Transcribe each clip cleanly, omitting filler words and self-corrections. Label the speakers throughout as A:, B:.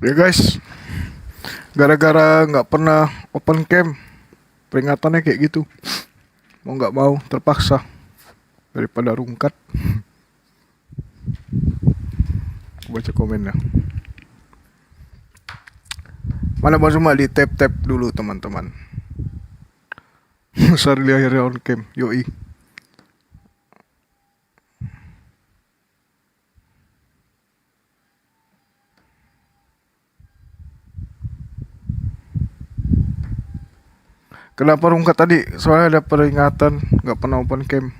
A: Ya guys, gara-gara nggak pernah open cam, peringatannya kayak gitu. Mau nggak mau terpaksa daripada rungkat. Baca komennya. Mana Bang Zuma di tap dulu teman-teman. Sarli akhirnya on cam, yoi. Kenapa rungkat tadi? Soalnya ada peringatan nggak pernah open cam.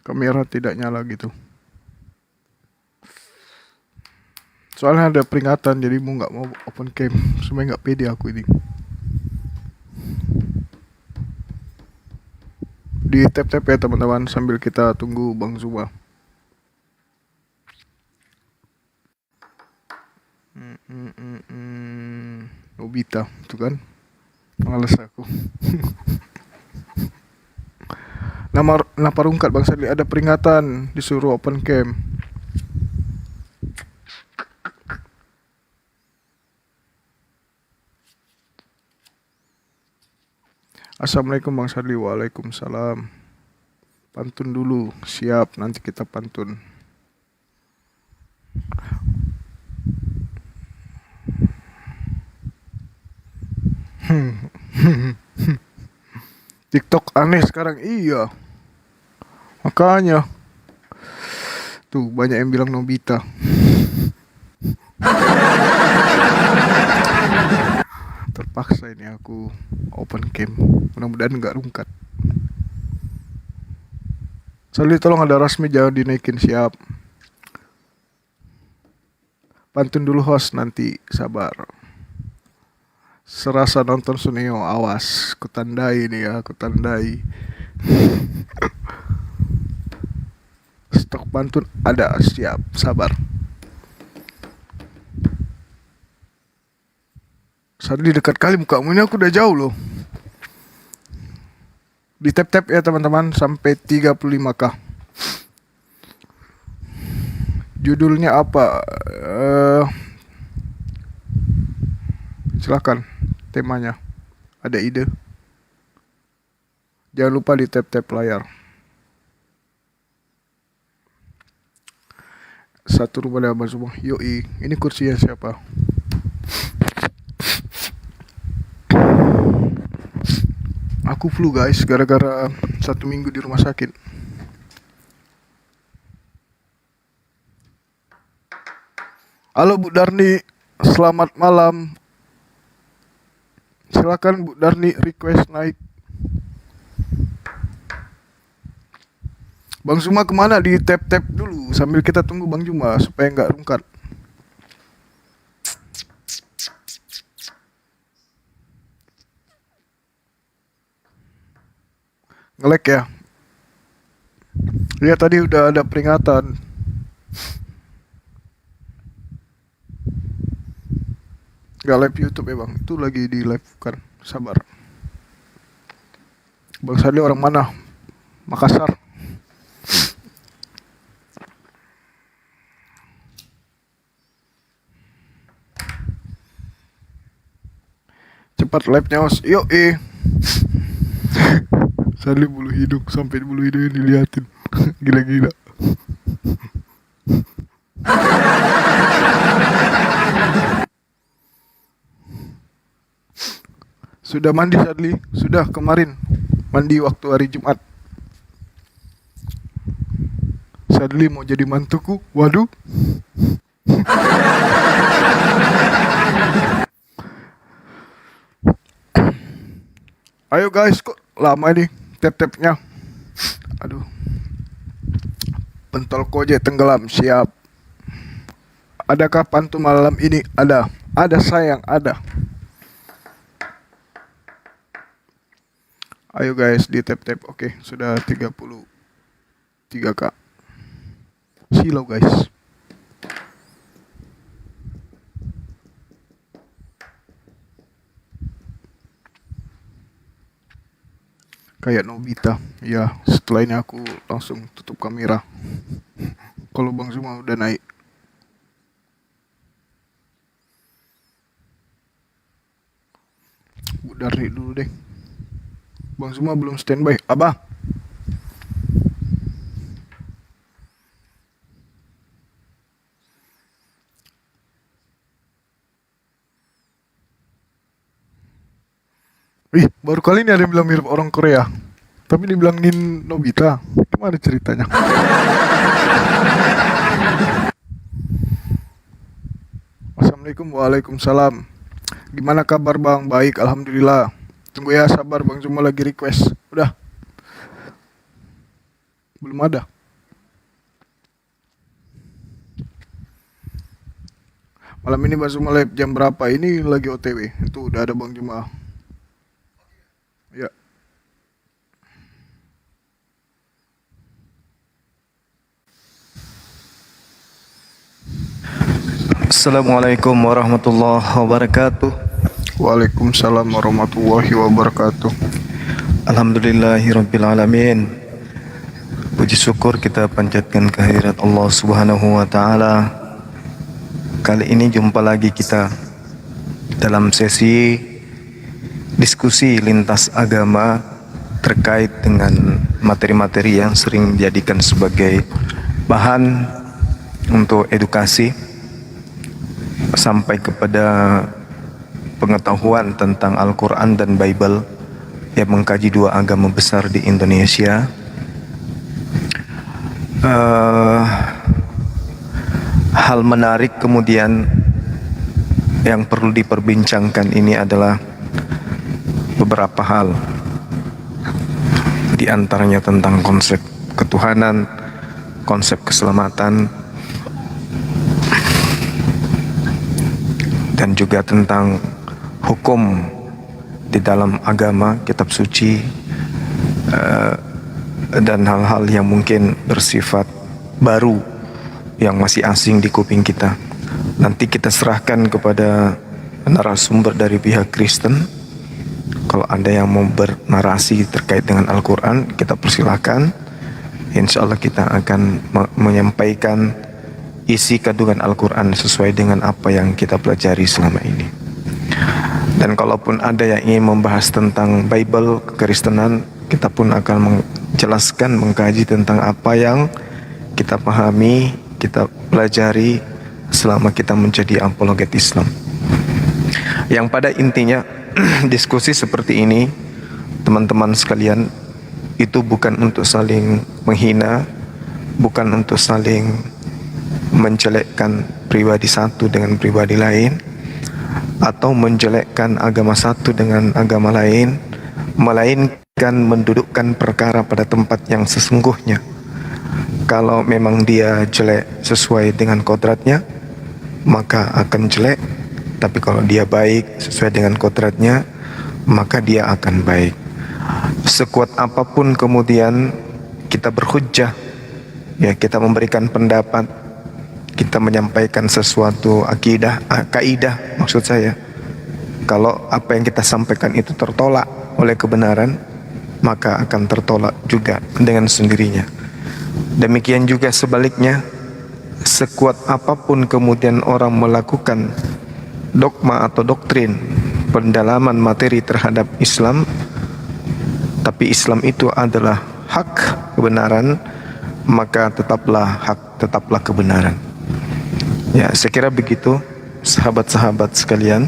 A: Kamera tidak nyala gitu. Soalnya ada peringatan jadi mau nggak mau open cam. Sebenarnya nggak pede aku ini. Di tap ya teman-teman sambil kita tunggu Bang Zuma. Nobita tuh kan, males aku. Nama rungkat Bang Sadli, ada peringatan disuruh open cam. Assalamualaikum Bang Sadli. Waalaikumsalam. Pantun dulu, siap, nanti kita pantun. TikTok aneh sekarang, iya. Makanya tuh banyak yang bilang Nobita. Terpaksa ini aku open cam. Mudah-mudahan nggak rungkat. Sali tolong ada Rasmi jangan dinaikin, siap. Pantun dulu host nanti, sabar. Serasa nonton Suneo, awas, kutandai nih ya, kutandai. Stok pantun ada, siap, sabar. Sadli dekat kali mukamu ini, aku udah jauh loh. Di tap ya teman-teman sampai 35k. Judulnya apa? Silakan temanya. Ada ide? Jangan lupa di tap layar. Satu rumah ada semua. Yoi, ini kursinya siapa? Aku flu guys, gara-gara 1 minggu di rumah sakit. Halo Bu Darni, selamat malam. Silakan Bu Darni request naik. Bang Zuma kemana? Di tap dulu sambil kita tunggu Bang Zuma supaya nggak rungkat. Ngelek ya? Iya tadi udah ada peringatan. Gak live YouTube ya Bang? Itu lagi di live kan? Sabar. Bang Sadli orang mana? Makassar. Cepat live-nya host. Yuk Sadli bulu hidung, sampai bulu hidung diliatin. Gila-gila. Sudah mandi Sadli? Sudah kemarin. Mandi waktu hari Jumat. Sadli mau jadi mantuku? Waduh. Ayo guys, kok lama ini tap-tapnya. Aduh. Pentol koje tenggelam, siap. Adakah pantun malam ini? Ada. Ada sayang, ada. Ayo guys di tap. Oke, sudah 33k. Silau guys. Kayak Nobita. Ya, setelah ini aku langsung tutup kamera. Kalau Bang Zuma udah naik. Dari dulu deh. Bang Zuma belum standby. Abah. Ih, baru kali ini ada yang bilang mirip orang Korea. Tapi dibilangin Nobita. Gimana ceritanya? Assalamualaikum, waalaikumsalam. Gimana kabar Bang? Baik, alhamdulillah. Tunggu ya, sabar Bang Zuma lagi request. Udah, belum ada. Malam ini Bang Zuma live jam berapa? Ini lagi OTW. Itu udah ada Bang Zuma. Ya.
B: Assalamualaikum warahmatullahi wabarakatuh.
A: Waalaikumsalam warahmatullahi wabarakatuh.
B: Alhamdulillahirabbil alamin. Puji syukur kita panjatkan kehadirat Allah Subhanahu wa taala. Kali ini jumpa lagi kita dalam sesi diskusi lintas agama terkait dengan materi-materi yang sering dijadikan sebagai bahan untuk edukasi sampai kepada pengetahuan tentang Al-Quran dan Bible yang mengkaji dua agama besar di Indonesia. Hal menarik kemudian yang perlu diperbincangkan ini adalah beberapa hal, di antaranya tentang konsep ketuhanan, konsep keselamatan, dan juga tentang hukum di dalam agama, kitab suci, dan hal-hal yang mungkin bersifat baru yang masih asing di kuping kita. Nanti kita serahkan kepada narasumber dari pihak Kristen. Kalau ada yang mau bernarasi terkait dengan Al-Quran, kita persilahkan. Insya Allah kita akan menyampaikan isi kandungan Al-Quran sesuai dengan apa yang kita pelajari selama ini. Dan kalaupun ada yang ingin membahas tentang Bible, kekristenan, kita pun akan menjelaskan, mengkaji tentang apa yang kita pahami, kita pelajari selama kita menjadi apologet Islam. Yang pada intinya diskusi seperti ini, teman-teman sekalian, itu bukan untuk saling menghina, bukan untuk saling menjelekkan pribadi satu dengan pribadi lain, atau menjelekkan agama satu dengan agama lain, melainkan mendudukkan perkara pada tempat yang sesungguhnya. Kalau memang dia jelek sesuai dengan kodratnya, maka akan jelek. Tapi kalau dia baik sesuai dengan kodratnya, maka dia akan baik. Sekuat apapun kemudian kita berhujjah, ya, kita memberikan pendapat, kita menyampaikan sesuatu kaidah maksud saya. Kalau apa yang kita sampaikan itu tertolak oleh kebenaran, maka akan tertolak juga dengan sendirinya. Demikian juga sebaliknya, sekuat apapun kemudian orang melakukan dogma atau doktrin pendalaman materi terhadap Islam, tapi Islam itu adalah hak kebenaran, maka tetaplah hak, tetaplah kebenaran. Ya, saya kira begitu sahabat-sahabat sekalian.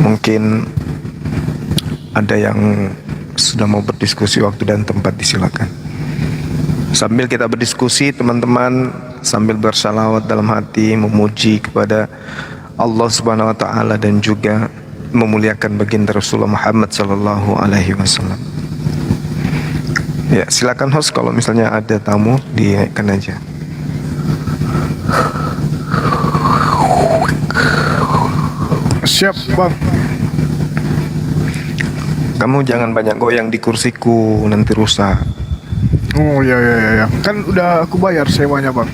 B: Mungkin ada yang sudah mau berdiskusi, waktu dan tempat disilakan. Sambil kita berdiskusi, teman-teman, sambil bersalawat dalam hati, memuji kepada Allah Subhanahu wa taala dan juga memuliakan baginda Rasulullah Muhammad sallallahu alaihi wasallam. Ya, silakan host, kalau misalnya ada tamu dinaikkan aja.
A: Siap, Bang.
B: Kamu jangan banyak goyang di kursiku, nanti rusak.
A: Oh ya. Kan udah aku bayar sewanya Bang.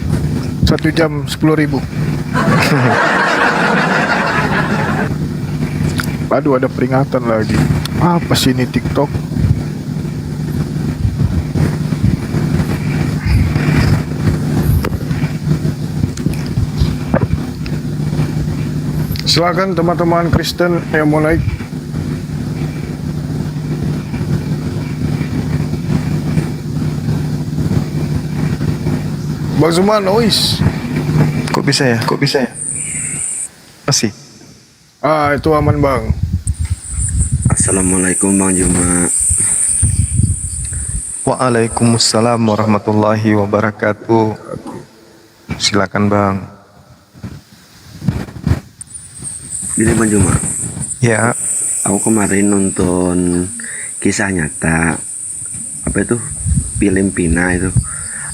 A: 1 jam 10.000. Aduh, ada peringatan lagi. Apa sih ini TikTok? Silakan teman-teman Kristen yang mau naik. Bang Zuman, ois.
B: Kok bisa ya? Kok bisa ya? Masih.
A: Itu aman bang.
C: Assalamualaikum Bang Juma.
B: Waalaikumsalam warahmatullahi wabarakatuh. Silakan bang.
C: Gini Bang Juma,
B: Ya,
C: aku kemarin nonton kisah nyata, apa itu, film Pina itu.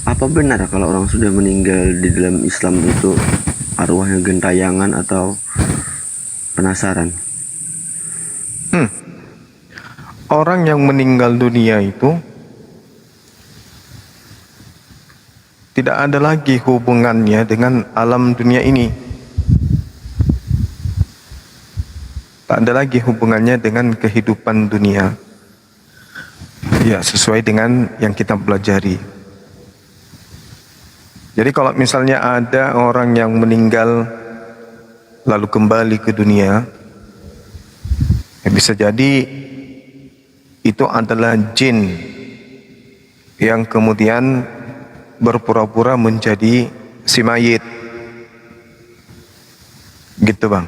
C: Apa benar kalau orang sudah meninggal di dalam Islam itu arwahnya gentayangan atau penasaran?
B: orang yang meninggal dunia itu tidak ada lagi hubungannya dengan alam dunia ini. Tak ada lagi hubungannya dengan kehidupan dunia. Ya, sesuai dengan yang kita pelajari. Jadi kalau misalnya ada orang yang meninggal lalu kembali ke dunia, ya bisa jadi itu adalah jin yang kemudian berpura-pura menjadi si mayit. Gitu bang.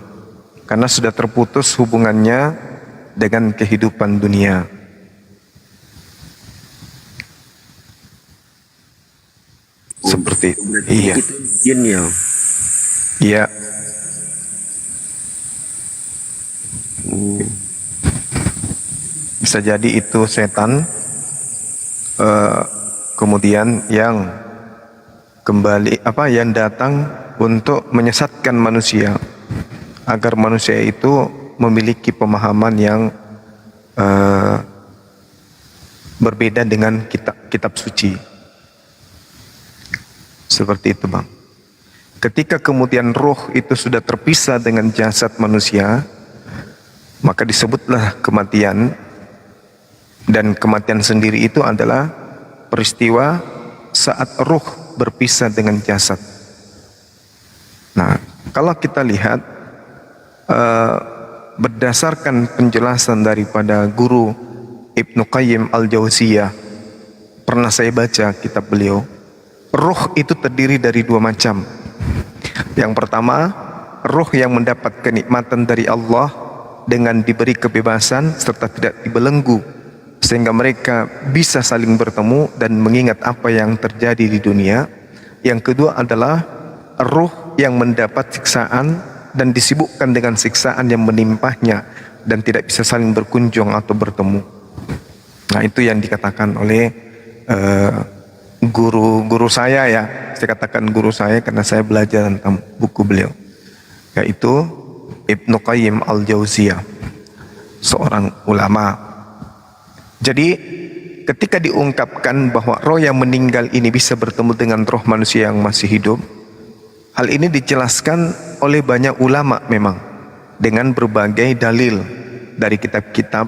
B: Karena sudah terputus hubungannya dengan kehidupan dunia. Seperti iya.
C: Itu jin ya.
B: Iya. Bisa jadi itu setan kemudian yang kembali yang datang untuk menyesatkan manusia agar manusia itu memiliki pemahaman yang berbeda dengan kitab suci. Seperti itu bang. Ketika kemudian roh itu sudah terpisah dengan jasad manusia, maka disebutlah kematian. Dan kematian sendiri itu adalah peristiwa saat ruh berpisah dengan jasad. Nah, kalau kita lihat berdasarkan penjelasan daripada guru Ibnu Qayyim Al-Jauziyah, pernah saya baca kitab beliau, ruh itu terdiri dari dua macam. Yang pertama, ruh yang mendapat kenikmatan dari Allah dengan diberi kebebasan serta tidak dibelenggu, sehingga mereka bisa saling bertemu dan mengingat apa yang terjadi di dunia. Yang kedua adalah ruh yang mendapat siksaan dan disibukkan dengan siksaan yang menimpahnya dan tidak bisa saling berkunjung atau bertemu. Nah, itu yang dikatakan oleh guru saya ya. Saya katakan guru saya karena saya belajar tentang buku beliau, yaitu Ibnu Qayyim Al-Jauziyah, seorang ulama. Jadi ketika diungkapkan bahwa roh yang meninggal ini bisa bertemu dengan roh manusia yang masih hidup, hal ini dijelaskan oleh banyak ulama memang dengan berbagai dalil dari kitab-kitab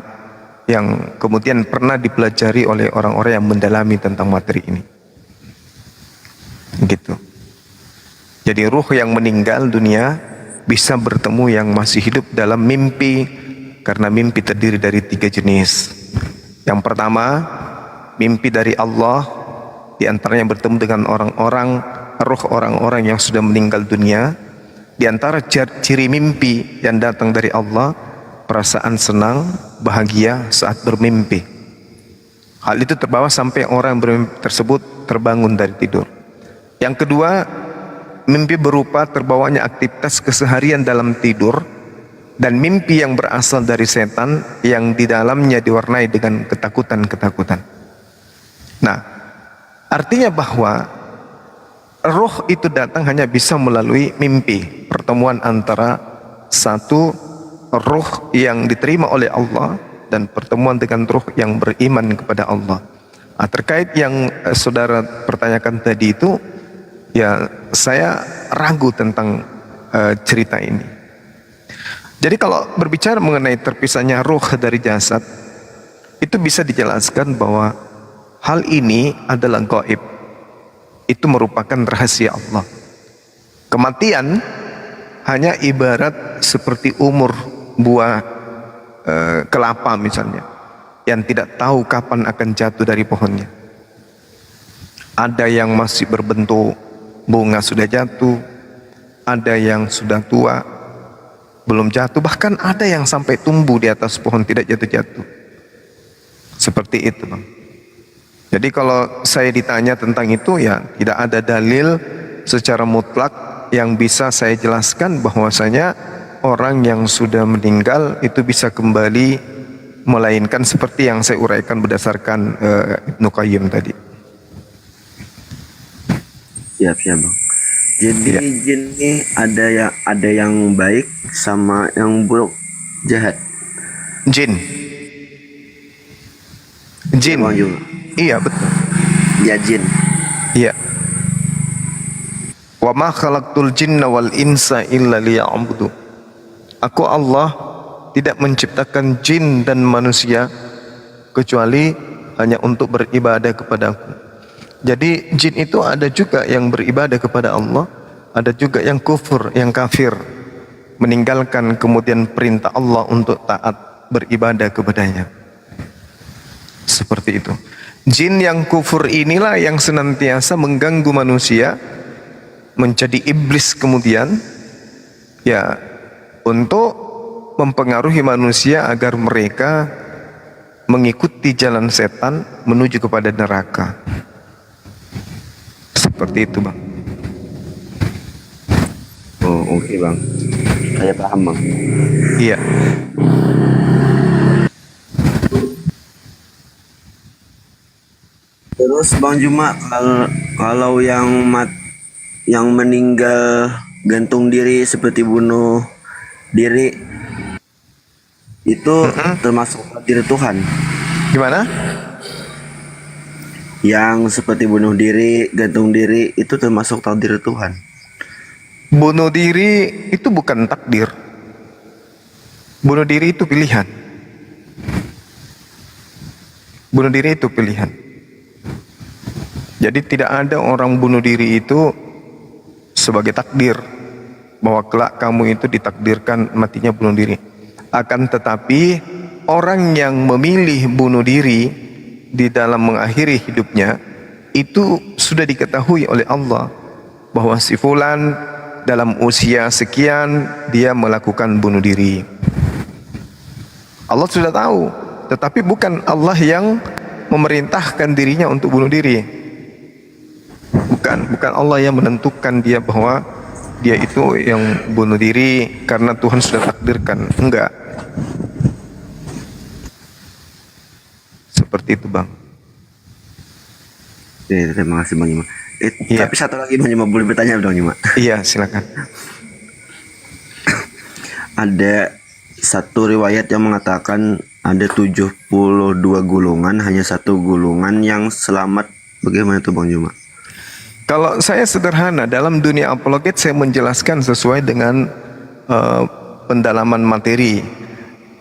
B: yang kemudian pernah dipelajari oleh orang-orang yang mendalami tentang materi ini. Gitu. Jadi ruh yang meninggal dunia bisa bertemu yang masih hidup dalam mimpi, karena mimpi terdiri dari 3 jenis. Yang pertama, mimpi dari Allah, di antaranya bertemu dengan ruh orang-orang yang sudah meninggal dunia. Di antara ciri mimpi yang datang dari Allah, perasaan senang, bahagia saat bermimpi. Hal itu terbawa sampai orang bermimpi tersebut terbangun dari tidur. Yang kedua, mimpi berupa terbawanya aktivitas keseharian dalam tidur, dan mimpi yang berasal dari setan yang di dalamnya diwarnai dengan ketakutan-ketakutan. Nah, artinya bahwa roh itu datang hanya bisa melalui mimpi, pertemuan antara satu roh yang diterima oleh Allah dan pertemuan dengan roh yang beriman kepada Allah. Nah, terkait yang saudara pertanyakan tadi itu, ya saya ragu tentang cerita ini. Jadi kalau berbicara mengenai terpisahnya roh dari jasad, itu bisa dijelaskan bahwa hal ini adalah gaib. Itu merupakan rahasia Allah. Kematian hanya ibarat seperti umur buah kelapa misalnya, yang tidak tahu kapan akan jatuh dari pohonnya. Ada yang masih berbentuk bunga sudah jatuh, ada yang sudah tua belum jatuh, bahkan ada yang sampai tumbuh di atas pohon tidak jatuh-jatuh. Seperti itu, Bang. Jadi kalau saya ditanya tentang itu, ya tidak ada dalil secara mutlak yang bisa saya jelaskan bahwasanya orang yang sudah meninggal itu bisa kembali, melainkan seperti yang saya uraikan berdasarkan Ibnu Qayyim tadi.
C: Siap siap bang. Jadi
B: Iya.
C: jin ini ada yang baik sama yang buruk, jahat.
B: Jin. Jin.
C: Bang juga.
B: Iya, betul.
C: Ya jin.
B: Iya. Wa ma khalaqtul jinna wal insa illa liya'budu. Aku Allah tidak menciptakan jin dan manusia kecuali hanya untuk beribadah kepadaku. Jadi jin itu ada juga yang beribadah kepada Allah, ada juga yang kufur, yang kafir, meninggalkan kemudian perintah Allah untuk taat beribadah kepadanya. Seperti itu. Jin yang kufur inilah yang senantiasa mengganggu manusia, menjadi iblis kemudian, ya, untuk mempengaruhi manusia agar mereka mengikuti jalan setan menuju kepada neraka. Seperti itu, Bang.
C: Oh oke bang. Saya paham bang.
B: Iya.
C: Terus bang Juma, kalau yang meninggal gantung diri seperti bunuh diri itu termasuk takdir Tuhan.
B: Gimana?
C: Yang seperti bunuh diri, gantung diri itu termasuk takdir Tuhan.
B: Bunuh diri itu bukan takdir. Bunuh diri itu pilihan. Bunuh diri itu pilihan. Jadi tidak ada orang bunuh diri itu sebagai takdir, bahwa kelak kamu itu ditakdirkan matinya bunuh diri. Akan tetapi orang yang memilih bunuh diri di dalam mengakhiri hidupnya itu sudah diketahui oleh Allah bahwa si fulan dalam usia sekian dia melakukan bunuh diri. Allah sudah tahu, tetapi bukan Allah yang memerintahkan dirinya untuk bunuh diri. Bukan Allah yang menentukan dia bahwa dia itu yang bunuh diri karena Tuhan sudah takdirkan. Enggak. Seperti itu, Bang.
C: Terima kasih bang Juma.
B: Iya.
C: Tapi satu lagi bang Juma, boleh bertanya bang Juma?
B: Iya, silakan.
C: Ada satu riwayat yang mengatakan ada 72 gulungan, hanya satu gulungan yang selamat. Bagaimana itu bang Juma?
B: Kalau saya sederhana, dalam dunia apologet saya menjelaskan sesuai dengan pendalaman materi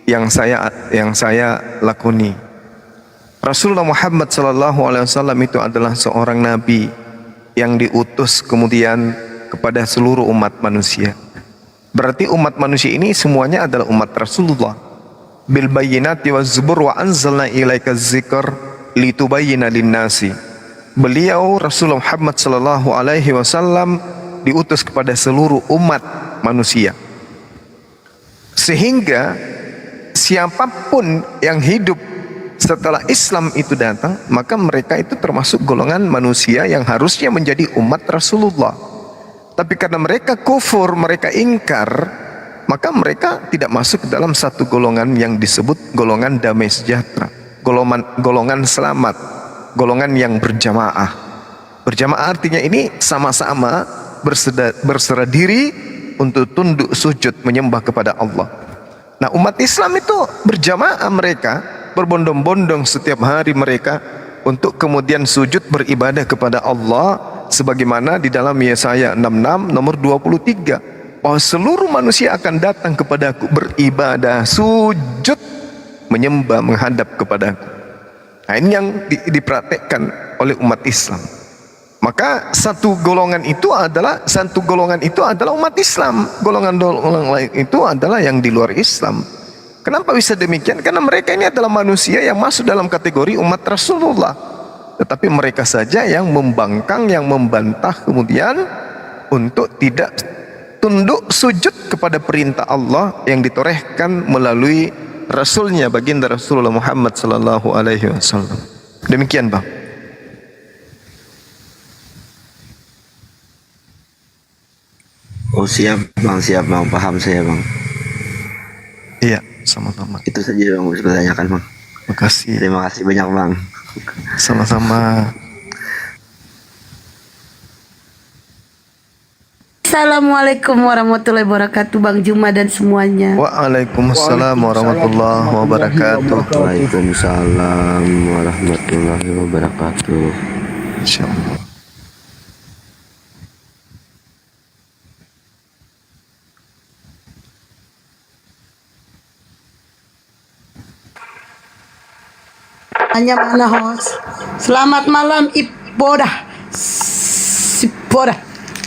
B: yang saya lakoni. Rasulullah Muhammad SAW itu adalah seorang nabi yang diutus kemudian kepada seluruh umat manusia. Berarti umat manusia ini semuanya adalah umat Rasulullah. Bil bayyinati waz zubur wa anzalna ilaika dzikr litubayyana lin-nasi. Beliau Rasulullah Muhammad SAW diutus kepada seluruh umat manusia, sehingga siapapun yang hidup setelah Islam itu datang, maka mereka itu termasuk golongan manusia yang harusnya menjadi umat Rasulullah. Tapi karena mereka kufur, mereka ingkar, maka mereka tidak masuk ke dalam satu golongan yang disebut golongan damai sejahtera, golongan selamat, golongan yang berjamaah. Berjamaah artinya ini sama-sama berserah diri untuk tunduk sujud menyembah kepada Allah. Nah, umat Islam itu berjamaah, mereka berbondong-bondong setiap hari mereka untuk kemudian sujud beribadah kepada Allah, sebagaimana di dalam Yesaya 66 nomor 23, bahwa seluruh manusia akan datang kepadaku beribadah, sujud, menyembah, menghadap kepadaku. Nah, ini yang dipraktekkan oleh umat Islam. Maka satu golongan itu adalah umat Islam. Golongan lain itu adalah yang di luar Islam. Kenapa bisa demikian? Karena mereka ini adalah manusia yang masuk dalam kategori umat Rasulullah. Tetapi mereka saja yang membangkang, yang membantah kemudian untuk tidak tunduk sujud kepada perintah Allah yang ditorehkan melalui Rasulnya, baginda Rasulullah Muhammad sallallahu alaihi wasallam. Demikian, Bang.
C: Oh siap bang, paham saya bang.
B: Iya, sama-sama.
C: Itu saja yang bisa saya tanyakan bang.
B: Makasih.
C: Terima kasih banyak bang.
B: Sama-sama.
D: Assalamualaikum warahmatullahi wabarakatuh Bang Juma dan semuanya.
B: Waalaikumsalam warahmatullahi wabarakatuh.
C: Waalaikumsalam warahmatullahi wabarakatuh.
B: Insyaallah.
D: Hanya mana host? Selamat malam Ipoda. Sipoda.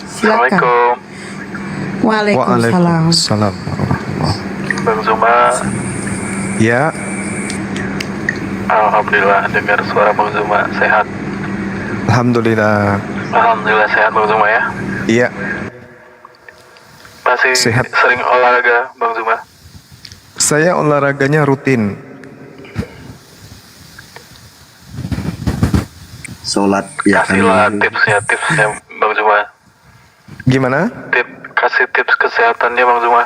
D: Silakan. Waalaikumsalam.
B: Waalaikumsalam warahmatullahi.
E: Bang Zuma,
B: Ya,
E: alhamdulillah dengar suara Bang Zuma sehat.
B: alhamdulillah.
E: Alhamdulillah sehat Bang Zuma ya.
B: Iya,
E: Masih
B: Sehat.
E: sering olahraga Bang Zuma.
B: saya olahraganya rutin.
C: Sholat ya kan.
E: Kasihlah tipsnya Bang Zuma.
B: Gimana?
E: Kasih tips kesehatannya Bang Zuma.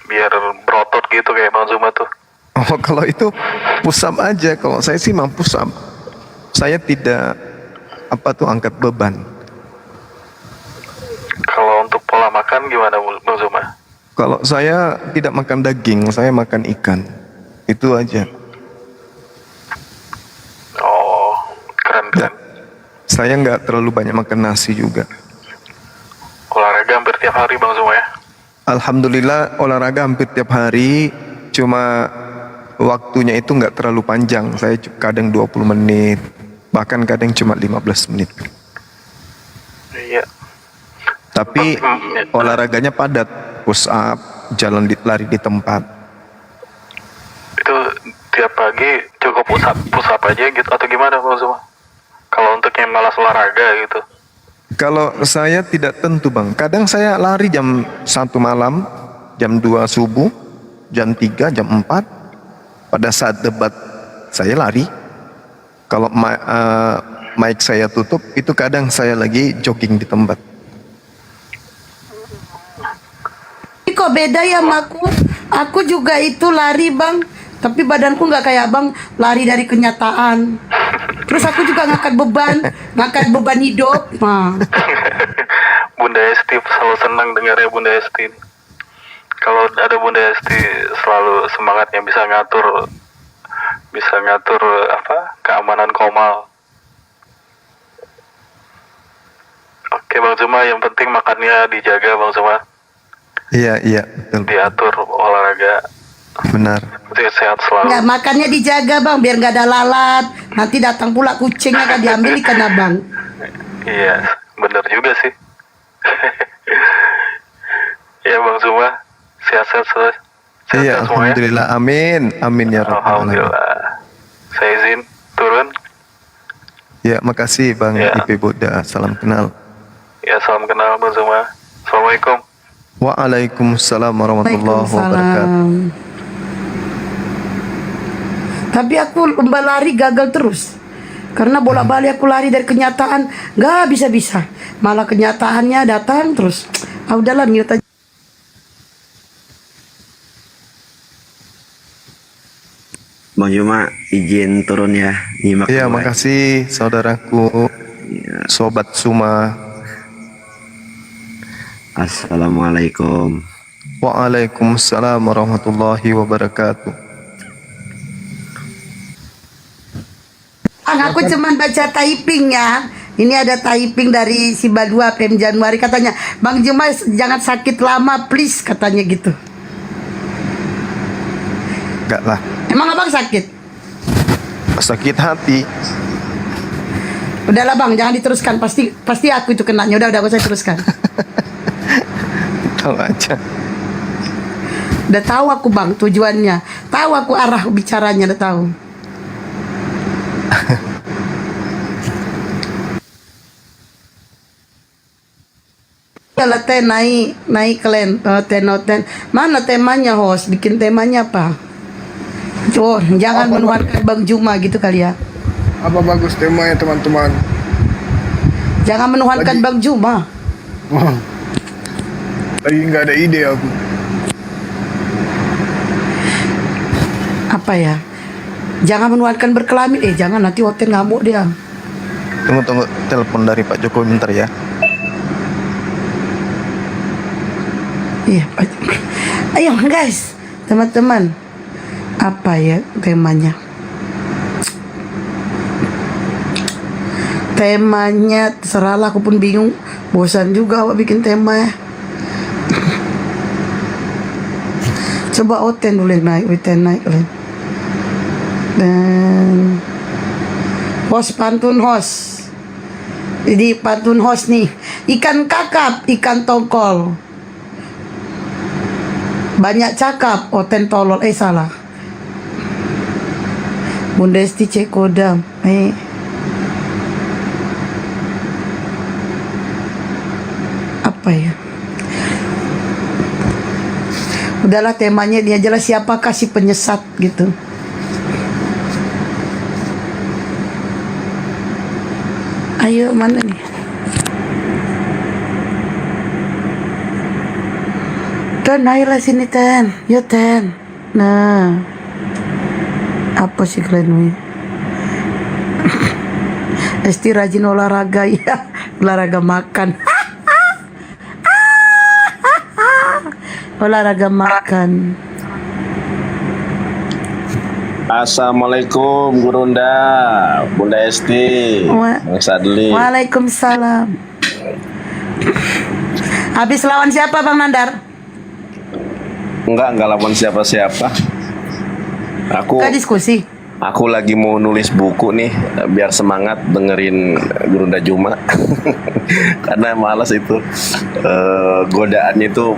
E: Biar berotot gitu kayak Bang Zuma tuh.
B: Oh, kalau itu push up aja. Kalau saya sih mau push up. Saya tidak angkat beban.
E: Kalau untuk pola makan gimana Bang Zuma?
B: Kalau saya tidak makan daging, saya makan ikan. Itu aja.
E: Oh, keren.
B: Saya nggak terlalu banyak makan nasi juga.
E: Olahraga hampir tiap hari Bang Zuma ya.
B: Alhamdulillah olahraga hampir tiap hari. Cuma waktunya itu nggak terlalu panjang. Saya kadang 20 menit. Bahkan kadang cuma 15 menit.
E: Iya.
B: Tapi olahraganya padat. Push up, lari di tempat.
E: Itu tiap pagi cukup push up aja gitu atau gimana Bang Zuma? Kalau untuk yang malas olahraga gitu.
B: Kalau saya tidak tentu, Bang. Kadang saya lari jam 1 malam, jam 2 subuh, jam 3, jam 4. Pada saat debat saya lari. Kalau mic saya tutup, itu kadang saya lagi jogging di tempat.
D: Ini kok beda ya sama aku? Aku juga itu lari Bang. Tapi badanku nggak kayak Bang lari dari kenyataan. Terus aku juga ngangkat beban hidup. Nah.
E: Bunda Esti selalu senang dengarnya Bunda Esti. Kalau ada Bunda Esti selalu semangatnya bisa ngatur keamanan Komal. Oke Bang Zuma, yang penting makannya dijaga Bang Zuma.
B: Iya, betul.
E: Diatur olahraga.
B: Benar.
E: Sehat selalu.
D: Nggak, makannya dijaga Bang biar nggak ada lalat. Nanti datang pula kucingnya kan diambil ikan Abang.
E: Iya, benar juga sih. Ya Bang Zuma, sehat-sehat semuanya.
B: Iya, alhamdulillah. Amin. Amin ya rabbal alamin.
E: Alhamdulillah. Saya izin turun.
B: Ya, makasih Bang
E: Ya.
B: IP Buddha. Salam kenal.
E: Ya, salam kenal Bang Zuma. Assalamualaikum.
B: Waalaikumsalam warahmatullahi wabarakatuh.
D: Waalaikumsalam. Tapi aku lomba lari gagal terus. Karena bolak-balik aku lari dari kenyataan, nggak bisa-bisa. Malah kenyataannya datang terus. Ah udahlah mute aja.
C: Bang Juma izin turun ya. Nyimak
B: Iya,
C: dulu,
B: makasih saudaraku.
C: Ya.
B: Sobat Suma.
C: Assalamualaikum.
B: Waalaikumsalam warahmatullahi wabarakatuh.
D: Aku cuman baca typing ya. Ini ada typing dari si Badua PM Januari katanya, Bang Juma jangan sakit lama please katanya gitu.
B: Enggak lah,
D: Emang Abang sakit?
B: sakit hati.
D: Udahlah bang, jangan diteruskan. Pasti aku itu kenanya. Udah aku saya teruskan.
B: Tahu aja.
D: Udah tahu aku bang tujuannya. Tahu aku arah bicaranya, udah tahu. Kalau teh naik kalian noten. Mana temanya host? Bikin temanya apa? Oh, jangan menuarkan Bang Juma gitu kali ya.
A: Apa bagus temanya teman-teman?
D: Jangan menuhankan Bang Juma.
A: Wah. Lagi nggak ada ide aku.
D: Apa ya? Jangan menuhankan berkelamin. Jangan, nanti hotel ngamuk dia.
B: Tunggu telepon dari Pak Jokowi bentar ya.
D: Iya, Pak. Ayo guys, teman-teman. Apa ya temanya? Temanya terserahlah, aku pun bingung. Bosan juga awak bikin tema ya. Coba Oten dulu yang naik, Oten naik kalian. Dan host pantun host. Jadi pantun host nih. Ikan kakap, ikan tongkol. Banyak cakap, Oten tolol. Salah. Bunda Esti cek kodam. Apa ya? Udahlah temanya dia jelas, siapakah si penyesat gitu. Ayo mana nih? Ten, ayolah sini Ten. Yo Ten. Nah. Apa sih kalian ini? Esti rajin olahraga ya. Olahraga makan. Olahraga makan.
F: Assalamualaikum Gurunda, Bunda Esti, Bang Sadli.
D: Waalaikumsalam. Habis lawan siapa Bang Nandar?
F: Enggak lawan siapa-siapa.
D: Enggak diskusi.
F: Aku lagi mau nulis buku nih, biar semangat dengerin Gurunda Juma. Karena malas itu, godaannya itu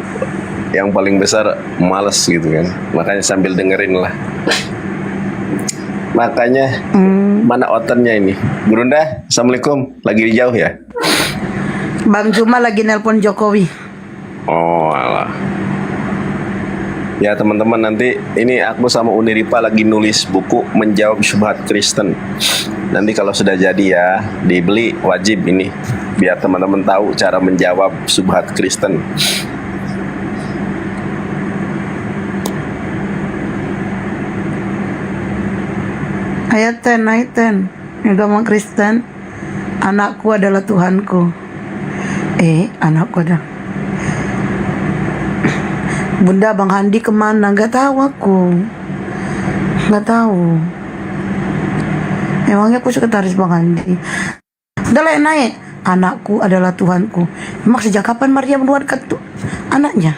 F: yang paling besar malas gitu kan. Makanya sambil dengerin lah. Makanya mana otennya ini? Gurunda, Assalamualaikum. Lagi di jauh ya?
D: Bang Juma lagi nelpon Jokowi.
F: Oh alah. Ya teman-teman, nanti ini aku sama Uniripa lagi nulis buku menjawab syubhat Kristen. Nanti kalau sudah jadi ya dibeli, wajib ini biar teman-teman tahu cara menjawab syubhat Kristen.
D: Ayat 10, agama Kristen. Anakku adalah Tuhanku. Anakku adalah. Bunda, Bang Handi kemana? Nggak tahu aku. Nggak tahu. Emangnya aku sekretaris Bang Handi. Udah lah, naik. Anakku adalah Tuhanku. Emang sejak kapan Maria menuarkan tuh anaknya?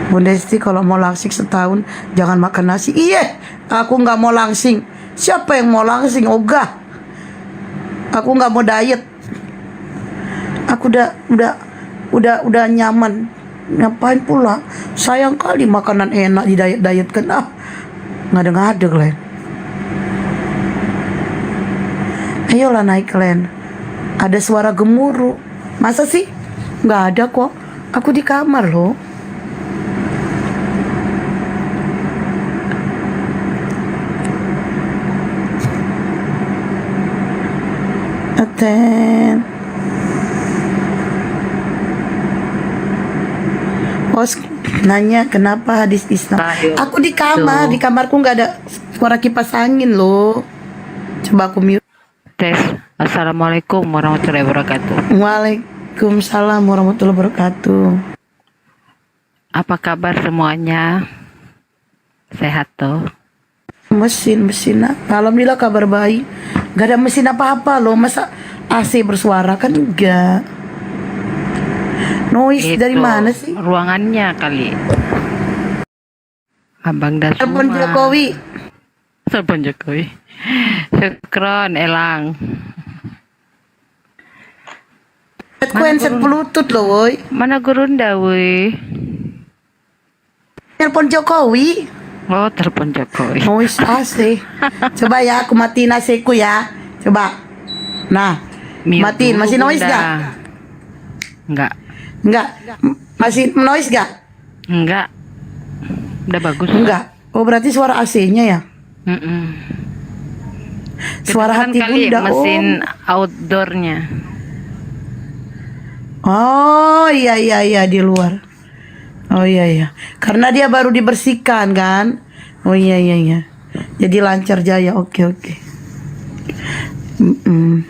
D: Bunda Esti kalau mau langsing setahun jangan makan nasi. Iya, aku nggak mau langsing. Siapa yang mau langsing? Ogah. Aku nggak mau diet. Aku udah nyaman. Ngapain pula? Sayang kali makanan enak di diet kan. Ngada-ngada kalian. Ayolah naik kalian. Ada suara gemuruh. Masa sih? Nggak ada kok. Aku di kamar loh. Aten. Host nanya kenapa hadis Islam. Aku di kamar, di kamarku nggak ada suara kipas angin loh. Coba aku mute.
G: Tes. Assalamualaikum warahmatullahi wabarakatuh.
D: Waalaikumsalam warahmatullahi wabarakatuh.
G: Apa kabar semuanya? Sehat toh?
D: Mesin. Alhamdulillah kabar baik. Gak ada mesin apa-apa loh. Masa AC bersuara kan enggak. Noise dari mana sih?
G: Ruangannya kali. Abang dah
D: Telepon
G: semua.
D: Jokowi.
G: Telepon Jokowi. Syukron, Elang.
D: Ku handset bluetooth loh woi.
G: Mana Gurunda, woi?
D: Telepon Jokowi.
G: Oh, telepon Jokowi.
D: Noise AC. Coba ya aku matiin AC ku ya. Coba. Nah,
G: Mute
D: matiin.
G: dulu,
D: Masih noise
G: Bunda.
D: gak?
G: Enggak.
D: Enggak. Masih noise gak?
G: Enggak. Udah bagus.
D: Enggak. Oh berarti suara AC-nya ya?
G: Mm-mm.
D: Suara
G: Kedengeran
D: hati
G: kali
D: bunda.
G: mesin outdoornya.
D: Oh iya iya iya di luar. Oh iya iya. Karena dia baru dibersihkan kan? Oh iya iya iya. Jadi lancar jaya. Oke oke. Mm-mm.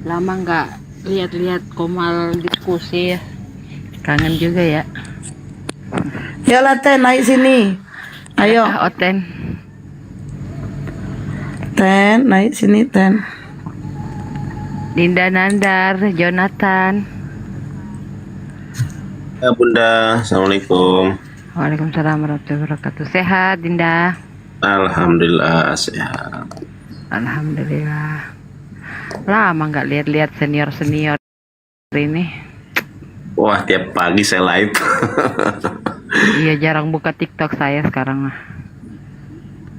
G: Lama nggak lihat-lihat Komal diskusi ya. Kangen juga ya.
D: Ya lah Ten naik sini. Ayo
G: Oten.
D: Ten naik sini Ten.
G: Dinda Nandar, Jonathan.
F: Ya Bunda, Assalamualaikum.
G: Waalaikumsalam warahmatullahi wabarakatuh. Sehat, Dinda?
F: Alhamdulillah sehat.
G: Alhamdulillah. Lama nggak lihat-lihat senior-senior ini.
F: Wah, tiap pagi saya live.
G: Iya, jarang buka TikTok saya sekarang mah.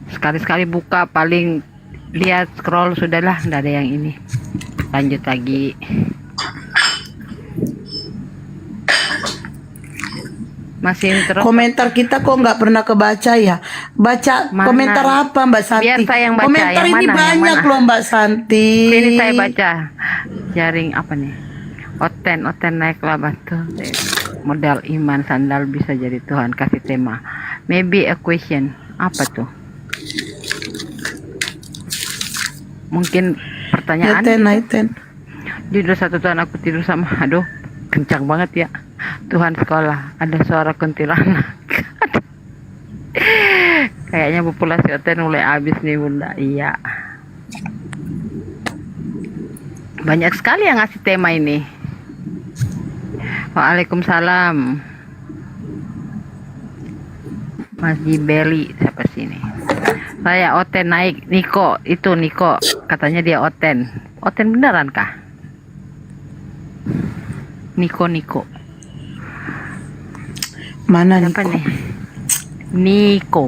G: Sekali-sekali buka, paling lihat scroll sudahlah, nggak ada yang ini. Lanjut lagi. Masih terus.
D: Komentar kita kok nggak pernah kebaca ya? Baca
G: Mana?
D: komentar apa Mbak Santi?
G: Biar saya yang baca.
D: Komentar
G: Yang
D: ini
G: mana? Yang
D: banyak
G: mana?
D: loh Mbak Santi.
G: Ini saya baca. Jaring apa nih? Oten naiklah batu. Modal iman sandal bisa jadi Tuhan, kasih tema. Maybe a question. Apa tuh? Mungkin
D: Ya
G: pertanyaan.
D: Ten naik Ten.
G: Judul satu tahun aku tidur sama, aduh, kencang banget ya. Tuhan sekolah, ada suara kuntilanak. Kayaknya populasi Oten mulai habis nih Bunda. Iya. Banyak sekali yang ngasih tema ini. Waalaikumsalam. Mas Jibeli, siapa sih ini? Saya Oten naik, Niko, itu Niko, katanya dia Oten. Oten beneran kah? Niko.
D: Mana
G: Siapa
D: Niko?
G: nih? Niko.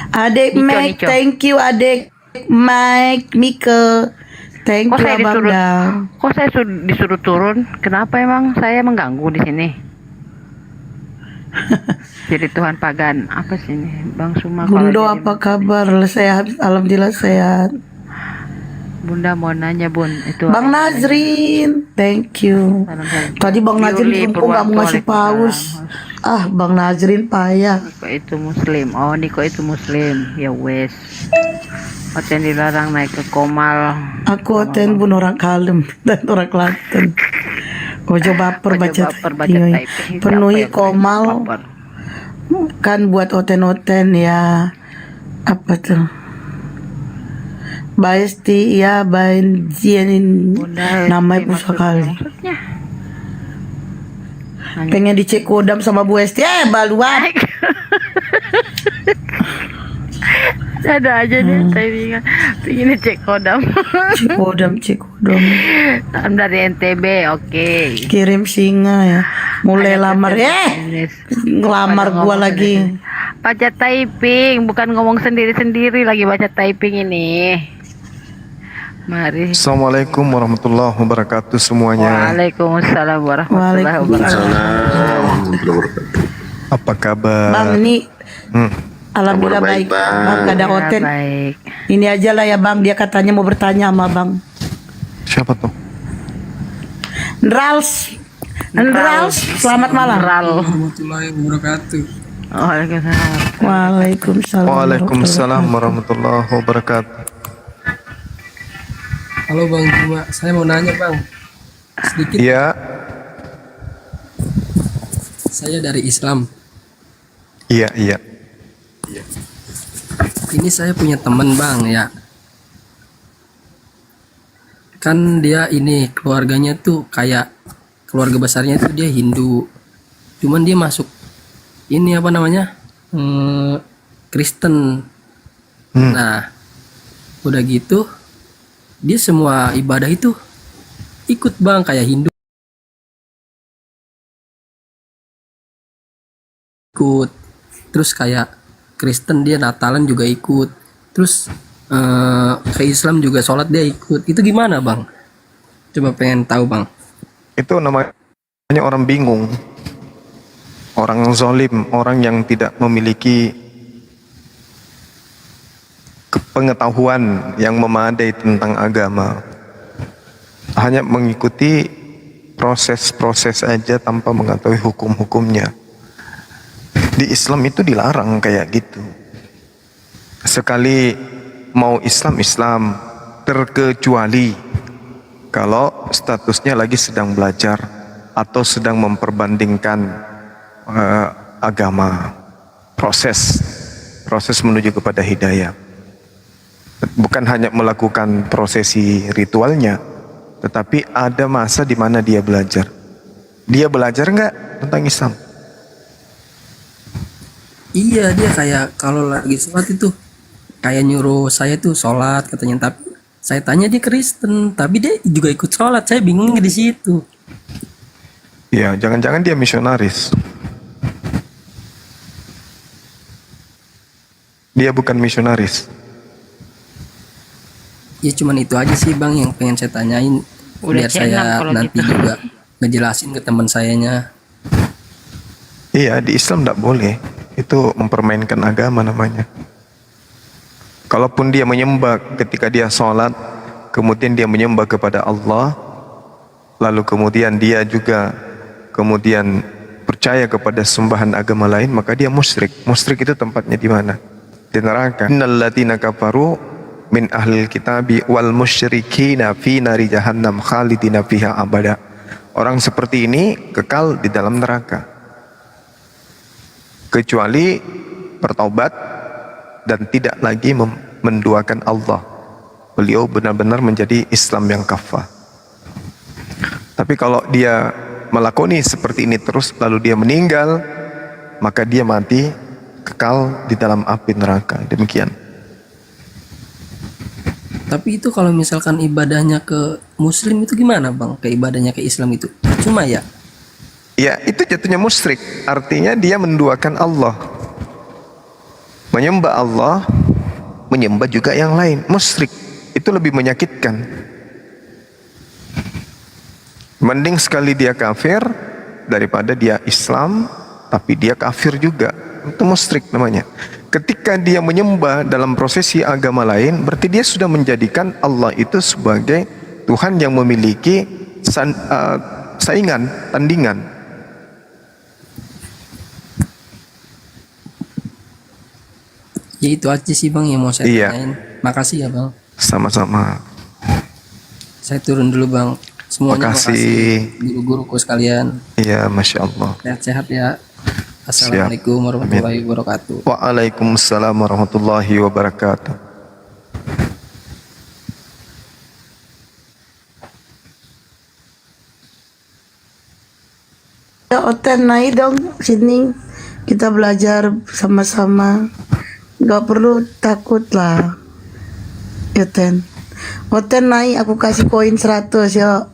D: Adek
G: Nico,
D: Mike,
G: Nico.
D: thank you Adek Mike, Mika. Thank
G: Kok
D: you
G: saya
D: Abang
G: disuruh,
D: Dal.
G: kok saya disuruh turun? Kenapa emang saya mengganggu di sini? Jadi Tuhan Pagan, apa sih ini? Bang Suma. kalau
D: Bundo
G: jadi-
D: apa kabar? Sehat, alhamdulillah sehat.
G: Bunda mau nanya Bun, itu
D: Bang Nazrin, thank you. Tadi Bang Nazrin
G: Yuli
D: kok nggak mau ngasih
G: Purwanto,
D: paus. Ah, Bang Nazrin payah.
G: Niko itu Muslim. Oh, Niko itu Muslim. Ya wes. Oten dilarang naik ke Komal.
D: Aku Oten pun orang kalem dan orang Klaten. Ojo baper
G: Ojo
D: baca
G: baper baca
D: typing.
G: typing.
D: Penuhi
G: Siapa yang
D: Komal
G: baper?
D: kan buat Oten-Oten ya. Apa tuh? Baesti ya Banjinin
G: Bunda,
D: namanya
G: ini
D: pusaka kali.
G: maksudnya.
D: Pengen dicek kodam sama Bu Esti baluan.
G: Ada aja nih saya ingin cek kodam.
D: Cek kodam.
G: Dari NTB, oke.
D: Kirim singa ya. Mulai
G: Ada
D: lamar
G: tulisan
D: ngelamar
G: Pada
D: gua
G: ngomong
D: lagi.
G: sendiri. Baca typing, bukan ngomong sendiri-sendiri lagi baca typing ini. Mari.
B: Assalamualaikum warahmatullahi wabarakatuh semuanya.
G: Waalaikumsalam warahmatullahi wabarakatuh.
B: Apa kabar?
D: Bang ini alhamdulillah
F: Kabar
D: baik.
F: baik, Bang.
D: Bang gak ada Oten.
G: Baik.
D: Ini aja lah ya Bang, dia katanya mau bertanya sama Bang.
B: Siapa tuh?
D: Nrals. Nrals, selamat malam.
G: Ral.
H: warahmatullahi wabarakatuh.
G: Waalaikumsalam.
D: Waalaikumsalam.
B: Waalaikumsalam warahmatullahi wabarakatuh.
H: Halo Bang Juma, saya mau nanya Bang. Sedikit,
B: Iya,
H: saya dari Islam.
B: iya.
H: Ini saya punya teman Bang ya. Kan dia ini keluarganya tuh kayak keluarga besarnya tuh dia Hindu. Cuman dia masuk ini apa namanya? Kristen. Nah, udah gitu dia semua ibadah itu ikut bang, kayak Hindu ikut, terus kayak Kristen dia Natalan juga ikut, terus ke Islam juga sholat dia ikut. Itu gimana bang? Coba pengen tahu bang.
B: Itu namanya orang bingung, orang zolim, orang yang tidak memiliki pengetahuan yang memadai tentang agama, hanya mengikuti proses-proses aja tanpa mengetahui hukum-hukumnya. Di Islam itu dilarang kayak gitu. Sekali mau Islam, terkecuali kalau statusnya lagi sedang belajar atau sedang memperbandingkan agama, proses menuju kepada hidayah. Bukan hanya melakukan prosesi ritualnya, tetapi ada masa di mana dia belajar. Dia belajar nggak tentang Islam?
H: Iya, dia kayak kalau lagi sholat itu kayak nyuruh saya tuh sholat katanya, tapi saya tanya dia Kristen, tapi dia juga ikut sholat. Saya bingung di situ.
B: Ya, jangan-jangan dia misionaris. Dia bukan misionaris.
H: Ya cuman itu aja sih bang yang pengen saya tanyain,
G: Udah
H: biar
G: C6
H: saya
G: kalau
H: nanti
G: gitu.
H: juga ngejelasin ke teman sayanya.
B: Iya, di Islam tidak boleh. Itu mempermainkan agama namanya. Kalaupun dia menyembah ketika dia sholat, kemudian dia menyembah kepada Allah, lalu kemudian dia juga kemudian percaya kepada sembahan agama lain, maka dia musyrik. Musyrik itu tempatnya di mana? Di neraka. Innal ladzina kafaru min ahlil kitabi wal musyrikina fi nari jahannam khalidina fiha abada. Orang seperti ini kekal di dalam neraka, kecuali bertaubat dan tidak lagi menduakan Allah. Beliau benar-benar menjadi Islam yang kafah. Tapi kalau dia melakoni seperti ini terus lalu dia meninggal, maka dia mati kekal di dalam api neraka. Demikian.
H: Tapi itu kalau misalkan ibadahnya ke Muslim itu gimana bang? Ke ibadahnya ke Islam itu cuma ya?
B: Ya, itu jatuhnya musyrik. Artinya dia menduakan Allah, menyembah Allah, menyembah juga yang lain. Musyrik itu lebih menyakitkan. Mending sekali dia kafir daripada dia Islam tapi dia kafir juga. Itu musyrik namanya. Ketika dia menyembah dalam prosesi agama lain, berarti dia sudah menjadikan Allah itu sebagai Tuhan yang memiliki saingan, tandingan.
H: Ya itu aja sih bang yang mau saya
B: Iya.
H: tanyain. Makasih ya bang.
B: Sama-sama.
H: Saya turun dulu bang. Semuanya
B: Makasih.
H: guru-guruku sekalian.
B: Iya, Masya Allah.
H: Sehat-sehat ya. Assalamualaikum warahmatullahi wabarakatuh.
B: Waalaikumsalam warahmatullahi wabarakatuh.
D: Ya Oten naik dong sini, kita belajar sama-sama, nggak perlu takut lah. Ya Oten, Oten naik, aku kasih koin 100 yuk.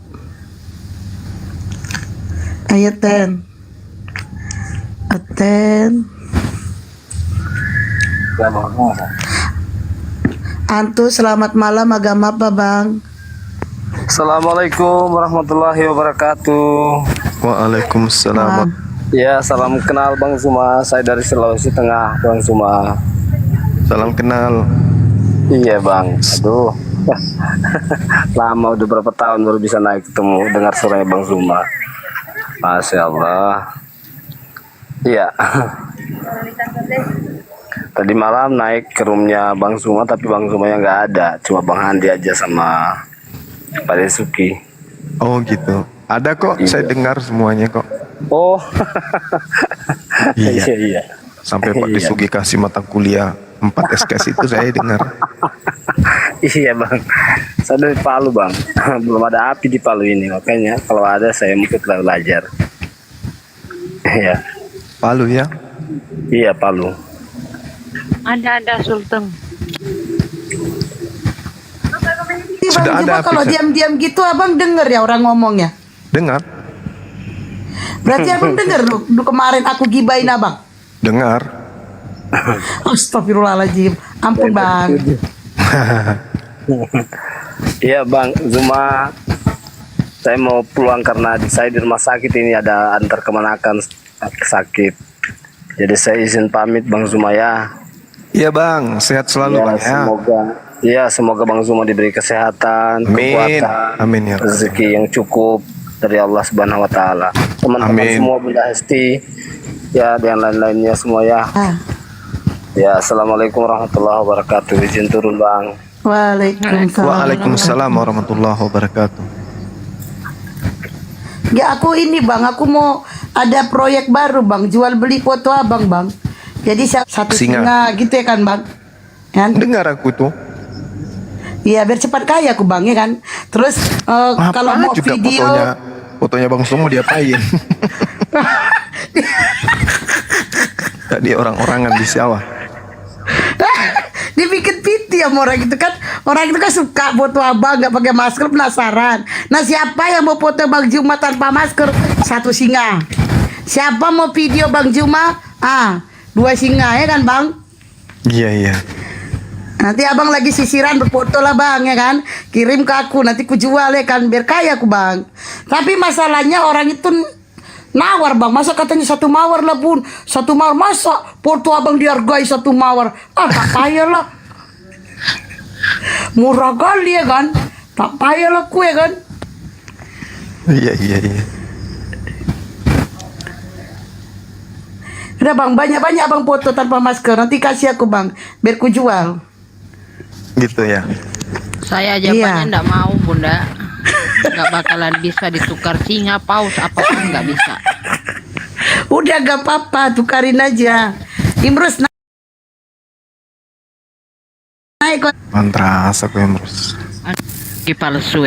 D: Ayo Ten, Oten. Antu selamat malam, agama apa bang?
I: Assalamualaikum warahmatullahi wabarakatuh.
B: Waalaikumsalam.
I: Ya, salam kenal Bang Zuma. Saya dari Sulawesi Tengah, Bang Zuma.
B: Salam kenal.
I: Iya Bang. Aduh, lama udah berapa tahun baru bisa naik ketemu dengar suaranya Bang Zuma. Masya Allah. Iya. Tadi malam naik ke roomnya Bang Zuma, tapi Bang Zumanya nggak ada, cuma Bang Handi aja sama Pak Desuki.
B: Oh gitu. Ada kok,
I: Iya.
B: saya dengar semuanya kok.
I: Oh,
B: Iya.
I: iya.
B: Sampai Pak
I: Iya.
B: Disugi kasih mata kuliah 4 SKS itu saya dengar.
I: Iya Bang, saya dari Palu Bang. Belum ada api di Palu ini, makanya kalau ada saya ikut belajar. Iya,
B: Palu ya.
I: Iya, Palu.
G: Ada Sultan.
B: Sudah
D: Bang
B: ada
D: Juma kalau
B: aplikasi.
D: diam-diam gitu abang denger ya orang ngomongnya.
B: Dengar,
D: Berarti abang denger lu kemarin aku gibain abang.
B: dengar.
D: Astagfirullahaladzim. Ampun bang.
I: Iya, Bang Zuma. Saya mau pulang karena saya di rumah sakit ini ada antar kemenakan sakit. Jadi saya izin pamit Bang Zuma ya.
B: Iya bang, sehat selalu
I: Ya,
B: bang ya.
I: semoga Bang Zuma diberi kesehatan,
B: Amin.
I: kekuatan,
B: Amin ya.
I: rezeki yang cukup dari Allah Subhanahu wa taala. Teman-teman
B: Amin.
I: semua Bunda Hesti ya dan lain-lainnya semua ya.
D: Ah,
I: Ya, assalamualaikum warahmatullahi wabarakatuh. Izin turun Bang.
D: Waalaikumsalam.
B: Waalaikumsalam warahmatullahi wabarakatuh.
D: Ya aku ini bang, aku mau ada proyek baru bang, jual beli foto abang bang. Jadi satu
B: Singa.
D: singa gitu ya kan bang? Kan?
B: Dengar aku tuh.
D: Iya biar cepat kaya aku bang ya kan. Terus kalau mau
B: juga
D: video,
B: fotonya Bang Sumo diapain? Tadi orang-orangan di sawah.
D: dibikin piti sama orang itu kan. Orang itu kan suka foto abang nggak pakai masker penasaran. Nah siapa yang mau foto Bang Juma tanpa masker? Satu singa. Siapa mau video Bang Juma? Dua singa ya kan bang?
B: Iya iya.
D: Nanti abang lagi sisiran berfoto lah bang ya kan, kirim ke aku nanti ku jual ya kan biar kaya aku bang. Tapi masalahnya orang itu nawar bang, masa katanya satu mawar lah bun, satu mawar masa foto abang dihargai satu mawar, tak payah lah, murah kali ya kan, tak payah lah ku ya kan.
B: Iya iya iya.
D: Udah bang banyak-banyak abang foto tanpa masker, nanti kasih aku bang biar ku jual.
B: Gitu ya.
G: Saya
D: Iya.
G: jawabannya enggak mau, Bunda. Enggak bakalan bisa ditukar singa, paus, apapun enggak bisa.
D: Udah gak apa-apa, tukarin aja. Imrus naik kok.
B: Mantras aku yang terus.
G: Ki palsu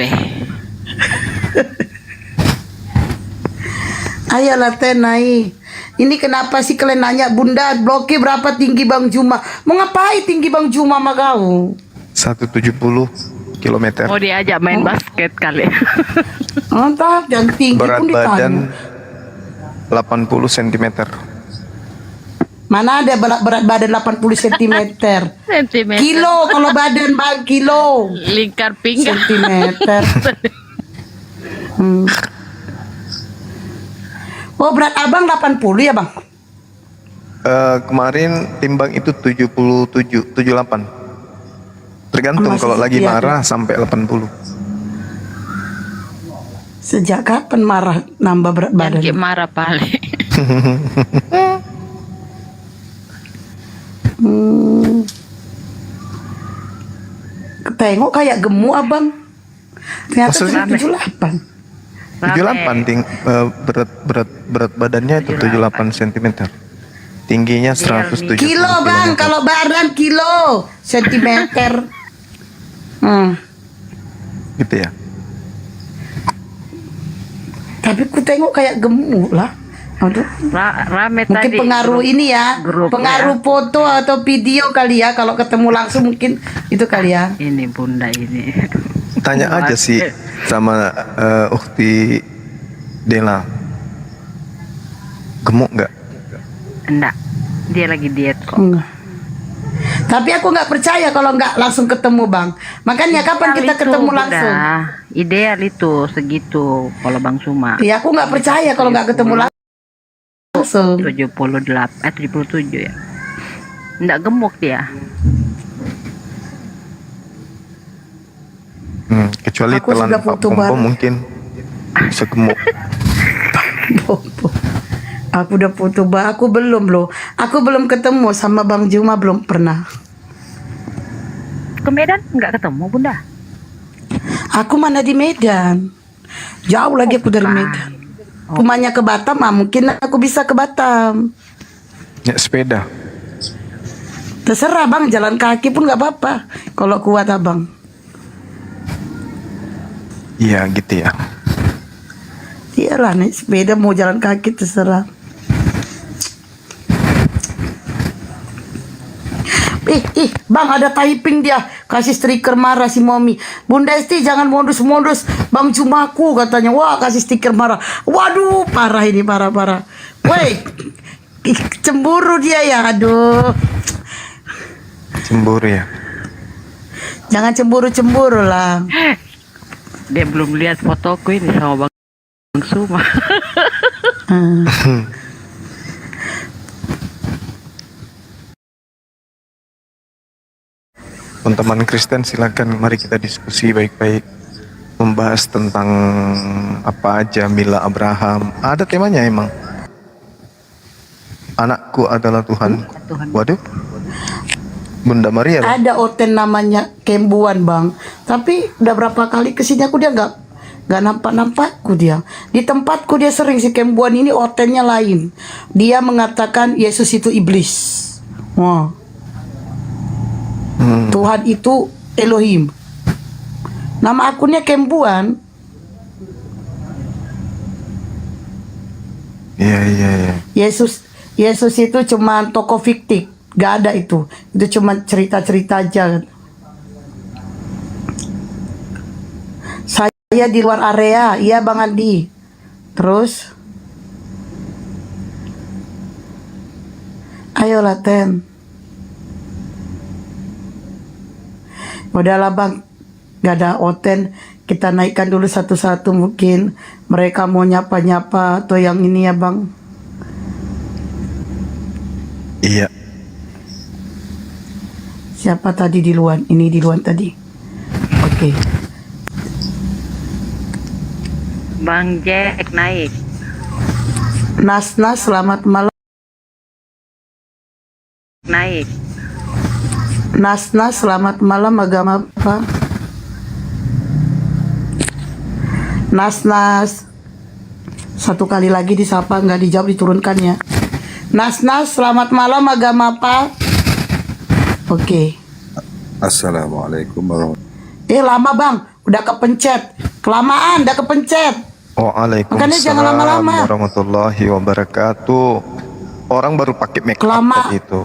D: Ayolah teh naik. Ini kenapa sih kalian nanya bunda blokir berapa tinggi Bang Juma? Mau ngapain tinggi Bang Juma sama kau?
B: 170 km.
G: Mau diajak main basket kali.
D: Mantap, yang tinggi
B: Berat
D: pun
B: badan
D: ditanya.
B: 80 cm.
D: Mana ada berat badan 80 cm?
G: Sentimeter.
D: Kilo kalau badan bang, kilo.
G: Lingkar pinggang.
D: Sentimeter. Oh berat abang 80 ya bang?
B: Kemarin timbang itu 77, 78. Tergantung
D: Masih
B: kalau lagi
D: setia,
B: marah sampai 80.
D: Sejak kapan marah nambah berat badan?
G: Yang marah paling.
D: Tengok kayak gemuk abang. Ternyata
B: Maksudnya?
D: 78.
B: 78 berat badannya itu 78 cm. Tingginya 170
D: Kilo bang,
B: km.
D: kalau badan kilo, sentimeter.
B: Gitu ya.
D: Tapi ku tengok kayak gemuk lah. Aduh.
G: Rame
D: Mungkin
G: tadi.
D: pengaruh ini ya,
G: grup
D: pengaruh foto atau video kali ya. Kalau ketemu langsung mungkin itu kali ya.
G: Ini bunda ini.
B: Tanya aja sih sama Ukti Dela. Gemuk nggak?
G: Enggak. Dia lagi diet kok.
D: Enggak. Tapi aku nggak percaya kalau nggak langsung ketemu bang. Makanya kapan kita
G: Ideal
D: ketemu
G: itu, Bunda.
D: langsung?
G: Ideal itu segitu kalau Bang Suma.
D: Ya aku nggak percaya kalau nggak ketemu langsung.
G: 77 ya. Enggak gemuk dia.
B: Kecuali
D: Aku
B: telan
D: sudah
B: Pak
D: foto
B: Pompo
D: bareng.
B: mungkin bisa gemuk.
D: Aku udah foto bang, aku belum loh. Aku belum ketemu sama Bang Juma, belum pernah.
G: Ke Medan enggak ketemu, Bunda?
D: Aku mana di Medan. Jauh lagi aku dari Medan. Rumahnya ke Batam, mungkin aku bisa ke Batam.
B: Ya sepeda.
D: Terserah bang, jalan kaki pun nggak apa-apa. Kalau kuat abang.
B: Iya gitu ya.
D: Iyalah naik sepeda mau jalan kaki terserah. Bang ada typing dia. Kasih stiker marah si Momi. Bunda Esti jangan modus-modus. Bang Jumaku katanya. Wah kasih stiker marah. Waduh parah ini parah. Woi. Cemburu dia ya. Aduh.
B: Cemburu ya.
D: Jangan cemburu-cemburu lah.
G: Dia belum lihat fotoku ini sama Bang Suma.
B: Teman-teman Kristen silakan mari kita diskusi baik-baik, membahas tentang apa aja Mila Abraham. Ada temanya emang. Anakku adalah Tuhan. Waduh. Bunda Maria loh.
D: Ada oten namanya Kembuan bang. Tapi udah berapa kali kesini aku dia nggak nampak-nampakku dia. Di tempatku dia sering si Kembuan ini otennya lain. Dia mengatakan Yesus itu iblis. Wah. Tuhan itu Elohim. Nama akunnya Kembuan.
B: Iya.
D: Yesus itu cuma tokoh fiktif. Gak ada itu cuma cerita-cerita aja. Saya di luar area, iya Bang Andi. Terus, ayo Ten. Udahlah Bang, gak ada oten. Kita naikkan dulu satu-satu mungkin. Mereka mau nyapa-nyapa atau yang ini ya Bang.
B: Iya.
D: Siapa tadi di luar? Ini di luar tadi. Oke.
G: Bang Jack naik.
D: Nas, selamat malam.
G: Naik.
D: Nas, selamat malam. Agama apa? Nas. Satu kali lagi disapa, nggak dijawab diturunkan ya. Nas, selamat malam. Agama apa? Oke.
J: Assalamualaikum warahmatullahi
D: Lama Bang, udah kepencet. Kelamaan, udah kepencet. Makanya jangan
B: Waalaikumsalam
D: lama-lama.
B: warahmatullahi wabarakatuh. Orang baru pakai make up
D: Kelama.
B: tadi itu.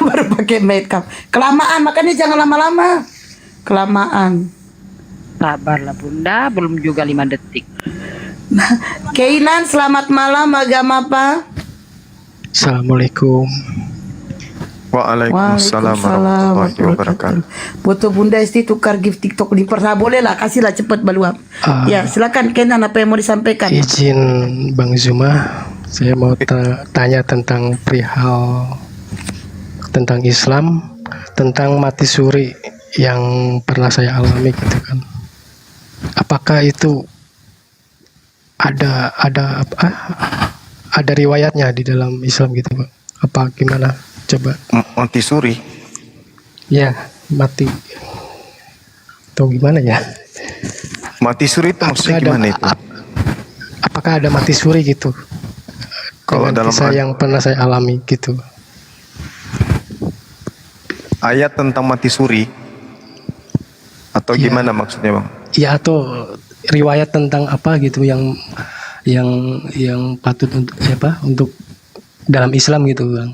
D: Baru pakai makeup. Kelamaan, makanya jangan lama-lama. Kelamaan.
G: Sabarlah Bunda, belum juga 5 detik.
D: Keinan, selamat malam. Agama apa?
H: Assalamualaikum.
B: Waalaikumsalam warahmatullahi wabarakatuh.
D: Foto Bunda Esti tukar gift TikTok di Persa. Boleh lah, kasihlah cepat baluap. Ya, silakan Kenan, apa yang mau disampaikan?
H: Izin Bang Zuma, saya mau tanya tentang perihal tentang Islam, tentang mati suri yang pernah saya alami gitu kan. Apakah itu ada riwayatnya di dalam Islam gitu, Bang? Apa gimana? Coba.
B: Mati suri.
H: Ya, mati. Atau gimana ya?
B: Mati suri itu maksudnya gimana itu?
H: Apakah ada mati suri gitu?
B: Kalau
H: Dengan
B: dalam
H: kisah yang pernah saya alami gitu.
B: ayat tentang mati suri atau
H: Iya.
B: gimana maksudnya Bang?
H: Ya, atau riwayat tentang apa gitu yang patut untuk dalam Islam gitu, Bang.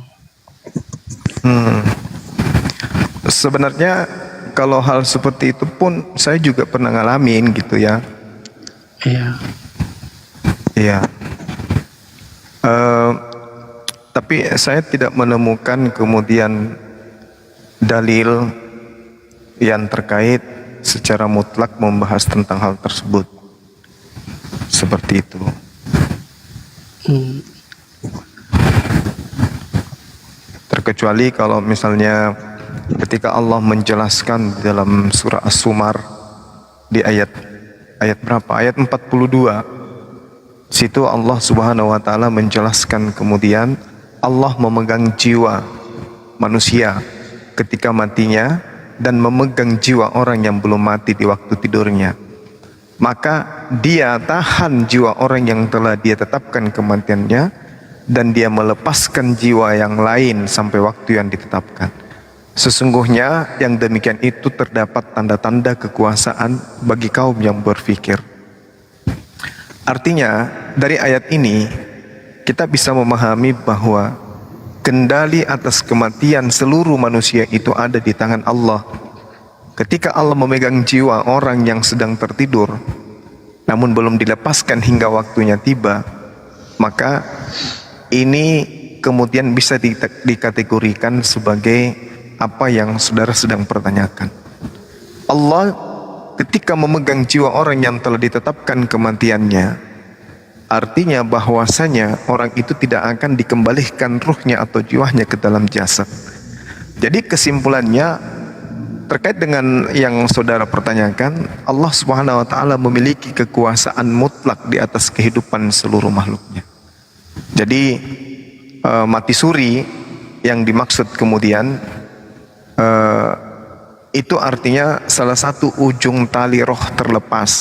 B: Sebenarnya kalau hal seperti itu pun saya juga pernah ngalamin gitu ya.
H: Iya.
B: Iya. Tapi saya tidak menemukan kemudian dalil yang terkait secara mutlak membahas tentang hal tersebut. Seperti itu. Terkecuali kalau misalnya ketika Allah menjelaskan di dalam surah As-Sumar di ayat berapa? Ayat 42. Situ Allah Subhanahu wa taala menjelaskan kemudian Allah memegang jiwa manusia ketika matinya dan memegang jiwa orang yang belum mati di waktu tidurnya. Maka dia tahan jiwa orang yang telah dia tetapkan kematiannya dan dia melepaskan jiwa yang lain sampai waktu yang ditetapkan. Sesungguhnya yang demikian itu terdapat tanda-tanda kekuasaan bagi kaum yang berfikir. Artinya dari ayat ini kita bisa memahami bahwa kendali atas kematian seluruh manusia itu ada di tangan Allah. Ketika Allah memegang jiwa orang yang sedang tertidur, namun belum dilepaskan hingga waktunya tiba, maka ini kemudian bisa dikategorikan sebagai apa yang saudara sedang pertanyakan. Allah ketika memegang jiwa orang yang telah ditetapkan kematiannya, artinya bahwasanya orang itu tidak akan dikembalikan ruhnya atau jiwanya ke dalam jasad. Jadi kesimpulannya terkait dengan yang saudara pertanyakan, Allah Subhanahu wa taala memiliki kekuasaan mutlak di atas kehidupan seluruh makhluknya. Jadi mati suri yang dimaksud kemudian itu artinya salah satu ujung tali roh terlepas,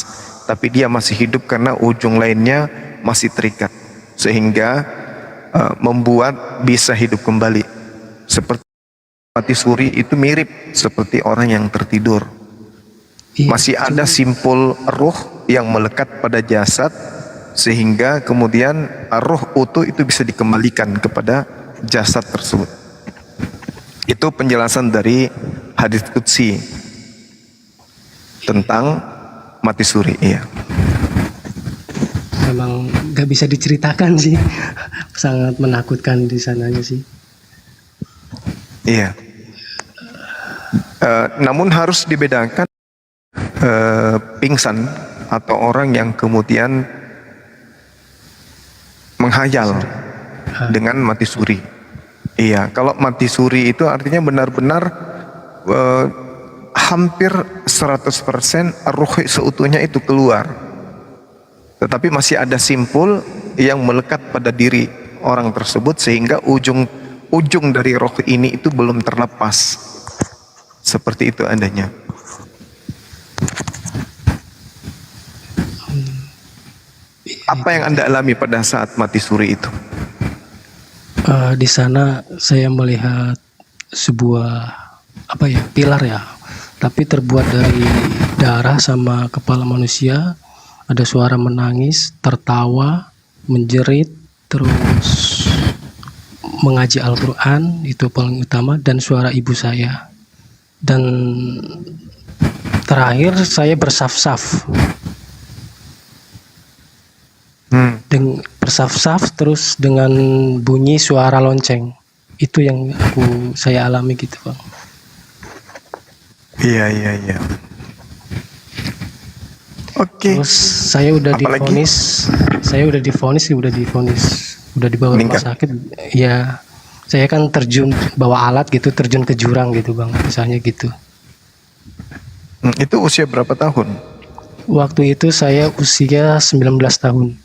B: tapi dia masih hidup karena ujung lainnya masih terikat, sehingga membuat bisa hidup kembali. Seperti mati suri itu mirip seperti orang yang tertidur. Masih ada simpul ruh yang melekat pada jasad, sehingga kemudian ruh utuh itu bisa dikembalikan kepada jasad tersebut. Itu penjelasan dari hadis qudsi tentang mati suri. Iya.
H: Memang nggak bisa diceritakan sih, sangat menakutkan di sananya sih.
B: Iya. Namun harus dibedakan pingsan atau orang yang kemudian menghayal dengan mati suri. Iya, kalau mati suri itu artinya benar-benar hampir 100% ruh seutuhnya itu keluar. Tetapi masih ada simpul yang melekat pada diri orang tersebut, sehingga ujung dari roh ini itu belum terlepas. Seperti itu adanya. Apa yang Anda alami pada saat mati suri itu?
H: Di sana saya melihat sebuah pilar ya, tapi terbuat dari darah sama kepala manusia. Ada suara menangis, tertawa, menjerit, terus mengaji Al-Quran, itu paling utama, dan suara ibu saya. Dan terakhir saya bersaf-saf. Dengan bersaf-saf terus dengan bunyi suara lonceng. Itu yang saya alami gitu, Bang.
B: Iya. Oke.
H: Terus saya udah divonis, udah dibawa ke rumah sakit. Ya, saya kan terjun bawa alat gitu, terjun ke jurang gitu, Bang, misalnya gitu.
B: Itu usia berapa tahun?
H: Waktu itu saya usia 19 tahun.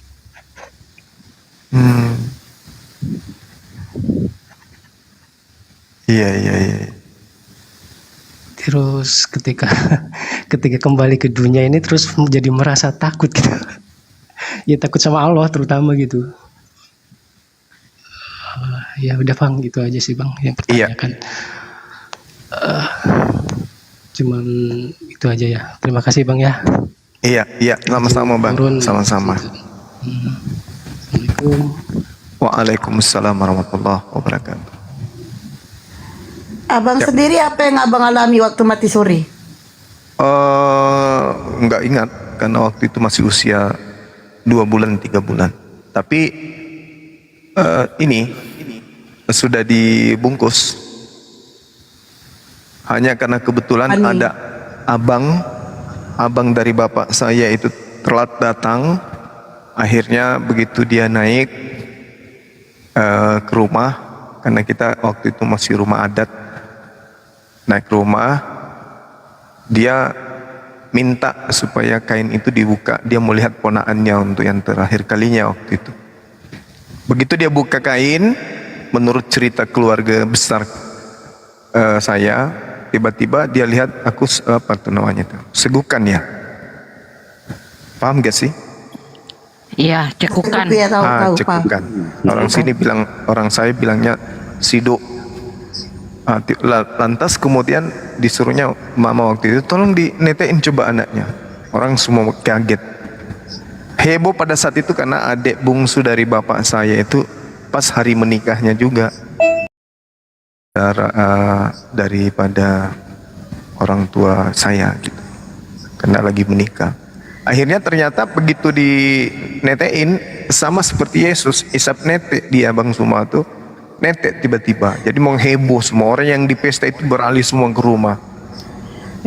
B: Iya.
H: Terus ketika kembali ke dunia ini terus jadi merasa takut gitu. Ya takut sama Allah terutama gitu. Ya udah Bang, gitu aja sih Bang yang pertanyakan. Cuman itu aja ya. Terima kasih Bang ya.
B: Iya, sama-sama Bang. Sama-sama.
H: Assalamualaikum.
B: Waalaikumsalam warahmatullahi wabarakatuh.
D: Abang sendiri apa yang abang alami waktu mati suri?
B: Nggak ingat karena waktu itu masih usia 2 bulan 3 bulan. Tapi ini sudah dibungkus. Hanya karena kebetulan ada abang dari bapak saya itu telat datang. Akhirnya begitu dia naik ke rumah, karena kita waktu itu masih rumah adat, naik ke rumah, dia minta supaya kain itu dibuka. Dia melihat ponaannya untuk yang terakhir kalinya waktu itu. Begitu dia buka kain, menurut cerita keluarga besar saya, tiba-tiba dia lihat aku segukan ya. Paham gak sih?
G: Iya, cekukan.
B: Cekukan. Orang saya bilangnya siduk. Lantas kemudian disuruhnya mama waktu itu, tolong dinetein coba anaknya. Orang semua kaget. Heboh pada saat itu karena adik bungsu dari bapak saya itu pas hari menikahnya juga. daripada orang tua saya gitu, karena lagi menikah. Akhirnya ternyata begitu dinetein sama seperti Yesus, isap netek dia Bang Suma tuh, netek tiba-tiba. Jadi mengheboh, semua orang yang di pesta itu beralih semua ke rumah.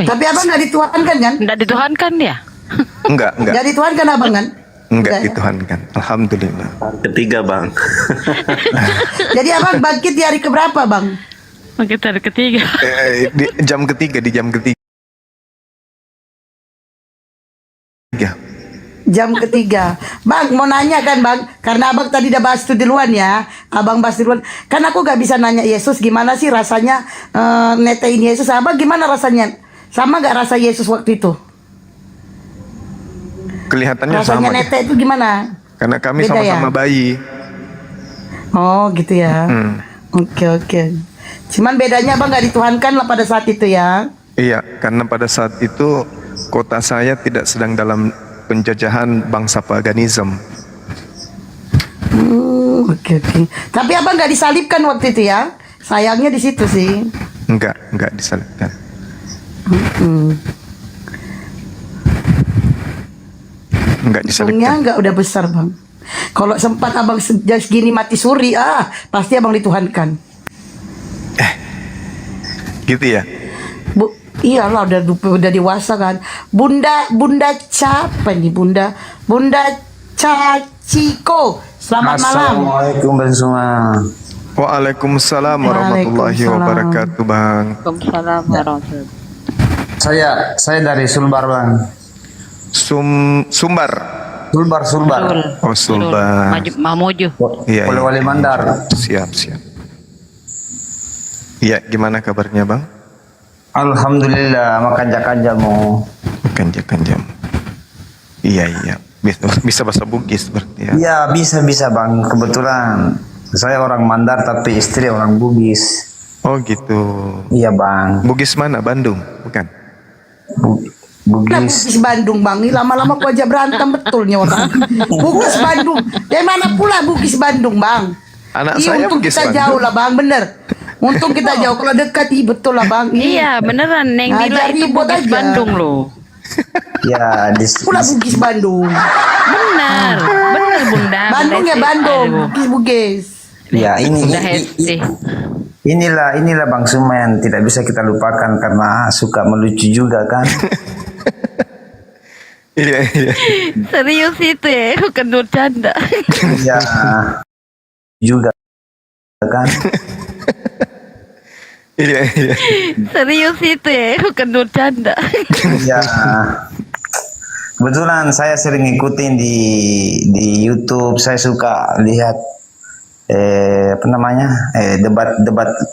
D: Tapi abang nggak dituhankan kan?
G: Nggak dituhankan ya?
B: Enggak.
D: Nggak dituhankan abang kan?
B: Enggak
D: ya?
B: dituhankan. Alhamdulillah.
F: Ketiga bang.
D: Jadi abang bangkit di hari keberapa bang?
G: Kita hari ketiga.
B: Di jam ketiga.
D: Jam ketiga. Bang, mau nanya kan bang, karena abang tadi udah bahas itu duluan ya. Abang bahas duluan. Kan aku gak bisa nanya Yesus gimana sih rasanya netein Yesus. Abang gimana rasanya? Sama gak rasa Yesus waktu itu?
B: Kelihatannya
D: Rasanya
B: sama.
D: nete itu gimana?
B: Karena kami
D: Beda
B: sama-sama
D: ya?
B: bayi.
D: Oh gitu ya. Oke. Cuman bedanya abang gak dituhankan lah pada saat itu ya.
B: Iya, karena pada saat itu kota saya tidak sedang dalam penjajahan bangsa paganism.
D: Oke. Tapi abang gak disalibkan waktu itu ya? Sayangnya di situ sih.
B: Enggak disalibkan. Enggak
D: Untungnya
B: disalibkan.
D: nggak udah besar bang. Kalau sempat abang segini mati suri, pasti abang dituhankan.
B: Gitu ya.
D: Bu, iyalah udah dewasa kan. Bunda siapa nih Bunda Caciko. Selamat malam.
K: Assalamualaikum Bang Suma.
B: Waalaikumsalam warahmatullahi wabarakatuh, Bang.
G: Waalaikumsalam warahmatullahi.
K: Saya dari Sulbar Bang.
B: Sumbar.
K: Sulbar.
B: Oh, Sulbar.
G: Mamuju.
B: Iya.
K: Polewali Mandar.
B: Siap. Iya, gimana kabarnya, Bang?
K: Alhamdulillah, makan jamu.
B: Kanjam. Iya. Bisa bahasa Bugis berarti ya.
K: Iya, bisa Bang. Kebetulan saya orang Mandar tapi istri orang Bugis.
B: Oh, gitu.
K: Iya, Bang.
B: Bugis mana? Bandung, bukan?
D: Nah,
K: Bugis.
D: Bugis Bandung bang, ini lama-lama aku aja berantem betulnya orang. Bugis Bandung, dari mana pula Bugis Bandung bang?
B: Anak
D: Iya,
B: saya
D: untung
B: Bugis
D: kita
B: Bandung.
D: jauh lah bang, bener. Untung kita jauh, kalau dekat betul lah bang.
G: Iya beneran, Neng Dila itu
D: ribut
G: Bugis
D: aja.
G: Bandung loh.
K: Ya,
D: Pula Bugis Bandung.
G: Bener Bunda.
D: Bandung ya
G: Bunda
D: Bandung,
G: Aduh.
D: Bugis.
K: Ya,
G: Bunda Hesti.
K: inilah Bang Suma yang tidak bisa kita lupakan karena suka melucu juga kan.
B: Iya.
G: Serius itu ya, bukan bercanda.
K: Iya. Juga kan.
B: Iya.
G: Serius itu ya, bukan bercanda.
K: Ya, kebetulan saya sering ngikutin di YouTube. Saya suka lihat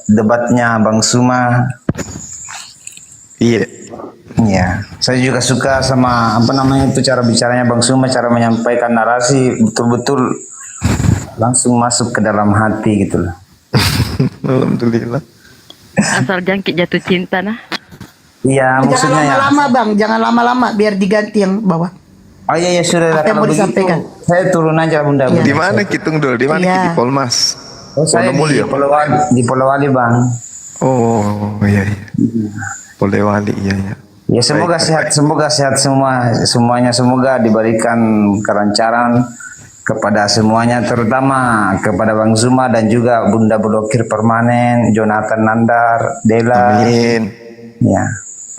K: debatnya Bang Suma.
B: Iya.
K: Ya, saya juga suka sama cara bicaranya Bang Suma, cara menyampaikan narasi betul-betul langsung masuk ke dalam hati gitu loh.
B: Alhamdulillah.
G: Asal jangkit jatuh cinta nah.
K: Iya,
D: Jangan
K: maksudnya ya.
D: lama-lama bang, jangan lama-lama biar diganti yang bawah.
K: Oh iya sudah
D: Apa yang
K: kalau
D: mau
K: begitu
D: disampaikan?
K: saya turun aja Bunda.
D: Iya.
B: Di mana Kitung Dul? Di mana
D: Iya.
B: Di Polmas?
K: Oh, saya di Polewali Bang.
B: Oh, iya. Polewali, iya.
K: Ya semoga sehat semuanya, semoga diberikan kelancaran kepada semuanya, terutama kepada Bang Zuma dan juga Bunda Blokir Permanen, Jonathan Nandar, Dela.
B: Amin.
K: Ya.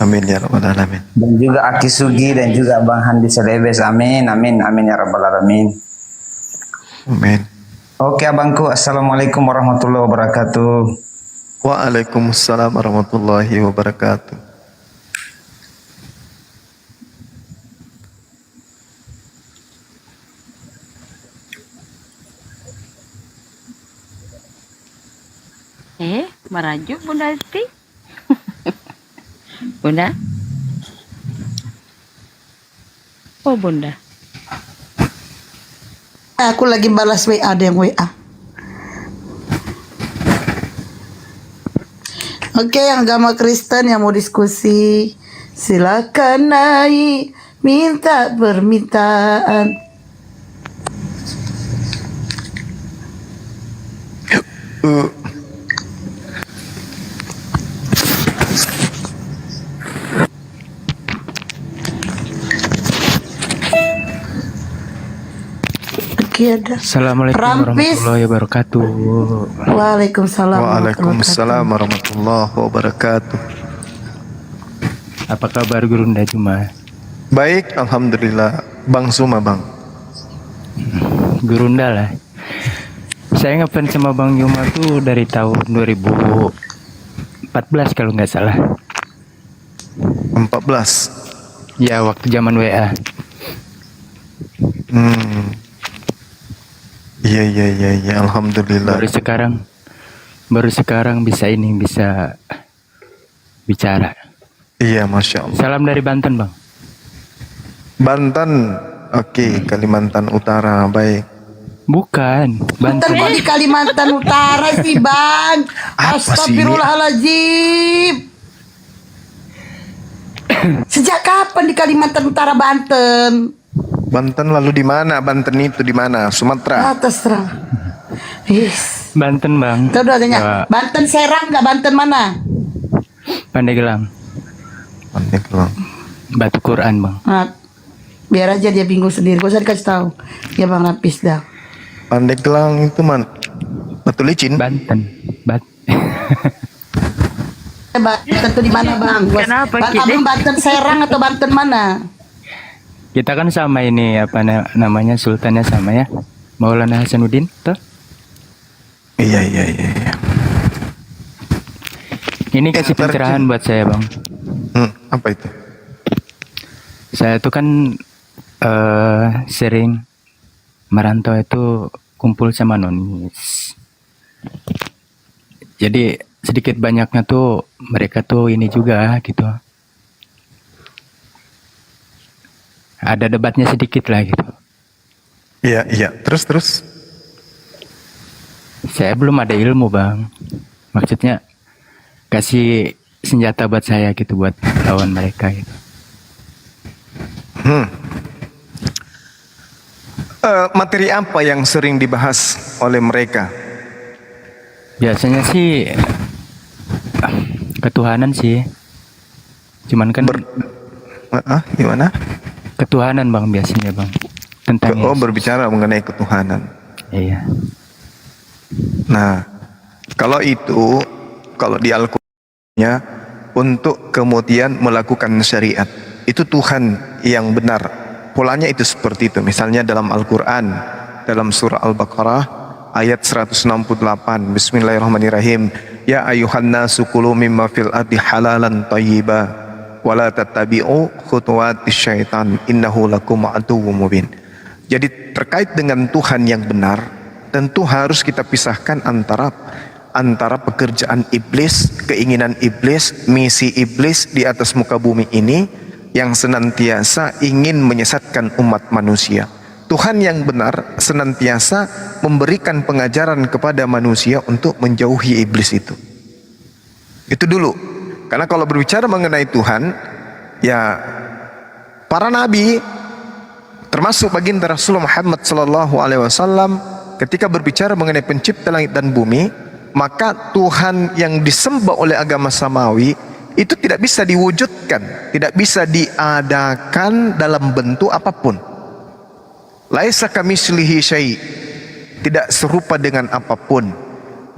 B: Amin ya rabbal alamin.
K: Dan juga Aki Sugi dan juga Bang Handi Selebes. Amin ya rabbal alamin.
B: Amin.
K: Oke abangku, assalamualaikum warahmatullahi wabarakatuh.
B: Waalaikumsalam warahmatullahi wabarakatuh.
G: Merajuk Bunda Hesti. Bunda? Oh Bunda.
D: Aku lagi balas WA, ada yang WA. Oke, yang agama Kristen yang mau diskusi, silakan naik, minta permintaan. lagi ada.
L: Assalamualaikum
D: Rampis.
L: warahmatullahi wabarakatuh.
D: Waalaikumsalam.
B: Waalaikumsalam warahmatullahi wabarakatuh.
L: Apa kabar Gurunda Juma?
B: Baik, alhamdulillah. Bang Suma, Bang.
L: Gurunda lah. Saya ngefans sama Bang Juma tuh dari tahun 2014 kalau nggak salah.
B: 14.
L: Ya, waktu zaman WA.
B: Iya, alhamdulillah.
L: Baru sekarang bisa bicara.
B: Iya, masya Allah.
L: Salam dari Banten, Bang.
B: Banten, oke, Kalimantan Utara, baik.
L: Bukan, Banten.
D: Kok di Kalimantan Utara sih, Bang? Astagfirullahaladzim. Sejak kapan di Kalimantan Utara, Banten?
B: Banten lalu di mana? Banten itu di mana? Sumatera.
D: Atas terang. Yes.
L: Banten, Bang.
D: Itu udah tanya. Banten Serang nggak? Banten mana?
L: Pandeglang. Batu Quran, Bang.
D: Nah, biar aja dia bingung sendiri. Gak usah dikasih tahu. Ya Bang Lapis dah.
B: Pandeglang itu mana? Batu Licin.
L: Banten.
D: Banten tuh di mana, Bang?
G: Kenapa,
D: Abang Banten Serang atau Banten mana?
L: Kita kan sama ini namanya sultannya sama ya. Maulana Hasanuddin tuh.
B: Iya.
L: Ini kasih pencerahan buat saya, Bang.
B: Apa itu?
L: Saya tuh kan sering merantau itu kumpul sama nonis. Jadi sedikit banyaknya tuh mereka tuh ini juga gitu. Ada debatnya sedikit lah gitu.
B: Iya. Terus.
L: Saya belum ada ilmu, Bang. Maksudnya kasih senjata buat saya gitu buat lawan mereka gitu.
B: Materi apa yang sering dibahas oleh mereka?
L: Biasanya sih ketuhanan sih. Cuman kan
B: gimana?
L: Ketuhanan, Bang, biasanya, Bang. Tentang
B: berbicara mengenai ketuhanan.
L: Iya.
B: Nah, kalau di Al-Qur'annya untuk kemudian melakukan syariat, itu Tuhan yang benar. Polanya itu seperti itu. Misalnya dalam Al-Qur'an, dalam surah Al-Baqarah ayat 168. Bismillahirrahmanirrahim. Ya ayuhan nasu kulu mimma fil ardi halalan thayyiba wala tattabi'u khutuwatis syaitan innahu lakum aduwwum mubin. Jadi terkait dengan Tuhan yang benar, tentu harus kita pisahkan antara pekerjaan iblis, keinginan iblis, misi iblis di atas muka bumi ini yang senantiasa ingin menyesatkan umat manusia. Tuhan yang benar senantiasa memberikan pengajaran kepada manusia untuk menjauhi iblis itu. Itu dulu. Karena kalau berbicara mengenai Tuhan, ya para nabi termasuk baginda Rasulullah Muhammad SAW ketika berbicara mengenai pencipta langit dan bumi, maka Tuhan yang disembah oleh agama samawi itu tidak bisa diwujudkan, tidak bisa diadakan dalam bentuk apapun. Laisa kamitslihi syai', tidak serupa dengan apapun.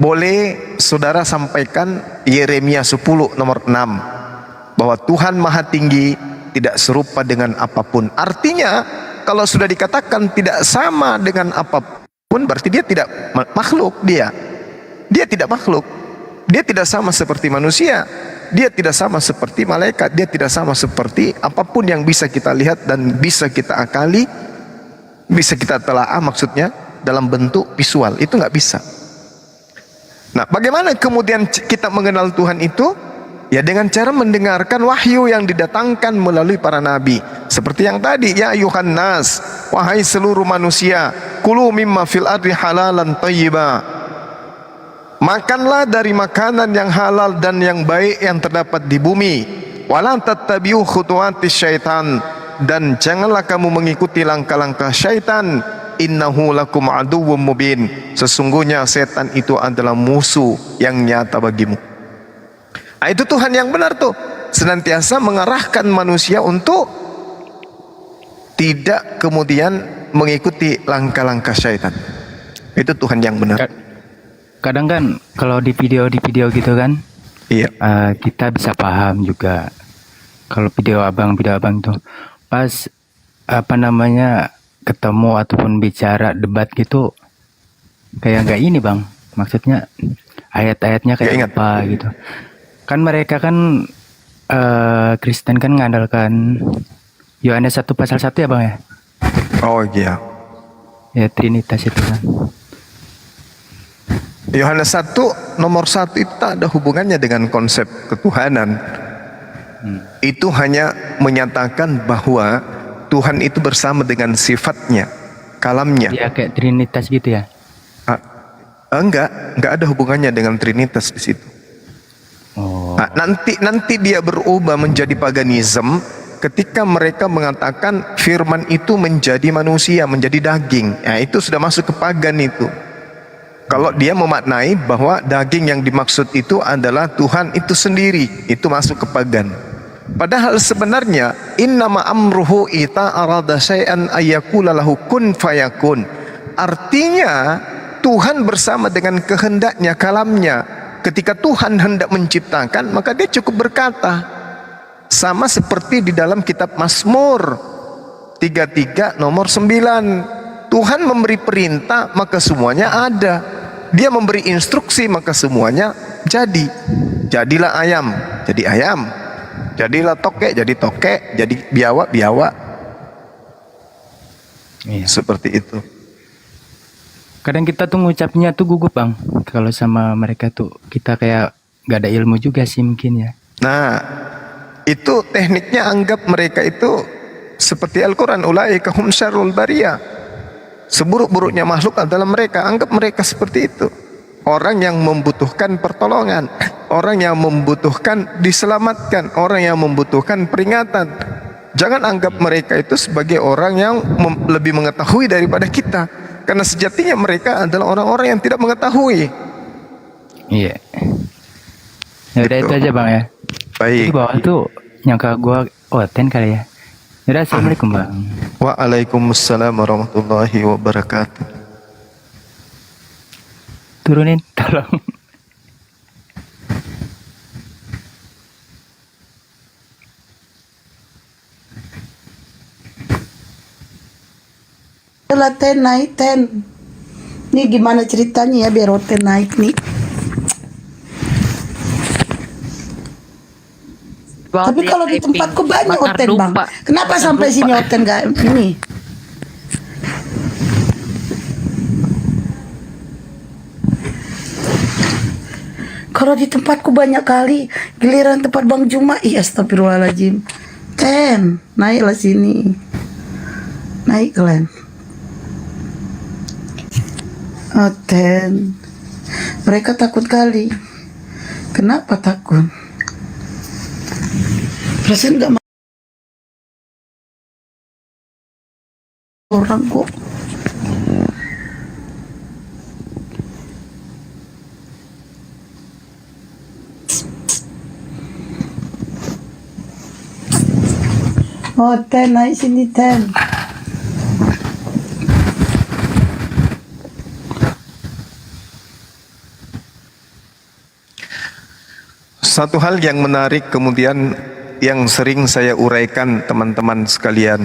B: Boleh saudara sampaikan Yeremia 10 nomor 6 bahwa Tuhan Maha Tinggi tidak serupa dengan apapun. Artinya kalau sudah dikatakan tidak sama dengan apapun, berarti dia tidak makhluk. Dia tidak makhluk. Dia tidak sama seperti manusia. Dia tidak sama seperti malaikat. Dia tidak sama seperti apapun yang bisa kita lihat dan bisa kita akali, bisa kita telaah, maksudnya dalam bentuk visual. Itu nggak bisa. Nah, bagaimana kemudian kita mengenal Tuhan itu? Ya dengan cara mendengarkan wahyu yang didatangkan melalui para nabi. Seperti yang tadi, ya ayuhan nas, wahai seluruh manusia, kulu mimma fil ardi halalan thayyiba. Makanlah dari makanan yang halal dan yang baik yang terdapat di bumi. Wala tattabi'u khutuwatis syaitan, dan janganlah kamu mengikuti langkah-langkah syaitan. Innahu lakum aduwwum mubin. Sesungguhnya setan itu adalah musuh yang nyata bagimu. Nah, itu Tuhan yang benar tuh, senantiasa mengarahkan manusia untuk tidak kemudian mengikuti langkah-langkah syaitan. Itu Tuhan yang benar.
L: Kadang kan kalau di video gitu kan,
B: Iya.
L: kita bisa paham juga. Kalau video abang tuh pas apa namanya ketemu ataupun bicara debat gitu, kayak nggak ini bang. Maksudnya ayat-ayatnya
B: Nggak
L: kayak
B: ingat.
L: apa gitu. Kan mereka kan Kristen kan ngandalkan Yohanes 1 pasal 1 ya bang ya.
B: Oh iya.
L: Ya Trinitas itu kan.
B: Yohanes 1 nomor 1 itu tak ada hubungannya dengan konsep ketuhanan. Itu hanya menyatakan bahwa Tuhan itu bersama dengan sifatnya, kalamnya.
L: Ya kayak Trinitas gitu ya.
B: Enggak ada hubungannya dengan Trinitas di situ.
L: Oh.
B: Nanti dia berubah menjadi paganisme ketika mereka mengatakan firman itu menjadi manusia, menjadi daging. Nah, itu sudah masuk ke pagan itu. Kalau dia memaknai bahwa daging yang dimaksud itu adalah Tuhan itu sendiri, itu masuk ke pagan. Padahal sebenarnya innama amruhu ita arada syai'an ayyakula lahu kun fayakun. Artinya Tuhan bersama dengan kehendaknya, kalamnya. Ketika Tuhan hendak menciptakan, maka dia cukup berkata. Sama seperti di dalam kitab Mazmur 33 nomor 9. Tuhan memberi perintah, maka semuanya ada. Dia memberi instruksi, maka semuanya jadi. Jadilah ayam, jadi ayam. Jadilah tokek, jadi tokek. Jadi biawak, biawak.
L: Iya.
B: Seperti itu.
L: Kadang kita tuh ngucapnya tuh gugup bang. Kalau sama mereka tuh kita kayak gak ada ilmu juga sih mungkin ya.
B: Nah, itu tekniknya anggap mereka itu seperti Al-Quran. Ulaika hum syarrul bariyah. Seburuk-buruknya makhluk adalah mereka. Anggap mereka seperti itu. Orang yang membutuhkan pertolongan. Orang yang membutuhkan diselamatkan. Orang yang membutuhkan peringatan. Jangan anggap mereka itu sebagai orang yang lebih mengetahui daripada kita. Karena sejatinya mereka adalah orang-orang yang tidak mengetahui.
L: Iya. Ya udah itu aja bang ya.
B: Baik.
L: Di bawah tuh nyangka gua Oten kali ya. Yaudah, assalamualaikum bang.
B: Waalaikumsalam warahmatullahi wabarakatuh.
L: Turunin tolong.
D: Setelah Ten naik Ten. Nih gimana ceritanya ya biar Ten naik nih. Tapi kalau di tempatku banyak Oten bang. Kenapa sampai sini Oten gak ini? Kalau di tempatku banyak kali giliran tempat Bang Juma, iya astagfirullahaladzim. Ten, naiklah sini. Naik kalian. Ten. Mereka takut kali. Kenapa takut? Perasaan gak orang kok. Oh Ten, naik sini Ten.
B: Satu hal yang menarik kemudian yang sering saya uraikan teman-teman sekalian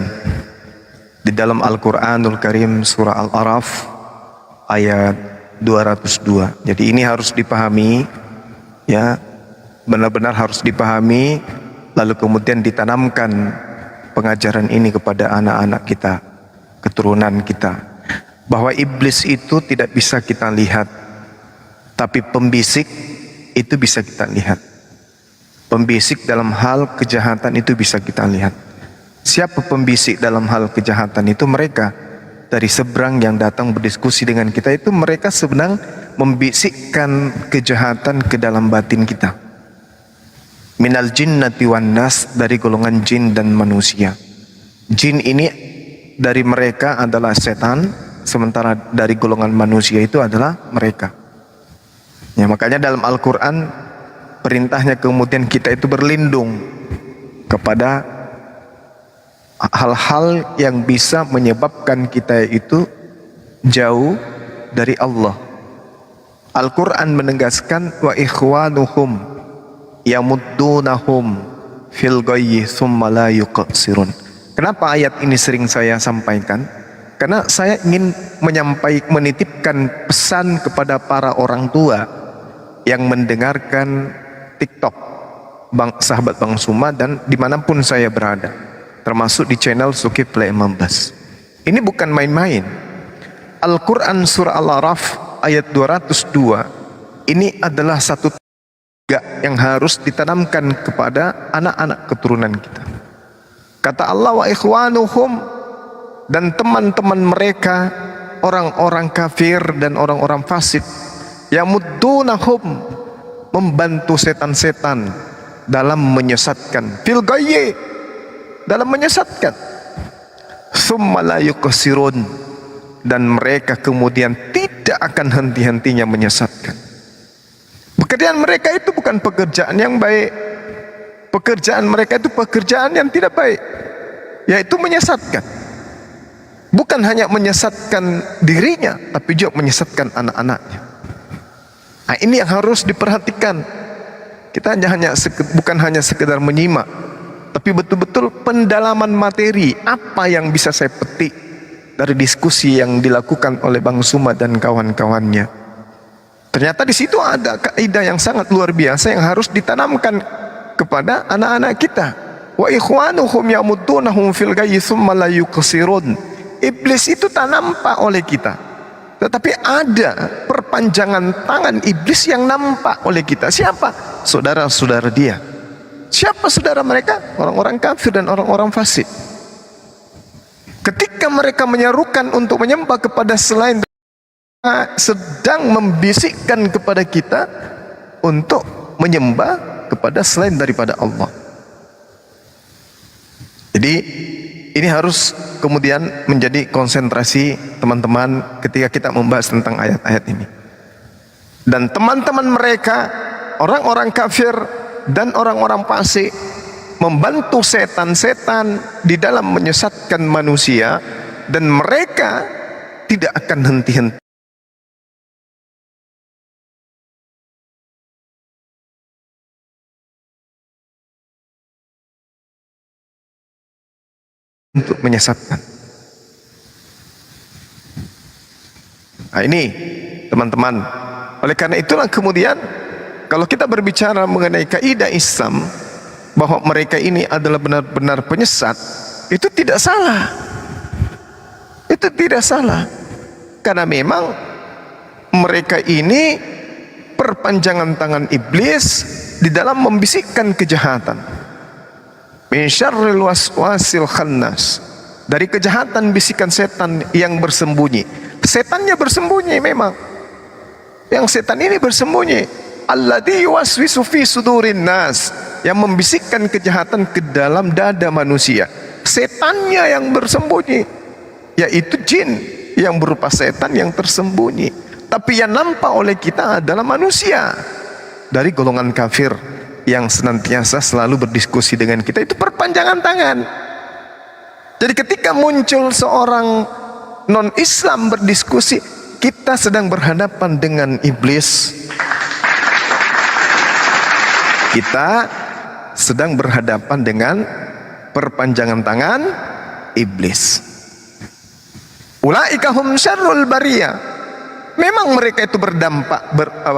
B: di dalam Al-Quranul Karim surah Al-Araf ayat 202. Jadi ini harus dipahami ya, benar-benar harus dipahami, lalu kemudian ditanamkan pengajaran ini kepada anak-anak kita, keturunan kita, bahwa iblis itu tidak bisa kita lihat, tapi pembisik itu bisa kita lihat. Pembisik dalam hal kejahatan itu bisa kita lihat. Siapa pembisik dalam hal kejahatan itu? Mereka dari seberang yang datang berdiskusi dengan kita itu, mereka sedang membisikkan kejahatan ke dalam batin kita. Minal jinnati wan nas, dari golongan jin dan manusia. Jin ini dari mereka adalah setan, sementara dari golongan manusia itu adalah mereka. Ya, makanya dalam Al-Quran perintahnya kemudian kita itu berlindung kepada hal-hal yang bisa menyebabkan kita itu jauh dari Allah. Al-Quran menegaskan wa ikhwanuhum yamuddunahum fil ghayyi thumma la yuqsirun. Kenapa ayat ini sering saya sampaikan? Karena saya ingin menitipkan pesan kepada para orang tua yang mendengarkan TikTok sahabat Bang Suma dan dimanapun saya berada, termasuk di channel Zulkifli 15. Ini bukan main-main. Al-Quran surah Al-Araf ayat 202 ini adalah satu yang harus ditanamkan kepada anak-anak keturunan kita. Kata Allah, wa ikhwanuhum, dan teman-teman mereka orang-orang kafir dan orang-orang fasik, yamuddunahum, membantu setan-setan dalam menyesatkan, fil ghayyi, dalam menyesatkan, tsumma la yuqsirun, dan mereka kemudian tidak akan henti-hentinya menyesatkan. Pekerjaan mereka itu bukan pekerjaan yang baik. Pekerjaan mereka itu pekerjaan yang tidak baik, yaitu menyesatkan. Bukan hanya menyesatkan dirinya, tapi juga menyesatkan anak-anaknya. Nah, ini yang harus diperhatikan. Kita bukan hanya sekedar menyimak, tapi betul-betul pendalaman materi. Apa yang bisa saya petik dari diskusi yang dilakukan oleh Bang Suma dan kawan-kawannya? Ternyata di situ ada kaidah yang sangat luar biasa yang harus ditanamkan kepada anak-anak kita. Wa ikhwanuhum yamuddunahum fil ghayyi tsumma la yuqsirun. Iblis itu tak nampak oleh kita, tetapi ada perpanjangan tangan iblis yang nampak oleh kita. Siapa? Saudara-saudara dia. Siapa saudara mereka? Orang-orang kafir dan orang-orang fasik. Ketika mereka menyerukan untuk menyembah kepada selain, sedang membisikkan kepada kita untuk menyembah kepada selain daripada Allah. Jadi ini harus kemudian menjadi konsentrasi teman-teman ketika kita membahas tentang ayat-ayat ini. Dan teman-teman mereka, orang-orang kafir dan orang-orang fasik, membantu setan-setan di dalam menyesatkan manusia, dan mereka tidak akan henti-henti untuk menyesatkan. Nah, ini teman-teman, oleh karena itulah kemudian kalau kita berbicara mengenai kaidah Islam bahwa mereka ini adalah benar-benar penyesat, itu tidak salah. Itu tidak salah, karena memang mereka ini perpanjangan tangan iblis di dalam membisikkan kejahatan. Min syarril waswasil khannas, dari kejahatan bisikan setan yang bersembunyi. Setannya bersembunyi memang. Yang setan ini bersembunyi. Alladzi yuwaswisu fi sudurin nas, yang membisikkan kejahatan ke dalam dada manusia. Setannya yang bersembunyi, yaitu jin yang berupa setan yang tersembunyi. Tapi yang nampak oleh kita adalah manusia dari golongan kafir yang senantiasa selalu berdiskusi dengan kita. Itu perpanjangan tangan. Jadi ketika muncul seorang non-Islam berdiskusi, kita sedang berhadapan dengan iblis. Kita sedang berhadapan dengan perpanjangan tangan iblis. Ulaika hum syarrul bariyah. Memang mereka itu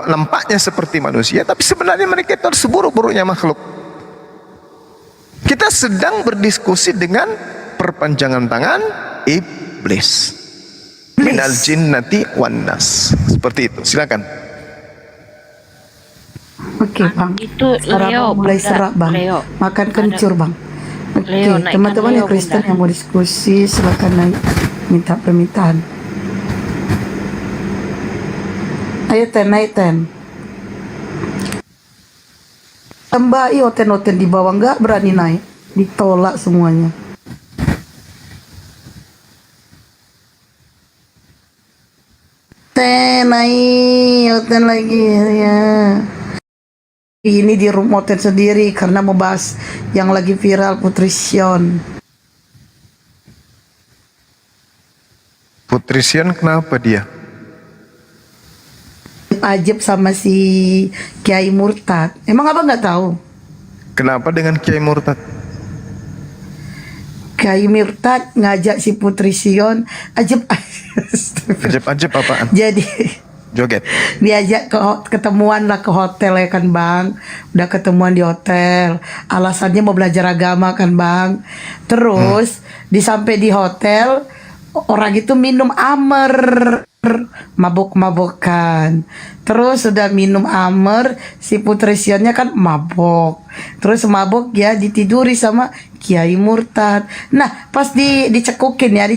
B: nampaknya seperti manusia, tapi sebenarnya mereka itu seburuk-buruknya makhluk. Kita sedang berdiskusi dengan perpanjangan tangan iblis. Minal jinnati wan nas. Seperti itu. Silakan.
D: Oke, Bang.
G: Itu
D: Sekarang
G: Leo,
D: mulai serak, Bang.
G: Leo.
D: Makan kencur, Bang. Oke,
G: Leo, naikkan
D: teman-teman
G: Leo,
D: yang Kristen
G: Bunda.
D: yang mau diskusi silakan naik, minta permintaan. Ayo naik Mbak, oten-oten di bawah nggak berani naik, ditolak semuanya. Naik, oten lagi ya. Ini di room oten sendiri karena membahas yang lagi viral Putri Sion.
B: Putri Sion kenapa dia?
D: Ajib sama si Kiai Murtad. Emang abang nggak tahu?
B: Kenapa dengan Kiai Murtad?
D: Kiai Murtad ngajak si Putri Sion ajib.
B: Ajib apaan?
D: Jadi
B: Joget.
D: diajak ketemuan lah ke hotel ya kan bang. Udah ketemuan di hotel. Alasannya mau belajar agama kan bang. Terus disampai di hotel, orang itu minum amer, mabuk-mabukan. Terus sudah minum amer, si Putri Sionnya kan mabuk. Terus mabuk ya ditiduri sama Kiai Murtad. Nah pas dicekukin ya,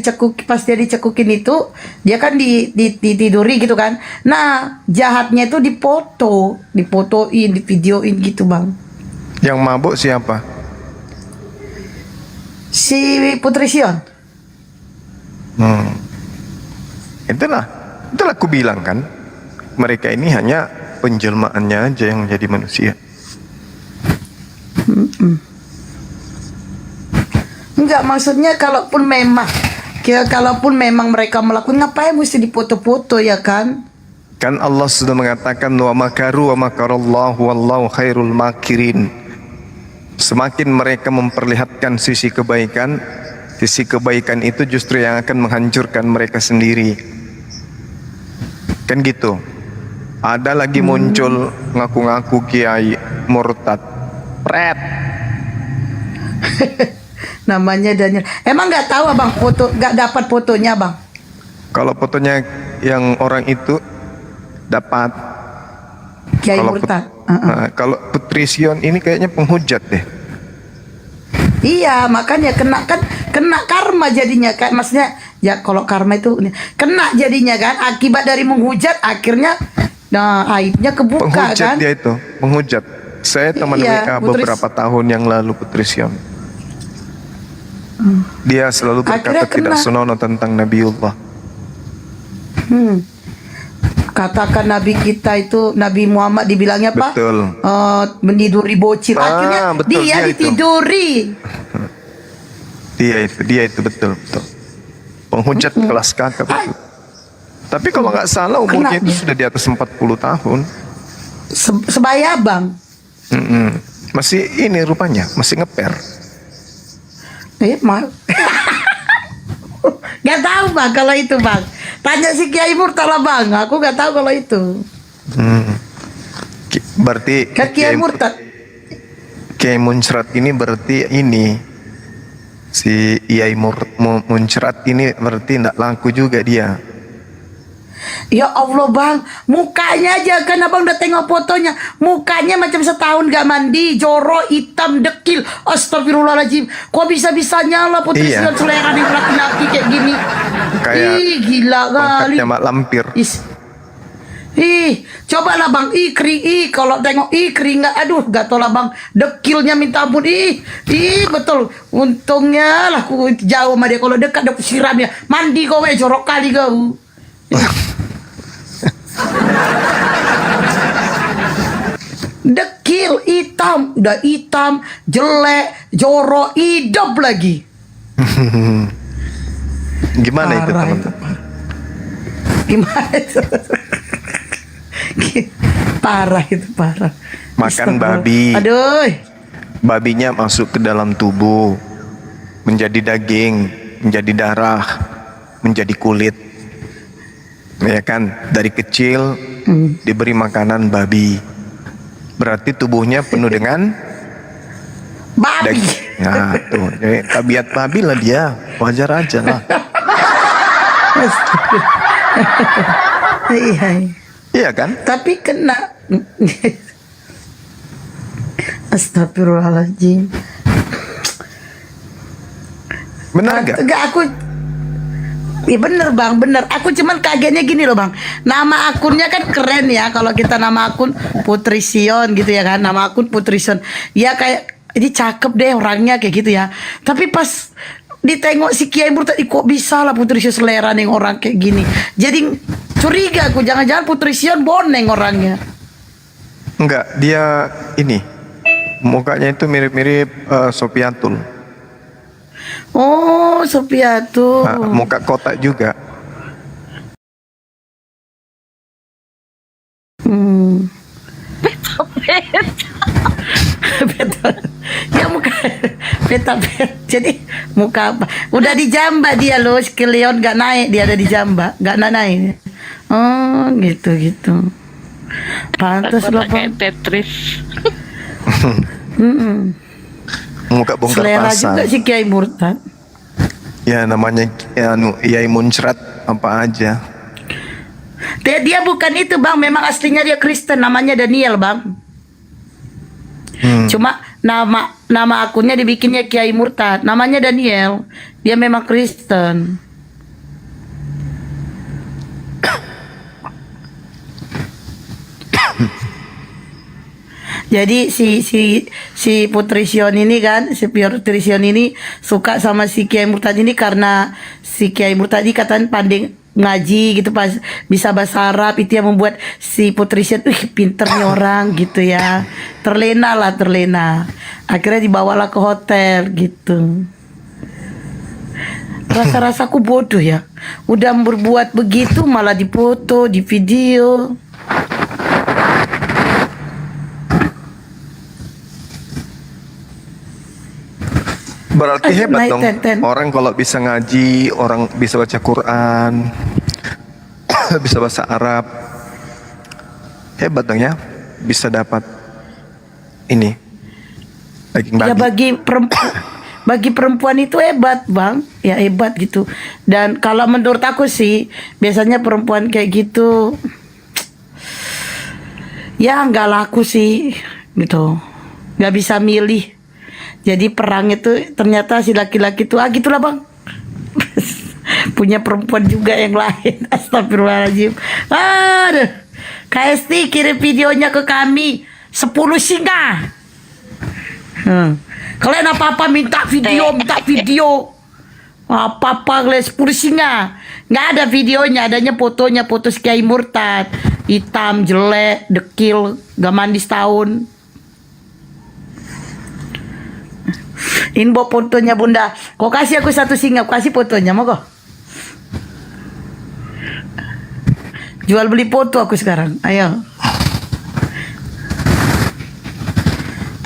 D: pas dia dicekukin itu, dia kan ditiduri gitu kan. Nah jahatnya itu difotoin, divideoin gitu bang.
B: Yang mabuk siapa?
D: Si Putri Sion.
B: Itulah aku bilang kan, mereka ini hanya penjelmaannya aja yang menjadi manusia.
D: Enggak, maksudnya kalaupun memang mereka melakukan, ngapain mesti dipoto-foto ya kan?
B: Kan Allah sudah mengatakan wa makaru wa makarallahu wallahu khairul makirin. Semakin mereka memperlihatkan sisi kebaikan itu justru yang akan menghancurkan mereka sendiri. Kan gitu. Ada lagi muncul ngaku-ngaku Kiai Murtad. Pret.
D: Namanya Daniel. Emang nggak tahu abang nggak dapat fotonya bang?
B: Kalau fotonya yang orang itu dapat.
D: Kiai Murtad.
B: Kalau Putri Sion ini kayaknya penghujat deh.
D: Iya, makanya kena karma jadinya kan, maksudnya ya kalau karma itu kena jadinya kan akibat dari menghujat, akhirnya aibnya kebuka.
B: Penghujat
D: kan.
B: Dia itu penghujat. Saya teman WA beberapa tahun yang lalu Putri Sion. Dia selalu berkata tidak senonoh tentang Nabiullah.
D: Katakan Nabi kita itu, Nabi Muhammad dibilangnya apa?
B: Betul.
D: Meniduri bocil. Akhirnya
B: betul,
D: dia ditiduri.
B: Dia itu betul. Penghujat kelas kakap itu. Tapi kalau nggak salah umurnya itu sudah di atas 40 tahun.
D: Sebaya bang.
B: Masih ini rupanya, masih ngeper.
D: Gak tahu bang kalau itu bang. Tanya si Kiai Murtad lah bang. Aku gak tahu kalau itu.
B: Berarti
D: Kiai Murtad.
B: Kiai Muncrat ini berarti ini si Kiai Muncrat ini berarti tidak laku juga dia.
D: Ya Allah bang, mukanya aja kan abang udah tengok fotonya, mukanya macam setahun gak mandi, jorok, hitam, dekil. Astagfirullahaladzim, kok bisa-bisanya lah Putri Sion selera di laki-laki kayak gini.
B: Kayak
D: gila kali.
B: Mak lampir.
D: Coba lah bang, kalau tengok keringat, aduh gatel lah bang, dekilnya minta ampun, betul. Untungnya lah aku jauh sama dia, kalau dekat aku siram ya, mandi kau jorok kali kau. Dekil, hitam, udah hitam, jelek, jorok, hidup lagi.
B: Gimana itu teman?
D: Gimana itu? Parah itu, parah.
B: Makan babi.
D: Aduh.
B: Babinya masuk ke dalam tubuh, menjadi daging, menjadi darah, menjadi kulit. Ya kan, dari kecil diberi makanan babi. Berarti tubuhnya penuh dengan
D: babi.
B: Ya, tuh. Jadi, tabiat babi lah dia. Wajar aja lah. Iya kan?
D: Tapi kena. Astagfirullahaladzim.
B: Benar gak?
D: Enggak, aku iya bener bang, bener. Aku cuman kagetnya gini loh bang. Nama akunnya kan keren ya. Kalau kita nama akun Putri Sion gitu ya kan. Nama akun Putri Sion. Ya kayak ini cakep deh orangnya kayak gitu ya. Tapi pas ditengok si Kiai Murtad, kok bisa lah Putri Sion selera nih orang kayak gini. Jadi curiga aku, jangan-jangan Putri Sion boneng orangnya.
B: Enggak, dia ini mukanya itu mirip-mirip Sofiatul.
D: Oh, Sofiatul.
B: Muka kotak juga.
D: Hmm. Peta. Ya muka peta. Jadi muka apa? Udah dijamba dia loh, sekalian gak naik, dia ada dijamba, gak naik. Oh gitu. Pantas lah Bang.
G: Tetris.
B: Muka bongkar
D: Selera
B: pasang.
D: juga si Kiai Murtad.
B: Ya namanya Yai Muncrat apa aja.
D: Dia bukan itu Bang, memang aslinya dia Kristen, namanya Daniel Bang. Cuma nama akunnya dibikinnya Kiai Murtad, namanya Daniel. Dia memang Kristen. Jadi si Putri Sion ini kan, si Putri Sion ini suka sama si Kiai Murtad ini karena si Kiai Murtad ini katanya pandai ngaji gitu, pas bisa bahasa Arab, itu yang membuat si Putri Sion, pinternya orang gitu ya. Terlena. Akhirnya dibawalah ke hotel gitu. Rasa-rasaku bodoh ya. Udah berbuat begitu malah dipoto, di video.
B: Berarti hebat
D: naik
B: dong.
D: ten.
B: Orang kalau bisa ngaji, orang bisa baca Quran, bisa bahasa Arab. Hebat dong ya. Bisa dapat ini daging
D: Ya
B: babi.
D: bagi perempuan itu hebat Bang, ya hebat gitu. Dan kalau menurut aku sih biasanya perempuan kayak gitu ya nggak laku sih gitu, nggak bisa milih. Jadi perang itu ternyata si laki-laki itu gitulah Bang. Punya perempuan juga yang lain. Astagfirullahaladzim. Aduh, KST kirim videonya ke kami 10 singa. Kalian apa-apa minta video. Apa-apa kalian 10 singa. Nggak ada videonya, adanya fotonya, foto si Kiai Murtad. Hitam, jelek, dekil, gak mandi setahun. Inbox fotonya Bunda. Kau kasih aku 1 singa, kasih fotonya mau kok. Jual beli foto aku sekarang. Ayo.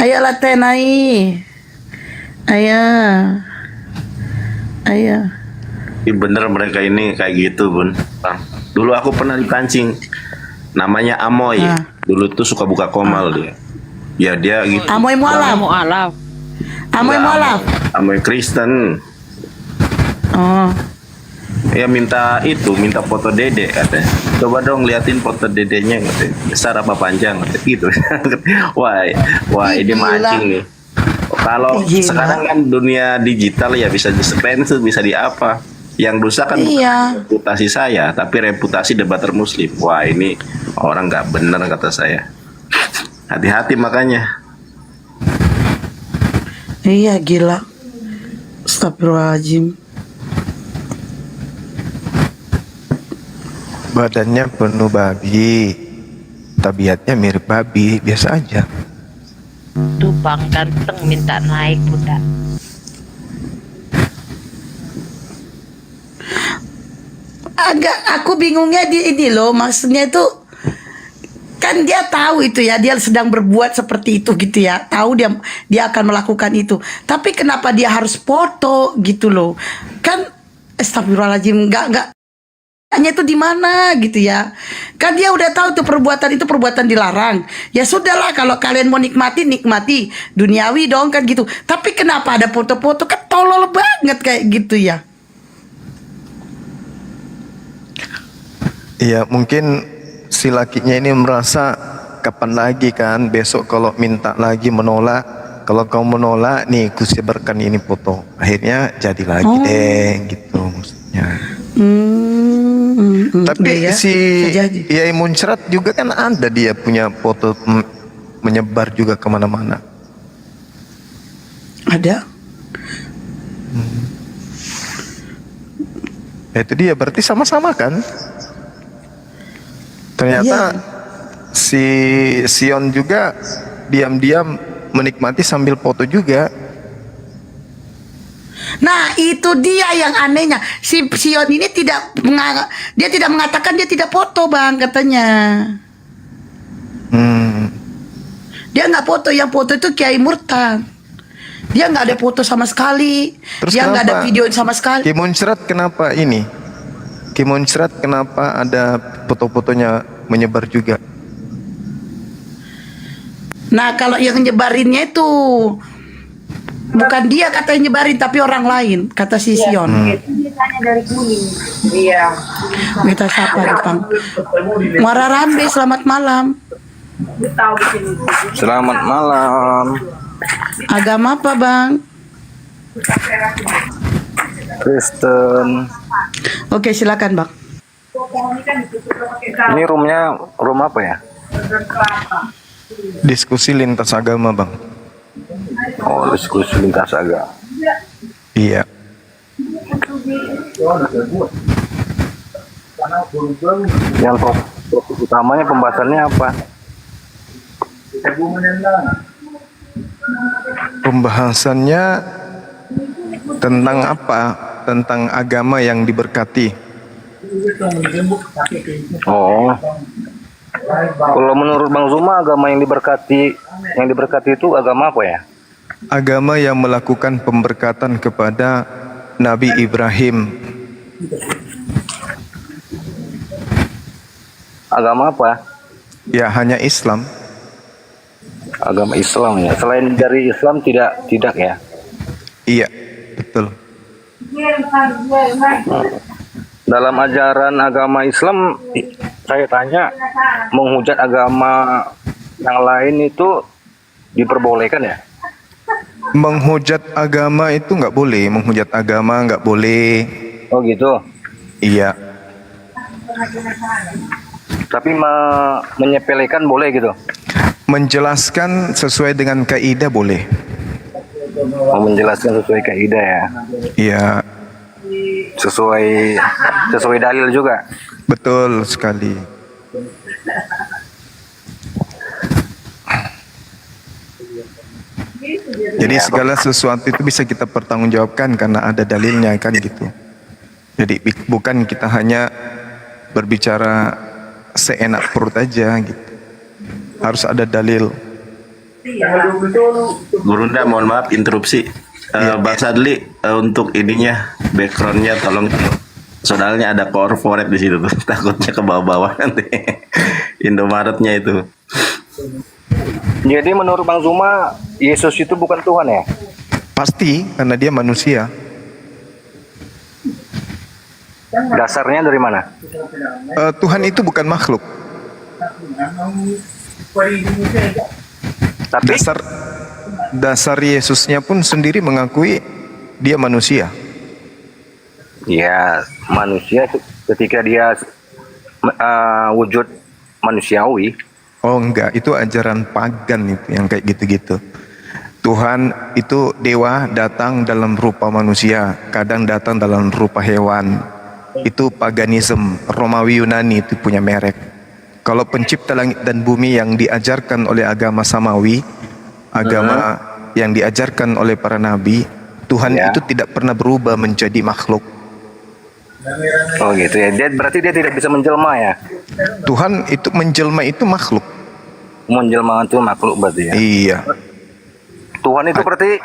D: Ayo Latenai. Ayo.
F: Bener mereka ini kayak gitu Bun. Bang. Dulu aku pernah dipancing. Namanya Amoy. Dulu tuh suka buka komal dia. Ya dia gitu.
D: Amoy mualaf. Amoy mualaf.
F: Amoy Kristen.
D: Oh.
F: Ya minta foto dede katanya. Coba dong liatin foto dedenya katanya. Besar apa panjang katanya. Gitu. Wah ini mancing nih. Kalau sekarang kan dunia digital ya bisa di screenshot, bisa di apa. Yang rusak kan bukan reputasi saya, tapi reputasi debater muslim. Wah ini orang nggak bener kata saya. Hati-hati makanya.
D: Iya gila. Astagfirullahaladzim.
B: Badannya penuh babi, tabiatnya mirip babi, biasa aja.
G: Tuh Bang ganteng minta naik Bunda.
D: Aku bingungnya di ini loh, maksudnya itu kan dia tahu itu ya, dia sedang berbuat seperti itu gitu ya, tahu dia akan melakukan itu, tapi kenapa dia harus foto gitu loh? Kan astagfirullahaladzim, nggak hanya itu di mana gitu ya, kan dia udah tahu tuh perbuatan itu perbuatan dilarang. Ya sudahlah, kalau kalian mau nikmati duniawi dong kan gitu, tapi kenapa ada foto-foto? Kan tolol banget kayak gitu ya.
B: Iya mungkin si lakinya ini merasa kapan lagi kan, besok kalau minta lagi menolak, kalau kau menolak nih kusebarkan ini foto, akhirnya jadi lagi deh gitu maksudnya. Tapi
D: ya,
B: si Yai Muncrat juga kan ada, dia punya foto menyebar juga kemana-mana.
D: Ada.
B: Itu dia berarti sama-sama kan? Ternyata si Sion juga diam-diam menikmati sambil foto juga.
D: Nah itu dia yang anehnya, si Sion ini dia tidak mengatakan dia tidak foto Bang katanya. Dia nggak foto, yang foto itu Kiai Murtad. Dia nggak ada foto sama sekali.
B: Terus
D: Dia nggak ada
B: kenapa
D: video sama sekali.
B: Ki Muncrat kenapa ini? Ki Muncrat kenapa ada foto-fotonya menyebar juga?
D: Nah, kalau yang nyebarinnya itu bukan dia kata yang nyebarin, tapi orang lain, kata si Sion.
M: Biasanya dari kuning. Iya.
D: Kita siapa Jepang? Muara Rambe, selamat malam.
F: Selamat malam.
D: Agama apa bang?
I: Kristen.
D: Oke, silakan bang.
I: Ini room apa ya?
B: Diskusi lintas agama, Bang.
I: Oh, diskusi lintas agama.
B: Iya.
I: Yang topik utamanya pembahasannya apa?
B: Pembahasannya tentang apa? Tentang agama yang diberkati.
I: Oh. Kalau menurut Bang Zuma, agama yang diberkati itu agama apa ya?
B: Agama yang melakukan pemberkatan kepada Nabi Ibrahim.
I: Agama apa?
B: Ya, hanya Islam.
I: Agama Islam ya. Selain dari Islam tidak ya?
B: Iya, betul.
I: Dalam ajaran agama Islam, saya tanya, menghujat agama yang lain itu diperbolehkan ya?
B: Menghujat agama itu nggak boleh. Menghujat agama nggak boleh.
I: Oh gitu?
B: Iya.
I: Tapi menyepelekan boleh gitu?
B: Menjelaskan sesuai dengan kaidah boleh.
I: Oh, menjelaskan sesuai kaidah ya?
B: Iya.
I: Sesuai dalil juga?
B: Betul sekali. Jadi segala sesuatu itu bisa kita pertanggungjawabkan karena ada dalilnya kan gitu. Jadi bukan kita hanya berbicara seenak perut aja gitu. Harus ada dalil.
F: Gurunda, mohon maaf interupsi. Bang Sadli, untuk ininya backgroundnya tolong, soalnya ada corporate di situ tuh, takutnya ke bawah-bawah nanti. Indomaretnya itu.
I: Jadi menurut Bang Zuma, Yesus itu bukan Tuhan ya?
B: Pasti, karena dia manusia.
I: Dasarnya dari mana?
B: Tuhan itu bukan makhluk.
I: Tapi
B: Dasar Yesusnya pun sendiri mengakui dia manusia.
I: ya, manusia ketika dia wujud manusiawi.
B: Oh enggak, itu ajaran pagan itu yang kayak gitu-gitu. Tuhan itu dewa datang dalam rupa manusia, kadang datang dalam rupa hewan. Itu paganisme, Romawi Yunani itu punya merek. Kalau pencipta langit dan bumi yang diajarkan oleh agama Samawi, agama yang diajarkan oleh para nabi, Tuhan itu tidak pernah berubah menjadi makhluk.
I: Oh gitu ya, berarti dia tidak bisa menjelma ya?
B: Tuhan itu menjelma itu makhluk.
I: Menjelma itu makhluk berarti ya?
B: Iya.
I: Tuhan itu berarti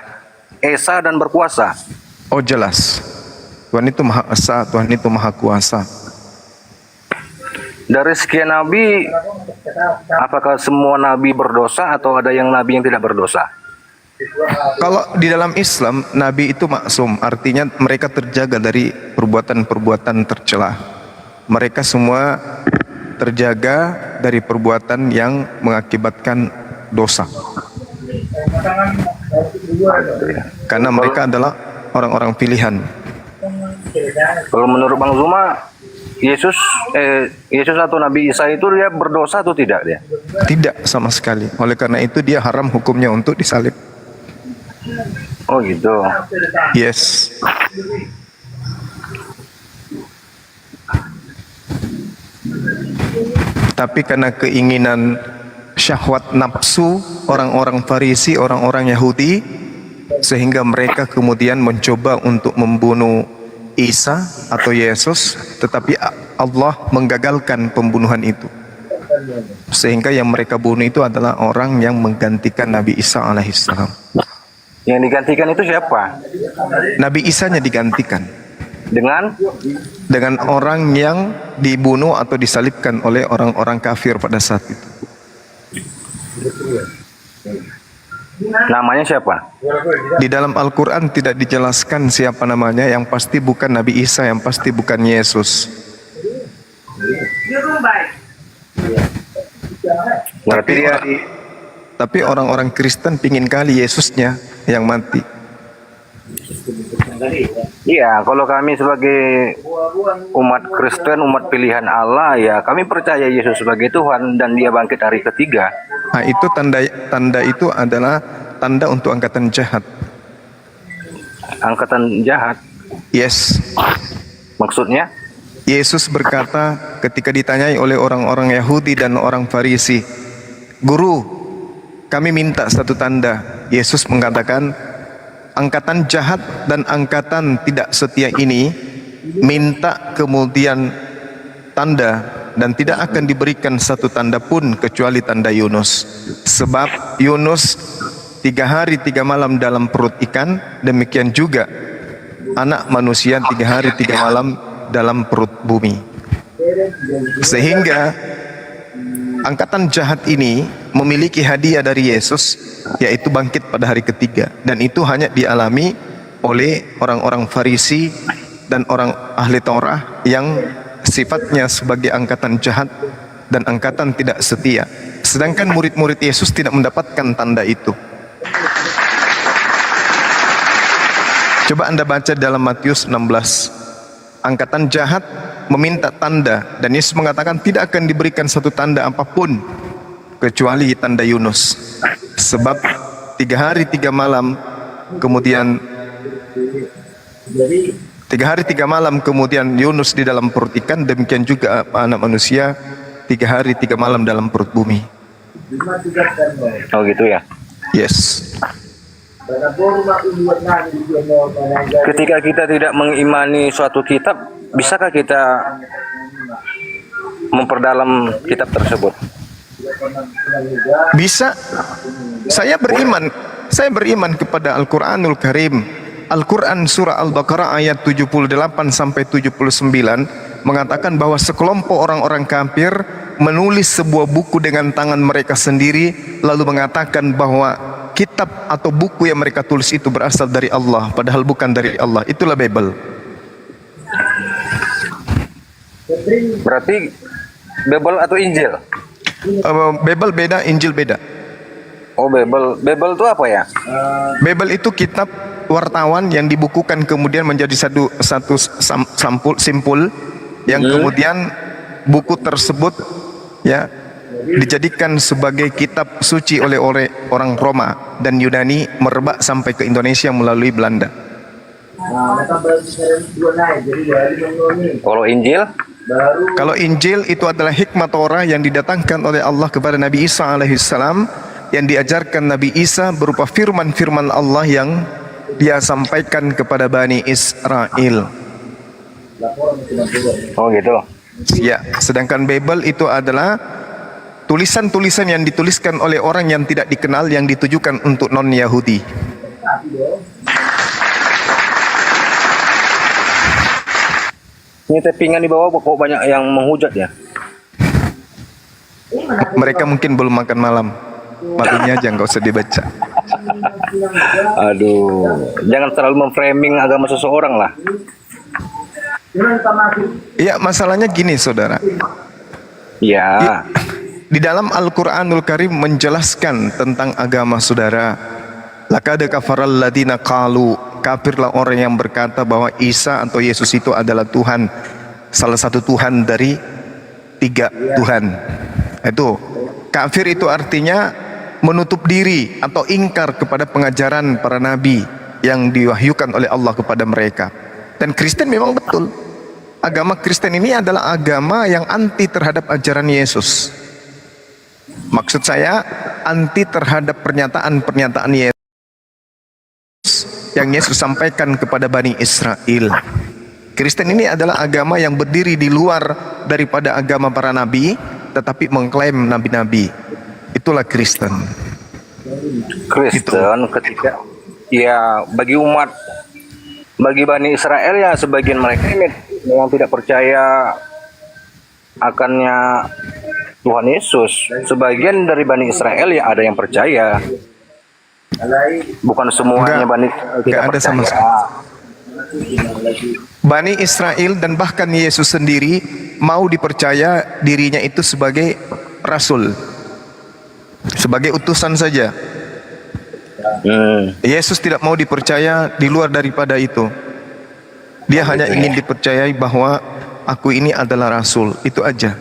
I: esa dan berkuasa?
B: Oh jelas. Tuhan itu maha esa, Tuhan itu maha kuasa.
I: Dari sekian nabi, apakah semua nabi berdosa atau ada yang nabi yang tidak berdosa?
B: Kalau di dalam Islam, nabi itu maksum, artinya mereka terjaga dari perbuatan-perbuatan tercela. Mereka semua terjaga dari perbuatan yang mengakibatkan dosa. Karena mereka adalah orang-orang pilihan.
I: Kalau menurut Bang Zuma, Yesus atau Nabi Isa itu dia berdosa atau tidak dia?
B: Tidak sama sekali. Oleh karena itu dia haram hukumnya untuk disalib.
I: Oh gitu.
B: Yes. Tapi karena keinginan syahwat nafsu orang-orang Farisi, orang-orang Yahudi, sehingga mereka kemudian mencoba untuk membunuh Isa atau Yesus, tetapi Allah menggagalkan pembunuhan itu. Sehingga yang mereka bunuh itu adalah orang yang menggantikan Nabi Isa alaihissalam.
N: Yang digantikan itu siapa?
B: Nabi Isanya digantikan
N: dengan
B: orang yang dibunuh atau disalibkan oleh orang-orang kafir pada saat itu.
N: namanya siapa?
B: Di dalam Al-Quran tidak dijelaskan siapa namanya, yang pasti bukan Nabi Isa, yang pasti bukan Yesus. Tapi orang-orang Kristen pingin kali Yesusnya yang mati.
N: Iya, kalau kami sebagai umat Kristen, umat pilihan Allah, ya kami percaya Yesus sebagai Tuhan dan Dia bangkit hari ketiga.
B: Nah, itu tanda itu adalah tanda untuk angkatan jahat.
N: Angkatan jahat?
B: Yes.
N: Maksudnya?
B: Yesus berkata ketika ditanyai oleh orang-orang Yahudi dan orang Farisi, "Guru, kami minta satu tanda." Yesus mengatakan, angkatan jahat dan angkatan tidak setia ini minta kemudian tanda, dan tidak akan diberikan satu tanda pun kecuali tanda Yunus. Sebab Yunus 3 hari 3 malam dalam perut ikan, demikian juga anak manusia 3 hari 3 malam dalam perut bumi. Sehingga angkatan jahat ini memiliki hadiah dari Yesus, yaitu bangkit pada hari ketiga, dan itu hanya dialami oleh orang-orang Farisi dan orang ahli Taurat yang sifatnya sebagai angkatan jahat dan angkatan tidak setia. Sedangkan murid-murid Yesus tidak mendapatkan tanda itu. Coba Anda baca dalam Matius 16. Angkatan jahat meminta tanda, dan Yesus mengatakan tidak akan diberikan satu tanda apapun kecuali tanda Yunus. Sebab 3 hari 3 malam kemudian 3 hari 3 malam kemudian Yunus di dalam perut ikan, demikian juga anak manusia 3 hari 3 malam dalam perut bumi.
N: Oh gitu ya?
B: Yes.
N: Ketika kita tidak mengimani suatu kitab, bisakah kita memperdalam kitab tersebut?
B: Bisa. Saya beriman kepada Al-Quranul Karim. Al-Quran surah Al-Baqarah ayat 78 sampai 79 mengatakan bahwa sekelompok orang-orang kafir menulis sebuah buku dengan tangan mereka sendiri, lalu mengatakan bahwa kitab atau buku yang mereka tulis itu berasal dari Allah, padahal bukan dari Allah. Itulah Bible.
N: Berarti Bible atau Injil?
B: Bible beda, Injil beda.
N: Oh, Bible itu apa ya?
B: Bible itu kitab wartawan yang dibukukan kemudian menjadi satu simpul yang kemudian buku tersebut ya dijadikan sebagai kitab suci oleh orang Roma dan Yunani, merebak sampai ke Indonesia melalui Belanda.
N: Kalau Injil?
B: Kalau Injil itu adalah hikmah Torah yang didatangkan oleh Allah kepada Nabi Isa alaihissalam, yang diajarkan Nabi Isa berupa firman-firman Allah yang dia sampaikan kepada Bani Israel.
N: Oh gitu.
B: Ya, sedangkan Bible itu adalah tulisan-tulisan yang dituliskan oleh orang yang tidak dikenal, yang ditujukan untuk non-Yahudi.
N: Ini tappingan di bawah kok banyak yang menghujat ya?
B: Mereka mungkin belum makan malam. Makanya aja nggak usah dibaca.
N: Aduh, jangan terlalu memframing agama seseorang lah.
B: Iya, masalahnya gini saudara.
N: Ya.
B: Di dalam Al-Quranul Karim menjelaskan tentang agama saudara. Laqad kafaral ladina qalu, kafirlah orang yang berkata bahwa Isa atau Yesus itu adalah Tuhan, salah satu Tuhan dari 3 Tuhan. Itu kafir, itu artinya menutup diri atau ingkar kepada pengajaran para nabi yang diwahyukan oleh Allah kepada mereka. Dan Kristen memang betul, agama Kristen ini adalah agama yang anti terhadap ajaran Yesus. Maksud saya anti terhadap pernyataan-pernyataan Yesus yang Yesus sampaikan kepada Bani Israel. Kristen ini adalah agama yang berdiri di luar daripada agama para nabi, tetapi mengklaim nabi-nabi. Itulah Kristen.
N: Kristen ketika ya bagi Bani Israel ya sebagian mereka ini yang tidak percaya akannya Tuhan Yesus. Sebagian dari Bani Israel ya ada yang percaya. Bukan semuanya Bani Israel tidak
B: ada
N: percaya.
B: sama sekali. Bani Israel dan bahkan Yesus sendiri mau dipercaya dirinya itu sebagai rasul, sebagai utusan saja. Yesus tidak mau dipercaya di luar daripada itu. Dia hanya ingin dipercayai bahwa aku ini adalah rasul, itu aja.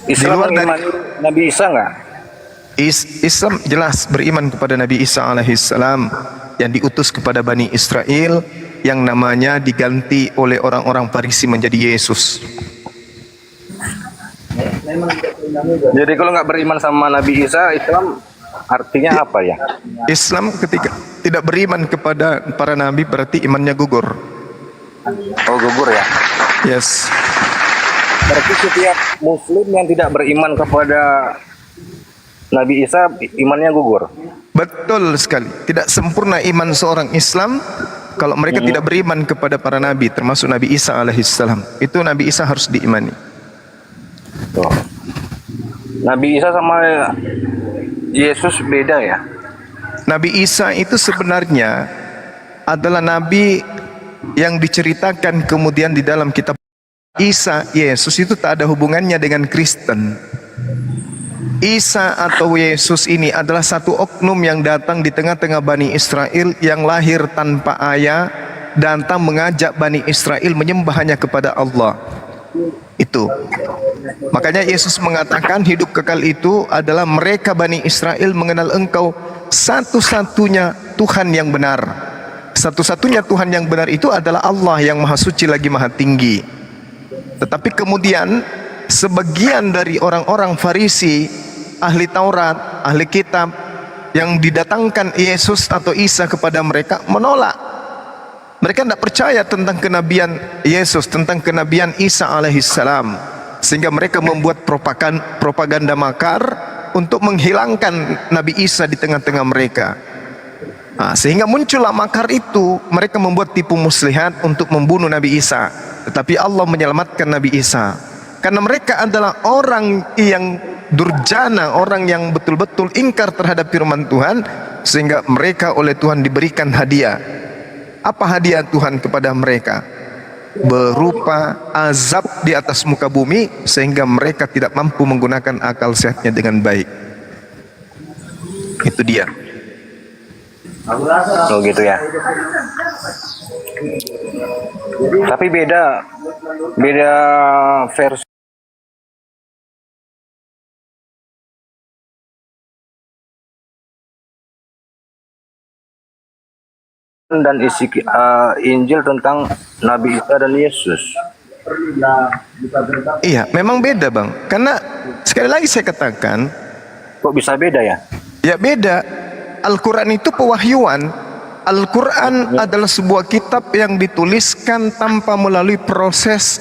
N: Islam mengimani Nabi Isa nggak?
B: Islam jelas beriman kepada Nabi Isa alaihissalam yang diutus kepada Bani Israel, yang namanya diganti oleh orang-orang Farisi menjadi Yesus.
N: Jadi kalau nggak beriman sama Nabi Isa, Islam artinya apa ya?
B: Islam ketika tidak beriman kepada para nabi berarti imannya gugur.
N: Oh, gugur ya?
B: Yes.
N: Berarti setiap Muslim yang tidak beriman kepada Nabi Isa, imannya gugur.
B: Betul sekali. Tidak sempurna iman seorang Islam kalau mereka tidak beriman kepada para nabi, termasuk Nabi Isa alaihissalam. Itu Nabi Isa harus diimani.
N: Tuh. Nabi Isa sama Yesus beda ya?
B: Nabi Isa itu sebenarnya adalah nabi yang diceritakan kemudian di dalam kitab Isa. Yesus itu tak ada hubungannya dengan Kristen. Isa atau Yesus ini adalah satu oknum yang datang di tengah-tengah Bani Israel yang lahir tanpa ayah, datang mengajak Bani Israel menyembah hanya kepada Allah. Itu. Makanya Yesus mengatakan hidup kekal itu adalah mereka Bani Israel mengenal engkau satu-satunya Tuhan yang benar. Satu-satunya Tuhan yang benar itu adalah Allah yang maha suci lagi maha tinggi. Tetapi kemudian sebagian dari orang-orang Farisi, ahli Taurat, ahli kitab yang didatangkan Yesus atau Isa kepada mereka menolak. Mereka tidak percaya tentang kenabian Yesus, tentang kenabian Isa alaihissalam, sehingga mereka membuat propaganda makar untuk menghilangkan Nabi Isa di tengah-tengah mereka. Sehingga muncullah makar itu. Mereka membuat tipu muslihat untuk membunuh Nabi Isa, tetapi Allah menyelamatkan Nabi Isa karena mereka adalah orang yang durjana, orang yang betul-betul ingkar terhadap firman Tuhan, sehingga mereka oleh Tuhan diberikan hadiah. Apa hadiah Tuhan kepada mereka? Berupa azab di atas muka bumi, sehingga mereka tidak mampu menggunakan akal sehatnya dengan baik. Itu dia.
N: Oh gitu ya. Tapi beda versi. Dan isi Injil tentang Nabi Isa dan Yesus.
B: Iya, memang beda bang. Karena sekali lagi saya katakan,
N: kok bisa beda ya?
B: Ya beda. Al-Quran itu pewahyuan. Al-Quran adalah sebuah kitab yang dituliskan tanpa melalui proses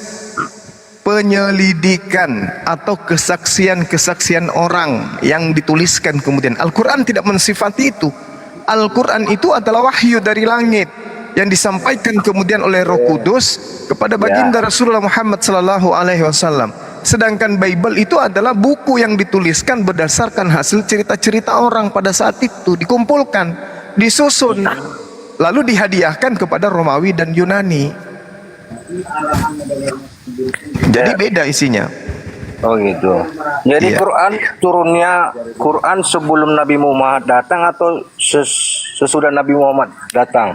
B: penyelidikan atau kesaksian-kesaksian orang yang dituliskan kemudian. Al-Quran tidak mensifati itu. Al-Quran itu adalah wahyu dari langit yang disampaikan kemudian oleh Roh Kudus kepada baginda Rasulullah Muhammad sallallahu alaihi wasallam. Sedangkan Bible itu adalah buku yang dituliskan berdasarkan hasil cerita-cerita orang pada saat itu, dikumpulkan, disusun, lalu dihadiahkan kepada Romawi dan Yunani. Jadi beda isinya.
N: Oh gitu. Jadi Quran sebelum Nabi Muhammad datang atau sesudah Nabi Muhammad datang?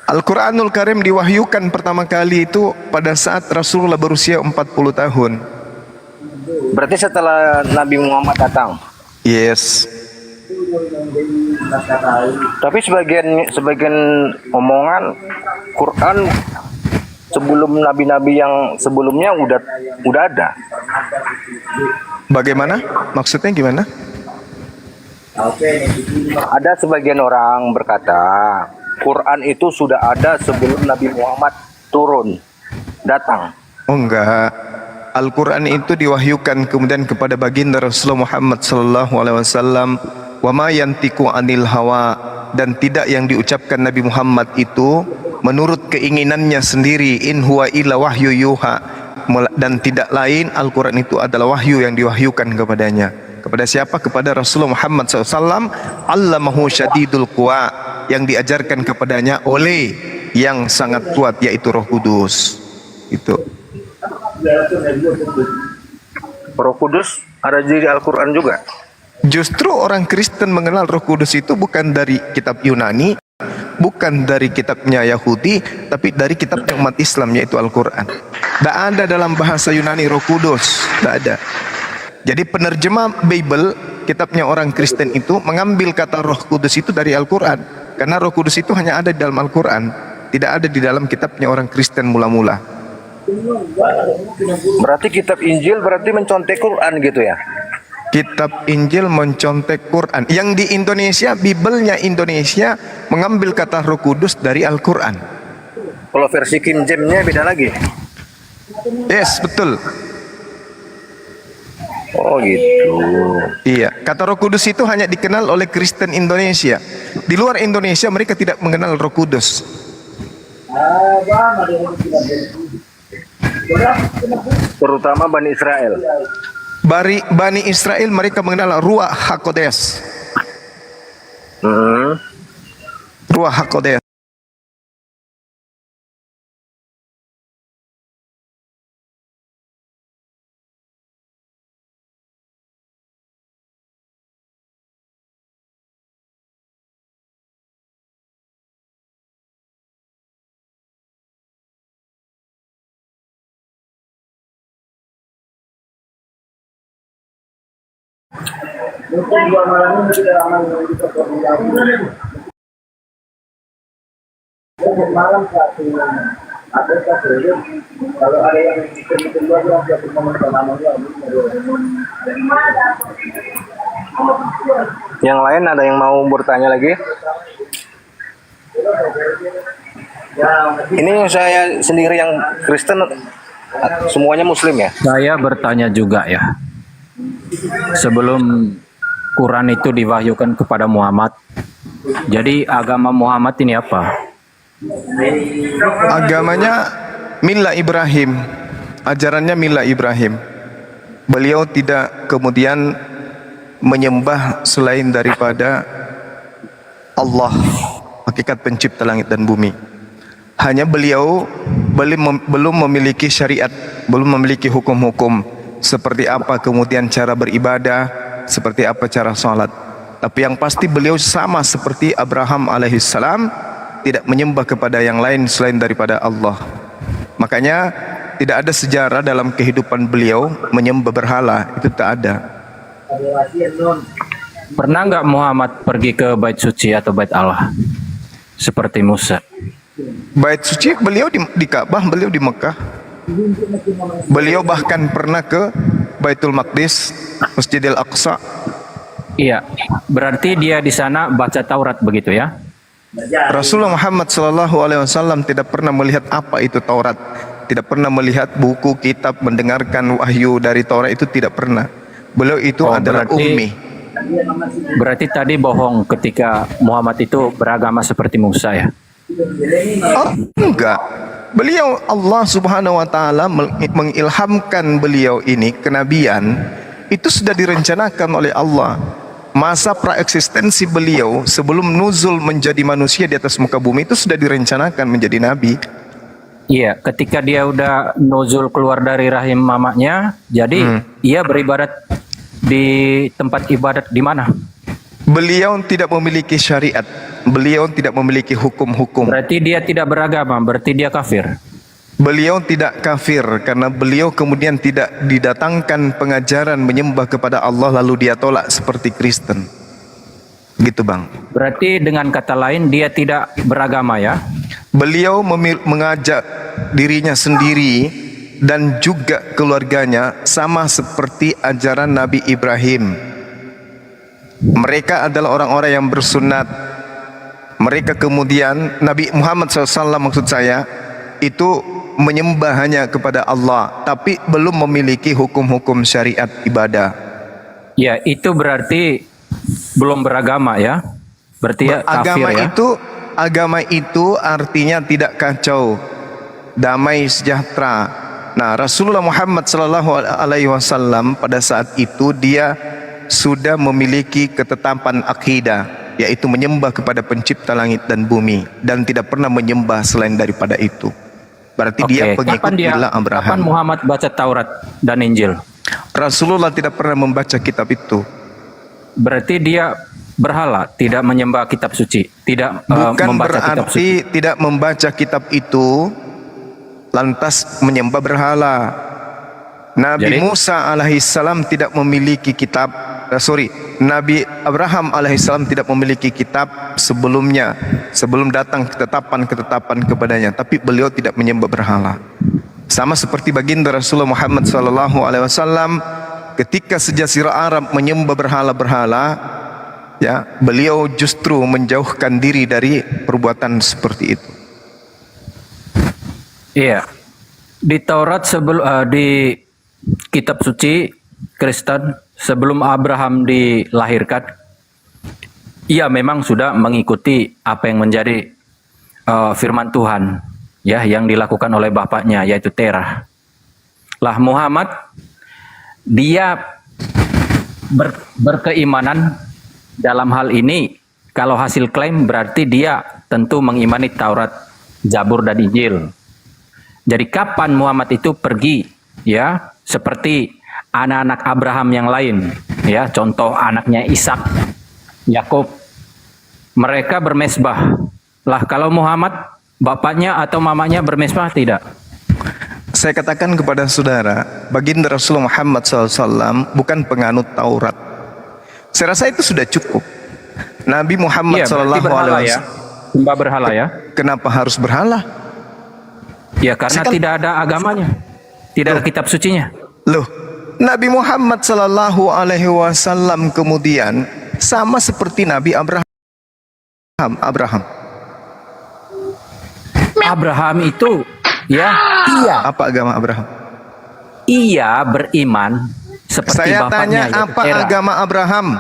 B: Al-Quranul Karim diwahyukan pertama kali itu pada saat Rasulullah berusia 40 tahun.
N: Berarti setelah Nabi Muhammad datang?
B: Yes.
N: Tapi sebagian omongan Quran sebelum nabi-nabi yang sebelumnya udah ada.
B: Bagaimana? Maksudnya gimana?
N: Ada sebagian orang berkata Quran itu sudah ada sebelum Nabi Muhammad turun datang.
B: Oh enggak. Al-Quran itu diwahyukan kemudian kepada baginda Rasulullah Muhammad sallallahu alaihi wasallam, wa ma yantiqu anil hawa, dan tidak yang diucapkan Nabi Muhammad itu menurut keinginannya sendiri, in huwa illa wahyu yuha, dan tidak lain Al-Quran itu adalah wahyu yang diwahyukan kepadanya. Kepada siapa? Kepada Rasulullah Muhammad SAW. Allamahu syadidul quwa, yang diajarkan kepadanya oleh yang sangat kuat, yaitu Roh Kudus. Itu.
N: Roh Kudus ada di Al-Quran juga.
B: Justru orang Kristen mengenal Roh Kudus itu bukan dari kitab Yunani, bukan dari kitabnya Yahudi, tapi dari kitabnya umat Islam, yaitu Al-Quran. Tidak ada dalam bahasa Yunani Roh Kudus, tidak ada. Jadi penerjemah Bible, kitabnya orang Kristen itu mengambil kata Roh Kudus itu dari Al-Quran, karena Roh Kudus itu hanya ada di dalam Al-Quran, tidak ada di dalam kitabnya orang Kristen mula-mula.
N: Berarti kitab Injil berarti mencontek Quran gitu ya?
B: Kitab Injil mencontek Quran. Yang di Indonesia, Bible-nya Indonesia mengambil kata Roh Kudus dari Al-Quran.
N: Kalau versi King James-nya beda lagi?
B: Yes, betul.
N: Oh gitu.
B: Iya, kata Roh Kudus itu hanya dikenal oleh Kristen Indonesia. Di luar Indonesia mereka tidak mengenal Roh Kudus.
N: Terutama Bani Israel.
B: Bani Israel mereka mengenal Ruach HaKodes. Ruach HaKodes.
N: Yang lain ada yang mau bertanya lagi? Ini saya sendiri yang Kristen, semuanya Muslim ya?
O: Saya bertanya juga ya. Sebelum Quran itu diwahyukan kepada Muhammad, jadi agama Muhammad ini apa?
B: Agamanya Milla Ibrahim, ajarannya Milla Ibrahim. Beliau tidak kemudian menyembah selain daripada Allah, hakikat pencipta langit dan bumi. Hanya beliau belum memiliki syariat, belum memiliki hukum-hukum seperti apa kemudian cara beribadah, seperti apa cara sholat. Tapi yang pasti beliau sama seperti Abraham alaihissalam, tidak menyembah kepada yang lain selain daripada Allah. Makanya tidak ada sejarah dalam kehidupan beliau menyembah berhala, itu tak ada.
O: Pernah nggak Muhammad pergi ke bait suci atau bait Allah seperti Musa?
B: Bait suci beliau di Ka'bah, beliau di Mekah. Beliau bahkan pernah ke Baitul Maqdis, Masjidil Aqsa.
O: Iya, berarti dia di sana baca Taurat begitu ya?
B: Rasulullah Muhammad SAW tidak pernah melihat apa itu Taurat, tidak pernah melihat buku, kitab, mendengarkan wahyu dari Taurat, itu tidak pernah. Beliau itu adalah ummi.
O: Berarti tadi bohong ketika Muhammad itu beragama seperti Musa ya?
B: Oh, enggak. Beliau, Allah Subhanahu wa taala mengilhamkan beliau ini kenabian, itu sudah direncanakan oleh Allah. Masa praeksistensi beliau sebelum nuzul menjadi manusia di atas muka bumi itu sudah direncanakan menjadi nabi.
O: Iya, ketika dia udah nuzul keluar dari rahim mamanya, jadi ia beribadat di tempat ibadat di mana?
B: Beliau tidak memiliki syariat, beliau tidak memiliki hukum-hukum.
O: Berarti dia tidak beragama, berarti dia kafir.
B: Beliau tidak kafir karena beliau kemudian tidak didatangkan pengajaran menyembah kepada Allah lalu dia tolak seperti Kristen. Gitu Bang.
O: Berarti dengan kata lain dia tidak beragama ya?
B: Beliau mengajak dirinya sendiri dan juga keluarganya sama seperti ajaran Nabi Ibrahim. Mereka adalah orang-orang yang bersunat. Mereka kemudian, Nabi Muhammad SAW maksud saya, itu menyembah hanya kepada Allah, tapi belum memiliki hukum-hukum syariat ibadah.
O: Ya, itu berarti belum beragama ya. Berarti ya kafir ya.
B: Agama itu artinya tidak kacau, damai sejahtera. Nah, Rasulullah Muhammad SAW pada saat itu dia sudah memiliki ketetapan akidah, yaitu menyembah kepada pencipta langit dan bumi dan tidak pernah menyembah selain daripada itu. Berarti dia pengikut Mila Abraham.
O: Kapan Muhammad baca Taurat dan Injil?
B: Rasulullah tidak pernah membaca kitab itu.
O: Berarti dia berhala, tidak menyembah kitab suci, tidak
B: Bukan
O: membaca kitab suci.
B: berarti tidak membaca kitab itu lantas menyembah berhala. Nabi Musa alaihissalam tidak memiliki kitab, Nabi Abraham alaihissalam tidak memiliki kitab sebelumnya, sebelum datang ketetapan-ketetapan kepadanya, tapi beliau tidak menyembah berhala. Sama seperti baginda Rasulullah Muhammad SAW, ketika sejazirah Arab menyembah berhala-berhala, ya, beliau justru menjauhkan diri dari perbuatan seperti itu.
O: Iya, di Taurat di kitab suci Kristen sebelum Abraham dilahirkan, ia memang sudah mengikuti apa yang menjadi firman Tuhan, ya, yang dilakukan oleh bapaknya yaitu Terah. Lah Muhammad dia berkeimanan dalam hal ini. Kalau hasil klaim berarti dia tentu mengimani Taurat, Zabur dan Injil. Jadi kapan Muhammad itu pergi, ya, seperti anak-anak Abraham yang lain, ya, contoh anaknya Ishak, Yakub, mereka bermesbah. Lah kalau Muhammad, bapaknya atau mamanya bermesbah tidak?
B: Saya katakan kepada saudara, baginda Rasulullah Muhammad SAW bukan penganut Taurat. Saya rasa itu sudah cukup. Nabi Muhammad SAW
O: sembah berhala ya.
B: Kenapa harus berhala?
O: Ya karena tidak ada agamanya, tidak ada kitab sucinya.
B: Loh, Nabi Muhammad SAW kemudian sama seperti Nabi Abraham.
O: Abraham itu, ya, iya.
B: Apa agama Abraham?
O: Ia beriman seperti
B: Saya
O: bapaknya.
B: tanya apa agama Abraham?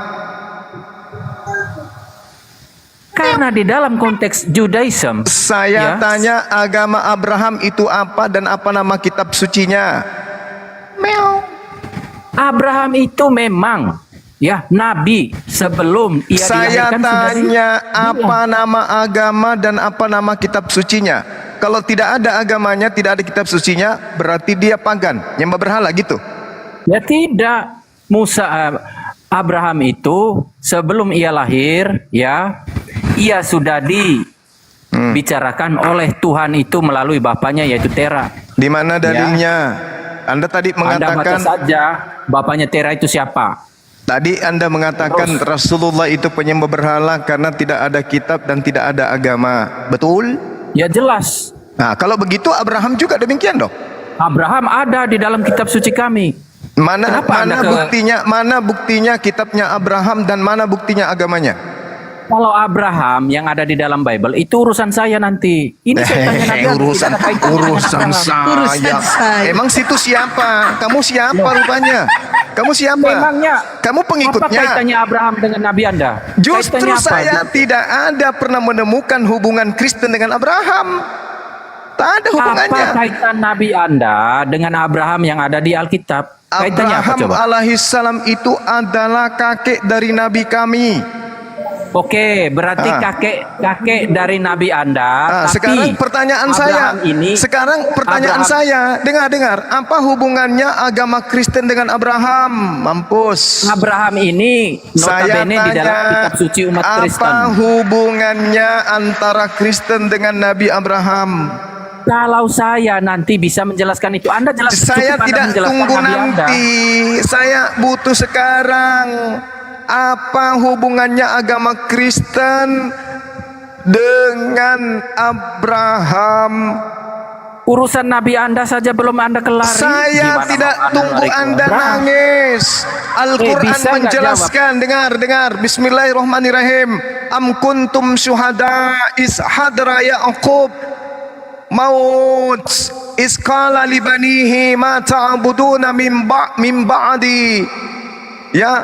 O: Karena di dalam konteks Judaism,
B: saya tanya agama Abraham itu apa dan apa nama kitab sucinya?
O: Abraham itu memang, ya, nabi sebelum ia
B: Saya
O: dilahirkan.
B: tanya apa nama agama dan apa nama kitab sucinya. Kalau tidak ada agamanya, tidak ada kitab sucinya, berarti dia pagan, nyembah berhala gitu.
O: Ya tidak. Abraham itu sebelum ia lahir, ya, ia sudah dibicarakan oleh Tuhan itu melalui bapaknya yaitu Terah.
B: Di mana dalilnya? Anda tadi mengatakan.
O: Anda baca saja bapaknya Terah itu siapa.
B: Tadi Anda mengatakan Rasulullah itu penyembah berhala karena tidak ada kitab dan tidak ada agama. Betul?
O: Ya jelas.
B: Nah, kalau begitu Abraham juga demikian dong.
O: Abraham ada di dalam kitab suci kami.
B: Mana buktinya kitabnya Abraham dan mana buktinya agamanya?
O: Kalau Abraham yang ada di dalam Bible itu urusan saya nanti. Ini saya tanya nanti.
B: Urusan saya. Emang situ siapa? Kamu siapa rupanya? Kamu siapa?
O: Memangnya
B: kamu pengikutnya?
O: Apa kaitannya Abraham dengan Nabi Anda?
B: Justru saya tidak ada pernah menemukan hubungan Kristen dengan Abraham. Tak ada hubungannya.
O: Apa kaitan Nabi Anda dengan Abraham yang ada di Alkitab? Kaitannya apa
B: Abraham
O: coba?
B: alaihissalam itu adalah kakek dari Nabi kami.
O: Oke, berarti kakek dari Nabi Anda. Tapi
B: sekarang pertanyaan saya, dengar, apa hubungannya agama Kristen dengan Abraham? Mampus.
O: Abraham ini notabene di dalam kitab suci umat Kristen.
B: Apa hubungannya antara Kristen dengan Nabi Abraham?
O: Kalau saya nanti bisa menjelaskan itu, Anda jelaskan.
B: Saya tidak tunggu nanti, saya butuh sekarang. Apa hubungannya agama Kristen dengan Abraham?
O: Urusan Nabi Anda saja belum Anda kelari.
B: Saya tidak tunggu Anda nangis. Al-Quran menjelaskan. Dengar. Bismillahirrahmanirrahim. Am kuntum syuhada is hadra Ya'qub maut Isqala libanihi ma ta'buduna min ba'di. Ya,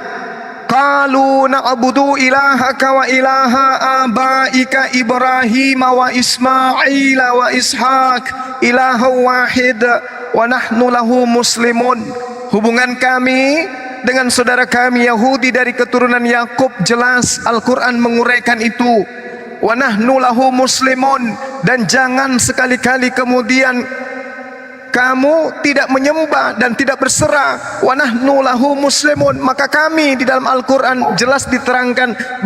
B: qalu na'budu ilahaka wa ilaha abaika Ibrahim wa Ismail wa Ishaq ilaha wahid wa nahnu lahu muslimun. Hubungan kami dengan saudara kami Yahudi dari keturunan Yakub jelas Al-Quran menguraikan itu. Wa nahnu lahu muslimun, dan jangan sekali-kali kemudian kamu tidak menyembah dan tidak berserah. Wa nahnu lahu muslimun, maka kami di dalam Al-Quran jelas diterangkan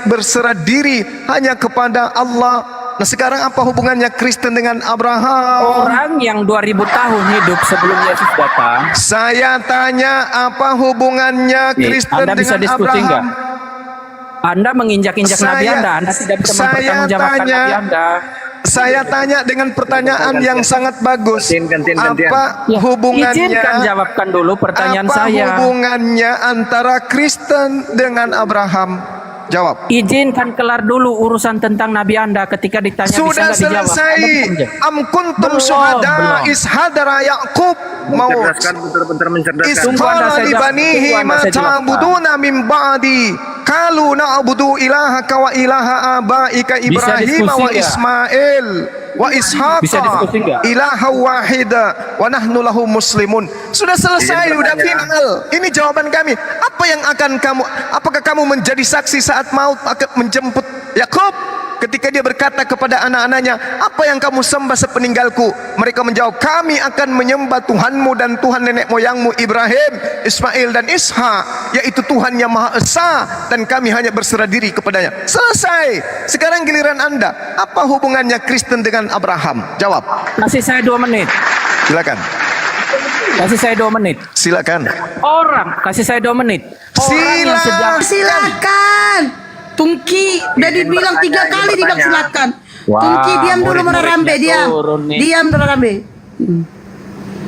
B: berserah diri hanya kepada Allah. Nah, sekarang apa hubungannya Kristen dengan Abraham?
O: Orang yang 2000 tahun hidup sebelum Yesus datang.
B: Saya tanya, apa hubungannya Kristen
O: Anda bisa
B: dengan
O: diskusi
B: Abraham?
O: enggak? Anda menginjak-injak Nabi Anda tidak bisa mempertanggungjawabkan Nabi Anda.
B: Saya tanya dengan pertanyaan yang sangat bagus. Apa hubungannya?
O: Izinkan jawabkan dulu pertanyaan
B: apa
O: saya.
B: Hubungannya antara Kristen dengan Abraham? Jawab.
O: Izinkan kelar dulu urusan tentang Nabi Anda. Ketika ditanya
B: Sudah
O: bisa nggak dijawab.
B: selesai. Am kuntum syuhada is hadara Yaqub maut.
N: Bentar mencerdaskan.
B: Isqala libanihi ma ta'buduna min ba'di. Qalu na'budu ilahaka wa ilaha abaika Ibrahim wa Ismail wa Ishaq ilaha wahida wa nahnu lahu muslimun. Sudah selesai, sudah final. Ini jawaban kami. Apa yang akan kamu, apakah kamu menjadi saksi saat maut akan menjemput Yakub ketika dia berkata kepada anak-anaknya, apa yang kamu sembah sepeninggalku? Mereka menjawab, kami akan menyembah Tuhanmu dan Tuhan nenek moyangmu Ibrahim, Ismail dan Ishak, yaitu Tuhan yang Maha Esa, dan kami hanya berserah diri kepadanya. Selesai. Sekarang giliran Anda. Apa hubungannya Kristen dengan Abraham? Jawab.
O: Kasih saya 2 menit.
B: Silakan.
O: Kasih saya 2 menit.
B: Silakan.
O: Kasih saya 2 menit.
D: Silakan. Tungki udah dibilang 3 kali dibilang silakan.
O: Wah,
D: Tungki diam dulu Merarambe, diam. Diam Merarambe.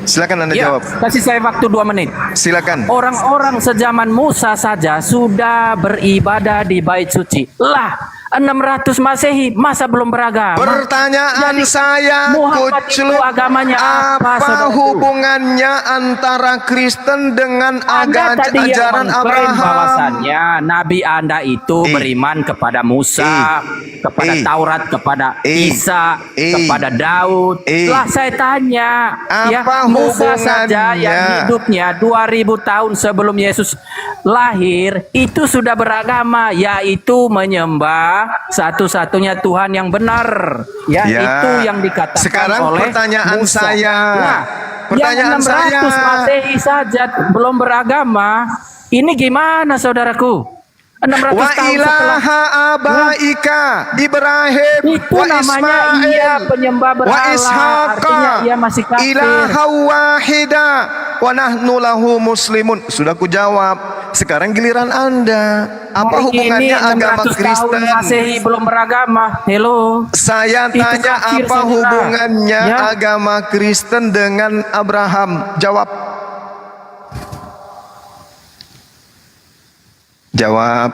B: Silakan Anda jawab.
O: Kasih saya waktu 2 menit.
B: Silakan.
O: Orang-orang sezaman Musa saja sudah beribadah di bait suci. Lah, 600 Masehi masa belum beragama?
B: Pertanyaan saya, kucluk,
O: agamanya
B: apa hubungannya antara Kristen dengan ajaran Abraham?
O: Bahwasannya Nabi Anda itu beriman kepada Musa, kepada Taurat, kepada Isa, kepada Daud. Lah saya tanya, Musa saja yang hidupnya 2000 tahun sebelum Yesus lahir itu sudah beragama, yaitu menyembah satu-satunya Tuhan yang benar, itu yang dikatakan
B: sekarang
O: oleh
B: pertanyaan
O: Musa.
B: saya.
O: Pertanyaan yang 600 Masehi saja belum beragama. Ini gimana saudaraku? 600
B: wa
O: tahun
B: ilaha abaika Ibrahim
O: itu
B: wa
O: namanya
B: Ismail
O: penyembah berhala,
B: wa Ishaq
O: artinya ia masih kafir.
B: ilaha wahida wa nahnu lahu muslimun. Sudah ku jawab. Sekarang giliran Anda. Apa hubungannya agama Kristen?
O: Masehi belum beragama. Hello.
B: Saya tanya, apa hubungannya agama Kristen dengan Abraham? Jawab. Jawab.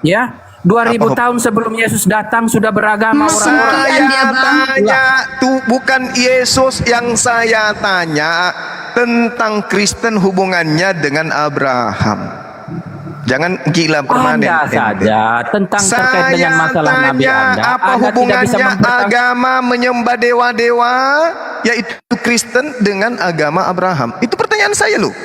O: Ya, 2000 tahun sebelum Yesus datang sudah beragama orang-orang.
B: Saya tanya, tuh bukan Yesus yang saya tanya, tentang Kristen hubungannya dengan Abraham. Jangan gila permanen.
O: Anda saja tentang terkait dengan masalah Nabi Anda.
B: Apa hubungannya agama menyembah dewa-dewa, yaitu Kristen, dengan agama Abraham? Itu pertanyaan saya loh.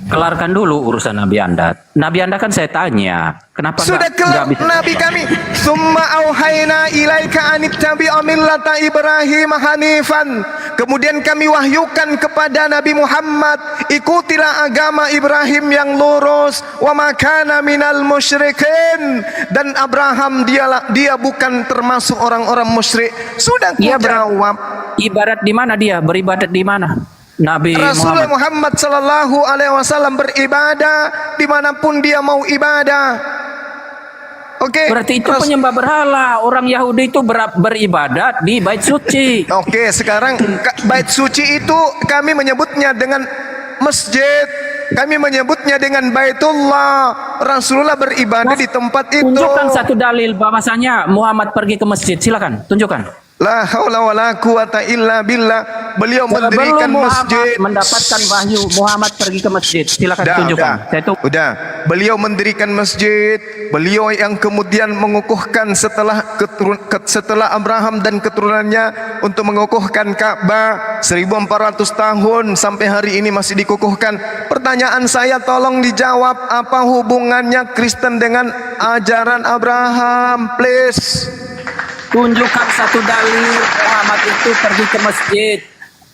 O: Kelarkan dulu urusan Nabi Anda. Nabi Anda kan saya tanya, kenapa
B: sudah kelar Nabi kami. Summa auhayna ilaika anittabi'a millata Ibrahim hanifan. Kemudian kami wahyukan kepada Nabi Muhammad, ikutilah agama Ibrahim yang lurus, wa makana minal musyrikin, dan Abraham dia bukan termasuk orang-orang musyrik. Sudah ku jawab.
O: Ibadat di mana dia? Beribadat di mana? Nabi
B: Rasulullah Muhammad sallallahu alaihi wasallam beribadah dimanapun dia mau ibadah. Oke.
O: Berarti itu penyembah berhala. Orang Yahudi itu beribadat di bait suci.
B: Oke, sekarang bait suci itu kami menyebutnya dengan masjid. kami menyebutnya dengan Baitullah. Rasulullah beribadah di tempat itu.
O: Tunjukkan satu dalil bahwasanya Muhammad pergi ke masjid. Silakan, tunjukkan.
B: La haula wala quwata illa billah. Beliau mendirikan
O: Sebelum
B: masjid.
O: Muhammad mendapatkan wahyu, Muhammad pergi ke masjid. Silakan tunjukkan.
B: Udah. Beliau mendirikan masjid. Beliau yang kemudian mengukuhkan setelah Abraham dan keturunannya untuk mengukuhkan Ka'bah 1400 tahun sampai hari ini masih dikukuhkan. Pertanyaan saya tolong dijawab, apa hubungannya Kristen dengan ajaran Abraham? Please.
O: Tunjukkan satu dalil Muhammad itu pergi ke masjid.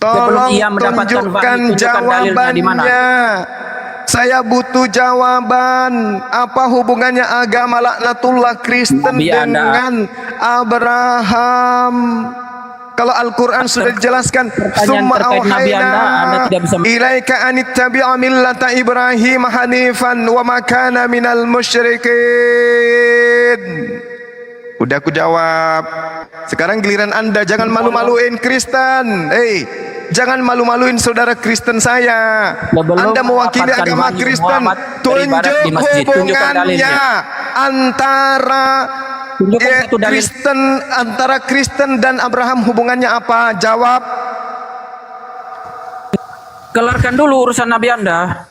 B: Tolong
O: Sebelum ia mendapatkan
B: tunjukkan
O: wahyu, tunjukkan dalilnya di mana.
B: jawabannya. Saya butuh jawaban. Apa hubungannya agama laknatullah Kristen
O: Nabi Anda.
B: dengan Abraham? Kalau Al-Quran sudah dijelaskan, summa
O: terkait Nabi Anda tidak bisa
B: ilaika anittabi'a millata Ibrahim hanifan wa ma kana minal musyrikin. Udah aku jawab. Sekarang giliran Anda, jangan malu-maluin Kristen. Jangan malu-maluin saudara Kristen saya. Anda mewakili agama Kristen. Tunjuk hubungannya antara Kristen dan Abraham, hubungannya apa? Jawab.
O: Kelarkan dulu urusan Nabi Anda.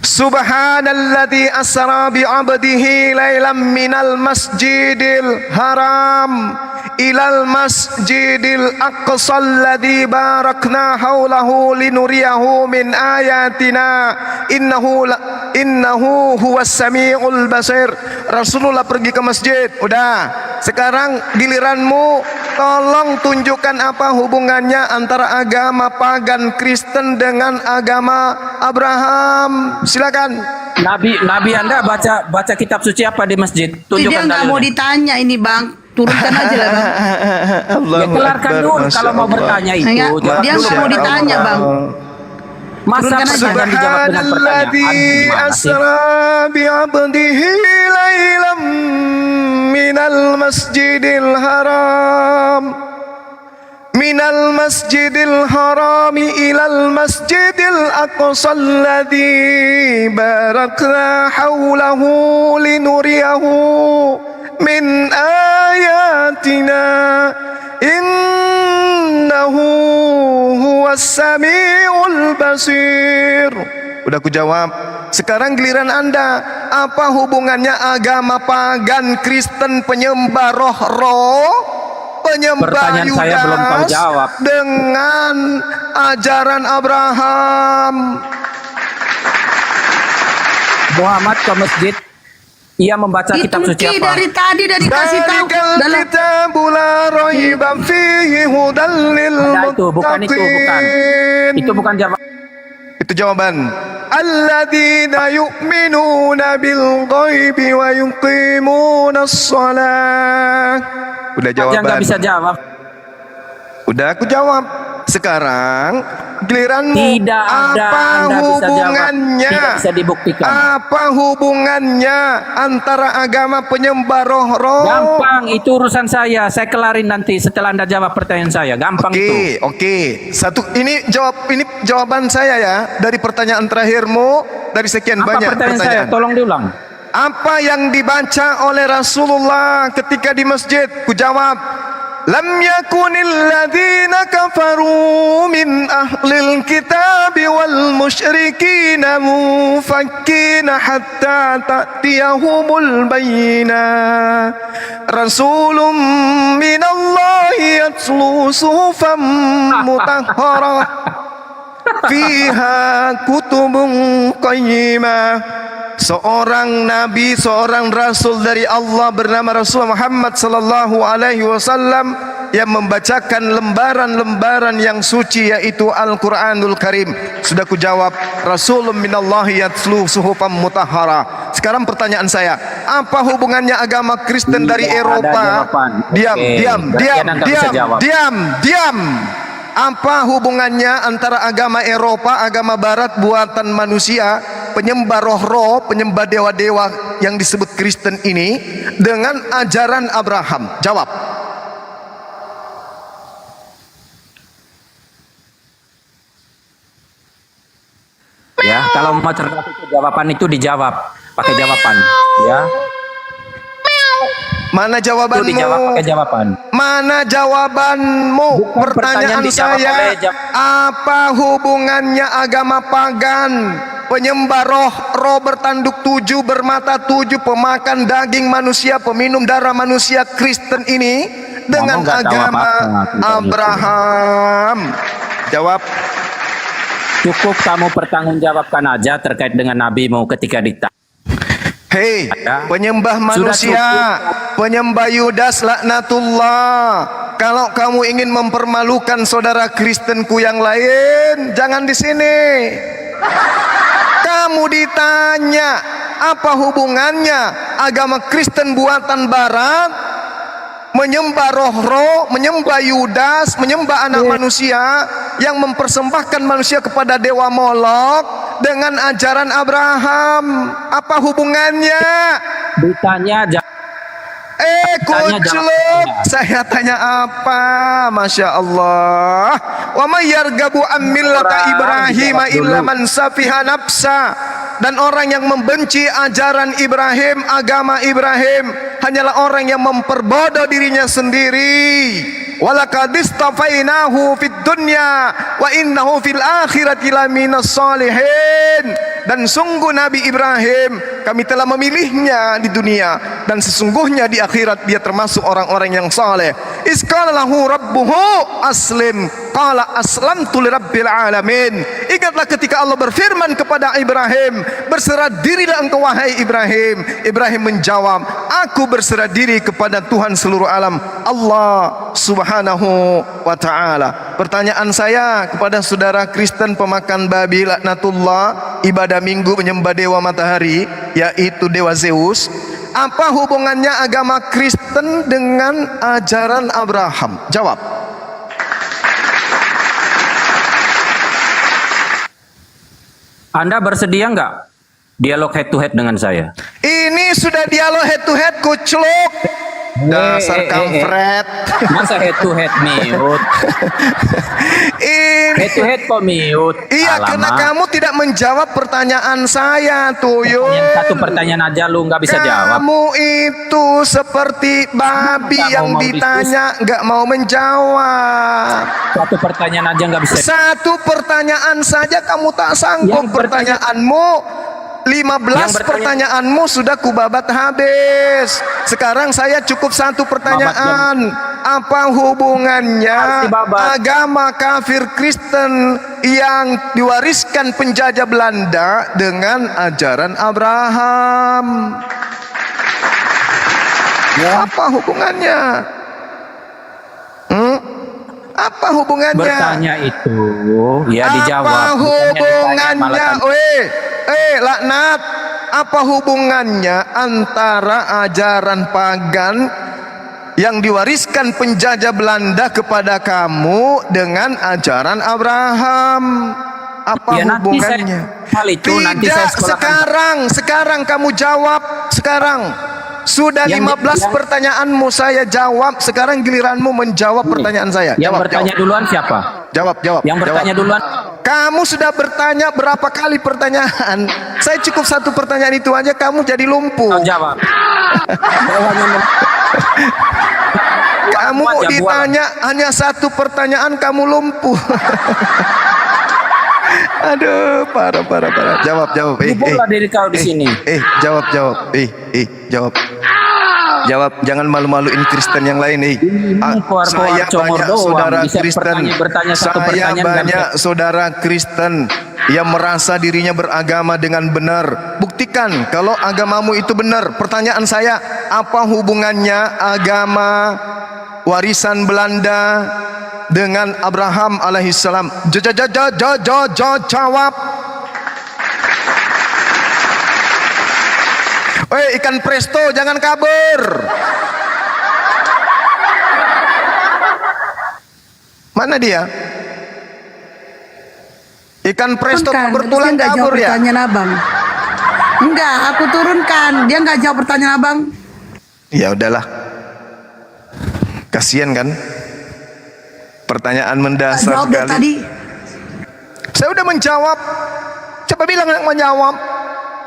B: Subhanalladzi asra bi 'abdihi lailam minal masjidil haram ilal masjidil aqsa alladzi barakna haulahu linuriyahu min ayatina innahu huwas samiul basir. Rasulullah pergi ke masjid. Udah. Sekarang giliranmu, tolong tunjukkan apa hubungannya antara agama pagan Kristen dengan agama Abraham. Silakan.
O: Nabi Anda baca kitab suci apa di masjid?
D: Dia nggak mau ditanya ini bang, turunkan aja lah bang.
O: Ya, kelarkan dulu kalau mau bertanya itu.
D: Dia nggak mau ditanya bang.
O: Masa pertanyaan dijawab dengan pertanyaan?
B: Asra bi 'abdihi lailam minal masjidil haram minal masjidil harami ilal masjidil aqsa alladzi barakna haulahu linuriyahu min ayatina innahu huwas samiul basir. Udah aku jawab. Sekarang giliran Anda. Apa hubungannya agama pagan Kristen penyembah roh-roh, penyembah
O: Pertanyaan saya belum kau
B: Yudas
O: jawab.
B: dengan ajaran Abraham?
O: Muhammad ke masjid, ia membaca kitab suci
D: Itu
O: apa?
D: dari tadi dari kasih tahu dalam
O: Ada itu, bukan itu, bukan. Itu bukan jawaban.
B: Itu jawaban. Alladzina yu'minuna bil ghaibi wa yuqimunas shalah. Udah jawaban.
O: Yang nggak bisa jawab.
B: Udah aku jawab. Sekarang giliranmu.
O: Tidak ada,
B: apa
O: Anda bisa jawab.
B: hubungannya?
O: Tidak bisa dibuktikan.
B: Apa hubungannya antara agama penyembah roh-roh?
O: Gampang, itu urusan saya. Saya kelarin nanti setelah Anda jawab pertanyaan saya. Gampang itu.
B: Oke. Ini jawaban saya ya dari pertanyaan terakhirmu dari sekian
O: Apa
B: banyak
O: pertanyaan saya? Tolong diulang.
B: Apa yang dibaca oleh Rasulullah ketika di masjid? Ku jawab, lam yakunil ladzina kafaru min ahlil kitabi wal musyrikina mufakkina hatta ta'tiyahumul bayyinah. Rasulun minallahi yatlu suhufan mutahharah fiha kutubun qayyimah. Seorang nabi, seorang rasul dari Allah bernama Rasulullah Muhammad sallallahu alaihi wasallam yang membacakan lembaran-lembaran yang suci, yaitu Al-Qur'anul Karim. Sudah ku jawab, Rasulun minallahi yatlu suhufan mutahhara. Sekarang pertanyaan saya, apa hubungannya agama Kristen dari Eropa? Diam. Apa hubungannya antara agama Eropa, agama Barat buatan manusia, penyembah roh-roh, penyembah dewa-dewa yang disebut Kristen ini dengan ajaran Abraham? Jawab.
O: Ya, Kalau mau cerdas itu jawaban itu dijawab pakai jawaban, ya.
B: Mana
O: Itu
B: jawabanmu?
O: dijawab pakai jawaban.
B: Mana jawabanmu?
O: Bukan
B: Pertanyaan
O: pertanyaan dijawab
B: saya,
O: oleh
B: apa hubungannya agama pagan, penyembah roh bertanduk 7, bermata 7, pemakan daging manusia, peminum darah manusia Kristen ini dengan
O: nggak tahu
B: agama
O: apa-apa tentang itu.
B: Abraham? Jawab.
O: Cukup kamu pertanggungjawabkan aja terkait dengan nabimu ketika ditanya.
B: Hei, penyembah
O: Sudah
B: manusia, penyembah Yudas laknatullah. Kalau kamu ingin mempermalukan saudara Kristenku yang lain, jangan di sini. Kamu ditanya, apa hubungannya agama Kristen buatan barat, menyembah roh-roh, menyembah Yudas, menyembah anak manusia yang mempersembahkan manusia kepada dewa Molok dengan ajaran Abraham? Apa hubungannya?
O: Ditanya
B: Kucluk, saya tanya apa? Masya Allah. Wa may yargabu an millata Ibrahim illa man safiha nafsa. Dan orang yang membenci ajaran Ibrahim, agama Ibrahim, hanyalah orang yang memperbodoh dirinya sendiri. Walaqad istafainahu fid dunya wa innahu fil akhirati laminas salihin. Dan sungguh Nabi Ibrahim kami telah memilihnya di dunia, dan sesungguhnya di akhirat dia termasuk orang-orang yang saleh. Iz qala lahu rabbuhu aslim qala aslamtu lirabbil alamin. Ingatlah ketika Allah berfirman kepada Ibrahim, berserah dirilah engkau wahai Ibrahim. Ibrahim menjawab, aku berserah diri kepada Tuhan seluruh alam, Allah Subhanahu wa ta'ala. Pertanyaan saya kepada saudara Kristen pemakan babi laknatullah, ibadah minggu menyembah dewa matahari, yaitu dewa Zeus, apa hubungannya agama Kristen dengan ajaran Abraham? Jawab.
O: Anda bersedia nggak dialog head to head dengan saya?
B: Ini sudah dialog head to head, kucluk. Dasar kampret.
O: Masa head to head mute? Head to head kok mute?
B: Iya, karena kamu tidak menjawab pertanyaan saya, Tuyul.
O: Satu pertanyaan aja lu nggak bisa jawab.
B: Kamu itu seperti babi yang ditanya nggak mau menjawab.
O: Satu pertanyaan aja nggak bisa.
B: Satu pertanyaan saja kamu tak sanggup. Pertanyaanmu 15 pertanyaanmu sudah kubabat habis. Sekarang saya cukup satu pertanyaan. Apa hubungannya agama kafir Kristen yang diwariskan penjajah Belanda dengan ajaran Abraham? Apa hubungannya? Apa hubungannya?
O: Bertanya itu ya dijawab.
B: Apa hubungannya? Laknat. Apa hubungannya antara ajaran pagan yang diwariskan penjajah Belanda kepada kamu dengan ajaran Abraham? Apa hubungannya? Tidak, sekarang kamu jawab. Sekarang sudah 15 pertanyaanmu saya jawab. Sekarang giliranmu menjawab pertanyaan saya.
O: Yang bertanya duluan siapa?
B: Jawab.
O: Yang bertanya duluan.
B: Kamu sudah bertanya berapa kali pertanyaan? Saya cukup satu pertanyaan itu aja kamu jadi lumpuh.
O: Jawab.
B: Kamu ditanya hanya satu pertanyaan kamu lumpuh. Aduh, parah. Jawab.
O: Lumpuhlah diri kau di sini.
B: Jawab. Jawab, jangan malu-maluin Kristen yang lain nih. Saya banyak saudara Kristen. Saya banyak saudara Kristen yang merasa dirinya beragama dengan benar. Buktikan kalau agamamu itu benar. Pertanyaan saya, apa hubungannya agama warisan Belanda dengan Abraham alaihissalam? Jawab. Ikan presto, jangan kabur. Mana dia? Ikan presto kebetulan kabur ya?
D: Pertanyaan abang. Enggak, aku turunkan. Dia nggak jawab pertanyaan abang.
B: Ya udahlah. Kasian kan? Pertanyaan mendasar sekali. Tadi. Saya udah menjawab. Siapa bilang nak menjawab?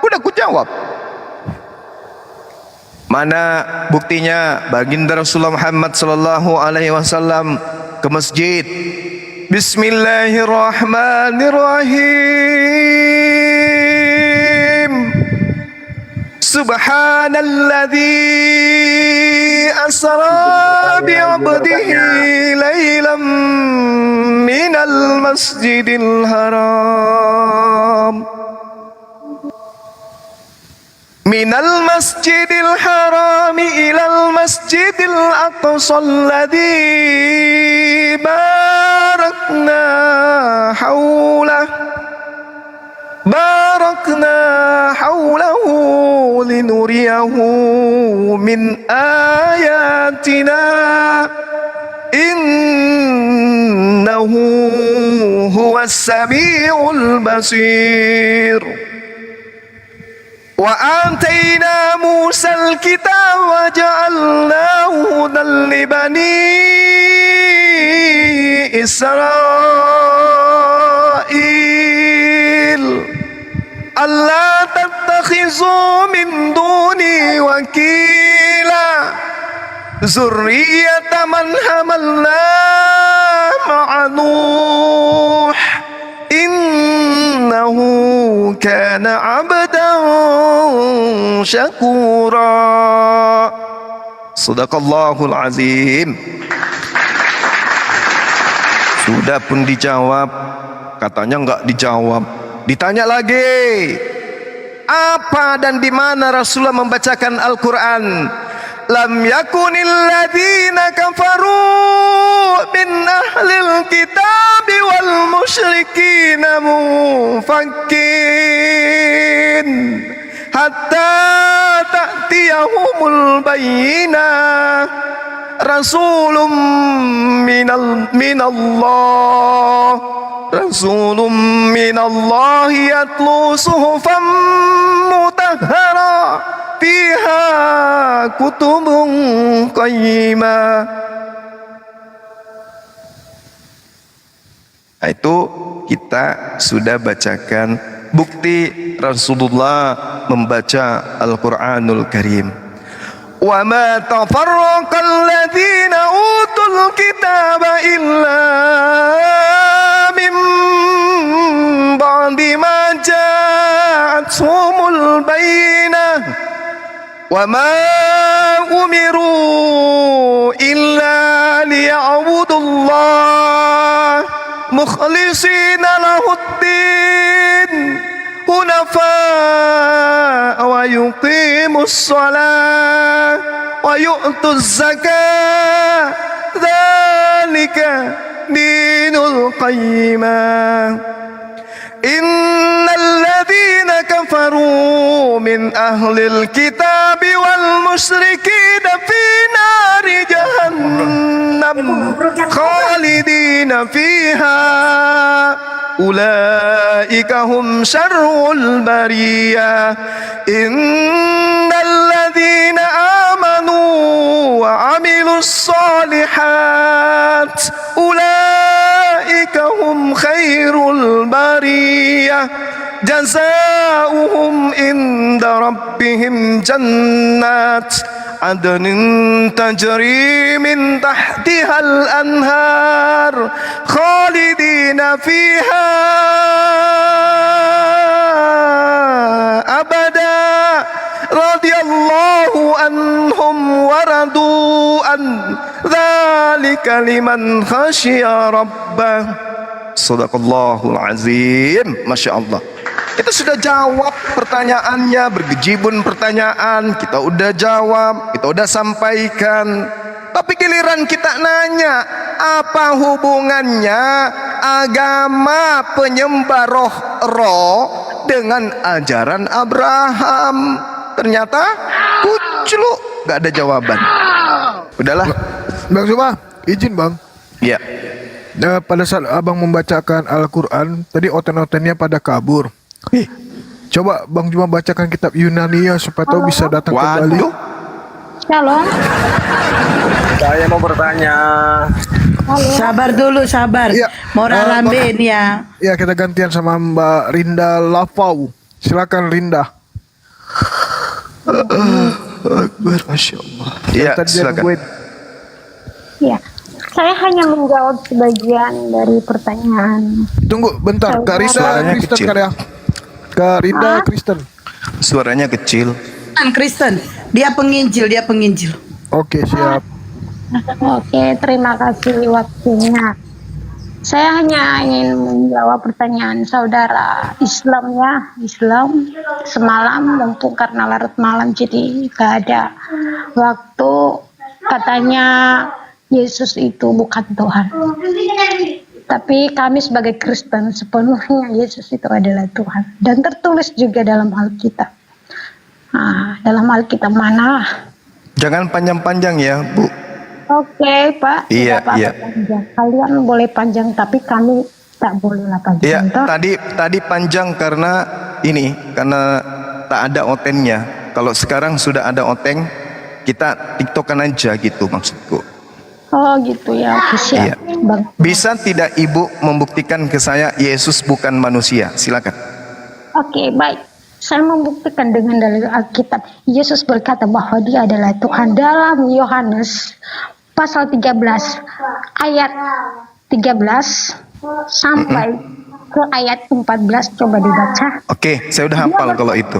B: Udah ku jawab. Mana buktinya? Baginda Rasulullah Muhammad sallallahu alaihi wasallam ke masjid. Bismillahirrahmanirrahim. Subhanalladzi asra bi'abdihi laylam minal masjidil haram minal masjidil harami ilal masjidil aqsa alladzi barakna haulahu linuriyahu min ayatina innahu huwas samiul basir. Wa ataina Musal kitab wa ja'alnahu hudan li bani Israil alla tattakhizu min duni wakila zurriyata man hamalna ma'a Nuh innahu kana 'abdan syakura. Sadaqallahul azim. Sudah pun dijawab, katanya enggak dijawab. Ditanya lagi, apa dan di mana Rasulullah membacakan Al-Quran? Lam yakunil ladzina kafaru min ahlil kitabi wal musyrikina munfakkin hatta ta'tiyahumul bayyinah rasulun minallah yatlu suhufan mutahhara fiha kutubun qayyimah. Itu kita sudah bacakan bukti Rasulullah membaca Al-Quranul Karim. Wa ma tafarraqal ladzina utul kitaba illa min ba'di ma ja'atuhumul bayyinah wa ma umiru illa liya'budullah mukhlisina lahuddin hunafa wa yuqimus salah wa yu'tuz zakah dzalika dinul qayyimah. Innal ladzina kafaru min ahlil kitabi wal musyrikina fi nari jahannam khalidina fiha ulaika hum syarrul bariyah. Innal ladzina amanu wa amilus solihat ulaika hum khairul bariyah jazaohum inda rabbihim jannat adnin tajri min tahtihal anhar khalidina fiha abada radiyallahu anhum wa radu an dzalika liman khasyiya rabbah. Sadaqallahul azim. Masya Allah. Kita sudah jawab pertanyaannya, bergejibun pertanyaan, kita udah jawab, kita udah sampaikan. Tapi giliran kita nanya, apa hubungannya agama penyembah roh dengan ajaran Abraham? Ternyata kucluk, gak ada jawaban. Udahlah.
A: Bang Zuma, izin bang.
B: Iya.
A: Pada saat abang membacakan Al-Quran, tadi oten-otennya pada kabur. Coba Bang Zuma bacakan kitab Yunania supaya tahu bisa datang kembali.
M: Shalom.
F: Saya mau bertanya,
D: Sabar dulu, sabar.
A: Iya.
D: Mau rambein ya.
A: Ya, kita gantian sama Mbak Rinda Lafau. Silakan Rinda.
B: Akbar, Masya Allah. Ya,
A: Tadi dia
B: silakan.
A: nungguin.
M: Ya, saya hanya menjawab sebagian dari pertanyaan.
A: Tunggu bentar, Kak Rinda
B: Suaranya
A: Kristen
B: kecil.
A: kali ya. Kak Rinda Kristen.
B: Suaranya kecil.
D: Kristen, dia penginjil,
A: Oke, siap.
M: Oke, terima kasih waktunya. Saya hanya ingin menjawab pertanyaan saudara Islam ya. Islam semalam mungkin karena larut malam jadi gak ada waktu. Katanya Yesus itu bukan Tuhan. Tapi kami sebagai Kristen sepenuhnya Yesus itu adalah Tuhan. Dan tertulis juga dalam Alkitab. Nah, dalam Alkitab mana?
B: Jangan panjang-panjang ya, Bu.
M: Oke, Pak.
B: Iya,
M: Tidak apa-apa
B: iya.
M: panjang. Kalian boleh panjang, tapi kami tak bolehlah panjang.
B: Iya,
M: Toh?
B: tadi panjang karena tak ada otennya. Kalau sekarang sudah ada oteng, kita tiktokan aja gitu maksudku.
M: Oh gitu ya, oke, siap.
B: Iya.
M: Bang.
B: Bisa tidak Ibu membuktikan ke saya Yesus bukan manusia? Silakan.
M: Oke, baik. Saya membuktikan dengan dalil Alkitab. Yesus berkata bahwa dia adalah Tuhan dalam Yohanes pasal 13 ayat 13 sampai ke ayat 14, coba dibaca.
B: Oke, saya udah hafal kalau itu.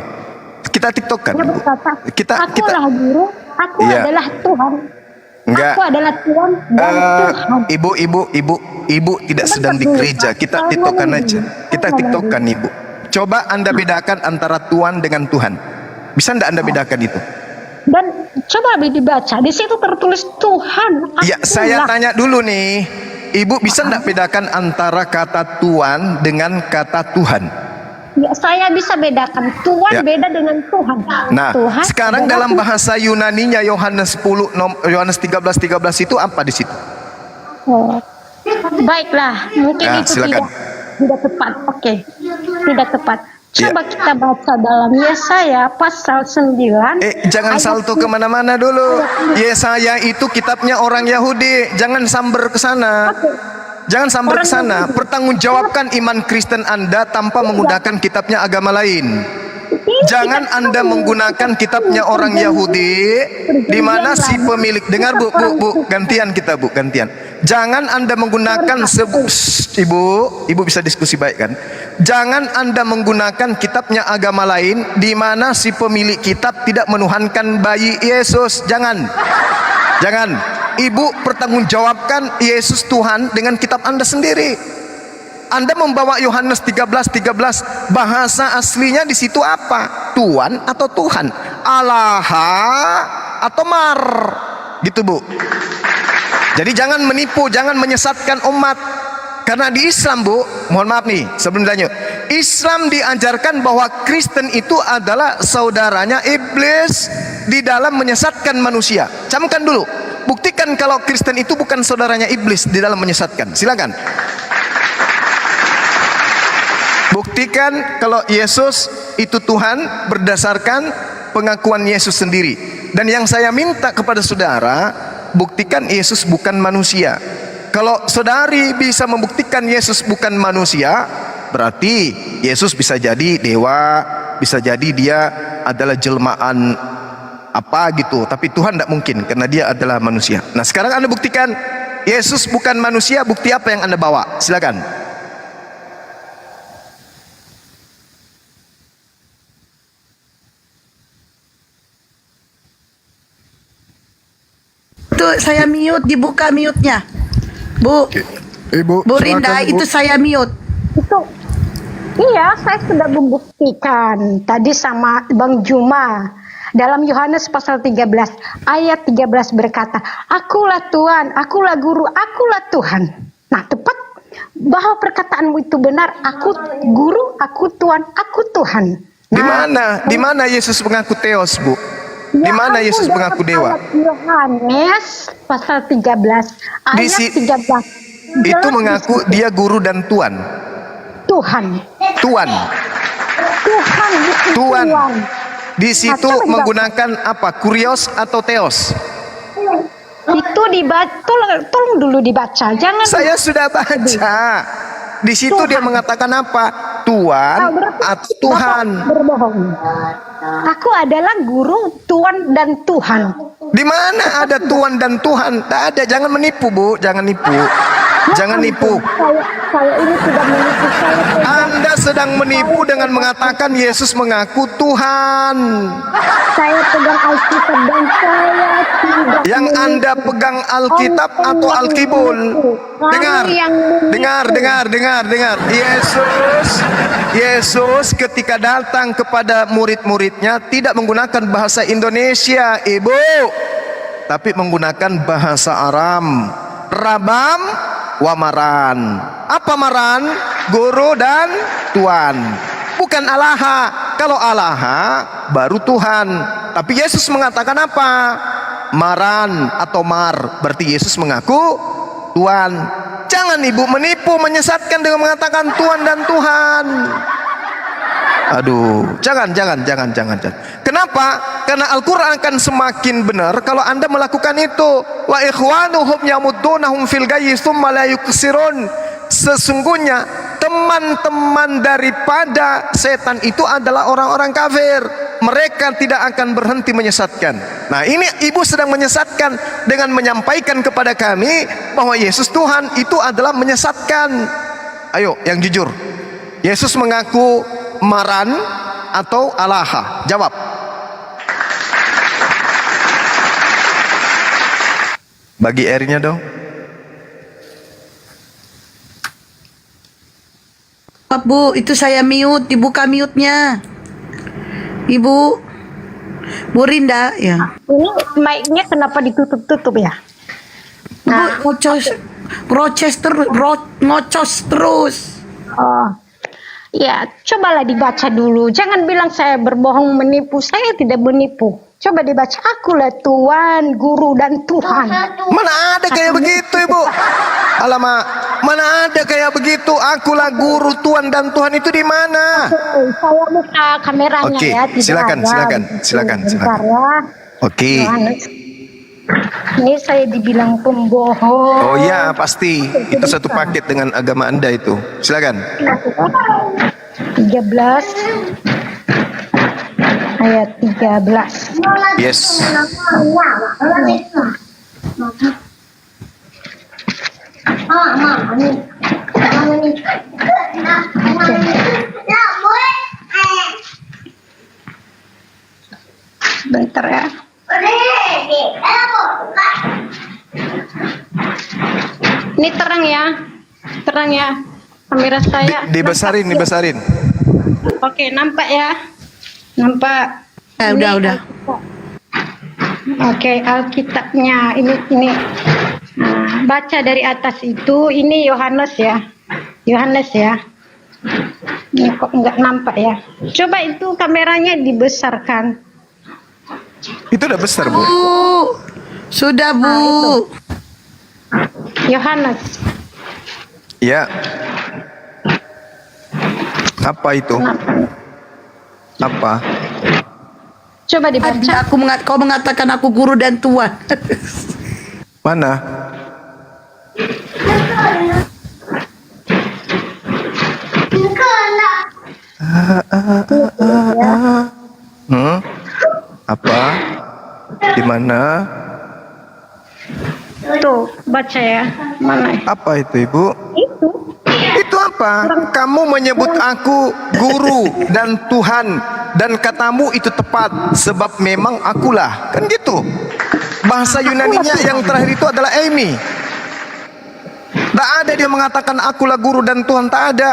B: Kita tiktokkan.
M: Dia berkata,
B: Kita
M: akulah guru, aku
B: Iya.
M: adalah Tuhan.
B: Enggak.
M: Aku adalah Tuhan dan Tuhan.
B: Ibu tidak sedang di gereja. Kita tiktokkan aja. Kita tiktokkan Ibu. Coba Anda bedakan antara Tuhan dengan Tuhan. Bisa enggak Anda bedakan itu?
M: Dan coba dibaca, di situ tertulis Tuhan.
B: Ya, saya tanya dulu nih. Ibu bisa enggak bedakan antara kata Tuhan dengan kata Tuhan?
M: Ya, saya bisa bedakan Tuhan
B: Ya.
M: beda dengan Tuhan.
B: Nah,
M: Tuhan
B: sekarang
M: adalah
B: dalam bahasa Yunaninya Yohanes 13:13 itu apa di situ?
M: Oh. Baiklah, mungkin
B: Ya,
M: itu
B: silakan.
M: tidak tepat. Oke. Tidak tepat. Coba kita baca dalam Yesaya pasal 9.
B: Jangan
M: ayat
B: salto kemana-mana dulu. Yesaya itu kitabnya orang Yahudi. Jangan samber ke sana. Jangan samber ke sana. Pertanggungjawabkan iman Kristen Anda tanpa menggunakan kitabnya agama lain. Jangan Anda menggunakan kitabnya orang Yahudi di mana si pemilik, dengar Bu, gantian kita Bu, gantian. Jangan Anda menggunakan Ibu bisa diskusi baik kan? Jangan Anda menggunakan kitabnya agama lain di mana si pemilik kitab tidak menuhankan bayi Yesus. Jangan. Ibu pertanggungjawabkan Yesus Tuhan dengan kitab Anda sendiri. Anda membawa Yohanes 13:13, bahasa aslinya di situ apa? Tuhan atau Tuhan? Allah atau Mar? Gitu Bu. Jadi jangan menipu, jangan menyesatkan umat. Karena di Islam Bu, mohon maaf nih sebelum lanjut, Islam diajarkan bahwa Kristen itu adalah saudaranya iblis di dalam menyesatkan manusia. Camkan dulu, buktikan kalau Kristen itu bukan saudaranya iblis di dalam menyesatkan. Silakan. Buktikan kalau Yesus itu Tuhan berdasarkan pengakuan Yesus sendiri. Dan yang saya minta kepada saudara, buktikan Yesus bukan manusia. Kalau saudari bisa membuktikan Yesus bukan manusia, berarti Yesus bisa jadi dewa, bisa jadi dia adalah jelmaan apa gitu. Tapi Tuhan tidak mungkin karena dia adalah manusia. Nah sekarang Anda buktikan Yesus bukan manusia, bukti apa yang Anda bawa? Silakan.
D: Itu saya mute, dibuka mute-nya. Bu.
A: Ibu,
D: Bu Rinda,
A: silakan, Bu.
D: itu saya mute.
M: Itu iya, saya sudah membuktikan tadi sama Bang Juma. Dalam Yohanes pasal 13 ayat 13 berkata, akulah Tuhan, akulah guru, akulah Tuhan. Nah tepat bahwa perkataanmu itu benar. Aku guru, aku Tuhan, aku Tuhan.
B: Di mana Yesus mengaku Theos, Bu? Di mana Yesus mengaku dewa?
M: Yohanes pasal 13 ayat 13.
B: Itu mengaku dia guru dan Tuhan.
M: Tuhan.
B: Tuhan.
M: Tuhan.
B: Di situ menggunakan apa? Kurios atau Theos?
M: Itu dibaca, tolong dulu dibaca. Jangan.
B: Saya sudah baca. Di situ dia mengatakan apa? Tuan atau Tuhan.
M: Bapak berbohong. Aku adalah guru, Tuan dan Tuhan.
B: Di mana ada Tuhan dan Tuhan? Tak ada. Jangan menipu, Bu. Jangan nipu. Jangan nipu.
M: Saya ini sudah menipu saya.
B: Anda sedang menipu dengan mengatakan Yesus mengaku Tuhan.
M: Saya pegang Alkitab dan saya tidak.
B: Yang Anda pegang Alkitab atau Alkibul. Dengar. Yesus ketika datang kepada murid-muridnya tidak menggunakan bahasa Indonesia, Ibu, tapi menggunakan bahasa Aram. Rabam wa maran. Apa maran? Guru dan Tuan. Bukan Alaha. Kalau Alaha baru Tuhan. Tapi Yesus mengatakan apa? Maran atau mar. Berarti Yesus mengaku Tuhan. Jangan Ibu menipu, menyesatkan dengan mengatakan Tuhan dan Tuhan. Aduh, jangan. Kenapa? Karena Al-Quran akan semakin benar kalau Anda melakukan itu. Wa ikhwanuhum yamuddunahum fil gayyi tsumma la yuqsirun. Sesungguhnya teman-teman daripada setan itu adalah orang-orang kafir. Mereka tidak akan berhenti menyesatkan. Nah, ini Ibu sedang menyesatkan dengan menyampaikan kepada kami bahwa Yesus Tuhan, itu adalah menyesatkan. Ayo, yang jujur. Yesus mengaku Maran atau Alaha? Jawab. Bagi airnya dong.
D: Bu, itu saya mute, dibuka mute-nya. Ibu Rinda ya.
M: Ini mic-nya kenapa ditutup-tutup ya?
D: Bu, ngocos terus.
M: Oh. Ya, cobalah dibaca dulu. Jangan bilang saya berbohong, menipu. Saya tidak menipu. Coba dibaca. Akulah Tuhan, Guru dan Tuhan.
B: Mana ada kayak begitu, Ibu? Alamak, mana ada kayak begitu? Akulah Guru, Tuhan dan Tuhan itu di mana?
M: Saya buka kameranya ya.
B: Silakan.
M: Bentar ya.
B: Oke.
M: Ini saya dibilang pembohong.
B: Oh ya, pasti. Itu satu paket dengan agama Anda itu. Silakan.
M: 13 ayat 13.
B: Yes.
M: Bentar ya. Ini terang ya kamera saya.
B: Dibesarin.
M: Oke, nampak ya, nampak.
D: Ya, udah.
M: Oke, Alkitabnya ini. Nah, baca dari atas itu. Ini Yohanes ya. Ini kok nggak nampak ya? Coba itu kameranya dibesarkan.
B: Itu udah besar, Bu.
D: Sudah, Bu.
M: Yohanes.
B: Ya. Apa itu? Apa?
M: Coba dibaca.
D: Kau mengatakan aku guru dan tuan.
B: Mana? Apa? Di mana?
M: Tuh, baca ya. Mana?
B: Apa itu, Ibu? Itu apa? Kamu menyebut aku guru dan Tuhan, dan katamu itu tepat sebab memang akulah. Kan gitu. Bahasa Yunaninya yang terakhir itu adalah Emi. Tak ada dia mengatakan akulah guru dan Tuhan, tak ada.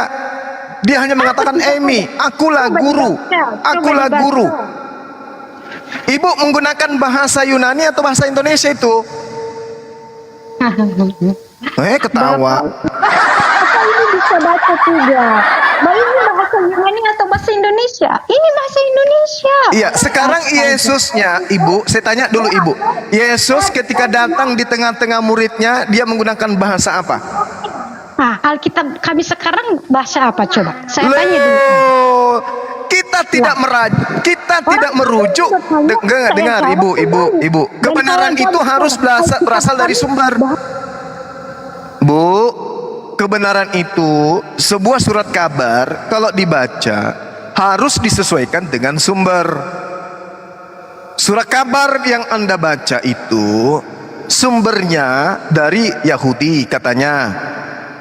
B: Dia hanya mengatakan Emi, akulah guru. Akulah guru. Ibu menggunakan bahasa Yunani atau bahasa Indonesia itu? Ketawa.
M: Apa ini bisa baca juga? Ini bahasa Yunani atau bahasa Indonesia? Ini bahasa Indonesia.
B: Iya, sekarang Yesusnya, Ibu, saya tanya dulu Ibu. Yesus ketika datang di tengah-tengah muridnya, dia menggunakan bahasa apa?
M: Nah, Alkitab kami sekarang bahasa apa coba? Saya tanya dulu.
B: kita tidak merujuk. Dengar, ibu. Kebenaran itu harus berasal dari sumber. Bu, kebenaran itu sebuah surat kabar kalau dibaca harus disesuaikan dengan sumber. Surat kabar yang Anda baca itu sumbernya dari Yahudi katanya.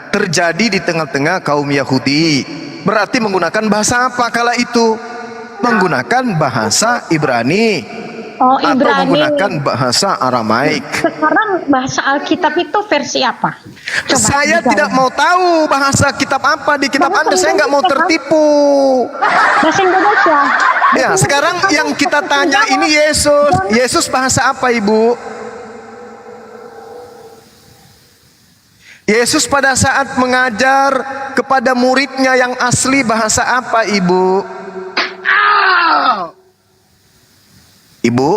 B: Terjadi di tengah-tengah kaum Yahudi. Berarti menggunakan bahasa apa kala itu? Menggunakan bahasa Ibrani. Atau menggunakan bahasa Aramaik.
M: Sekarang bahasa Alkitab itu versi apa?
B: Saya tidak mau tahu bahasa kitab apa di kitab Anda. Saya nggak mau tertipu.
M: Bahasa Indonesia.
B: Ya, sekarang yang kita tanya ini Yesus. Yesus bahasa apa, Ibu? Yesus pada saat mengajar kepada muridnya yang asli bahasa apa, Ibu? Ibu?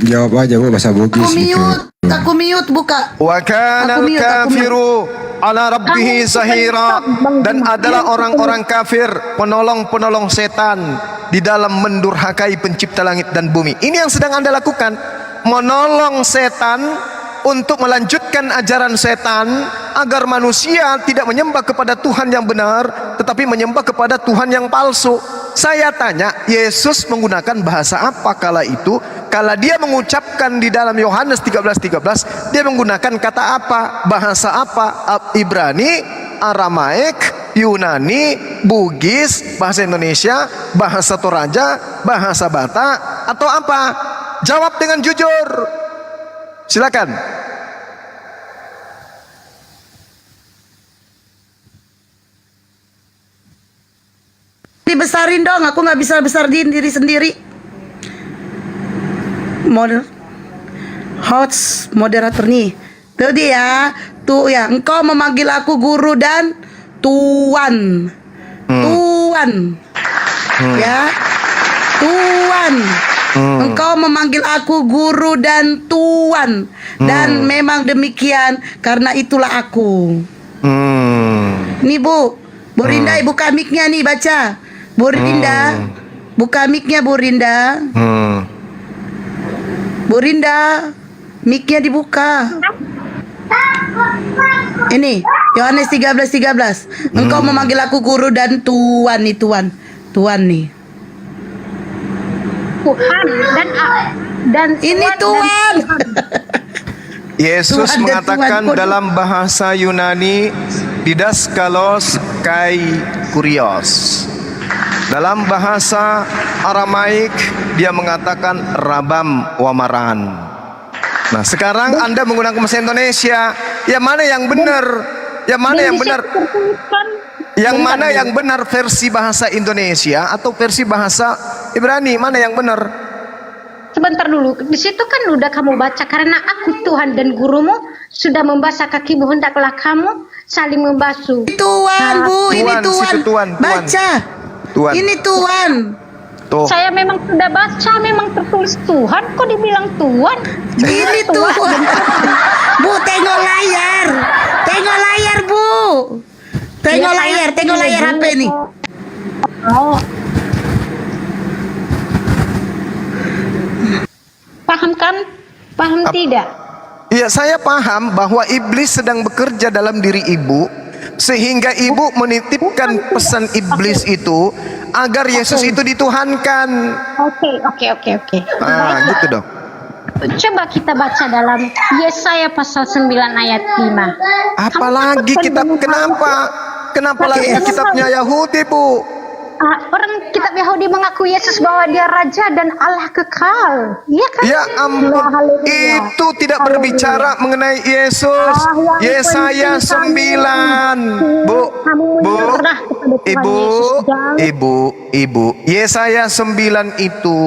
J: Jawab aja Bu, bahasa Bugis gitu.
D: Aku mute buka.
B: Wa kana al-kafiru ala rabbihi zahira. Dan adalah orang-orang kafir penolong-penolong setan di dalam mendurhakai pencipta langit dan bumi. Ini yang sedang Anda lakukan, menolong setan untuk melanjutkan ajaran setan agar manusia tidak menyembah kepada Tuhan yang benar tetapi menyembah kepada Tuhan yang palsu. Saya tanya, Yesus menggunakan bahasa apa kala itu? Kala dia mengucapkan di dalam Yohanes 13:13, dia menggunakan kata apa? Bahasa apa? Ibrani, Aramaik, Yunani, Bugis, bahasa Indonesia, bahasa Toraja, bahasa Batak, atau apa? Jawab dengan jujur. Silakan.
D: Dibesarin dong, aku nggak bisa besarin diri sendiri. Host moderator nih. Tuh dia, tuh ya. Engkau memanggil aku guru dan tuan. Tuan. Ya. Tuan. Engkau memanggil aku guru dan tuan. Dan memang demikian, karena itulah aku. Nih Bu Rinda, buka mic-nya nih, baca. Bu Rinda, buka mic-nya Bu Rinda. Bu Rinda, mic-nya dibuka. Ini Yohanes 13:13. Engkau memanggil aku guru dan tuan nih, tuan nih.
M: Tuhan dan
D: ini Tuhan.
B: Yesus
D: Tuhan dan
B: mengatakan
D: Tuhan.
B: dalam bahasa Yunani didaskalos kai kurios. Dalam bahasa Aramaik dia mengatakan rabam wamaran. Nah, sekarang Anda menggunakan bahasa Indonesia. Yang mana yang benar? Yang mana yang benar? Yang mana yang benar, versi bahasa Indonesia atau versi bahasa Ibrani? Mana yang benar?
M: Sebentar dulu, di situ kan udah kamu baca, karena aku Tuhan dan gurumu sudah membasuh kakimu, hendaklah kamu saling membasuh.
D: Tuhan, Bu, ini Tuhan.
B: Tuhan.
D: Baca.
B: Tuhan.
D: Ini Tuhan.
B: Tuh.
M: Saya memang sudah baca, memang tertulis Tuhan, kok dibilang Tuhan?
D: Ini Tuhan. Bu, tengok layar. Tengok layar, Bu. Tengok layar, tengok layar HP nih.
M: Oh. Paham kan? Paham tidak?
B: Ya, saya paham bahwa iblis sedang bekerja dalam diri ibu, sehingga ibu menitipkan pesan iblis itu agar Yesus itu dituhankan.
M: Oke.
B: Ah, gitu dong.
M: Coba kita baca dalam Yesaya pasal 9 ayat 5.
B: Apalagi kitab, kenapa lagi kitabnya Yahudi, Bu?
M: Orang kitab Yahudi mengaku Yesus bahwa dia raja dan Allah kekal. Iya kan?
B: Ya ampun, itu tidak berbicara mengenai Yesus. Yesaya 9. Ibu, Yesaya 9 itu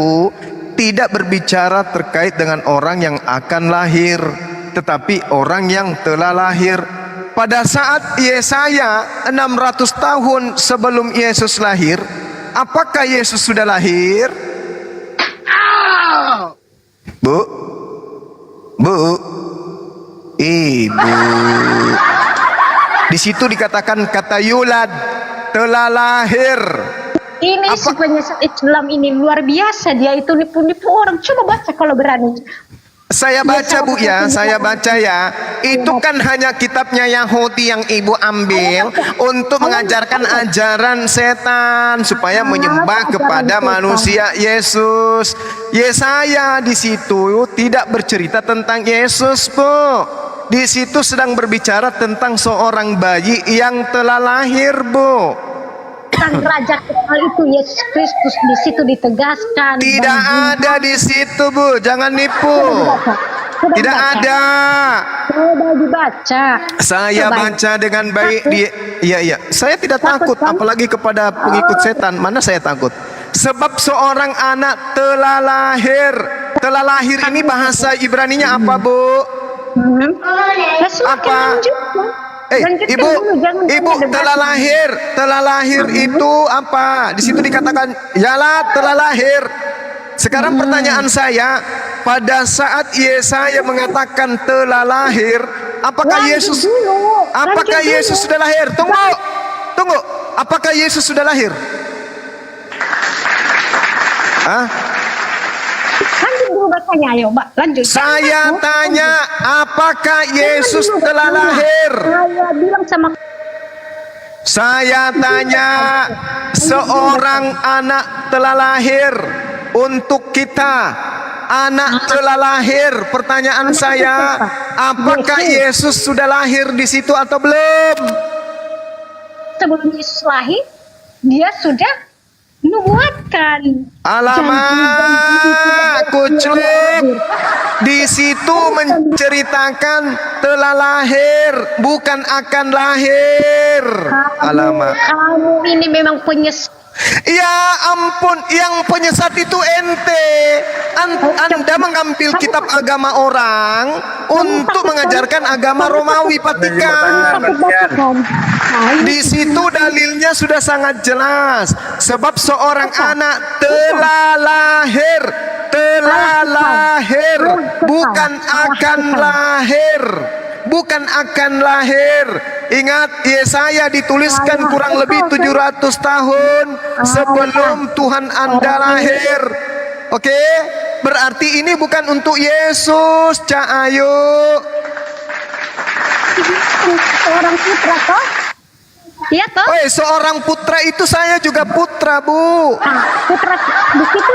B: tidak berbicara terkait dengan orang yang akan lahir, tetapi orang yang telah lahir. Pada saat Yesaya 600 tahun sebelum Yesus lahir, apakah Yesus sudah lahir? Bu, ibu, Di situ dikatakan kata yulad, telah lahir.
M: Ini si penyesat Islam ini luar biasa, dia itu nipu-nipu orang. Coba baca kalau berani.
B: Saya baca Bu ya, saya baca ya. Itu kan hanya kitabnya Yahudi yang Ibu ambil untuk mengajarkan ajaran setan supaya menyembah kepada manusia Yesus. Yesaya di situ tidak bercerita tentang Yesus, Bu. Di situ sedang berbicara tentang seorang bayi yang telah lahir, Bu.
M: Sang Raja kekal itu Yesus Kristus di situ ditegaskan.
B: Tidak ada di situ, Bu. Jangan nipu. Tidak ada.
M: Coba dibaca.
B: Saya baca dengan baik. Iya. Saya tidak takut, apalagi kepada pengikut setan. Mana saya takut? Sebab seorang anak telah lahir. Telah lahir ini bahasa Ibraninya apa, Bu? Apa? Ibu telah lahir itu apa? Di situ dikatakan yalah telah lahir. Sekarang pertanyaan saya, pada saat Yesaya mengatakan telah lahir, apakah Yesus sudah lahir? Tunggu. Apakah Yesus sudah lahir? Hah?
M: Lanjut dulu bacanya, ayo Mbak, lanjut.
B: Saya tanya, apakah Yesus telah lahir? Saya tanya, seorang anak telah lahir untuk kita. Anak telah lahir. Pertanyaan saya, apakah Yesus sudah lahir di situ atau belum?
M: Sebelum Yesus lahir, dia sudah nubuatkan.
B: Alamak, kucluk. Di situ menceritakan telah lahir, bukan akan lahir. Alamak.
M: Kamu ini memang penyesat.
B: Ya ampun, yang penyesat itu ente. Anda mengambil kitab agama orang untuk mengajarkan agama Romawi Vatikan. Di situ dalilnya sudah sangat jelas. Sebab seorang anak telah lahir, bukan akan lahir. Bukan akan lahir. Ingat, Yesaya dituliskan kurang lebih 700 tahun sebelum Tuhan Anda lahir. Oke? Berarti ini bukan untuk Yesus, Cak Ayu.
M: Seorang putra toh? Iya toh?
B: Seorang putra itu saya juga putra, Bu.
M: Putra di situ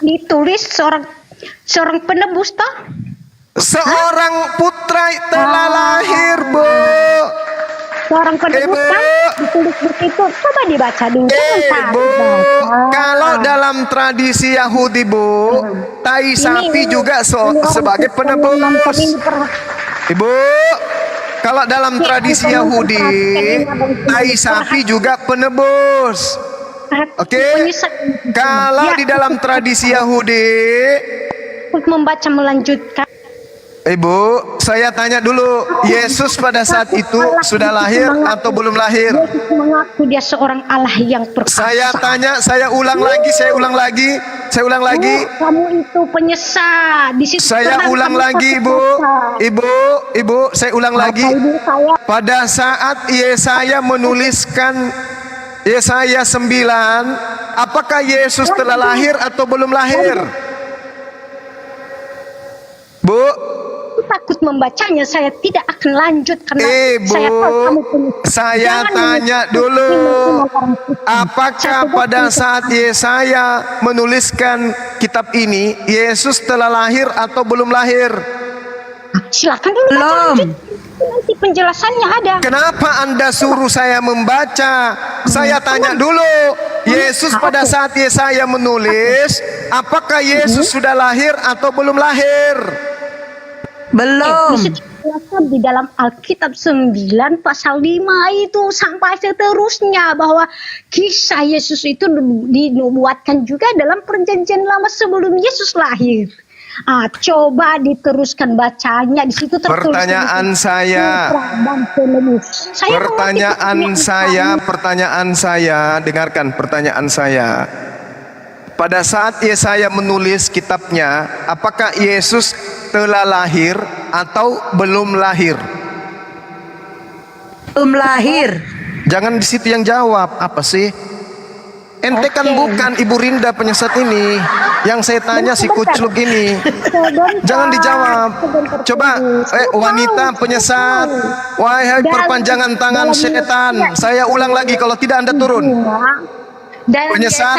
M: ditulis seorang penebus toh?
B: Seorang putra telah lahir, Bu.
M: Seorang penebus kan ditulis begitu. Coba dibaca dulu.
B: Bu, kalau dalam tradisi Yahudi, Bu, tai sapi juga sebagai penebus. Ibu, kalau dalam tradisi Yahudi, tai sapi juga penebus. Oke? Kalau di dalam tradisi Yahudi,
M: membaca melanjutkan.
B: Ibu, saya tanya dulu, Yesus pada saat itu sudah lahir atau belum lahir?
M: Yesus mengaku dia seorang Allah yang perkasa.
B: Saya tanya, saya ulang lagi.
M: Kamu itu penyesat. Di situ
B: saya ulang lagi, Ibu, saya ulang lagi. Pada saat Yesaya menuliskan Yesaya 9, apakah Yesus telah lahir atau belum lahir? Bu,
M: takut membacanya, saya tidak akan lanjut karena saya tahu kamu
B: saya tanya dulu, apakah pada saat Yesaya menuliskan kitab ini Yesus telah lahir atau belum lahir?
M: Silakan dulu baca, nanti penjelasannya ada.
B: Kenapa Anda suruh saya membaca? Saya tanya dulu, Yesus pada saat Yesaya menulis, apakah Yesus sudah lahir atau belum lahir?
M: Belum. Di dalam Alkitab 9 pasal 5 itu sampai seterusnya bahwa kisah Yesus itu dinubuatkan juga dalam perjanjian lama sebelum Yesus lahir. Coba diteruskan bacanya, di situ tertulis.
B: Pertanyaan saya, dengarkan pertanyaan saya. Pada saat Yesaya menulis kitabnya, apakah Yesus telah lahir atau belum lahir?
D: belum lahir.
B: Jangan di situ yang jawab. Apa sih? Ente kan bukan Ibu Rinda penyesat ini. Yang saya tanya si kucluk ini. Jangan dijawab. Coba, wanita penyesat. Wahai perpanjangan tangan setan. Saya ulang lagi, kalau tidak Anda turun. Penyesat,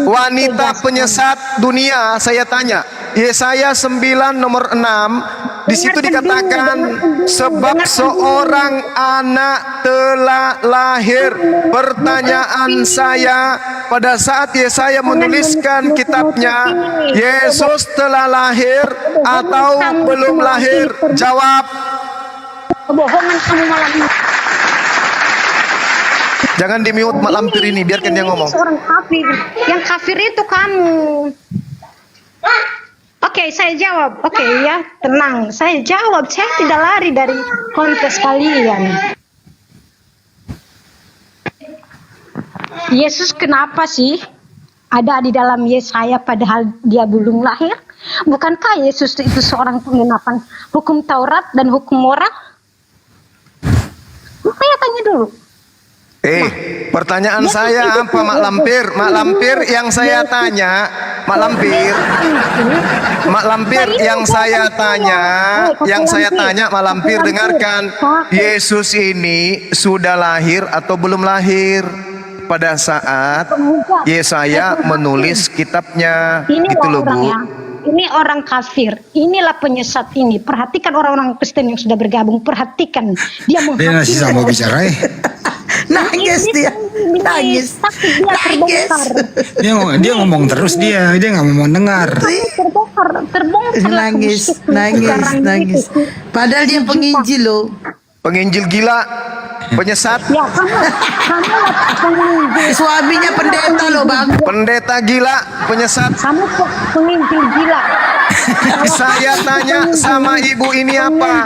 B: wanita penyesat dunia, saya tanya. Yesaya 9 nomor 6, di situ dikatakan sebab seorang anak telah lahir. Pertanyaan saya, pada saat Yesaya menuliskan kitabnya, Yesus telah lahir atau belum lahir? Jawab.
M: Kebohongan kamu malam ini.
B: Jangan di-mute Mak Lampir ini, biarkan dia ngomong.
M: Seorang kafir. Yang kafir itu kamu. Oke, saya jawab. Oke ya, tenang. Saya jawab. Saya tidak lari dari kontes kalian. Yesus kenapa sih ada di dalam Yesaya padahal dia belum lahir? Bukankah Yesus itu seorang penggenapan hukum Taurat dan hukum moral? Saya tanya dulu.
B: Pertanyaan saya apa Mak Lampir? Mak Lampir yang saya tanya, Mak Lampir yang saya tanya, Mak Lampir dengarkan. Yesus ini sudah lahir atau belum lahir pada saat Yesaya menulis kitabnya? Itu loh Bu.
M: Ini orang kafir, inilah penyesat ini. Perhatikan orang-orang Kristen yang sudah bergabung, perhatikan. Dia
J: masih sama bicara
D: Nangis dia. Nangis.
J: Dia ngomong terus, dia nggak mau dengar.
M: Terbongkar.
D: Nangis. Padahal dia penginjil loh.
B: Penginjil gila, penyesat.
M: Ya, kamu penginjil.
D: Suaminya pendeta loh Bang.
B: Pendeta gila, penyesat.
M: Kamu penginjil gila.
B: Saya tanya sama ibu ini apa?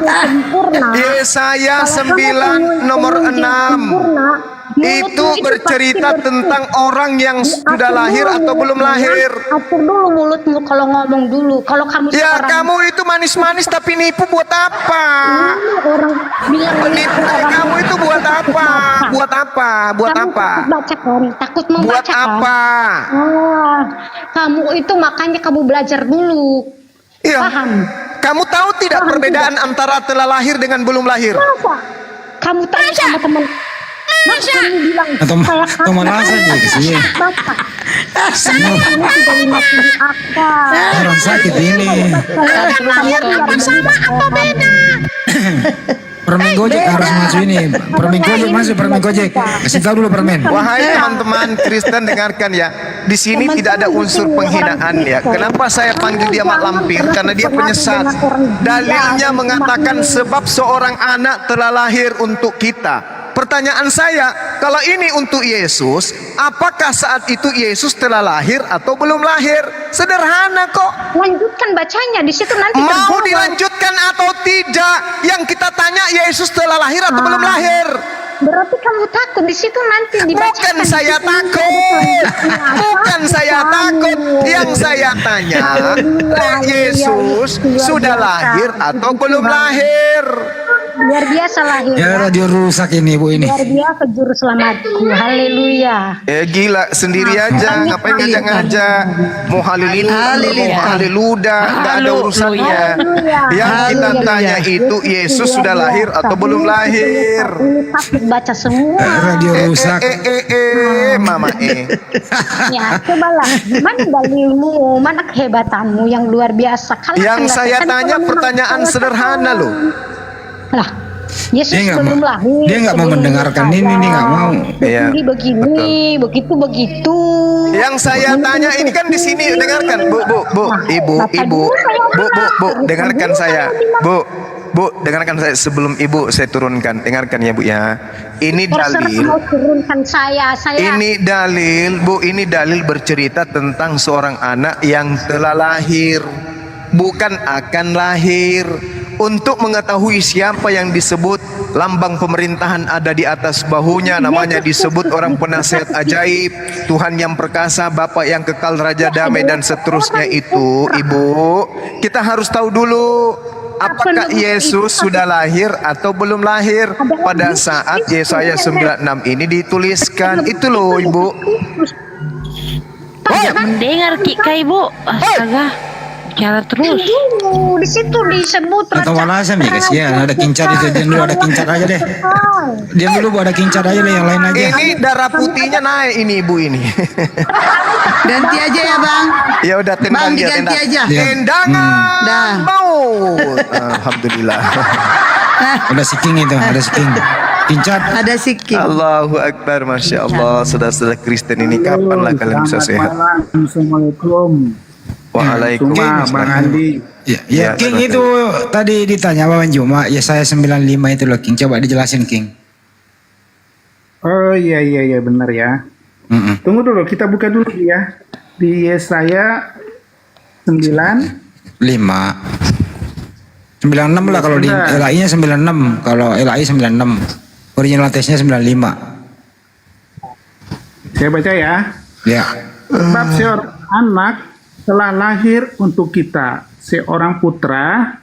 B: Yesaya 9 nomor 6 itu bercerita tentang orang yang sudah lahir atau belum lahir.
M: Atur dulu mulutmu kalau ngomong dulu. Kalau kamu
B: ya kamu itu manis-manis tapi nipu buat apa? Penipu kamu itu buat apa? Buat apa? Buat apa?
M: Bacakan, takut membacakan.
B: Buat apa?
M: Kamu itu makanya kamu belajar dulu.
B: Iya.
M: Paham?
B: Kamu tahu tidak perbedaan antara telah lahir dengan belum lahir?
M: Masa? Kamu tanya sama teman. Masa kamu bilang
J: Teman saja ke sini.
M: Ini sudah 50 akal.
J: Orang sakit ini.
M: Sama apa beda?
J: Permen Gojek harus masuk ini. Permen Gojek masuk, permen Gojek. Kasih tahu dulu permen.
B: Wahai teman-teman Kristen, dengarkan ya. Di sini tidak ada unsur penghinaan ya. Kenapa saya panggil dia Mak Lampir? Karena dia penyesat. Dalilnya mengatakan sebab seorang anak telah lahir untuk kita. Pertanyaan saya, kalau ini untuk Yesus, apakah saat itu Yesus telah lahir atau belum lahir? Sederhana kok.
M: Lanjutkan bacanya, di situ nanti
B: mau
M: terjawab.
B: Dilanjutkan atau tidak? Yang kita tanya Yesus telah lahir atau belum lahir?
M: Berarti kamu takut, di situ nanti dibacakan.
B: Bukan saya takut. Bukan saya takut. Yang saya tanya, Yesus sudah lahir atau belum lahir?
M: Luar biasa lahir.
J: Ya radio rusak ini Bu ini.
M: Luar biasa juru selamatku. Haleluya.
B: Gila sendiri aja, ngapain ngajak-ngajak? Mau halilin, mau haliluda, nggak ada urusannya. Yang kita tanya itu Yesus sudah lahir atau belum lahir?
M: Ini takut baca semua.
J: Radio rusak.
B: Mama
M: Ya, cobalah. Mana dalilmu, mana kehebatanmu yang luar biasa.
B: Yang saya tanya pertanyaan sederhana loh.
M: Lah, Yesus belum lahir.
J: Dia nggak mau mendengarkan ini, dia nggak mau.
M: Begini, begitu.
B: Yang saya tanya ini kan di sini, dengarkan, Bu, Ibu, dengarkan saya, Bu, dengarkan saya sebelum Ibu saya turunkan, dengarkan ya Bu ya. Ini dalil.
M: Turunkan saya.
B: Ini dalil, Bu, ini dalil bercerita tentang seorang anak yang telah lahir, bukan akan lahir. Untuk mengetahui siapa yang disebut lambang pemerintahan ada di atas bahunya, namanya disebut orang penasihat ajaib, Tuhan yang perkasa, Bapa yang kekal, Raja damai dan seterusnya itu, Ibu, kita harus tahu dulu apakah Yesus sudah lahir atau belum lahir pada saat Yesaya 96 ini dituliskan? Itu loh Ibu.
M: Tidak mendengar Kak Ibu. Astaga. Bicara terus. Di situ disebut
J: Atau alasan ya guys, ya ada kincar itu, diam dulu, ada kincar aja deh. Diam dulu Bu, ada kincar aja deh, yang lain aja.
B: Ini darah putihnya naik ini Ibu ini.
D: Ganti aja ya Bang.
B: Ya udah tendang
D: Bang,
B: dia,
D: diganti
B: tendang.
D: aja.
B: Tendangan
D: Dah.
B: maut. Alhamdulillah.
J: Ada si King itu, ada si King. Kincar.
D: Ada sikit.
B: Allahu Akbar, Masya Allah. Saudara-saudara Kristen ini kapan lah kalian bisa sehat?
P: Assalamualaikum.
B: Waalaikumsalam.
P: Bang Andi.
J: Ya, King itu tadi ditanya Bang Juma, ya saya 95 itu loh King. Coba dijelasin King.
P: Oh iya benar ya. Tunggu dulu, kita buka dulu ya. Di Yesaya 95.
J: 96 lah kalau di LAI-nya 96, kalau LAI 96. Original testnya 95.
P: Saya baca ya.
J: Ya.
P: Sebab seorang anak telah lahir untuk kita, seorang putra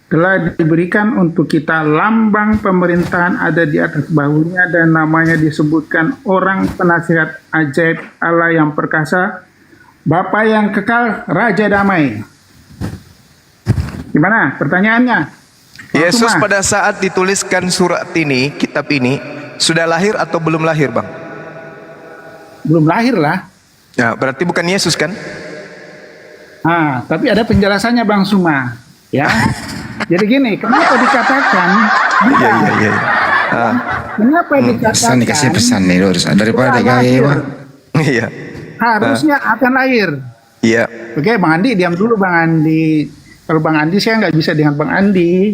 P: telah diberikan untuk kita, lambang pemerintahan ada di atas bahunya dan namanya disebutkan orang penasihat ajaib, Allah yang perkasa, Bapa yang kekal, Raja damai. Gimana pertanyaannya?
B: Yesus
P: Cuma.
B: pada saat dituliskan surat ini, kitab ini, sudah lahir atau belum lahir Bang?
P: Belum lahir lah.
B: Ya, berarti bukan Yesus kan?
P: Tapi ada penjelasannya Bang Suma, ya. Jadi gini, kenapa dikatakan?
B: Iya.
P: Kenapa dikatakan?
J: Pesan dikasih pesan nih lurus daripada gaya.
B: Iya.
P: Harusnya akan lahir.
B: Iya.
P: Oke, Bang Andi, diam dulu Bang Andi. Kalau Bang Andi saya nggak bisa dengan Bang Andi.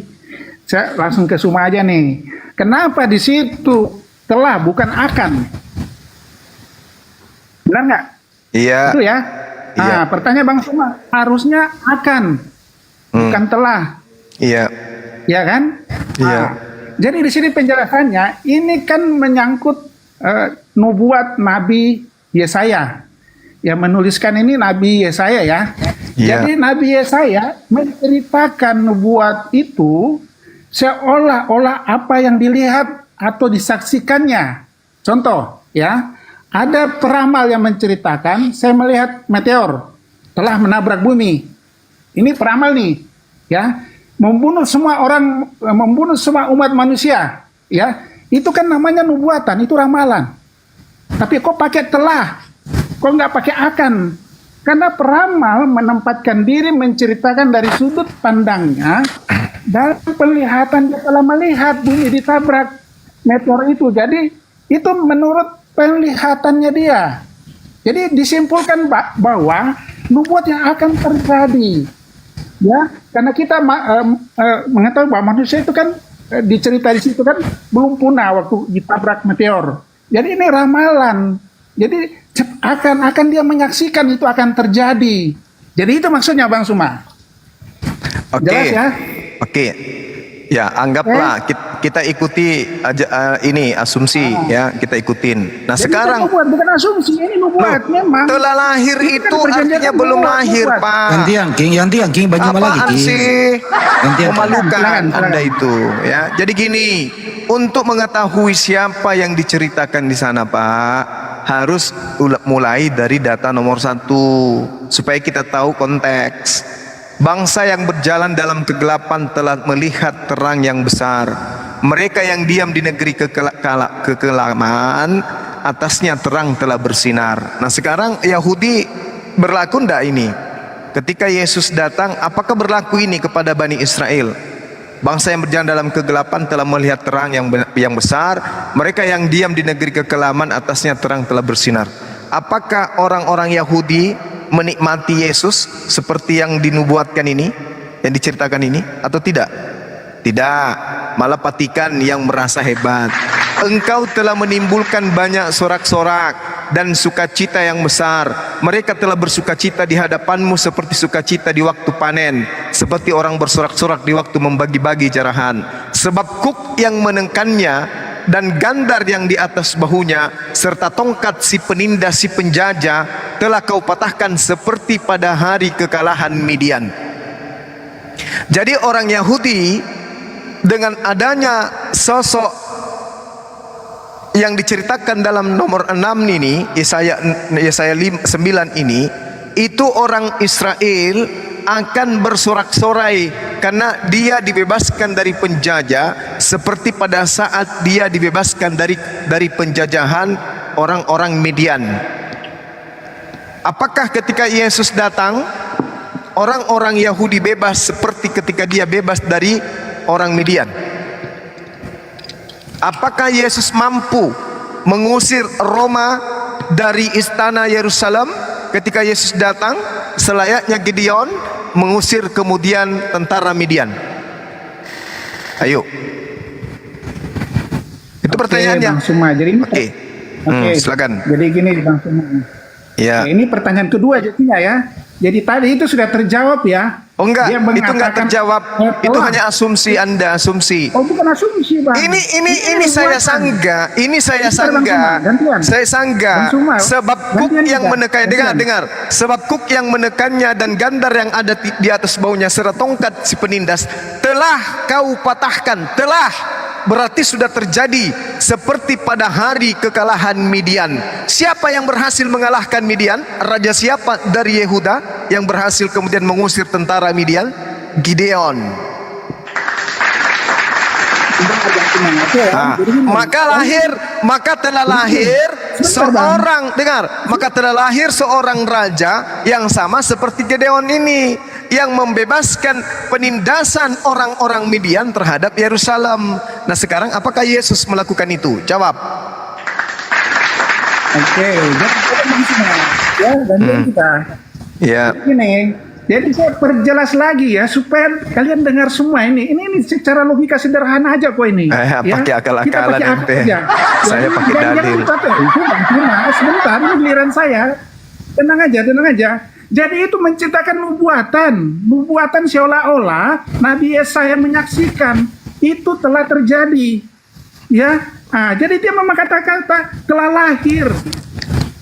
P: Saya langsung ke Suma aja nih. Kenapa di situ telah bukan akan? Benar nggak?
B: Iya.
P: Itu ya.
B: Iya.
P: Pertanyaan Bang Suma, harusnya akan, bukan telah.
B: Iya.
P: Ya kan?
B: Iya.
P: Jadi di sini penjelasannya, ini kan menyangkut nubuat Nabi Yesaya. Yang menuliskan ini Nabi Yesaya ya.
B: Iya.
P: Jadi Nabi Yesaya menceritakan nubuat itu seolah-olah apa yang dilihat atau disaksikannya. Contoh ya, ada peramal yang menceritakan, saya melihat meteor telah menabrak bumi. Ini peramal nih, ya, membunuh semua orang, membunuh semua umat manusia, ya. Itu kan namanya nubuatan, itu ramalan. Tapi kok pakai telah? Kok nggak pakai akan? Karena peramal menempatkan diri menceritakan dari sudut pandangnya dan penglihatan dia telah melihat bumi ditabrak meteor itu. Jadi itu menurut penglihatannya dia. Jadi disimpulkan bahwa nubuat yang akan terjadi, ya, karena kita mengetahui bahwa manusia itu kan dicerita di situ kan belum punah waktu ditabrak meteor. Jadi ini ramalan. Jadi akan dia menyaksikan itu akan terjadi. Jadi itu maksudnya Bang Suma.
B: Oke.
P: Jelas ya?
B: Oke. Ya, anggaplah kita ikuti aja ini asumsi ya, kita ikutin. Nah,
P: Jadi
B: sekarang
P: nubuat, bukan asumsi, ini nubuat memang.
B: telah lahir
P: Ini
B: itu
P: kan perjanjian
B: artinya
P: nubuat,
B: belum lahir,
P: nubuat.
B: Pak.
J: Gantian King baju malah lagi
B: Apaan
J: King.
B: sih?
J: Gantian.
B: Memalukan
P: Silakan.
B: Anda itu ya. Jadi gini, untuk mengetahui siapa yang diceritakan di sana, Pak, harus mulai dari data nomor 1 supaya kita tahu konteks. Bangsa yang berjalan dalam kegelapan telah melihat terang yang besar. Mereka yang diam di negeri kekelaman, atasnya terang telah bersinar. Nah, sekarang Yahudi berlaku ndak ini? Ketika Yesus datang, apakah berlaku ini kepada Bani Israel? Bangsa yang berjalan dalam kegelapan telah melihat terang yang besar. Mereka yang diam di negeri kekelaman, atasnya terang telah bersinar. Apakah orang-orang Yahudi menikmati Yesus seperti yang dinubuatkan ini, yang diceritakan ini, atau tidak? Tidak, malah patikan yang merasa hebat. Engkau telah menimbulkan banyak sorak-sorak dan sukacita yang besar. Mereka telah bersukacita di hadapanmu seperti sukacita di waktu panen, seperti orang bersorak-sorak di waktu membagi-bagi jarahan. Sebab kuk yang menengkannya dan gandar yang di atas bahunya serta tongkat si penindas si penjajah telah kau patahkan seperti pada hari kekalahan Midian. Jadi orang Yahudi dengan adanya sosok yang diceritakan dalam nomor 6 ini, Yesaya 9 ini, itu orang Israel akan bersorak-sorai karena dia dibebaskan dari penjajah seperti pada saat dia dibebaskan dari penjajahan orang-orang Midian. Apakah ketika Yesus datang orang-orang Yahudi bebas seperti ketika dia bebas dari orang Midian? Apakah Yesus mampu mengusir Roma dari istana Yerusalem ketika Yesus datang selayaknya Gideon mengusir kemudian tentara Midian? Ayo. Itu pertanyaannya.
P: Bang Suma. Jadi
B: Oke. Silakan.
P: Jadi gini Bang Suma.
B: Ya.
P: Ini pertanyaan kedua jadinya ya. Jadi tadi itu sudah terjawab ya.
B: Oh enggak,
P: Dia
B: itu enggak
P: mengatakan,
B: terjawab. Itu hanya asumsi Anda, asumsi.
P: Oh bukan asumsi Bang.
B: Ini saya sanggah. Ini saya sanggah. Saya sanggah. Sebab kuk yang menekan, dengar. Sebab kuk yang menekannya dan gandar yang ada di atas baunya serta tongkat si penindas telah kau patahkan. Telah. Berarti sudah terjadi seperti pada hari kekalahan Midian. Siapa yang berhasil mengalahkan Midian? Raja siapa dari Yehuda yang berhasil kemudian mengusir tentara Midian? Gideon. Maka telah lahir seorang raja yang sama seperti Gideon ini, yang membebaskan penindasan orang-orang Midian terhadap Yerusalem. Nah sekarang apakah Yesus melakukan itu? Jawab.
P: Oke, jadi kita.
B: Ya.
P: Ini, jadi saya perjelas lagi ya supaya kalian dengar semua ini. Ini secara logika sederhana aja kok ini.
B: Pakai akal-akalan ente. Saya pakai dalil.
P: Sebentar, ini giliran saya. Tenang aja. Jadi itu menciptakan nubuatan seolah-olah Nabi Yesaya menyaksikan itu telah terjadi, ya. Jadi dia memang kata-kata telah lahir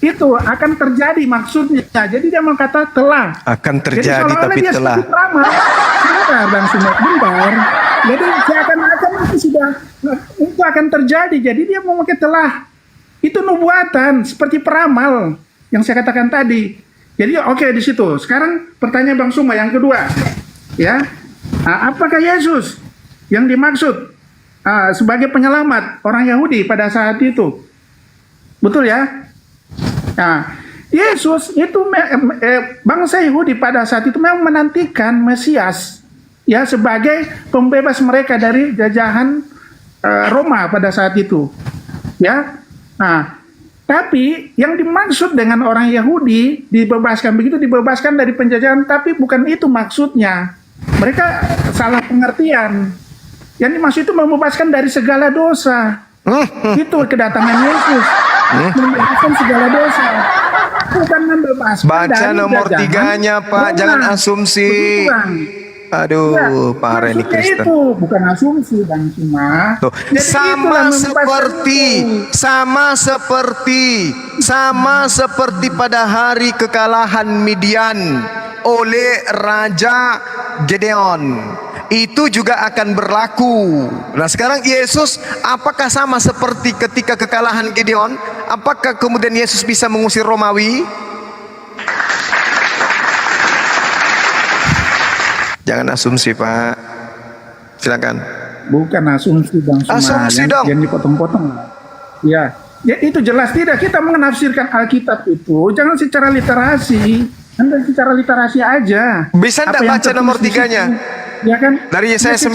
P: itu akan terjadi maksudnya. Jadi dia mengatakan telah
B: akan terjadi, tapi
P: dia
B: telah.
P: Sebentar Bang Suma, bentar. Jadi seakan-akan itu akan terjadi. Jadi dia memakai telah. Itu nubuatan seperti peramal yang saya katakan tadi. Jadi oke, di situ. Sekarang pertanyaan Bang Suma yang kedua, ya, apakah Yesus yang dimaksud sebagai penyelamat orang Yahudi pada saat itu? Betul ya? Nah, Yesus itu bangsa Yahudi pada saat itu memang menantikan Mesias, ya, sebagai pembebas mereka dari jajahan Roma pada saat itu, ya. Nah, tapi yang dimaksud dengan orang Yahudi dibebaskan dari penjajahan, tapi bukan itu maksudnya. Mereka salah pengertian. Yang dimaksud itu membebaskan dari segala dosa. Itu kedatangan Yesus. Membebaskan segala dosa. Bukan membebaskan
B: Baca
P: dari
B: nomor
P: jajahan
B: 3-nya Pak,
P: Roma.
B: jangan asumsi.
P: Begitu, Bang.
B: Aduh,
P: Ya,
B: parah ini
P: maksudnya
B: Kristen.
P: itu bukan asumsi Bang Suma. Jadi
B: sama seperti pada hari kekalahan Midian oleh Raja Gideon. Itu juga akan berlaku. Nah sekarang Yesus apakah sama seperti ketika kekalahan Gideon? Apakah kemudian Yesus bisa mengusir Romawi? Jangan asumsi Pak. Silakan.
P: Bukan asumsi Bang Suma.
B: Asumsi dong.
P: Jangan dipotong-potong. Ya, itu jelas tidak. Kita menafsirkan Alkitab itu jangan secara literasi. Anda secara literasi aja.
B: Bisa enggak baca nomor 3-nya?
P: Ya kan?
B: Dari Yesaya 9.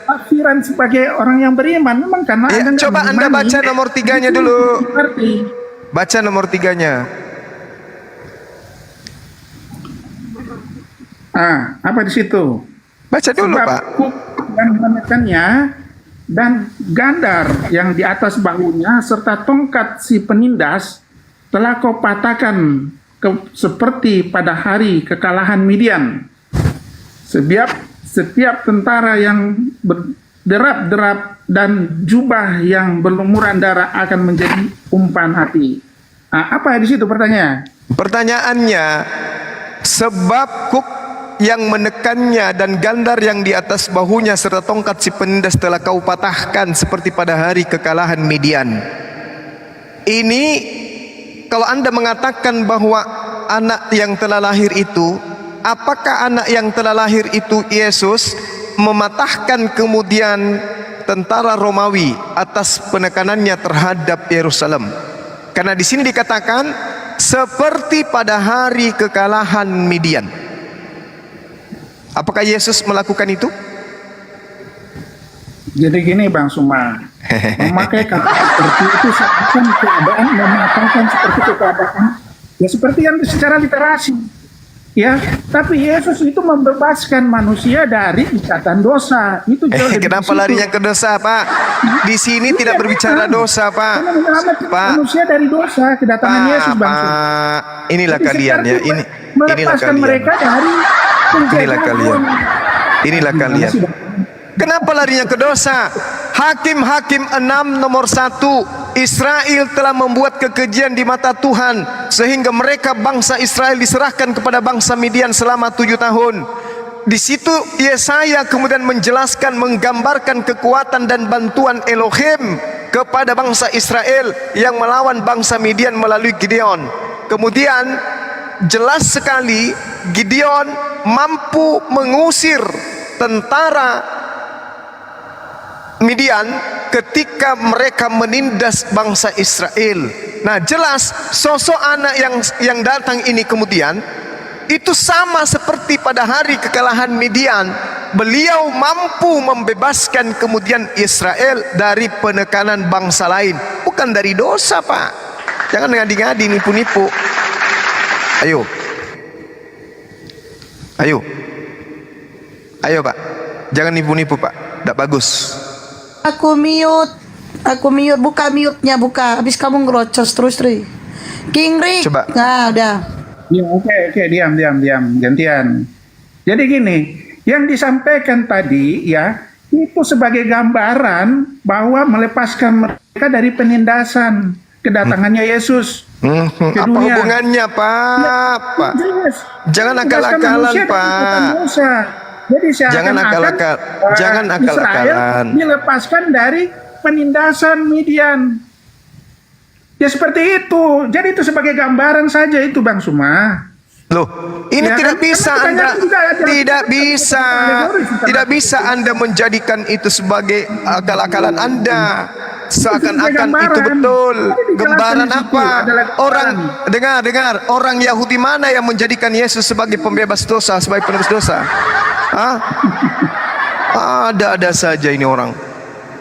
P: Tafsiran sebagai orang yang beriman memang karena
B: ya, coba Anda baca nomor 3-nya dulu. Baca nomor 3-nya.
P: Apa di situ?
B: Baca dulu, Pak.
P: Dan menekannya dan gandar yang di atas bahunya serta tongkat si penindas telah kau patahkan seperti pada hari kekalahan Midian. Setiap tentara yang berderap-derap dan jubah yang berlumuran darah akan menjadi umpan api. Apa di situ pertanyaannya?
B: Pertanyaannya, sebab kuk yang menekannya dan gandar yang di atas bahunya serta tongkat si penindas telah kau patahkan seperti pada hari kekalahan Midian. Ini kalau Anda mengatakan bahwa anak yang telah lahir itu, apakah anak yang telah lahir itu Yesus mematahkan kemudian tentara Romawi atas penekanannya terhadap Yerusalem? Karena di sini dikatakan seperti pada hari kekalahan Midian. Apakah Yesus melakukan itu?
P: Jadi gini Bang Suma, memakai kata seperti itu seakan keadaan mematahkan seperti itu keadaan. Ya seperti yang secara literasi. Ya, tapi Yesus itu membebaskan manusia dari ikatan dosa. Itu jauh lebih
B: Kenapa
P: di situ.
B: larinya ke dosa, Pak? Di sini tidak berbicara dosa, Pak.
P: Karena menyelamatkan
B: Pak,
P: manusia dari dosa, kedatangan Yesus Bang Suma.
B: Pak, inilah
P: Jadi
B: kalian ya.
P: seperti
B: Inilah
P: melepaskan
B: kalian.
P: mereka dari penjajahan.
B: Inilah kalian. Inilah kalian. Kenapa larinya ke dosa? Hakim-Hakim 6 nomor 1, Israel telah membuat kekejian di mata Tuhan sehingga mereka bangsa Israel diserahkan kepada bangsa Midian selama 7 tahun. Di situ Yesaya kemudian menjelaskan, menggambarkan kekuatan dan bantuan Elohim kepada bangsa Israel yang melawan bangsa Midian melalui Gideon. Kemudian jelas sekali Gideon mampu mengusir tentara Midian ketika mereka menindas bangsa Israel. Nah, jelas sosok anak yang datang ini kemudian itu sama seperti pada hari kekalahan Midian. Beliau mampu membebaskan kemudian Israel dari penekanan bangsa lain, bukan dari dosa, Pak. Jangan ngadi-ngadi, nipu-nipu. Ayo, ayo, ayo, Pak. Jangan nipu-nipu, Pak. Tidak bagus.
D: Aku mute, buka mute-nya, buka. Habis kamu ngerocos terus, Tri. King Rick.
B: Coba.
D: Nah, udah.
P: Ya, oke, diam, gantian. Jadi gini, yang disampaikan tadi ya, itu sebagai gambaran bahwa melepaskan mereka dari penindasan kedatangannya Yesus ke
B: Apa
P: dunia.
B: hubungannya, Pak? Pak, jangan
P: Melepaskan
B: akal-akalan,
P: manusia dari ikatan
B: Pak.
P: dosa. Jadi
B: Jangan akal-akalan.
P: Israel dilepaskan dari penindasan Midian. Ya seperti itu. Jadi itu sebagai gambaran saja itu Bang Suma.
B: Loh, ini
P: Ya
B: tidak
P: kan?
B: bisa
P: Karena
B: Anda,
P: kebanyakan juga ada-
B: tidak bisa Anda menjadikan itu sebagai akal-akalan Anda. Seakan-akan itu betul. Gambaran apa? Orang dengar, orang Yahudi mana yang menjadikan Yesus sebagai pembebas dosa, sebagai penebus dosa? Hah? Ada-ada saja ini orang.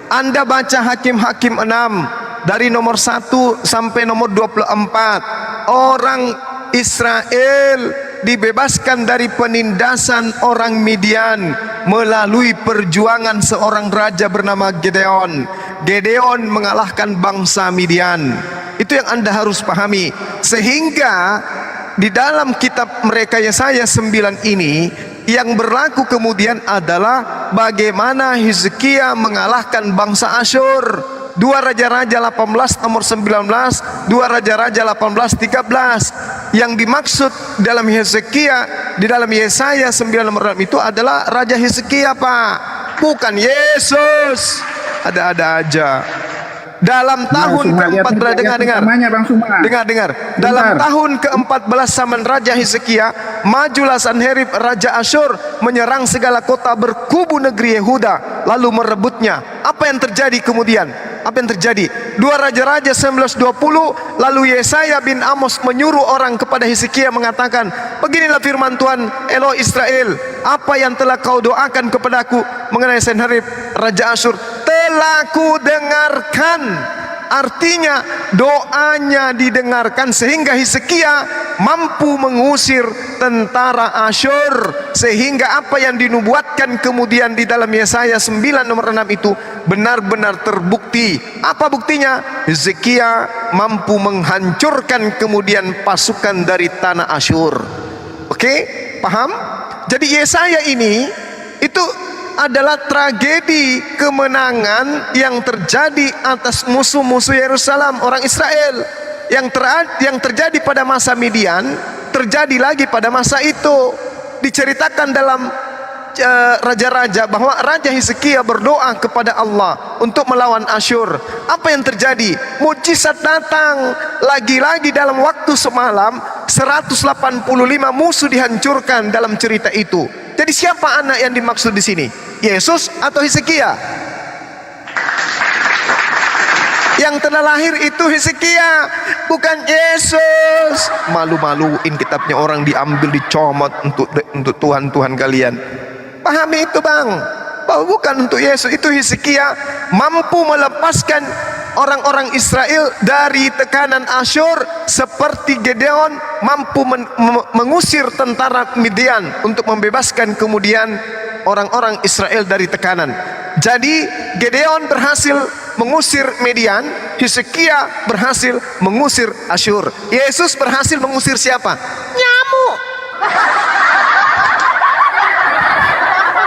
B: Anda baca Hakim-Hakim 6 dari nomor 1 sampai nomor 24. Orang Israel dibebaskan dari penindasan orang Midian melalui perjuangan seorang raja bernama Gideon. Gideon mengalahkan bangsa Midian. Itu yang Anda harus pahami. Sehingga di dalam kitab mereka Yesaya 9 ini yang berlaku kemudian adalah bagaimana Hizkia mengalahkan bangsa Asyur. 2 Raja-Raja 18 nomor 19, 2 Raja-Raja 18 13. Yang dimaksud dalam Hizkia, di dalam Yesaya 9 nomor 6 itu adalah Raja Hizkia, Pak, bukan Yesus. Ada-ada aja. Dalam tahun ke-14, dengar. Dalam tahun ke-14 zaman Raja Hizkia, majulah Sanherib Raja Asyur menyerang segala kota berkubu negeri Yehuda, lalu merebutnya. Apa yang terjadi kemudian? Apa yang terjadi? 2 Raja-Raja 19:20, lalu Yesaya bin Amos menyuruh orang kepada Hizkia mengatakan, beginilah firman Tuhan Eloh Israel, apa yang telah kau doakan kepadaku mengenai Sanherib Raja Asyur telah ku dengarkan. Artinya doanya didengarkan sehingga Hizkia mampu mengusir tentara Asyur, sehingga apa yang dinubuatkan kemudian di dalam Yesaya 9 nomor 6 itu benar-benar terbukti. Apa buktinya? Hizkia mampu menghancurkan kemudian pasukan dari tanah Asyur. Oke, paham? Jadi Yesaya ini itu adalah tragedi kemenangan yang terjadi atas musuh-musuh Yerusalem, orang Israel. Yang terjadi pada masa Midian terjadi lagi pada masa itu. diceritakan dalam raja-raja bahwa Raja Hizkia berdoa kepada Allah untuk melawan Asyur. Apa yang terjadi? Mujizat datang. Lagi-lagi dalam waktu semalam 185 musuh dihancurkan dalam cerita itu. Jadi siapa anak yang dimaksud di sini? Yesus atau Hizkia? Yang telah lahir itu Hizkia, bukan Yesus. Malu-maluin kitabnya orang, diambil, dicomot untuk Tuhan-Tuhan kalian. Pahami itu bang, bahwa bukan untuk Yesus. Itu Hizkia mampu melepaskan orang-orang Israel dari tekanan Asyur, seperti Gedeon mampu mengusir tentara Midian untuk membebaskan kemudian orang-orang Israel dari tekanan. Jadi Gedeon berhasil mengusir Midian, Hizkia berhasil mengusir Asyur. Yesus berhasil mengusir siapa? Nyamuk.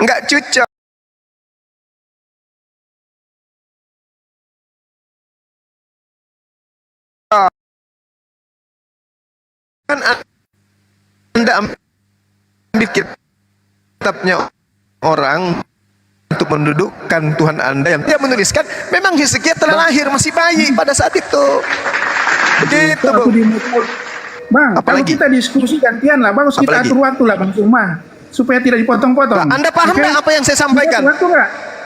B: Enggak cocok. Kan Anda ambil kitabnya orang untuk mendudukkan Tuhan Anda yang dia menuliskan memang Hizkia telah lahir masih bayi pada saat itu. Begitu,
P: Bang, kalau kita diskusi gantian lah, bagus kita atur waktu lah Bang Suma, supaya tidak dipotong-potong.
B: Anda paham nggak apa yang saya sampaikan?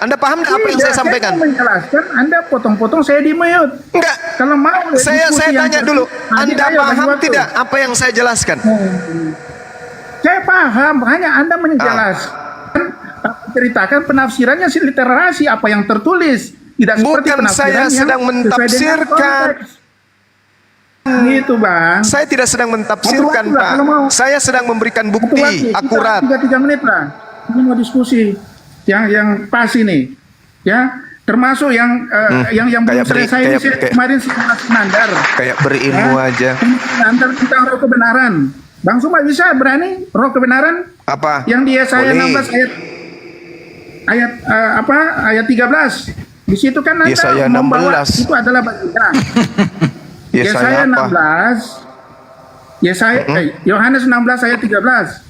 B: Anda paham nggak apa yang saya sampaikan?
P: Saya menjelaskan, Anda potong-potong, saya di mute.
B: Enggak.
P: Kalau mau
B: saya tanya dulu, Anda paham tidak apa yang saya jelaskan?
P: Saya paham, hanya Anda menjelaskan, ceritakan penafsirannya literasi apa yang tertulis, tidak seperti
B: bukan
P: penafsiran
B: saya sedang mentafsirkan.
P: Gitu bang.
B: Saya tidak sedang mentafsirkan Pak. Saya sedang memberikan bukti akurat.
P: 3 menit lah. Ini mau diskusi yang pas ini, ya. Termasuk yang belum selesai ini kemarin si Nandar.
B: Kayak berilmu aja.
P: Nandar tentang roh kebenaran. Bang Suma bisa berani roh kebenaran?
B: Apa?
P: Yang dia saya 16 ayat 13. Di situ kan Anda membawa itu adalah baginda. Yesaya 16. Yohanes 16 ayat 13.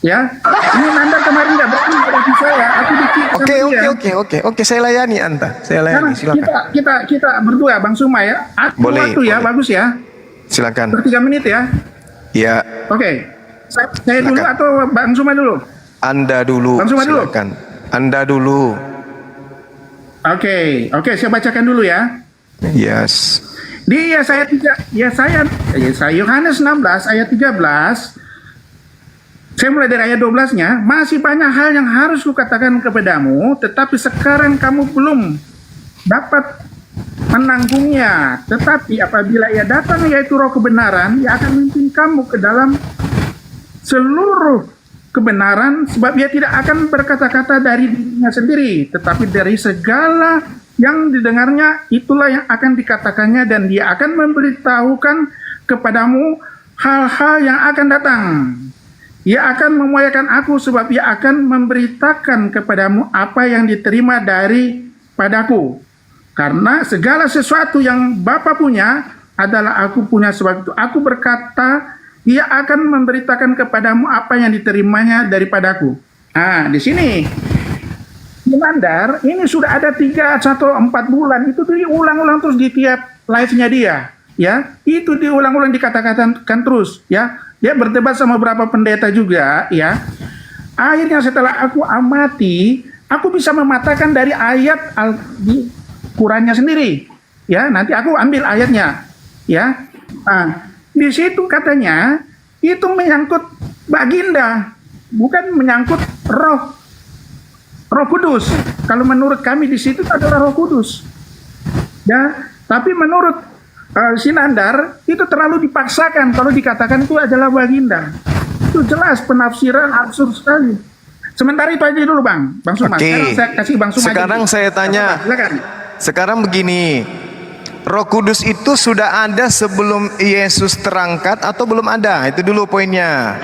P: Ya, ini Anda kemarin nggak berani berarti saya. Aku
B: Oke, saya layani Anda. Saya layani, silakan.
P: Kita berdua, Bang Suma ya.
B: Boleh.
P: Waktu ya, bagus ya.
B: Silakan.
P: 3 menit ya.
B: Ya.
P: Oke. Saya dulu atau Bang Suma dulu?
B: Anda dulu.
P: Bang Suma dulu.
B: Silakan. Anda dulu.
P: Oke, saya bacakan dulu ya.
B: Yes.
P: Di Yesaya Yohanes 16 ayat 13. Saya mulai dari ayat 12-nya. Masih banyak hal yang harus kukatakan kepadamu, tetapi sekarang kamu belum dapat menanggungnya. Tetapi apabila ia datang, yaitu roh kebenaran, ia akan memimpin kamu ke dalam seluruh kebenaran, sebab ia tidak akan berkata-kata dari dirinya sendiri, tetapi dari segala yang didengarnya itulah yang akan dikatakannya, dan dia akan memberitahukan kepadamu hal-hal yang akan datang. Ia akan memuliakan aku, sebab ia akan memberitakan kepadamu apa yang diterima daripadaku. Karena segala sesuatu yang Bapa punya adalah aku punya, sebab itu aku berkata, ia akan memberitakan kepadamu apa yang diterimanya daripadaku. Nah, di sini di Mandar ini sudah ada 3 atau 4 bulan itu diulang-ulang terus di tiap live-nya dia, ya. Itu diulang-ulang dikatakan terus, ya. Dia berdebat sama beberapa pendeta juga, ya. Akhirnya setelah aku amati, aku bisa mematakan dari ayat di Qurannya sendiri, ya. Nanti aku ambil ayatnya, ya. Nah, di situ katanya itu menyangkut baginda, bukan menyangkut Roh Kudus. Kalau menurut kami di situ adalah Roh Kudus, ya. Tapi menurut Sinandar itu terlalu dipaksakan kalau dikatakan itu adalah baginda. Itu jelas penafsiran absurd sekali. Sementara itu aja dulu Bang Suma. Sekarang saya kasih Bang Suma.
B: Sekarang aja. Saya tanya. Sekarang begini, Roh Kudus itu sudah ada sebelum Yesus terangkat atau belum ada? Itu dulu poinnya.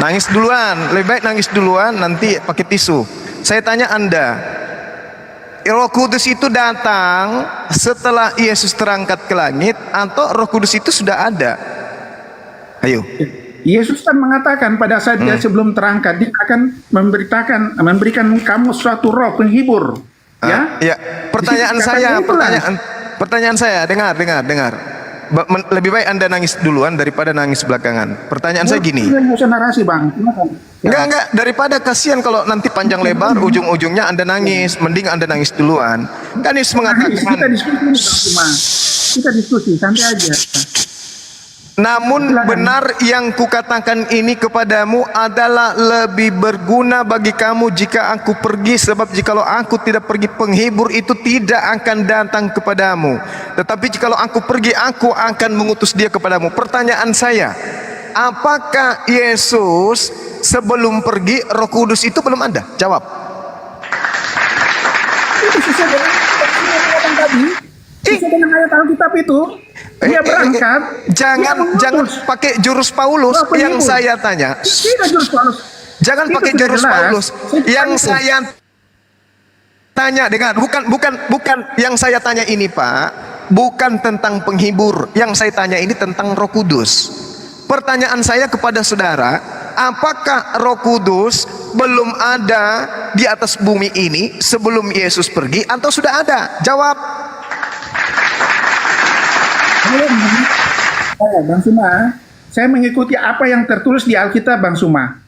B: Nangis duluan, lebih baik nangis duluan, nanti pakai tisu. Saya tanya Anda, Roh Kudus itu datang setelah Yesus terangkat ke langit atau Roh Kudus itu sudah ada? Ayo.
P: Yesus kan mengatakan pada saat dia sebelum terangkat, dia akan memberikan kamu suatu roh penghibur. Ya.
B: Ya, pertanyaan
P: Jadi,
B: saya,
P: katanya itulah.
B: pertanyaan saya, dengar. Lebih baik Anda nangis duluan daripada nangis belakangan. Pertanyaan saya gini.
P: Nggak usah narasi, Bang. Silakan. Ya.
B: Enggak, daripada kasihan kalau nanti panjang lebar, ujung-ujungnya Anda nangis, mending Anda nangis duluan. Kan Yesus mengatakan,
P: Kita diskusi ini, Bang Suma. Kita diskusi, santai aja.
B: namun benar yang kukatakan ini kepadamu adalah lebih berguna bagi kamu jika aku pergi, sebab jikalau aku tidak pergi, penghibur itu tidak akan datang kepadamu, tetapi jikalau aku pergi, aku akan mengutus dia kepadamu. Pertanyaan saya, apakah Yesus sebelum pergi Roh Kudus itu belum ada? Jawab.
P: Itu sesuai dengan tadi. Sesuai dengan ayat Alkitab itu. Dia berangkat.
B: Jangan pakai jurus Paulus. Yang saya tanya.
P: Tidak jurus Paulus.
B: Jangan
P: Itu
B: pakai
P: sudah
B: jurus
P: jelas.
B: Paulus. Yang saya tanya, dengar, bukan yang saya tanya ini, Pak, bukan tentang penghibur. Yang saya tanya ini tentang Roh Kudus. Pertanyaan saya kepada saudara, apakah Roh Kudus belum ada di atas bumi ini sebelum Yesus pergi atau sudah ada? Jawab.
P: Bang Suma, saya mengikuti apa yang tertulis di Alkitab, Bang Suma.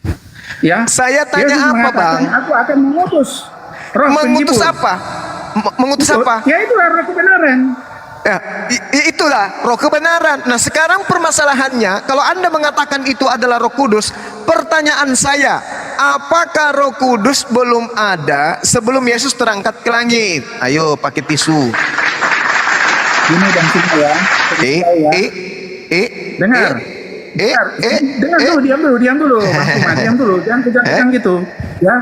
P: Ya.
B: Saya tanya
P: Yesus
B: apa,
P: mengatakan,
B: Bang?
P: Aku akan mengutus roh
B: Mengutus
P: penghibur.
B: apa? Mengutus
P: Itu,
B: apa?
P: Ya itulah roh kebenaran.
B: Ya, itulah roh kebenaran. Nah, sekarang permasalahannya, kalau Anda mengatakan itu adalah Roh Kudus, pertanyaan saya, apakah Roh Kudus belum ada sebelum Yesus terangkat ke langit? Ayo pakai tisu.
P: Ini Bang Suma ya. Dengar. Dengar dulu, diam dulu, Bang Suma, diam dulu, jangan kejang-kejang gitu, ya.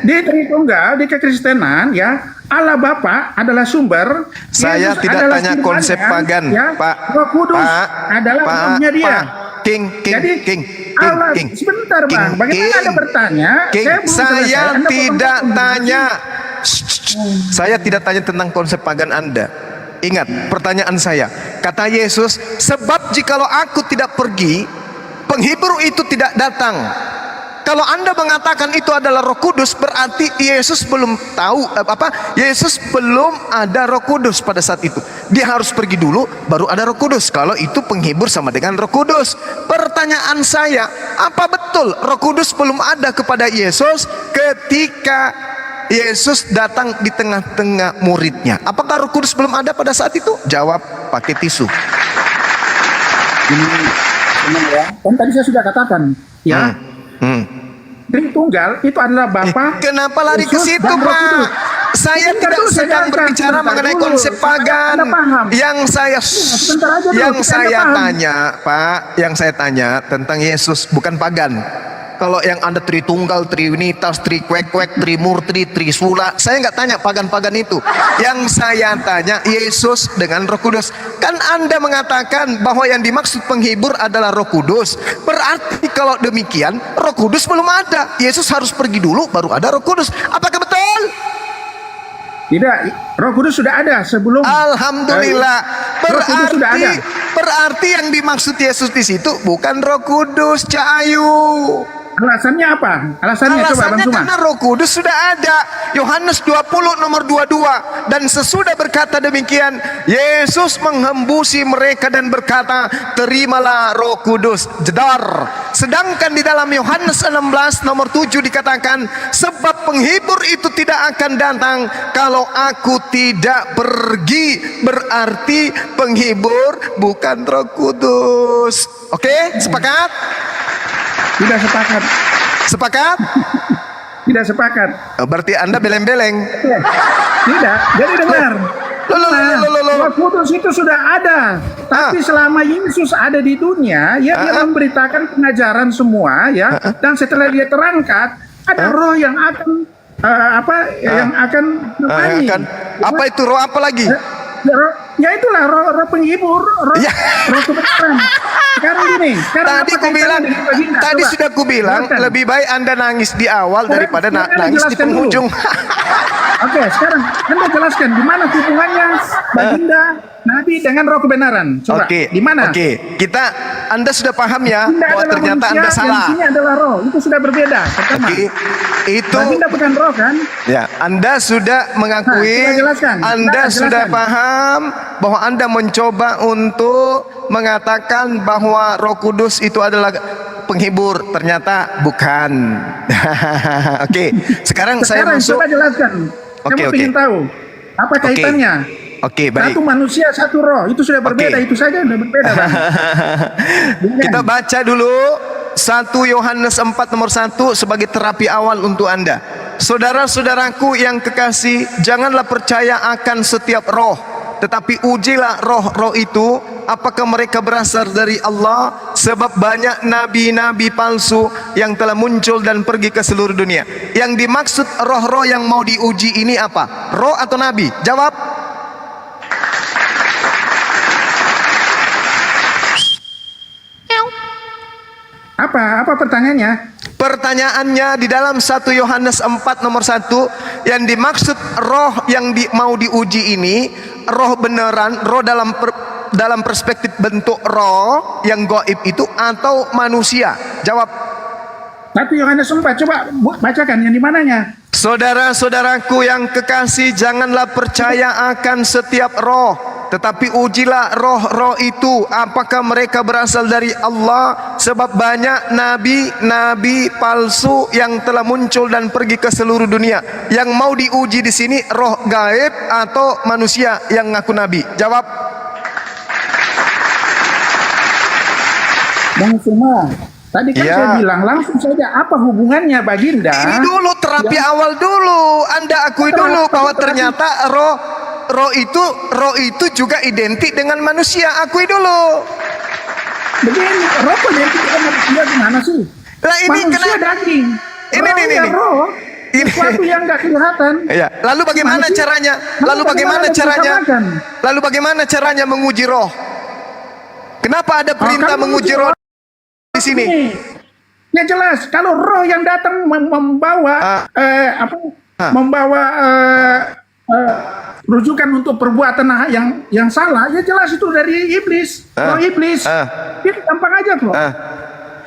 P: Di Tritunggal, di kekristenan, ya, Allah Bapa adalah sumber.
B: Saya
P: Yesus
B: tidak
P: adalah
B: tanya
P: firman-Nya,
B: konsep pagan,
P: ya.
B: Pak.
P: Roh Kudus
B: Pak,
P: adalah
B: Pak,
P: rohnya dia.
B: Pak.
P: Jadi Allah, sebentar Bang, bagaimana Anda bertanya?
B: Saya
P: belum selesai, Anda
B: tidak
P: potong-potong.
B: tanya. Saya tidak tanya tentang konsep pagan Anda. Ingat pertanyaan saya. Kata Yesus, sebab jikalau aku tidak pergi, penghibur itu tidak datang. Kalau Anda mengatakan itu adalah Roh Kudus, berarti Yesus belum tahu Yesus belum ada Roh Kudus pada saat itu. Dia harus pergi dulu baru ada Roh Kudus. Kalau itu penghibur sama dengan Roh Kudus. Pertanyaan saya, apa betul Roh Kudus belum ada kepada Yesus ketika Yesus datang di tengah-tengah muridnya? Apakah Roh Kudus belum ada pada saat itu? Jawab pakai tisu.
P: Ini ya. Kan tadi saya sudah katakan, ya. Tritunggal itu adalah Bapa.
B: Kenapa lari ke
P: Yesus,
B: situ,
P: dan Roh
B: Pak?
P: Kudus.
B: Saya
P: Sebentar
B: tidak
P: dulu, saya
B: sedang
P: jelaskan.
B: berbicara
P: Sebentar
B: mengenai
P: dulu.
B: konsep pagan.
P: Anda paham.
B: Yang saya
P: Sebentar aja dulu,
B: yang
P: Anda
B: saya
P: paham.
B: tanya, Pak, yang saya tanya tentang Yesus bukan pagan. Kalau yang Anda Tritunggal, Trinitas, Trikwek-kwek, Trimurti, Trisula, saya nggak tanya pagan-pagan itu. Yang saya tanya Yesus dengan Roh Kudus. Kan Anda mengatakan bahwa yang dimaksud penghibur adalah Roh Kudus. Berarti kalau demikian Roh Kudus belum ada. Yesus harus pergi dulu baru ada Roh Kudus. Apakah betul?
P: Tidak, Roh Kudus sudah ada sebelum.
B: Alhamdulillah.
P: Roh Kudus sudah ada.
B: Berarti yang dimaksud Yesus di situ bukan Roh Kudus, Cak Ayu.
P: Alasannya apa? Alasannya coba Bang Suma.
B: Karena Roh Kudus sudah ada. Yohanes 20 nomor 22. Dan sesudah berkata demikian, Yesus menghembusi mereka dan berkata, terimalah Roh Kudus. Jedar. Sedangkan di dalam Yohanes 16 nomor 7 dikatakan, sebab penghibur itu tidak akan datang kalau aku tidak pergi. Berarti penghibur bukan Roh Kudus. Oke, sepakat?
P: Tidak sepakat.
B: Sepakat?
P: Tidak sepakat.
B: Berarti Anda beleng-beleng.
P: Tidak. Jadi dengar. Roh Kudus itu sudah ada. Tapi selama Yesus ada di dunia, ya dia memberitakan pengajaran semua, ya. Dan setelah dia terangkat, ada roh yang akan yang akan menemani.
B: Apa itu roh apa lagi?
P: Ya itulah roh penghibur, roh kebenaran. Sekarang gini,
B: tadi sudah kubilang lebih baik Anda nangis di awal daripada nangis di penghujung.
P: Oke, sekarang Anda jelaskan di mana hubungannya baginda Nabi dengan roh kebenaran. Coba,
B: Oke,
P: di mana?
B: Oke, Anda sudah paham ya
P: Baginda
B: bahwa
P: adalah
B: ternyata
P: manusia,
B: Anda salah.
P: yang sini adalah roh. Itu sudah berbeda. Pertama,
B: Oke, itu
P: baginda bukan roh kan?
B: ya, Anda sudah mengakui,
P: Nah, coba jelaskan.
B: Anda
P: Nah,
B: sudah
P: jelaskan.
B: paham bahwa Anda mencoba untuk mengatakan bahwa Roh Kudus itu adalah penghibur, ternyata bukan. Oke, sekarang saya masuk.
P: Coba jelaskan.
B: Oke,
P: Kamu
B: oke.
P: ingin tahu apa kaitannya?
B: Oke, baik.
P: Satu manusia, satu roh. Itu sudah berbeda. Itu saja sudah berbeda, Bang.
B: Kita baca dulu 1 Yohanes 4 nomor 1 sebagai terapi awal untuk Anda. Saudara-saudaraku yang kekasih, janganlah percaya akan setiap roh, tetapi ujilah roh-roh itu apakah mereka berasal dari Allah, sebab banyak nabi-nabi palsu yang telah muncul dan pergi ke seluruh dunia. Yang dimaksud roh-roh yang mau diuji ini apa? Roh atau nabi? Jawab.
P: Apa pertanyaannya?
B: Pertanyaannya di dalam 1 Yohanes 4 nomor 1, yang dimaksud roh yang mau diuji ini, roh beneran, roh dalam perspektif bentuk roh yang gaib itu atau manusia? Jawab.
P: 1 Yohanes 4, coba bacakan yang di mananya.
B: Saudara-saudaraku yang kekasih, janganlah percaya akan setiap roh, tetapi ujilah roh-roh itu apakah mereka berasal dari Allah, sebab banyak nabi-nabi palsu yang telah muncul dan pergi ke seluruh dunia. Yang mau diuji di sini roh gaib atau manusia yang ngaku nabi? Jawab.
P: Bang Suma, tadi kan saya bilang langsung saja apa hubungannya baginda?
B: Ini dulu terapi awal dulu. Anda akui dulu bahwa ternyata roh itu juga identik dengan manusia. Akui dulu.
P: Begini, roh kok identik dengan manusia gimana sih?
B: Lah ini
P: manusia daging.
B: Ini.
P: Roh, sesuatu yang nggak kelihatan.
B: Iya. Lalu bagaimana
P: Manusia,
B: caranya?
P: bagaimana
B: Lalu bagaimana caranya menguji roh? Kenapa ada perintah menguji roh di sini?
P: Ya jelas, kalau roh yang datang membawa rujukan untuk perbuatan yang salah, ya jelas itu dari iblis, roh iblis. Itu gampang aja kok.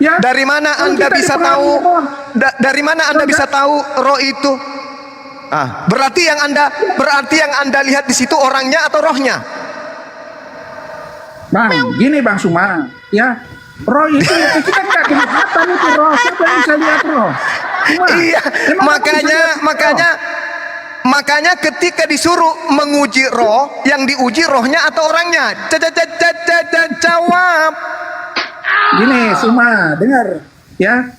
P: Ya,
B: dari mana Anda bisa tahu? Dari mana Anda bisa tahu roh itu? Berarti yang Anda lihat di situ orangnya atau rohnya?
P: Bang, gini Bang Suma, ya. Roh itu kita nggak kelihatan itu roh. Siapa yang bisa lihat roh?
B: Iya, makanya ketika disuruh menguji roh, yang diuji rohnya atau orangnya? Jawab.
P: Gini, Suma, dengar, ya.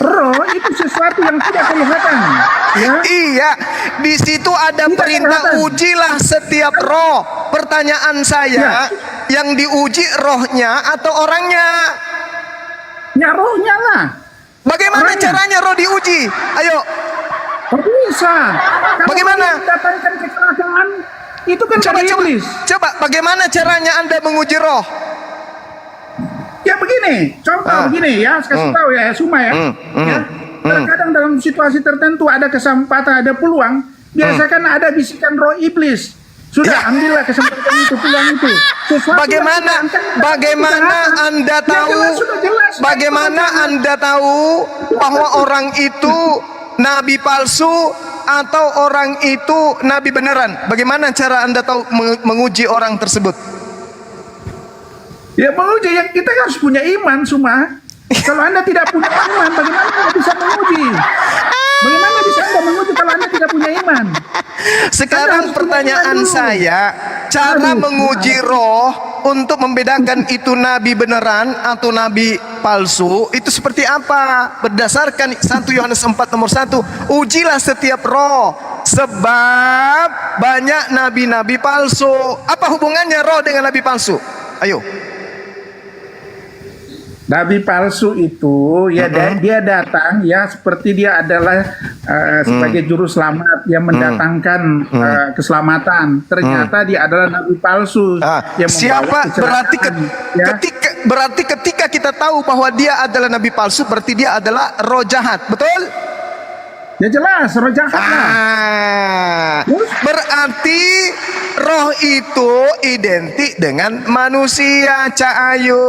P: Roh itu sesuatu yang tidak kelihatan. Ya?
B: Iya, di situ ada tidak perintah kelihatan. Ujilah setiap roh. Pertanyaan saya, yang diuji rohnya atau orangnya?
P: Ya rohnya lah.
B: Bagaimana caranya roh diuji? Ayo.
P: Bisa.
B: Bagaimana?
P: Datangkan kecelakaan itu kan dari iblis.
B: Coba, bagaimana caranya Anda menguji roh?
P: Ya begini, contoh begini ya, saya kasih tahu ya, Suma ya. Ya. Terkadang dalam situasi tertentu ada kesempatan, ada peluang, biasakan ada bisikan roh iblis. Sudah ambillah kesempatan itu, peluang itu.
B: Bagaimana Anda tahu? Bagaimana Anda tahu bahwa orang itu nabi palsu atau orang itu nabi beneran? Bagaimana cara Anda tahu menguji orang tersebut?
P: Ya menguji, yang kita harus punya iman, Suma. Kalau Anda tidak punya iman, bagaimana Anda bisa menguji? Bagaimana bisa Anda menguji kalau Anda tidak punya iman?
B: Sekarang pertanyaan saya, cara menguji roh untuk membedakan itu nabi beneran atau nabi palsu itu seperti apa? Berdasarkan 1 Yohanes 4 nomor 1, ujilah setiap roh, sebab banyak nabi-nabi palsu. Apa hubungannya roh dengan nabi palsu? Ayo.
P: Nabi palsu itu ya dia datang ya seperti dia adalah sebagai juru selamat yang mendatangkan keselamatan. Ternyata dia adalah nabi palsu yang
B: siapa? Berarti ketika kita tahu bahwa dia adalah nabi palsu, berarti dia adalah roh jahat, betul?
P: Ya jelas, roh jahat lah.
B: Berarti roh itu identik dengan manusia, Cak Ayu.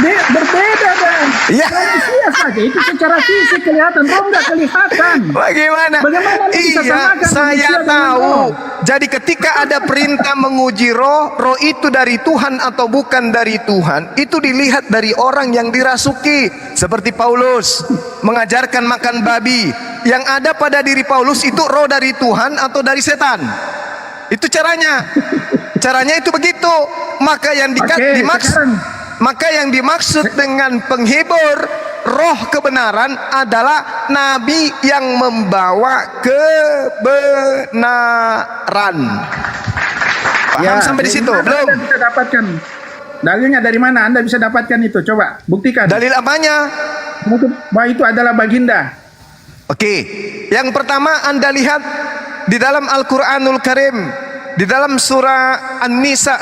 P: Berbeda dan manusia saja itu secara fisik kelihatan, roh nggak kelihatan.
B: Bagaimana?
P: Bagaimana bisa
B: Iya,
P: samakan
B: saya
P: manusia dengan
B: tahu.
P: roh?
B: Jadi ketika ada perintah menguji roh, roh itu dari Tuhan atau bukan dari Tuhan, itu dilihat dari orang yang dirasuki. Seperti Paulus mengajarkan makan babi. Yang ada pada diri Paulus itu roh dari Tuhan atau dari setan. Itu caranya. Caranya itu begitu. Maka yang maka yang dimaksud dengan penghibur roh kebenaran adalah nabi yang membawa kebenaran. Paham sampai di situ? Belum?
P: Anda bisa dapatkan dalilnya dari mana? Anda bisa dapatkan itu. Coba buktikan.
B: Dalil apanya?
P: Bahwa itu adalah baginda.
B: Oke. Yang pertama Anda lihat di dalam Al-Qur'anul Karim. Di dalam surah An-Nisa,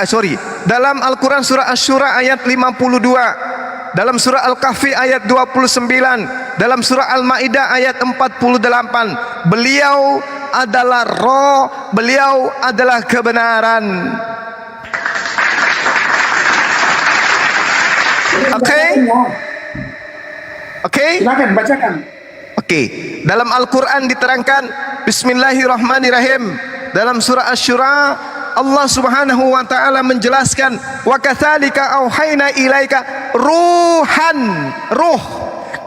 B: dalam Al-Quran surah Asy-Syura ayat 52, dalam surah Al-Kahfi ayat 29, dalam surah Al-Maidah ayat 48. Beliau adalah roh, beliau adalah kebenaran. Oke?
P: Silakan bacakan.
B: Oke. Dalam Al-Quran diterangkan Bismillahirrahmanirrahim. Dalam surah Asy-Syura Allah Subhanahu wa taala menjelaskan wa katsalika auhayna ilaika ruhan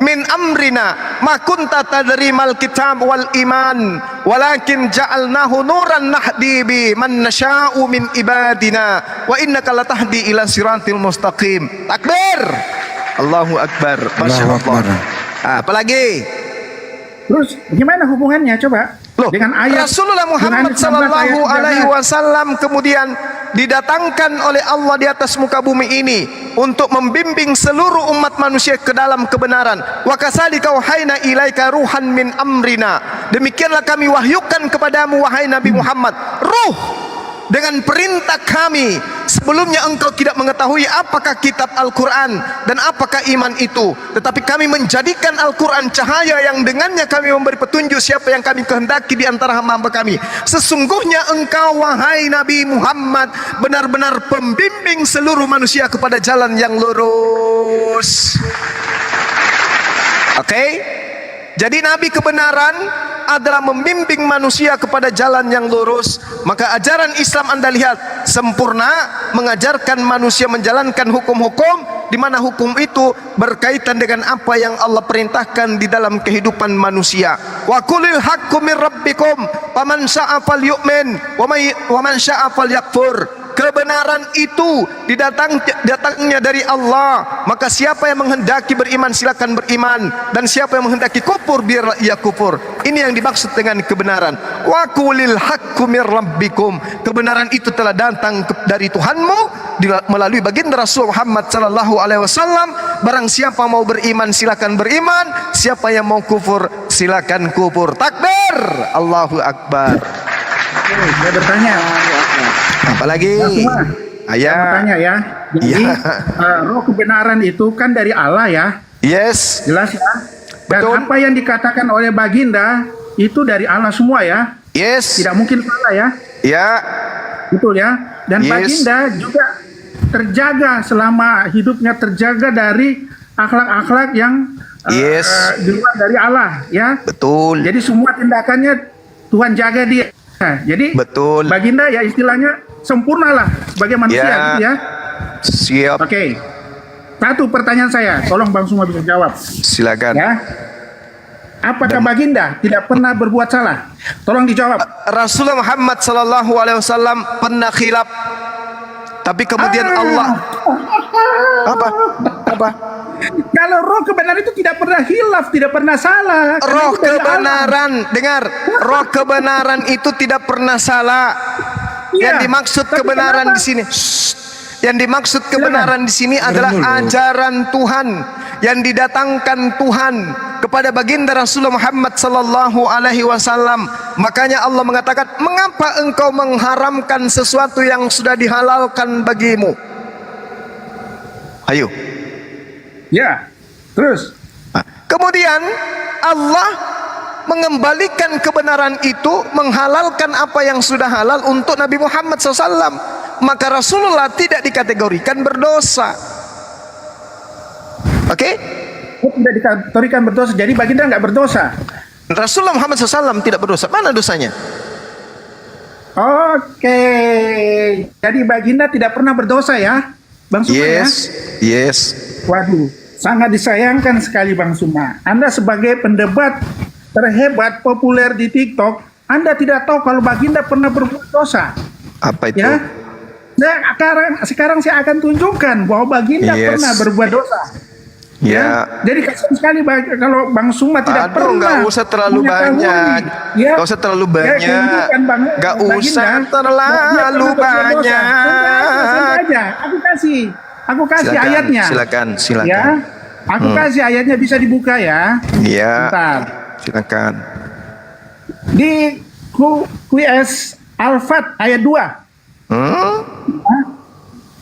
B: min amrina ma kunta tadrimal kitab wal iman walakin ja'alnahu nuran nahdi bi man nasha'u min ibadina wa innaka latahdi ila siratil mustaqim. Takbir. Allahu akbar. Masyaallah. Apalagi?
P: Terus gimana hubungannya coba? Dengan ayat
B: Rasulullah Muhammad sallallahu alaihi wasallam kemudian didatangkan oleh Allah di atas muka bumi ini untuk membimbing seluruh umat manusia ke dalam kebenaran. Wa kasalika wahayna ilaika ruhan min amrina. Demikianlah kami wahyukan kepadamu wahai Nabi Muhammad, ruh dengan perintah kami. Sebelumnya engkau tidak mengetahui apakah kitab Al-Quran dan apakah iman itu, tetapi kami menjadikan Al-Quran cahaya yang dengannya kami memberi petunjuk siapa yang kami kehendaki di antara hamba kami. Sesungguhnya engkau wahai Nabi Muhammad benar-benar pembimbing seluruh manusia kepada jalan yang lurus. Oke? Jadi Nabi kebenaran adalah membimbing manusia kepada jalan yang lurus. Maka ajaran Islam Anda lihat sempurna, mengajarkan manusia menjalankan hukum-hukum di mana hukum itu berkaitan dengan apa yang Allah perintahkan di dalam kehidupan manusia. Wa qulil haqqu mir rabbikum faman syaa'a falyu'min wa man syaa'a falyakfur. Kebenaran itu datangnya dari Allah. Maka siapa yang menghendaki beriman silakan beriman, dan siapa yang menghendaki kufur biarlah ia kufur. Ini yang dimaksud dengan kebenaran. Wa qulil haqqu mir rabbikum. Kebenaran itu telah datang dari Tuhanmu melalui baginda Rasul Muhammad sallallahu alaihi wasallam. Barang siapa mau beriman silakan beriman, siapa yang mau kufur silakan kufur. Takbir. Allahu akbar.
P: Saya bertanya.
B: Apalagi?
P: Saya bertanya ya. Jadi roh kebenaran itu kan dari Allah ya.
B: Yes.
P: Jelas ya. Dan apa yang dikatakan oleh baginda itu dari Allah semua ya.
B: Yes.
P: Tidak mungkin salah ya.
B: Ya.
P: Betul ya. Dan baginda juga terjaga selama hidupnya, terjaga dari akhlak-akhlak yang di luar dari Allah ya.
B: Betul.
P: Jadi semua tindakannya Tuhan jaga dia. Jadi
B: betul.
P: Baginda ya istilahnya sempurnalah sebagai manusia gitu ya.
B: Siap.
P: Oke. Satu pertanyaan saya, tolong Bang Suma bisa jawab.
B: Silakan.
P: Ya. Apakah baginda tidak pernah berbuat salah? Tolong dijawab.
B: Rasulullah Muhammad sallallahu alaihi wasallam pernah khilaf. Tapi kemudian Allah apa?
P: Kalau roh kebenaran itu tidak pernah hilaf, tidak pernah salah.
B: Roh kebenaran, dengar, roh kebenaran itu tidak pernah salah. Yang dimaksud kebenaran di sini, yang dimaksud kebenaran di sini adalah ajaran Tuhan yang didatangkan Tuhan kepada baginda Rasulullah Muhammad sallallahu alaihi wasallam. Makanya Allah mengatakan, "Mengapa engkau mengharamkan sesuatu yang sudah dihalalkan bagimu?" Ayo.
P: Ya. Terus
B: kemudian Allah mengembalikan kebenaran itu, menghalalkan apa yang sudah halal untuk Nabi Muhammad SAW. Maka Rasulullah tidak dikategorikan berdosa. Oke?
P: Tidak dikategorikan berdosa. Jadi baginda nggak berdosa.
B: Rasulullah Muhammad SAW tidak berdosa. Mana dosanya?
P: Oke. Jadi baginda tidak pernah berdosa ya, Bang Suma ya?
B: Yes.
P: Waduh, sangat disayangkan sekali Bang Suma. Anda sebagai pendebat terhebat populer di TikTok, Anda tidak tahu kalau baginda pernah berbuat dosa.
B: Apa itu?
P: Ya? Sekarang saya akan tunjukkan bahwa baginda pernah berbuat dosa.
B: Ya.
P: Jadi kasihan sekali kalau Bang Suma tidak pernah.
B: Nggak usah terlalu banyak. Nggak usah terlalu banyak. Nggak usah terlalu banyak.
P: Aku kasih ayatnya.
B: Silakan.
P: Ya. Aku kasih ayatnya, bisa dibuka ya.
B: Iya.
P: Bentar.
B: Silakan.
P: Di QS Al-Fat ayat 2.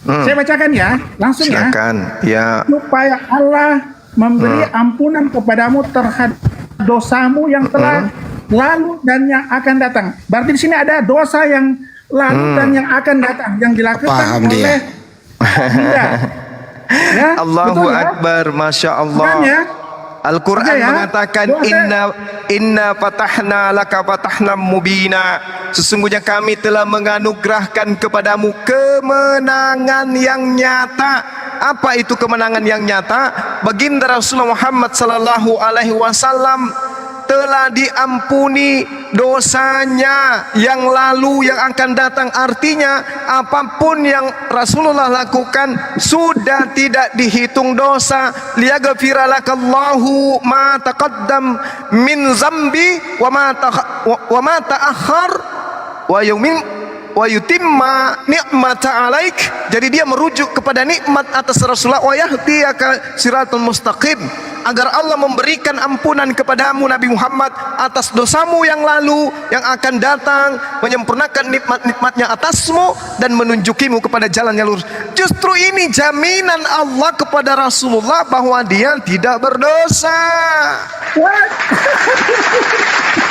P: Saya bacakan ya, langsung.
B: Silakan. Ya.
P: Supaya Allah memberi ampunan kepadamu terhadap dosamu yang telah lalu dan yang akan datang. Berarti di sini ada dosa yang lalu dan yang akan datang yang dilakukan oleh baginda. Ya,
B: Allahu Akbar, Masya Allah.
P: Ya?
B: Al-Quran mengatakan inna fatahna laka fatahna mubina. Sesungguhnya kami telah menganugerahkan kepadamu kemenangan yang nyata. Apa itu kemenangan yang nyata? Baginda Rasulullah Muhammad sallallahu alaihi wasallam telah diampuni dosanya yang lalu, yang akan datang. Artinya apapun yang Rasulullah lakukan sudah tidak dihitung dosa. Liyaghfira lakallahu ma taqaddam min zambi wa ma ta'akhkhar wa yutimma ni'mata alaik. Jadi dia merujuk kepada nikmat atas Rasulullah, wa yahdiyaka siratal mustaqim, agar Allah memberikan ampunan kepadamu Nabi Muhammad atas dosamu yang lalu, yang akan datang, menyempurnakan nikmat-nikmatnya atasmu dan menunjukimu kepada jalan yang lurus. Justru ini jaminan Allah kepada Rasulullah bahwa dia tidak berdosa.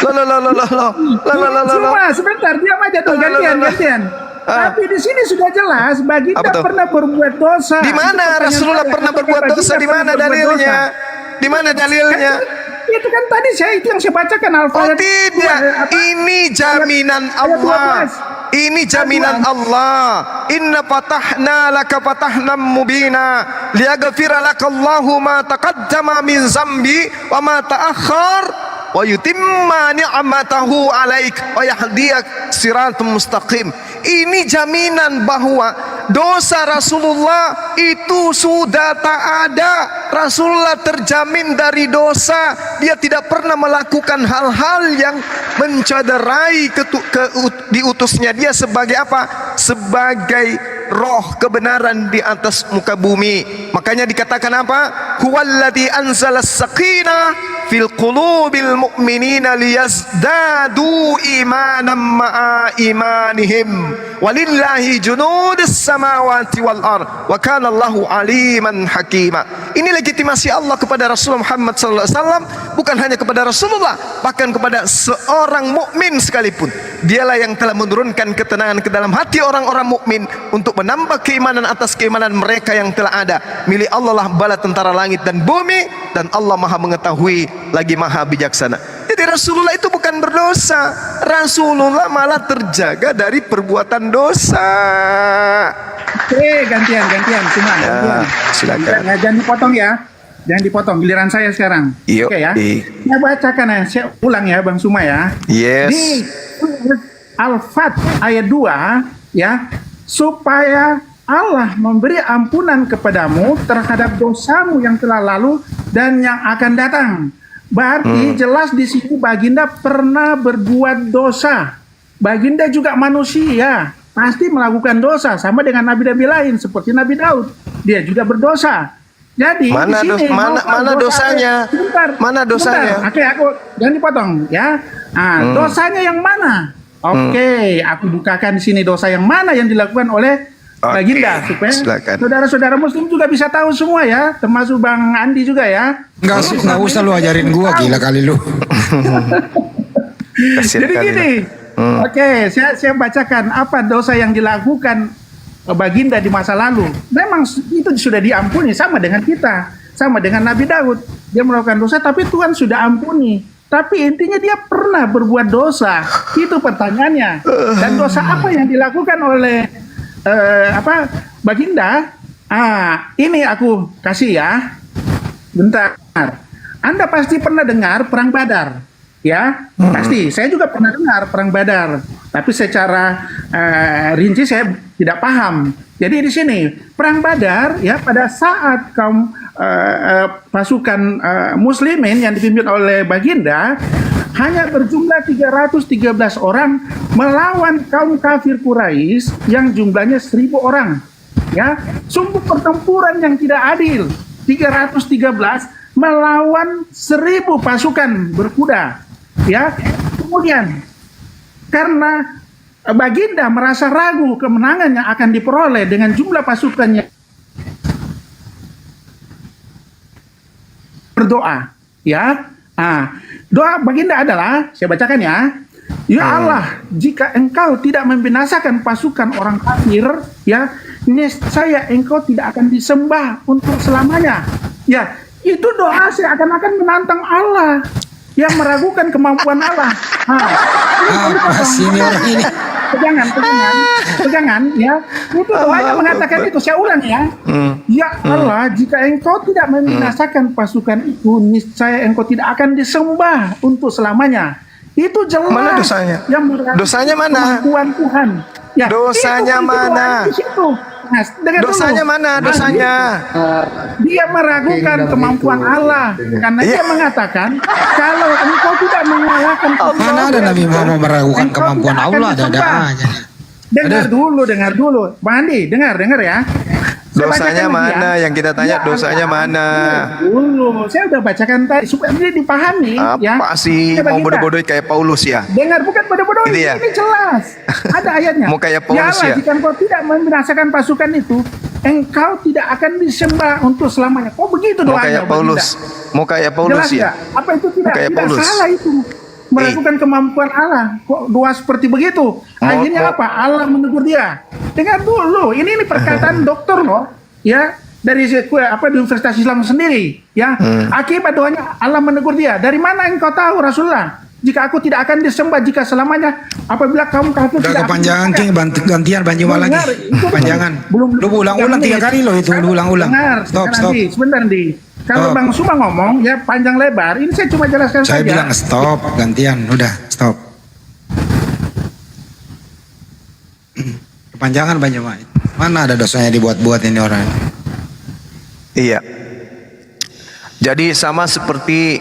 P: Cuma sebentar, diam aja tuh, gantian. Tapi di sini sudah jelas baginda pernah berbuat dosa.
B: Di mana Rasulullah pernah berbuat dosa? Di mana dalilnya? Di mana dalilnya?
P: Itu kan tadi itu yang saya bacakan Al-Fatihah.
B: Oh tidak, ini jaminan Allah. Ini jaminan Allah. Inna fatahna laka fatahna mubina liyaghfira lakallahu ma taqaddama min zambi wa ma ta'akhkhar wa yutimma ni'matahu alaik wa yahdiyak siratal mustaqim. Ini jaminan bahwa dosa Rasulullah itu sudah tak ada. Rasulullah terjamin dari dosa. Dia tidak pernah melakukan hal-hal yang mencederai diutusnya dia sebagai apa? Sebagai roh kebenaran di atas muka bumi. Makanya dikatakan apa? Huwallazi anzalas sakinah fil qulubil mu'minina liyazdadu imanan ma'a imanihim walillahi junudus samawati wal ard wa kana Allahu aliman hakima. Ini legitimasi Allah kepada Rasulullah Muhammad SAW, bukan hanya kepada Rasulullah, bahkan kepada seorang mukmin sekalipun. Dialah yang telah menurunkan ketenangan ke dalam hati orang-orang mukmin untuk menambah keimanan atas keimanan mereka yang telah ada. Milik Allah lah bala tentara langit dan bumi, dan Allah maha mengetahui lagi maha bijaksana. Jadi Rasulullah itu bukan berdosa. Rasulullah malah terjaga dari perbuatan dosa.
P: Oke, gantian semua.
B: Silakan.
P: Jangan dipotong ya. Jangan dipotong, giliran saya sekarang. Oke ya. Saya bacakan ya, saya ulang ya Bang Suma ya.
B: Yes.
P: Di Al-Fat ayat 2 ya, supaya Allah memberi ampunan kepadamu terhadap dosamu yang telah lalu dan yang akan datang. Berarti jelas di sini baginda pernah berbuat dosa. Baginda juga manusia, pasti melakukan dosa sama dengan nabi-nabi lain seperti Nabi Daud. Dia juga berdosa. Jadi
B: mana
P: di sini
B: mana dosanya? Mana dosanya?
P: Oke, aku jangan dipotong ya. Dosanya yang mana? Oke, aku bukakan di sini dosa yang mana yang dilakukan oleh Baginda, supaya
B: silakan.
P: saudara-saudara Muslim juga bisa tahu semua ya, termasuk Bang Andi juga ya.
J: Nggak usah lu ajarin gua, gila kali lu.
B: Kasian
P: Jadi
B: kali
P: gini, oke, saya bacakan apa dosa yang dilakukan Baginda di masa lalu. Memang itu sudah diampuni, sama dengan kita, sama dengan Nabi Daud. Dia melakukan dosa, tapi Tuhan sudah ampuni. Tapi intinya dia pernah berbuat dosa. Itu pertanyaannya. Dan dosa apa yang dilakukan oleh Baginda? Ini aku kasih ya. Bentar. Anda pasti pernah dengar perang Badar, ya? Pasti. Saya juga pernah dengar perang Badar, tapi secara rinci saya tidak paham. Jadi di sini perang Badar, ya, pada saat kaum pasukan Muslimin yang dipimpin oleh Baginda hanya berjumlah 313 orang melawan kaum kafir Quraisy yang jumlahnya 1.000 orang. Ya, sungguh pertempuran yang tidak adil. 313 melawan 1.000 pasukan berkuda. Ya, kemudian karena Baginda merasa ragu kemenangan yang akan diperoleh dengan jumlah pasukannya, berdoa, ya. Doa Baginda adalah, saya bacakan ya. Ya Allah, jika Engkau tidak membinasakan pasukan orang kafir, ya, niscaya Engkau tidak akan disembah untuk selamanya. Ya, itu doa seakan-akan menantang Allah, yang meragukan kemampuan Allah.
J: Apa sih ini orang ini?
P: Pegangan, ya. Itu doanya mengatakan itu. Saya ulang ya. Ya Allah, jika Engkau tidak membinasakan pasukan itu, niscaya Engkau tidak akan disembah untuk selamanya. Itu jelas.
B: Mana dosanya? Dosanya mana?
P: Kemampuan Tuhan. Ya,
B: dosanya mana?
P: Di situ. Nah,
B: dosanya
P: dulu.
B: mana? Dosanya.
P: Dia meragukan kemampuan Allah karena dia mengatakan kalau engkau tidak mengalahkan
J: Mana ada Nabi Muhammad meragukan kemampuan Allah, ada aja.
P: Dengar dulu, Bang Andi, dengar ya.
B: Dosanya mana? Yang kita tanya dosanya mana?
P: Dulu, saya udah bacakan tadi supaya dia dipahami.
B: Apa sih mau bodoh-bodoh kayak Paulus ya?
P: Dengar, bukan bodoh-bodoh,
B: ya?
P: ini jelas. Ada ayatnya.
B: Mau kayak Paulus
P: ya?
B: ya?
P: Jika engkau tidak membinasakan pasukan itu, engkau tidak akan disembah untuk selamanya. Oh begitu doanya.
B: Mau kayak Paulus ya?
P: Apa itu tidak
B: Paulus.
P: Salah itu. Meragukan kemampuan Allah. Kok doa seperti begitu? Akhirnya apa? Allah menegur dia. Dengar dulu, ini perkataan dokter loh, ya, dari di Universitas Islam sendiri, ya. Akibat doanya Allah menegur dia. Dari mana engkau tahu Rasulullah? Jika aku tidak akan disembah jika selamanya, apabila kaum kafir tidak
J: kepanjangan gantian banjuma lagi. Panjangan. Lu ulang-ulang 3 kali loh itu, lu ulang-ulang. Stop.
P: Sebentar, Andi. Kalau Bang Suma ngomong ya panjang lebar, ini saya cuma jelaskan saja.
J: Saya bilang stop, gantian, udah stop. Kepanjangan banjuma. Mana ada dosanya dibuat-buat ini orang?
B: Iya. Jadi sama seperti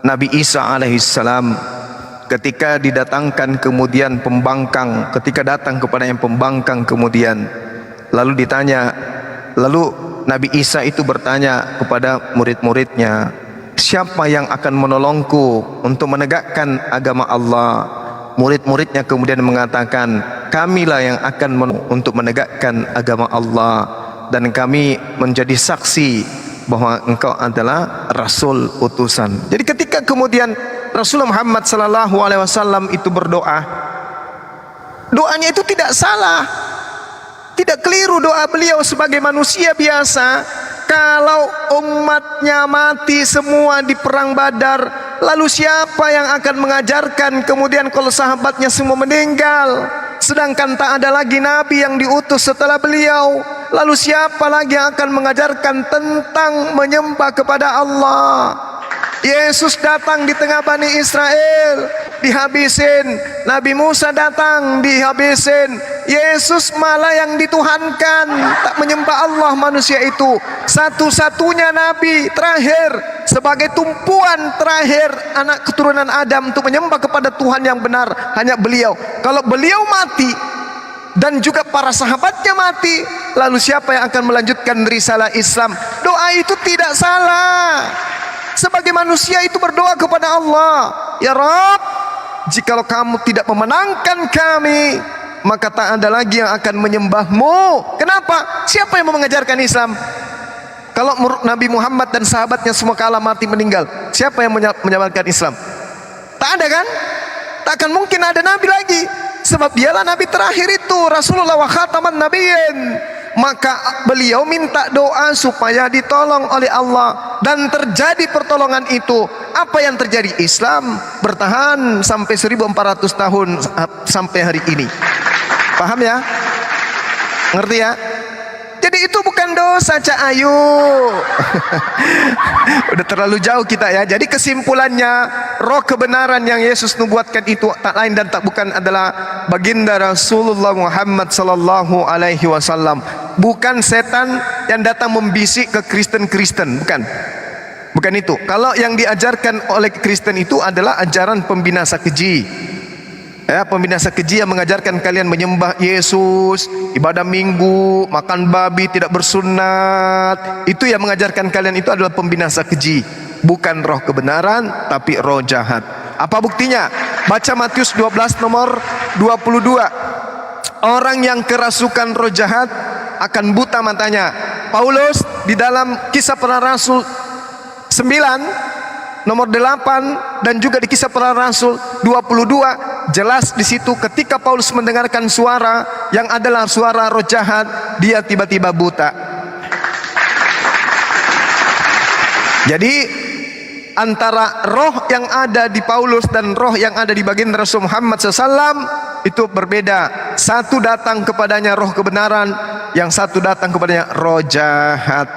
B: Nabi Isa alaihissalam ketika didatangkan kemudian pembangkang, ketika datang kepada yang pembangkang kemudian lalu ditanya, lalu Nabi Isa itu bertanya kepada murid-muridnya, siapa yang akan menolongku untuk menegakkan agama Allah? Murid-muridnya kemudian mengatakan, kamilah yang akan untuk menegakkan agama Allah, dan kami menjadi saksi bahwa engkau adalah Rasul utusan. Jadi ketika kemudian Rasulullah Muhammad SAW itu berdoa, doanya itu tidak salah, tidak keliru doa beliau sebagai manusia biasa. Kalau umatnya mati semua di perang Badar, lalu siapa yang akan mengajarkan kemudian kalau sahabatnya semua meninggal, sedangkan tak ada lagi nabi yang diutus setelah beliau, lalu siapa lagi yang akan mengajarkan tentang menyembah kepada Allah? Yesus datang di tengah Bani Israel, dihabisin. Nabi Musa datang, dihabisin. Yesus malah yang dituhankan, tak menyembah Allah manusia itu. Satu-satunya Nabi terakhir, sebagai tumpuan terakhir anak keturunan Adam untuk menyembah kepada Tuhan yang benar, hanya beliau. Kalau beliau mati dan juga para sahabatnya mati, lalu siapa yang akan melanjutkan risalah Islam? Doa itu tidak salah. Sebagai manusia itu berdoa kepada Allah, ya Rabb, jikalau kamu tidak memenangkan kami, maka tak ada lagi yang akan menyembahmu. Kenapa? Siapa yang mau mengajarkan Islam? Kalau Nabi Muhammad dan sahabatnya semua kalah mati meninggal, siapa yang menyebarkan Islam? Tak ada kan? Tak akan mungkin ada Nabi lagi. Sebab dialah Nabi terakhir itu, Rasulullah wa khataman nabiyyin. Maka beliau minta doa supaya ditolong oleh Allah, dan terjadi pertolongan itu. Apa yang terjadi? Islam bertahan sampai 1400 tahun sampai hari ini. Paham ya? Ngerti ya? Jadi itu bukan dosa, Cak Ayu. Udah terlalu jauh kita ya. Jadi kesimpulannya, roh kebenaran yang Yesus nubuatkan itu tak lain dan tak bukan adalah baginda Rasulullah Muhammad sallallahu alaihi wasallam. Bukan setan yang datang membisik ke Kristen-Kristen, bukan. Bukan itu. Kalau yang diajarkan oleh Kristen itu adalah ajaran pembinasa keji. Ya, pembinasa keji yang mengajarkan kalian menyembah Yesus, ibadah minggu, makan babi, tidak bersunat. Itu yang mengajarkan kalian itu adalah pembinasa keji. Bukan roh kebenaran, tapi roh jahat. Apa buktinya? Baca Matius 12 nomor 22. Orang yang kerasukan roh jahat akan buta matanya. Paulus di dalam Kisah Para Rasul 9 nomor 8 dan juga di Kisah Para Rasul 22 jelas di situ ketika Paulus mendengarkan suara yang adalah suara roh jahat, dia tiba-tiba buta. Jadi antara roh yang ada di Paulus dan roh yang ada di baginda Rasul Muhammad SAW itu berbeda. Satu datang kepadanya roh kebenaran, yang satu datang kepadanya roh jahat.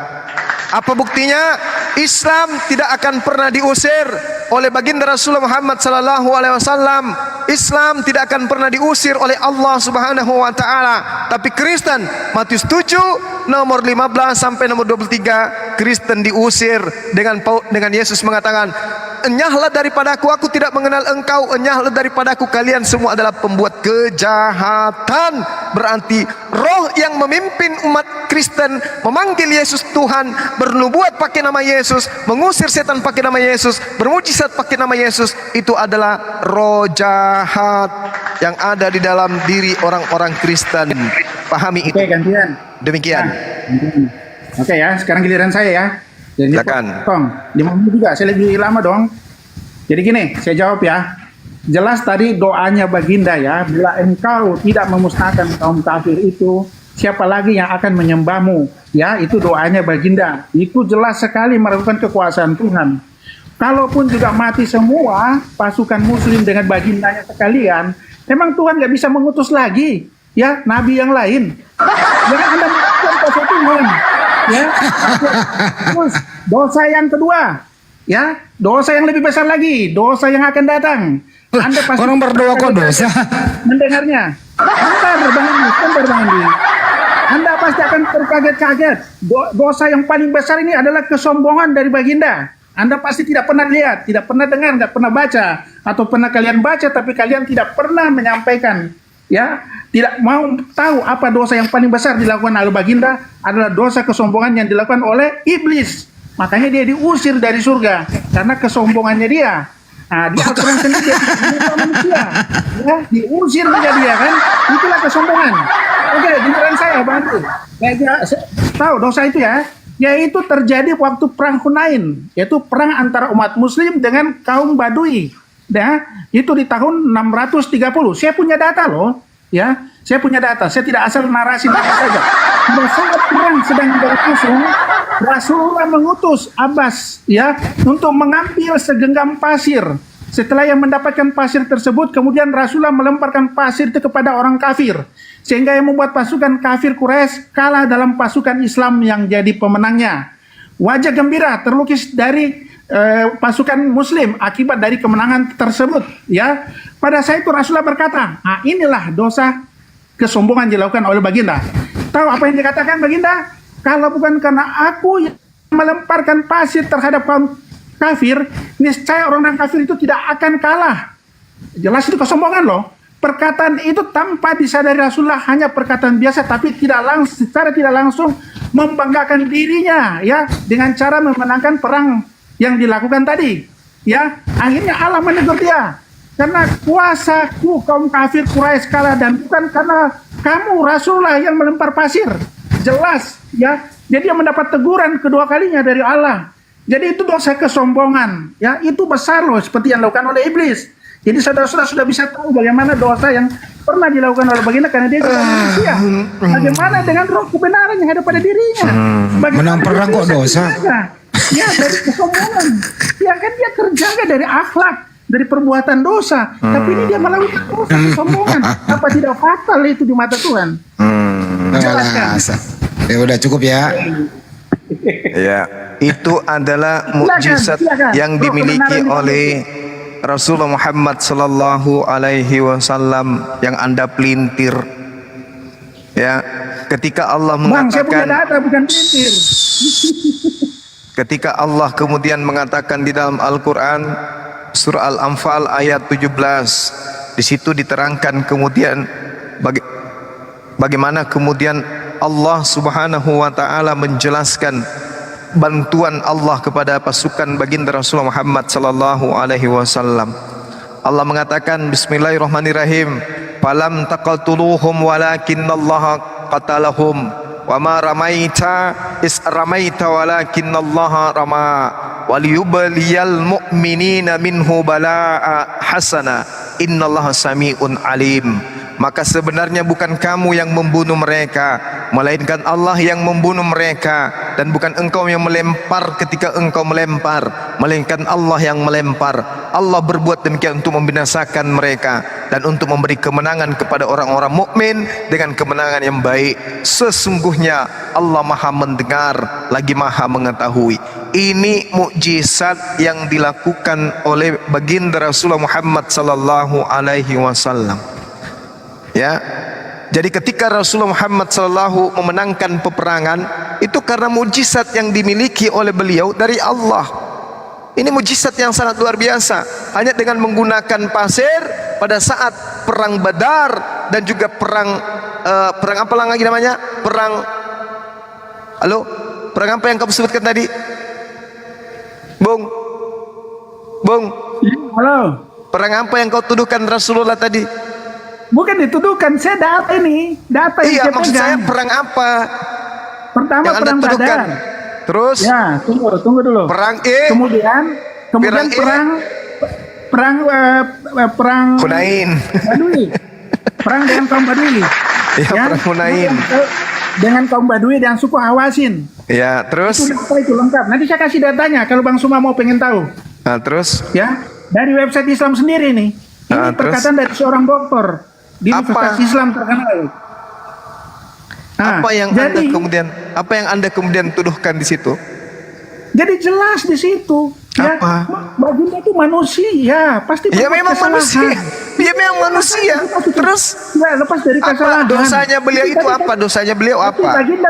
B: Apa buktinya? Islam tidak akan pernah diusir oleh baginda Rasulullah Muhammad sallallahu alaihi wasallam. Islam tidak akan pernah diusir oleh Allah Subhanahu wa taala. Tapi Kristen, Matius 7 nomor 15 sampai nomor 23, Kristen diusir dengan Yesus mengatakan, "Enyahlah daripadaku, aku tidak mengenal engkau. Enyahlah daripadaku, kalian semua adalah pembuat kejahatan." Berarti roh yang memimpin umat Kristen memanggil Yesus Tuhan, bernubuat pakai nama Yesus, mengusir setan pakai nama Yesus, bermujizat pakai nama Yesus, itu adalah roh jahat yang ada di dalam diri orang-orang Kristen. Pahami itu.
P: Oke, gantian.
B: Demikian.
P: Oke ya, sekarang giliran saya ya. Jadi potong 5 menit juga, saya lebih lama dong. Jadi gini, saya jawab ya. Jelas tadi doanya baginda ya, bila engkau tidak memusnahkan kaum kafir itu, siapa lagi yang akan menyembahmu? Ya, itu doanya baginda. Itu jelas sekali meragukan kekuasaan Tuhan. Kalaupun juga mati semua pasukan muslim dengan bagindanya sekalian, memang Tuhan nggak bisa mengutus lagi ya nabi yang lain. Jangan Anda mengatakan kuasa Tuhan. Ya. Terus dosa yang kedua, ya, dosa yang lebih besar lagi, dosa yang akan datang. Anda pasti
J: orang berdoa kok dosa
P: mendengarnya. Bentar Bang Andi. Anda pasti akan terkaget-kaget. Dosa yang paling besar ini adalah kesombongan dari baginda. Anda pasti tidak pernah lihat, tidak pernah dengar, tidak pernah baca, atau pernah kalian baca tapi kalian tidak pernah menyampaikan, ya, tidak mau tahu apa dosa yang paling besar dilakukan oleh baginda adalah dosa kesombongan yang dilakukan oleh iblis. Makanya dia diusir dari surga karena kesombongannya dia. Nah, di Al-Quran sendiri dia manusia, ya, diusir juga dia kan, itulah kesombongan. Oke, giliran saya bantu. Saya tahu dosa itu ya, yaitu terjadi waktu perang Hunain, yaitu perang antara umat Muslim dengan kaum Badui. Ya, itu di tahun 630. Saya punya data loh, ya, saya punya data. Saya tidak asal narasi saja. Pada saat perang sedang berlangsung, Rasulullah mengutus Abbas ya untuk mengambil segenggam pasir. Setelah yang mendapatkan pasir tersebut, kemudian Rasulullah melemparkan pasir itu kepada orang kafir, sehingga yang membuat pasukan kafir Quraisy kalah dalam pasukan Islam yang jadi pemenangnya. Wajah gembira terlukis dari pasukan Muslim akibat dari kemenangan tersebut. Ya, pada saat itu Rasulullah berkata, "Ah, inilah dosa kesombongan dilakukan oleh baginda." Tahu apa yang dikatakan baginda? Kalau bukan karena aku yang melemparkan pasir terhadap kaum kafir, niscaya orang kafir itu tidak akan kalah. Jelas itu kesombongan loh. Perkataan itu tanpa disadari Rasulullah hanya perkataan biasa, tapi secara tidak langsung membanggakan dirinya ya dengan cara memenangkan perang yang dilakukan tadi. Ya, akhirnya Allah menegur dia. karena kuasaku kaum kafir Quraisy kalah, dan bukan karena kamu Rasulullah yang melempar pasir. Jelas ya. Jadi dia mendapat teguran kedua kalinya dari Allah. Jadi itu dosa kesombongan, ya itu besar loh, seperti yang dilakukan oleh iblis. Jadi saudara-saudara sudah bisa tahu bagaimana dosa yang pernah dilakukan oleh baginda, karena dia juga manusia. Bagaimana dengan roh kebenaran yang ada pada dirinya?
J: Menang perang kok dosa?
P: Ya dari kesombongan. Ya kan dia terjaga dari akhlak, dari perbuatan dosa. Tapi ini dia melakukan dosa kesombongan. Apa tidak fatal itu di mata Tuhan? Jelaskan.
J: Ya udah cukup ya.
B: Ya, itu adalah mukjizat yang dimiliki oleh Rasulullah Muhammad sallallahu alaihi wasallam yang Anda pelintir. Ya, ketika Allah
P: Bang, saya punya
B: mengatakan,
P: data bukan pelintir.
B: ketika Allah kemudian mengatakan di dalam Al-Qur'an surah Al-Anfal ayat 17, di situ diterangkan kemudian bagaimana kemudian Allah Subhanahu wa taala menjelaskan bantuan Allah kepada pasukan baginda Rasulullah Muhammad sallallahu alaihi wasallam. Allah mengatakan bismillahirrahmanirrahim, falam taqatuluhum walakinnallaha qatalahum wa ma ramaita is ramaita walakinnallaha rama waliyubliyal mu'minina minhu balaa hasana innallaha samiun alim. Maka sebenarnya bukan kamu yang membunuh mereka, melainkan Allah yang membunuh mereka, dan bukan engkau yang melempar ketika engkau melempar, melainkan Allah yang melempar. Allah berbuat demikian untuk membinasakan mereka dan untuk memberi kemenangan kepada orang-orang mukmin dengan kemenangan yang baik. Sesungguhnya Allah Maha mendengar lagi Maha mengetahui. Ini mukjizat yang dilakukan oleh baginda Rasulullah Muhammad sallallahu alaihi wasallam. Ya, jadi ketika Rasulullah Muhammad sallallahu memenangkan peperangan itu karena mujizat yang dimiliki oleh beliau dari Allah. Ini mujizat yang sangat luar biasa. Hanya dengan menggunakan pasir pada saat perang Badar dan juga perang apa lagi namanya? Perang apa yang kamu sebutkan tadi? Bung.
P: Halo.
B: Perang apa yang kau tuduhkan Rasulullah tadi?
P: Bukan dituduhkan, saya data ini, data yang
B: iya,
P: saya
B: maksud
P: pegang.
B: saya perang apa?
P: Pertama
B: yang
P: perang Badar.
B: Terus?
P: Ya, tunggu dulu.
B: Perang
P: kemudian perang
B: Hunain.
P: Badui. Perang dengan kaum Badui.
B: Ya, perang Hunain.
P: Dengan kaum Badui dan suku Hawasin.
B: Ya, terus?
P: Itu lengkap. Nanti saya kasih datanya kalau Bang Suma mau pengen tahu.
B: Nah, terus?
P: Ya, dari website Islam sendiri nih. Ini perkataan dari seorang dokter di Universitas Islam terkenal.
B: Apa yang Anda kemudian tuduhkan di situ?
P: Jadi jelas di situ. Ya, baginda itu manusia, pasti
B: ya memang manusia. Dia memang manusia. Terus?
P: Ya, lepas dari kesalahan.
B: Dosanya beliau itu apa? Dosanya beliau apa?
P: Baginda,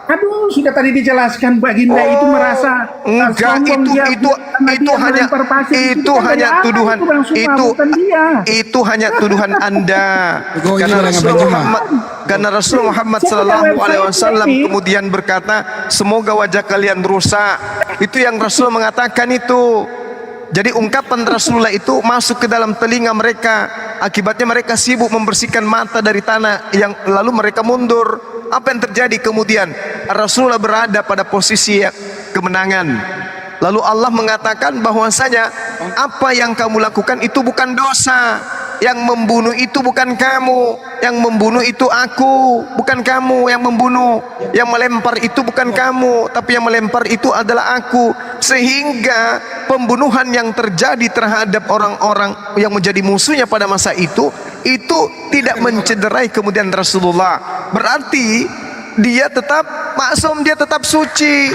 P: aduh, sudah tadi dijelaskan baginda itu merasa
B: enggak, itu hanya tuduhan itu hanya tuduhan Anda. Karena Rasulullah Muhammad sallallahu alaihi wasallam kemudian berkata, semoga wajah kalian rusak. Itu yang Rasul mengatakan itu. Jadi ungkapan Rasulullah itu masuk ke dalam telinga mereka. Akibatnya mereka sibuk membersihkan mata dari tanah, yang lalu mereka mundur. Apa yang terjadi kemudian? Rasulullah berada pada posisi kemenangan. Lalu Allah mengatakan bahwasanya apa yang kamu lakukan itu bukan dosa. Yang membunuh itu bukan kamu, yang membunuh itu aku, bukan kamu yang membunuh. Yang melempar itu bukan kamu, tapi yang melempar itu adalah aku. Sehingga pembunuhan yang terjadi terhadap orang-orang yang menjadi musuhnya pada masa itu tidak mencederai kemudian Rasulullah. Berarti dia tetap maksum, dia tetap suci.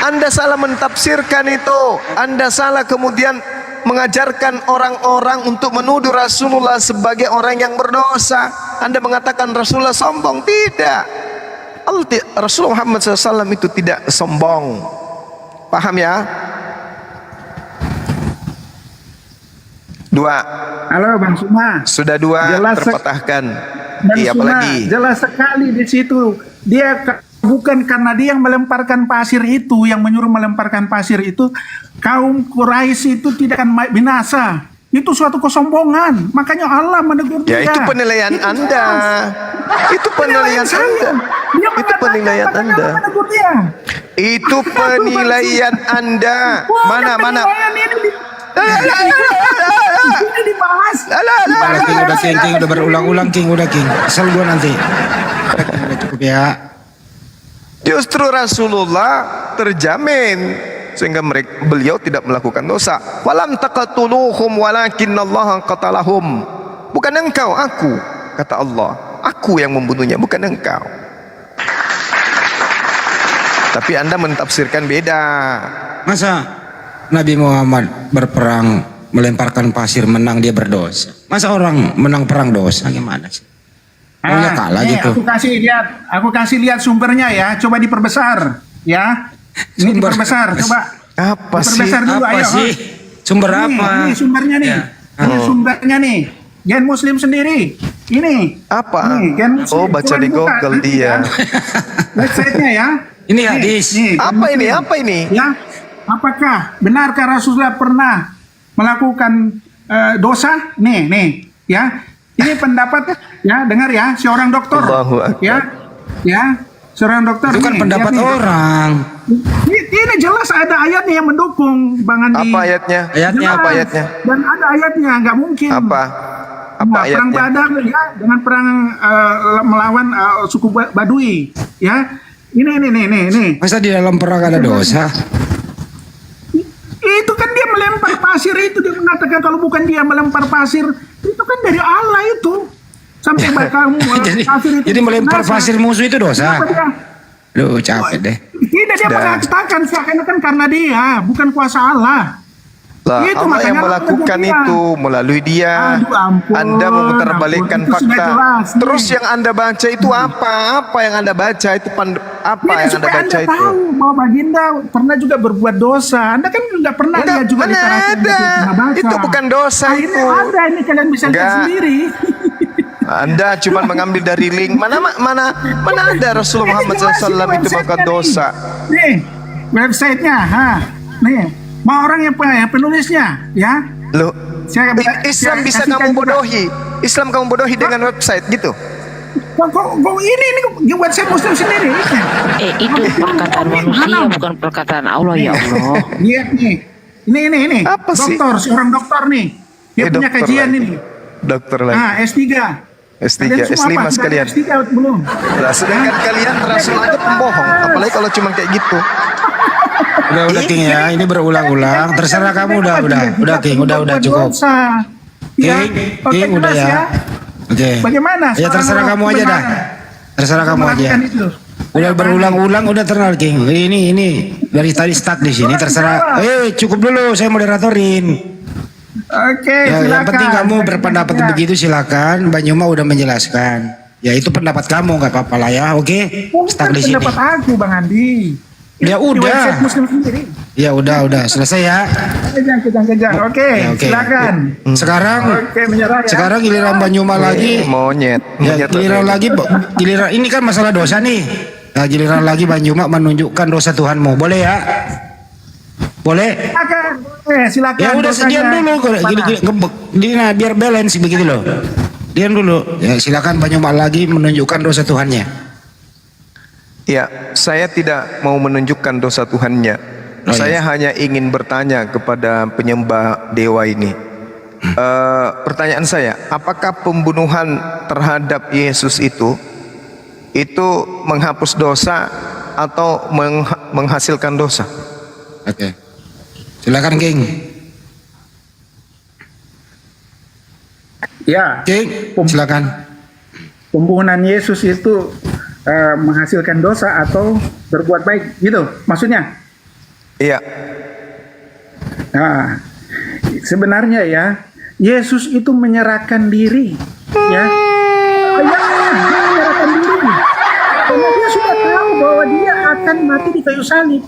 B: Anda salah mentafsirkan itu. Anda salah kemudian mengajarkan orang-orang untuk menuduh Rasulullah sebagai orang yang berdosa. Anda mengatakan Rasulullah sombong. Tidak. Rasulullah Muhammad SAW itu tidak sombong. Paham ya? Dua.
P: Halo Bang Suma.
B: Sudah dua terpatahkan. Iya, apalagi?
P: Jelas sekali di situ. Dia bukan karena dia yang melemparkan pasir itu, yang menyuruh melemparkan pasir itu, kaum Quraisy itu tidak akan binasa. Itu suatu kesombongan. Makanya Allah menegur dia.
B: Ya itu penilaian Anda. Itu penilaian Anda. Itu penilaian Anda. Itu penilaian Anda. Mana?
P: Ini dibahas.
J: King udah King udah berulang-ulang King udah King. Asal gua nanti. Udah cukup ya.
B: Justru Rasulullah terjamin sehingga beliau tidak melakukan dosa. Walam taqatuluhum walakinallaha qatalahum. Bukan engkau, aku, kata Allah. Aku yang membunuhnya, bukan engkau. Tapi Anda mentafsirkan beda.
J: Masa Nabi Muhammad berperang melemparkan pasir menang dia berdosa? Masa orang menang perang dosa gimana sih? Maunya kalah gitu.
P: Aku kasih lihat sumbernya ya. Coba diperbesar ya. Ini diperbesar, coba.
B: Apa sih?
P: Diperbesar dulu,
J: Apa
P: ayo.
J: sih? Sumber apa?
P: Ini sumbernya nih. Ini sumbernya nih. Gen Muslim sendiri. Ini.
B: Apa?
P: Nih, Gen Muslim.
B: Oh, baca di Google dia.
P: Websitenya ya.
J: Ini hadis.
B: Apa ini? Apa ini?
P: Ya. Apakah benarkah Rasulullah pernah melakukan dosa? Nih, ya. Ini pendapat ya, dengar ya, seorang dokter.
B: Allahu Akbar.
P: Ya. Seorang dokter.
J: Itu kan pendapat orang.
P: Ini jelas ada ayatnya yang mendukung Bang Andi.
B: Apa ayatnya?
P: Jelas.
B: Apa ayatnya?
P: Dan ada ayatnya, nggak mungkin.
B: Apa
P: Perang
B: ayatnya?
P: Badar ya, dengan perang melawan suku Badui, ya. Ini.
J: Masa di dalam perang ada dosa?
P: Itu kan dia melempar pasir itu, dia mengatakan kalau bukan dia melempar pasir, itu kan dari Allah itu. Sampai kamu pasir itu.
J: Jadi melempar pasir musuh itu dosa? Duh, capek deh.
P: Tidak, dia mengatakan seakan-akan karena dia, bukan kuasa Allah.
B: Lah,
P: Itu
B: Allah yang
P: makanya
B: melakukan
P: dia.
B: itu melalui dia.
P: Aduh, ampun,
B: Anda memutarbalikkan
P: ampun. Itu sudah
B: fakta.
P: jelas, nih.
B: Terus yang Anda baca itu apa? Apa yang Anda baca itu apa yang Anda
P: supaya
B: baca
P: Anda
B: itu?
P: tahu bahwa Baginda pernah juga berbuat dosa. Anda kan nggak pernah lihat juga
B: mana
P: literasi yang
B: ada.
P: pernah baca.
B: Itu bukan dosa
P: Akhirnya
B: itu.
P: ada, ini kalian bisa lihat
B: Nggak.
P: sendiri.
B: Anda cuma mengambil dari link. Mana ada Rasulullah Muhammad SAW itu melakukan dosa?
P: Nih, websitenya, Nih, mau orang yang penulisnya, ya.
B: Loh,
P: Saya
B: Islam bisa
P: kasihkan
B: kamu
P: juga.
B: bodohi. Islam kamu bodohi dengan website gitu.
P: Kok ini website Muslim sendiri.
G: Itu perkataan manusia bukan perkataan Allah ya Allah.
P: Lihat nih. Ini.
B: Apa sih?
P: Seorang dokter nih. Dia punya
B: dokter
P: kajian
B: lagi.
P: ini.
B: Dokter lagi.
P: S3.
B: S3,
P: Kalian semua
B: S5
P: apa? Sudah
B: sekalian.
P: S3 belum?
B: Lah, sedangkan kalian Rasul aja pembohong. Apalagi kalau cuma kayak gitu.
J: Udah King ya, ini berulang-ulang. Terserah kamu udah King, udah cukup. King udah ya. Oke.
P: Bagaimana?
J: Ya terserah kamu aja dah. Terserah kamu aja. Udah berulang-ulang udah terkenal King. Ini dari tadi stuck di sini terserah. Cukup dulu saya moderatorin.
P: Oke,
J: Ya,
P: silakan.
J: yang penting kamu berpendapat begitu silakan. Mbak Nyuma udah menjelaskan. Ya itu pendapat kamu nggak apa-apa lah ya. Oke. Stuck di sini.
P: Pendapat aku Bang Andi.
J: Ya
P: Di website
J: udah.
P: Muslim sendiri.
J: Ya udah selesai ya.
P: Kejang. Oke, silakan.
J: Sekarang
P: Oke, menyerah ya.
J: Sekarang giliran Mbak Nyuma lagi.
B: Monyet.
J: Ya, giliran ini kan masalah dosa nih. Nah, giliran lagi Mbak Nyuma menunjukkan dosa Tuhanmu. Boleh ya? Boleh?
P: Silakan.
J: Ya udah
P: dosanya.
J: diam dulu nah, biar balance begitu loh. Diam dulu. Ya silakan Mbak Nyuma lagi menunjukkan dosa Tuhannya.
B: Ya, saya tidak mau menunjukkan dosa Tuhannya. Saya hanya ingin bertanya kepada penyembah dewa ini. Pertanyaan saya, apakah pembunuhan terhadap Yesus itu menghapus dosa atau menghasilkan dosa?
J: Oke. Silakan King.
P: Ya.
J: King, silakan.
P: Pembunuhan Yesus itu menghasilkan dosa atau berbuat baik, gitu maksudnya?
B: Iya.
P: Nah, sebenarnya ya, Yesus itu menyerahkan diri, ya. Dia menyerahkan diri. Karena dia sudah tahu bahwa dia akan mati di kayu salib.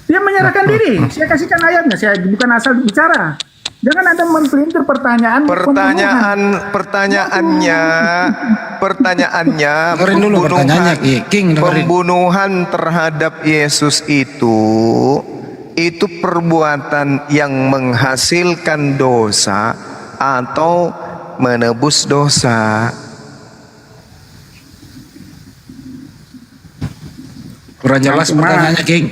P: Dia menyerahkan diri. Saya kasihkan ayatnya, saya bukan asal bicara. Jangan ada mempelintir pertanyaan.
B: Pertanyaannya,
J: dulu pertanyaannya, King.
B: Pembunuhan terhadap Yesus itu itu perbuatan yang menghasilkan dosa atau menebus dosa?
J: Kurang jelas pertanyaannya, King.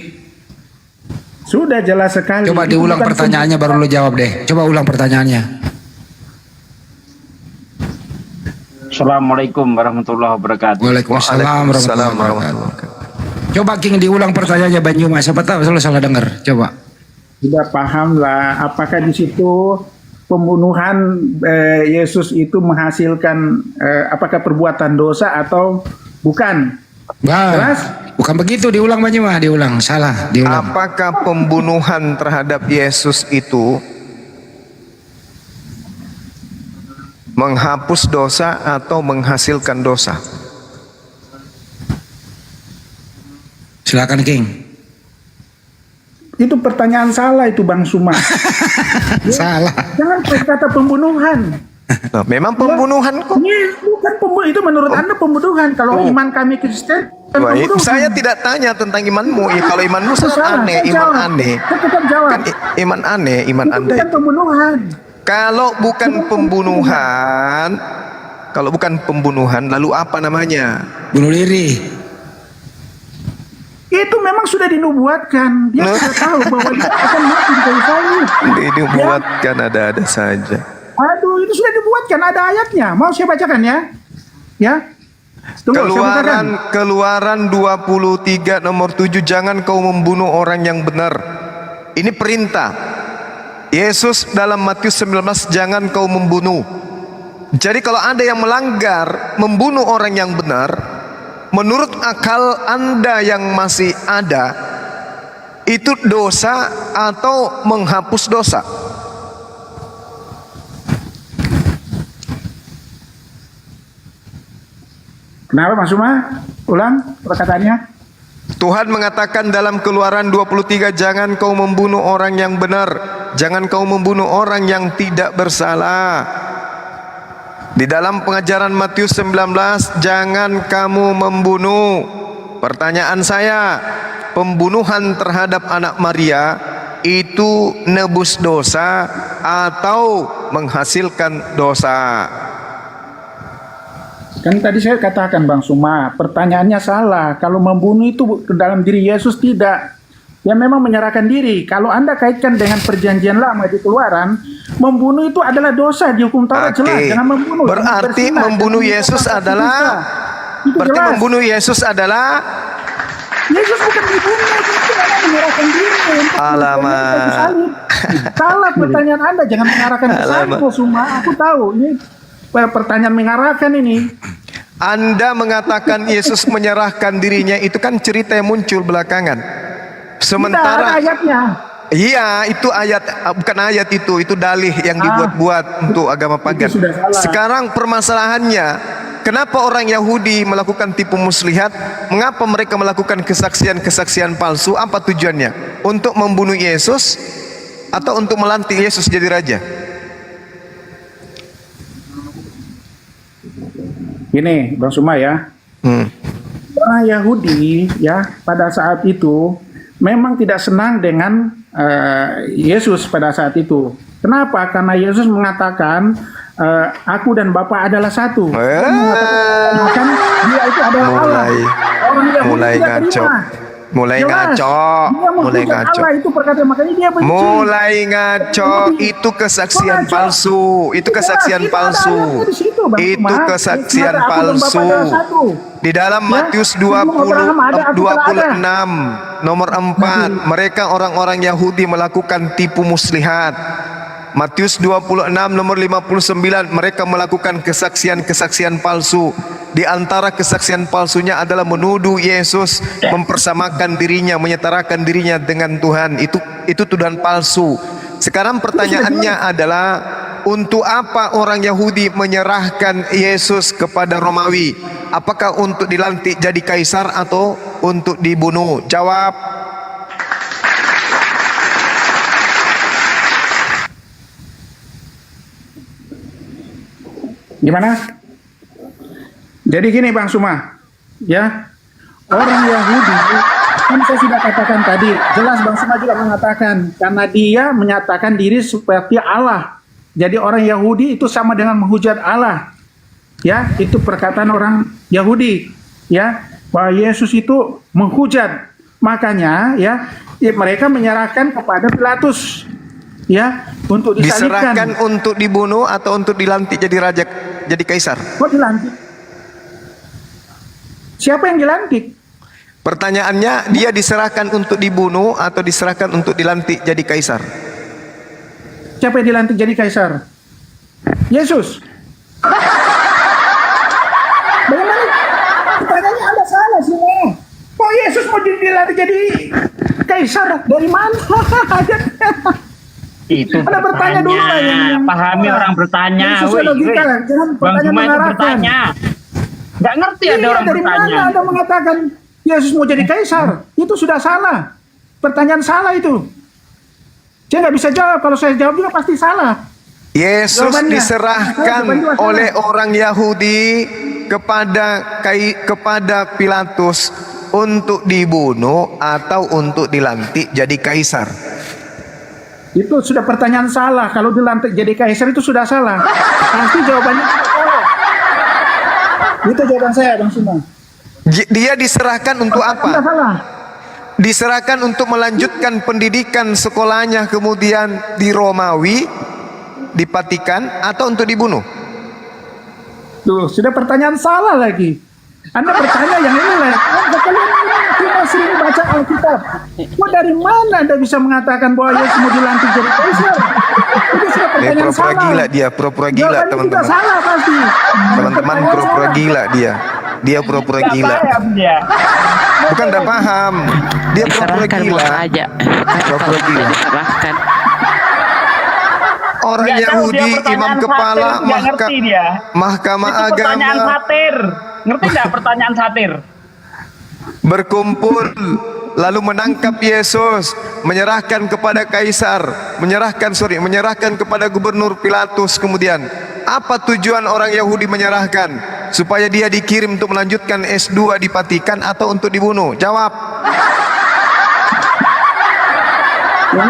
P: Sudah jelas sekali.
J: Coba
P: Itu
J: diulang
P: bukan
J: pertanyaannya baru lo jawab deh. Coba ulang pertanyaannya.
Q: Assalamualaikum warahmatullahi wabarakatuh.
J: Waalaikumsalam warahmatullahi wabarakatuh. Coba King diulang pertanyaannya Banyuma. Siapa tahu lo salah dengar. Coba.
P: Sudah paham lah. Apakah di situ pembunuhan Yesus itu menghasilkan apakah perbuatan dosa atau bukan? Jelas?
J: Bukan begitu, diulang Banyuma, diulang. Salah, diulang.
B: Apakah pembunuhan terhadap Yesus itu menghapus dosa atau menghasilkan dosa?
J: Silakan King.
P: Itu pertanyaan salah itu Bang Suma.
J: Salah.
P: Jangan kata pembunuhan.
B: Nah, memang pembunuhan kok.
P: Ini bukan pembunuhan, itu menurut Anda pembunuhan. Kalau iman kami Kristen,
B: Baik, saya tidak tanya tentang imanmu. Kalau imanmu aneh, iman aneh.
P: Tetap jawab.
B: Kan iman aneh, iman
P: Itu
B: aneh.
P: bukan pembunuhan.
B: Kalau bukan pembunuhan, lalu apa namanya?
J: Bunuh diri.
P: Itu memang sudah dinubuatkan. Dia sudah tahu bahwa dia akan mati di kayu salib.
B: Dibuatkan ada-ada saja.
P: Aduh, itu sudah dibuatkan, ada ayatnya. Mau saya bacakan ya? Ya. Tunggu, saya bacakan.
B: Keluaran 23 nomor 7, jangan kau membunuh orang yang benar. Ini perintah. Yesus dalam Matius 19, jangan kau membunuh. Jadi kalau ada yang melanggar membunuh orang yang benar, menurut akal Anda yang masih ada, itu dosa atau menghapus dosa?
P: Kenapa Mas Suma? Ulang perkataannya.
B: Tuhan mengatakan dalam Keluaran 23, jangan kau membunuh orang yang benar, jangan kau membunuh orang yang tidak bersalah. Di dalam pengajaran Matius 19, jangan kamu membunuh. Pertanyaan saya, pembunuhan terhadap anak Maria itu nebus dosa atau menghasilkan dosa?
P: Kan tadi saya katakan Bang Suma, pertanyaannya salah. Kalau membunuh itu ke dalam diri Yesus, tidak. Ya memang menyerahkan diri. Kalau Anda kaitkan dengan perjanjian lama di Keluaran, membunuh itu adalah dosa di hukum Taurat jelas. Jangan membunuh.
B: Berarti membunuh Yesus adalah membunuh Yesus adalah
P: Yesus bukan dibunuh, itu memang menyerahkan diri.
B: Alamak.
P: Salah pertanyaan Anda, jangan mengarahkan ke sana Suma. Aku tahu ini pertanyaan mengarahkan ini.
B: Anda mengatakan Yesus menyerahkan dirinya, itu kan cerita yang muncul belakangan. Sementara
P: tidak, ada ayatnya.
B: Iya, itu ayat, bukan ayat itu dalih yang dibuat-buat untuk agama pagan. Sekarang permasalahannya, kenapa orang Yahudi melakukan tipu muslihat? Mengapa mereka melakukan kesaksian-kesaksian palsu? Apa tujuannya? Untuk membunuh Yesus atau untuk melantik Yesus jadi raja?
P: Gini Bang Suma ya, orang Yahudi ya pada saat itu memang tidak senang dengan Yesus pada saat itu. Kenapa? Karena Yesus mengatakan aku dan Bapa adalah satu. Mengatakan dia itu adalah Allah. Orang Yahudi
B: mulai
P: tidak
B: ngaco.
P: terima.
B: Mulai
P: Jelas. Dia
B: ngaco.
P: Allah itu perkataan, makanya dia benci.
B: Mulai ngaco, itu kesaksian palsu. Itu kesaksian palsu. Itu kesaksian palsu. Di dalam Matius 26 nomor 4, mereka orang-orang Yahudi melakukan tipu muslihat. Matius 26 nomor 59, mereka melakukan kesaksian-kesaksian palsu. Di antara kesaksian palsunya adalah menuduh Yesus mempersamakan dirinya, menyetarakan dirinya dengan Tuhan. Itu tuduhan palsu. Sekarang pertanyaannya adalah, untuk apa orang Yahudi menyerahkan Yesus kepada Romawi? Apakah untuk dilantik jadi kaisar atau untuk dibunuh? Jawab.
P: Gimana? Jadi gini Bang Suma, ya orang Yahudi Kan saya sudah katakan tadi, jelas Bang Suma juga mengatakan, karena dia menyatakan diri seperti Allah. Jadi orang Yahudi itu sama dengan menghujat Allah. Ya, itu perkataan orang Yahudi. Ya, bahwa Yesus itu menghujat. Makanya ya mereka menyerahkan kepada Pilatus. Ya, untuk disalibkan.
B: Diserahkan untuk dibunuh atau untuk dilantik jadi raja, jadi kaisar?
P: Kok dilantik? Siapa yang dilantik?
B: Pertanyaannya, dia diserahkan untuk dibunuh atau diserahkan untuk dilantik jadi kaisar?
P: Siapa yang dilantik jadi kaisar? Yesus. Bagaimana? Pertanyaannya Anda salah semua. Kok Yesus mau dilantik jadi kaisar? Dari mana?
Q: Itu
P: Anda bertanya dulu lah.
Q: pahami orang bertanya.
P: Sesuai logika, jangan
Q: Bang
P: pertanyaan
Q: Zuma itu
P: mengarahkan.
Q: bertanya. Nggak ngerti ada orang
P: dari
Q: bertanya.
P: mana Anda mengatakan Yesus mau jadi kaisar? Itu sudah salah. Pertanyaan salah itu. Saya nggak bisa jawab. Kalau saya jawab juga pasti salah.
B: Yesus
P: Jawabannya.
B: diserahkan
P: Jawaban juga salah.
B: oleh orang Yahudi kepada Pilatus untuk dibunuh atau untuk dilantik jadi kaisar.
P: Itu sudah pertanyaan salah. Kalau dilantik jadi kaisar itu sudah salah. Pasti jawabannya salah. Itu jawaban saya, Bang Suma.
B: Dia diserahkan untuk apa?
P: Sudah salah.
B: Diserahkan untuk melanjutkan pendidikan sekolahnya kemudian di Romawi, di Vatikan, atau untuk dibunuh?
P: Tuh, sudah pertanyaan salah lagi. Anda bertanya yang ini lah. Kalian cuma sering baca Alkitab. Kok dari mana Anda bisa mengatakan bahwa Yesus mau dilantik jadi kaisar? Itu sudah pertanyaan
B: Pura-pura
P: salah.
B: gila dia, pura-pura gila
P: Jawabannya juga
B: teman-teman.
P: salah pasti.
B: Teman-teman pura-pura gila dia. Dia pura-pura gila. Bukan tidak paham. Dia pura-pura gila. Pura-pura gila. Orang
Q: Nggak tahu dia
B: Yahudi,
Q: pertanyaan
B: imam kepala
Q: satir, nggak ngerti dia.
B: Mahkamah
Q: Itu pertanyaan
B: Agama
Q: satir. Ngerti nggak pertanyaan satir?
B: berkumpul lalu menangkap Yesus, menyerahkan kepada kaisar, menyerahkan kepada gubernur Pilatus. Kemudian apa tujuan orang Yahudi menyerahkan? Supaya dia dikirim untuk melanjutkan S2 di Vatikan atau untuk dibunuh? Jawab.
P: Ya,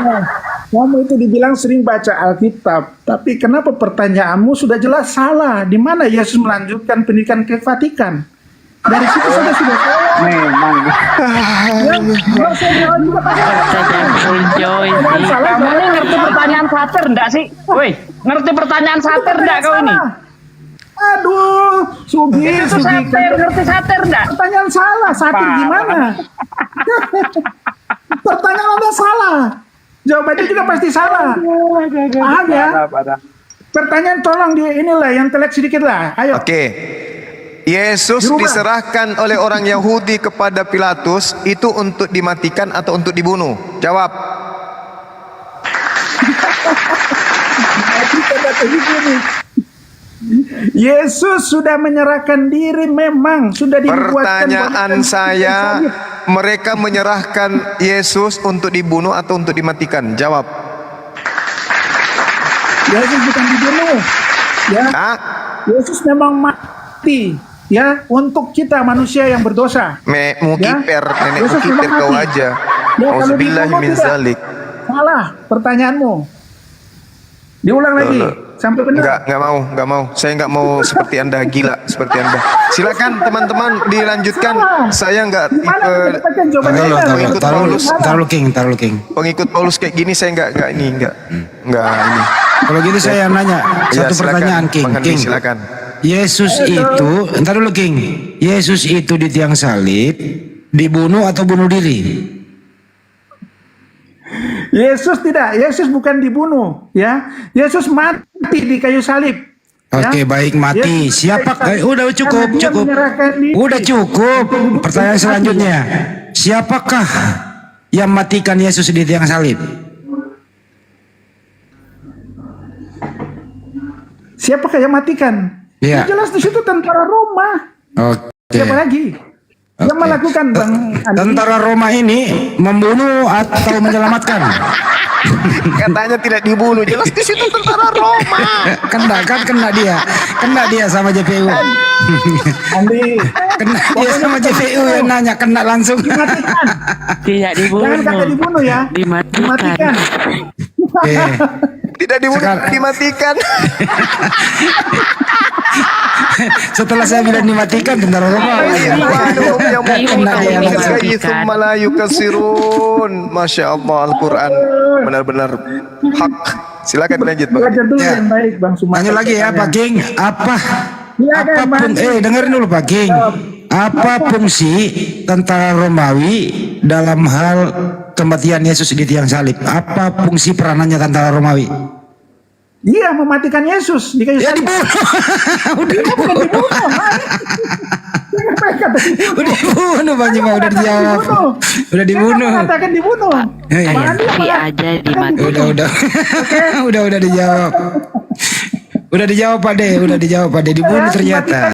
P: kamu itu dibilang sering baca Alkitab, tapi kenapa pertanyaanmu sudah jelas salah? Di mana Yesus melanjutkan pendidikan ke Vatikan? Dari situ saja sudah salah.
Q: Memang.
P: Kalau saya jawab juga pasti
Q: Kamu ini ngerti pertanyaan satir enggak sih? Woi, ngerti pertanyaan satir enggak kau ini?
P: Aduh, Sugi,
Q: Itu satir, ngerti satir enggak?
P: Pertanyaan salah, satir
Q: Pak.
P: gimana? Pertanyaan Anda salah. Jawabannya juga pasti salah. Paham ya? Pertanyaan tolong di inilah yang telek sedikit lah. Ayo.
B: Oke. Yesus
P: Dirubah.
B: diserahkan oleh orang Yahudi kepada Pilatus itu untuk dimatikan atau untuk dibunuh? Jawab.
P: Yesus sudah menyerahkan diri, memang sudah dibuatkan.
B: Pertanyaan saya, mereka menyerahkan Yesus untuk dibunuh atau untuk dimatikan? Jawab.
P: Yesus bukan dibunuh, ya. Yesus memang mati, ya, untuk kita manusia yang berdosa.
B: Mukiper, nenek
P: Yesus
B: mukiper
P: memang
B: kau
P: mati.
B: aja.
P: Ya, kalau
B: Auzubillahi
P: dibunuh
B: min
P: tidak.
B: zalik.
P: Salah pertanyaanmu. Diulang lagi sampai benar.
B: Enggak mau. Saya enggak mau seperti Anda, gila seperti Anda. Silakan teman-teman dilanjutkan. Saya enggak pengikut Paulus.
J: Taruh King.
B: Pengikut Paulus kayak gini saya enggak ini.
J: Kalau gitu saya nanya
B: Ya,
J: satu
B: silakan.
J: pertanyaan King.
B: Bang Andi,
J: King.
B: silakan.
J: Yesus itu, entar dulu King. Yesus itu di tiang salib dibunuh atau bunuh diri?
P: Yesus tidak, Yesus bukan dibunuh, ya. Yesus mati di kayu salib.
J: Oke, baik, mati. Siapa? Udah cukup. Udah cukup. Pertanyaan selanjutnya. Siapakah yang matikan Yesus di tiang salib?
P: Siapakah yang matikan?
J: Iya.
P: Jelas di situ tentara Roma.
J: Oke.
P: Siapa lagi? Yang melakukan Bang Andi.
J: Tentara Roma ini membunuh atau menyelamatkan?
B: Katanya tidak dibunuh, jelas di situ tentara Roma.
J: Kena dia sama JPU.
P: Andi,
J: Kena dia sama JPU yang nanya, kena langsung.
G: Tidak
P: jangan kata dibunuh ya. Dimatikan.
B: Tidak dibunuh, dimatikan.
J: Setelah saya bilang dimatikan, tentara Roma.
B: Masya Allah, Al-Quran benar-benar hak. Silakan lanjut, Bang.
P: Belajar dulu yang baik Bang Sumatera.
J: Tanya lagi ya Pak King, dengerin dulu Pak King. Apa fungsi tentara Romawi dalam hal kematian Yesus di tiang salib? Apa fungsi peranannya tentara Romawi?
P: Iya, mematikan Yesus di kayu salib.
J: Udah dibunuh Bang Juma, udah dijawab. Udah dibunuh.
P: Katakan dibunuh.
G: Tapi aja dimatikan.
J: Udah dijawab. Udah dijawab Pak De, dibunuh ternyata.